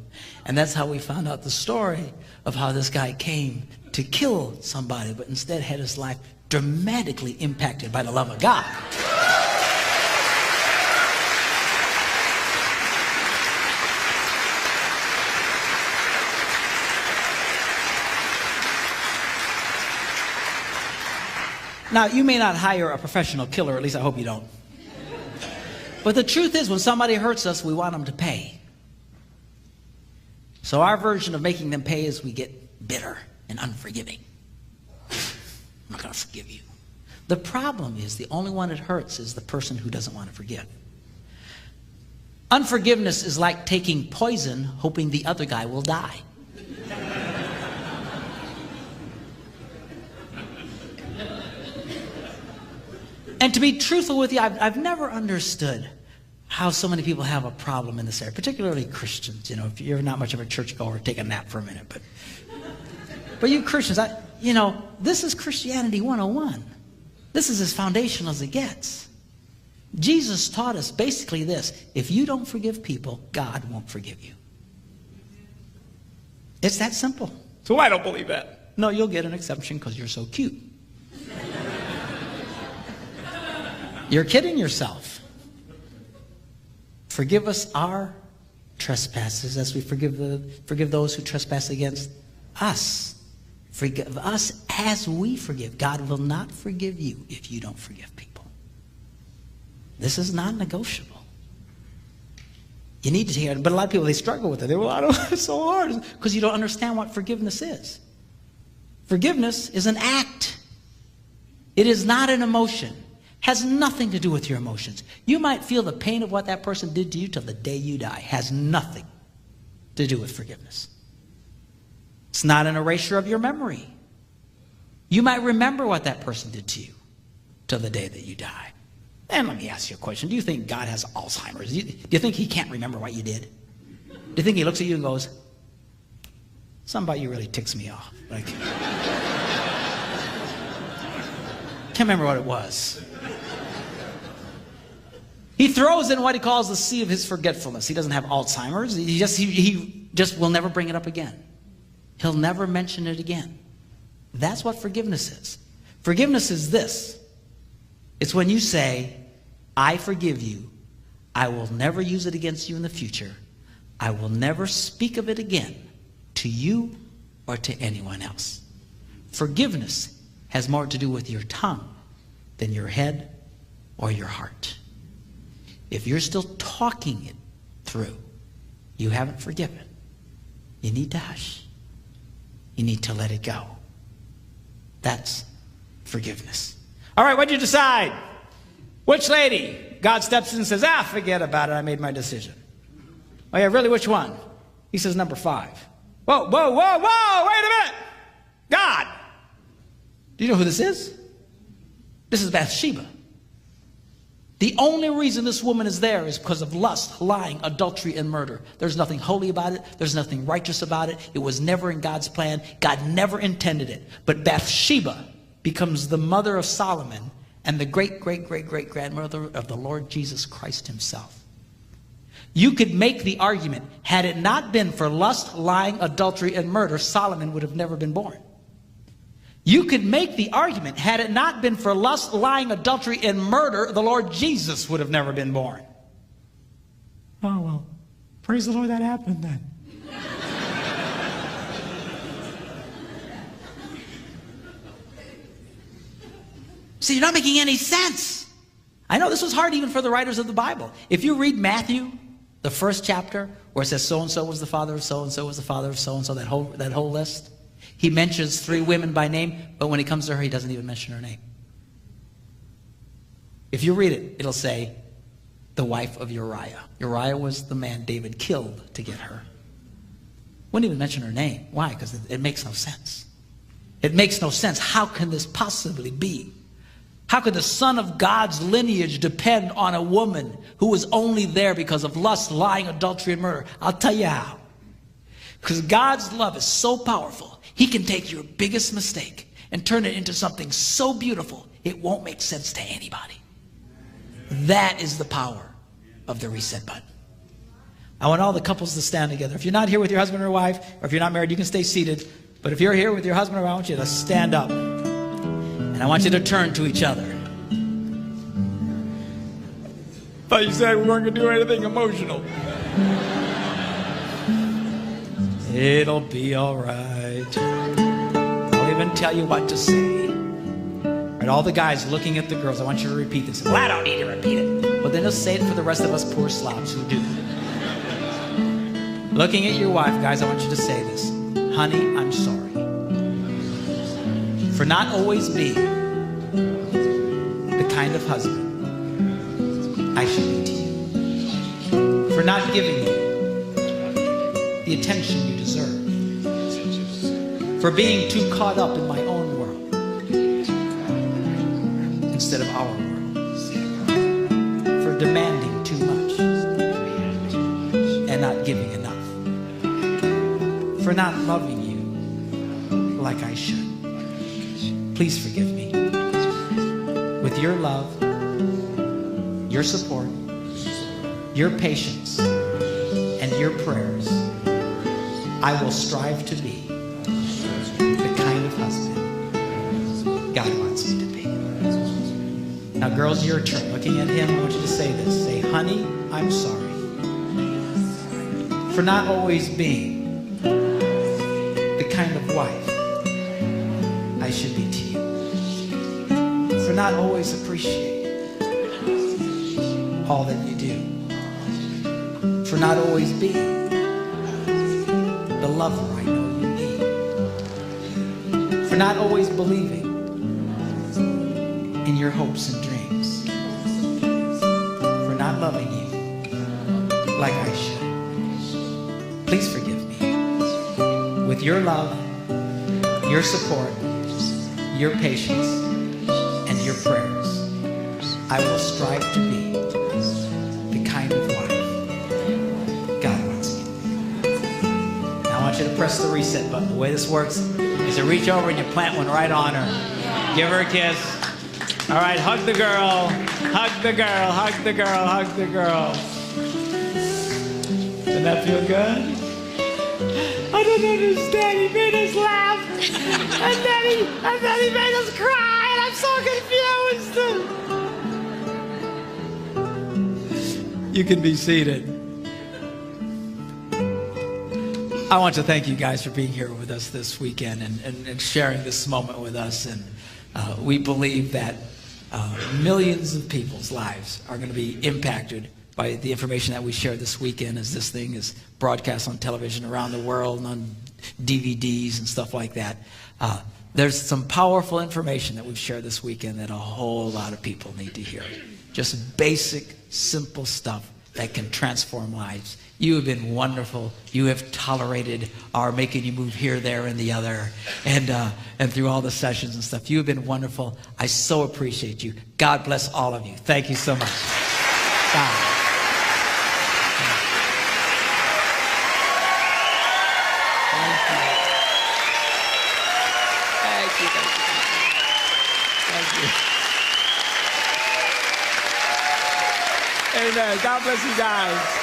And that's how we found out the story of how this guy came to kill somebody, but instead had his life dramatically impacted by the love of God. Now, you may not hire a professional killer, at least I hope you don't. But the truth is, when somebody hurts us, we want them to pay. So our version of making them pay is we get bitter and unforgiving. I'm not going to forgive you. The problem is the only one it hurts is the person who doesn't want to forgive. Unforgiveness is like taking poison hoping the other guy will die. And to be truthful with you, I've never understood how so many people have a problem in this area, particularly Christians. You know, if you're not much of a churchgoer, take a nap for a minute. But you Christians, this is Christianity 101. This is as foundational as it gets. Jesus taught us basically this: if you don't forgive people, God won't forgive you. It's that simple. So I don't believe that. No, you'll get an exception because you're so cute. You're kidding yourself. Forgive us our trespasses as we forgive those who trespass against us. Forgive us as we forgive. God will not forgive you if you don't forgive people. This is non-negotiable. You need to hear it, but a lot of people, they struggle with it. They well, it's so hard because you don't understand what forgiveness is. Forgiveness is an act. It is not an emotion. Has nothing to do with your emotions. You might feel the pain of what that person did to you till the day you die. Has nothing to do with forgiveness. It's not an erasure of your memory. You might remember what that person did to you till the day that you die. And let me ask you a question. Do you think God has Alzheimer's? Do you think he can't remember what you did? Do you think he looks at you and goes, something about you really ticks me off? Like, can't remember what it was. He throws in what he calls the sea of his forgetfulness. He doesn't have Alzheimer's. He just will never bring it up again. He'll never mention it again. That's what forgiveness is. Forgiveness is this. It's when you say, I forgive you. I will never use it against you in the future. I will never speak of it again to you or to anyone else. Forgiveness has more to do with your tongue than your head or your heart. If you're still talking it through, you haven't forgiven. You need to hush. You need to let it go. That's forgiveness. All right, what'd you decide? Which lady? God steps in and says, forget about it. I made my decision. Oh, yeah, really, which one? He says, number 5. Whoa, whoa, whoa, whoa, wait a minute. God. Do you know who this is? This is Bathsheba. The only reason this woman is there is because of lust, lying, adultery, and murder. There's nothing holy about it. There's nothing righteous about it. It was never in God's plan. God never intended it. But Bathsheba becomes the mother of Solomon and the great-great-great-great-grandmother of the Lord Jesus Christ himself. You could make the argument, had it not been for lust, lying, adultery, and murder, Solomon would have never been born. You could make the argument, had it not been for lust, lying, adultery, and murder, the Lord Jesus would have never been born. Oh, well, praise the Lord that happened then. See, you're not making any sense. I know this was hard even for the writers of the Bible. If you read Matthew, the first chapter, where it says so-and-so was the father of so-and-so was the father of so-and-so, that whole list, he mentions 3 women by name, but when he comes to her, he doesn't even mention her name. If you read it, it'll say, the wife of Uriah. Uriah was the man David killed to get her. Wouldn't even mention her name. Why? Because it makes no sense. It makes no sense. How can this possibly be? How could the son of God's lineage depend on a woman who was only there because of lust, lying, adultery, and murder? I'll tell you how. Because God's love is so powerful, he can take your biggest mistake and turn it into something so beautiful, it won't make sense to anybody. That is the power of the reset button. I want all the couples to stand together. If you're not here with your husband or wife, or if you're not married, you can stay seated. But if you're here with your husband or wife, I want you to stand up. And I want you to turn to each other. Thought you said we weren't going to do anything emotional. It'll be all right. I'll even tell you what to say. Right, all the guys looking at the girls, I want you to repeat this. Well, I don't need to repeat it. Well, then just say it for the rest of us poor slobs who do. Looking at your wife, guys, I want you to say this. Honey, I'm sorry. for not always being the kind of husband I should be to you, for not giving you the attention you deserve, for being too caught up in my own world instead of our world, for demanding too much and not giving enough, for not loving you like I should. Please forgive me. With your love, your support, your patience, and your prayers, I will strive to be the kind of husband God wants me to be. Now, girls, your turn. Looking at him, I want you to say this. Say, honey, I'm sorry for not always being the kind of wife I should be to you, for not always appreciating all that you do, for not always being the lover I know you need, for not always believing in your hopes and dreams, for not loving you like I should. Please forgive me. With your love, your support, your patience, and your prayers, I will strive to be the kind of wife God wants me to be. Now I want you to press the reset button. The way this works is to reach over and you plant one right on her. Give her a kiss. All right, hug the girl. Hug the girl. Hug the girl. Hug the girl. Doesn't that feel good? I don't understand. He made us laugh. And then he made us cry. And I'm so confused. You can be seated. I want to thank you guys for being here with us this weekend and sharing this moment with us. And we believe that millions of people's lives are going to be impacted by the information that we share this weekend, as this thing is broadcast on television around the world and on DVDs and stuff like that. There's some powerful information that we've shared this weekend that a whole lot of people need to hear. Just basic, simple stuff that can transform lives. You have been wonderful. You have tolerated our making you move here, there, and the other, and through all the sessions and stuff. You have been wonderful. I so appreciate you. God bless all of you. Thank you so much. God. Amen. God bless you guys.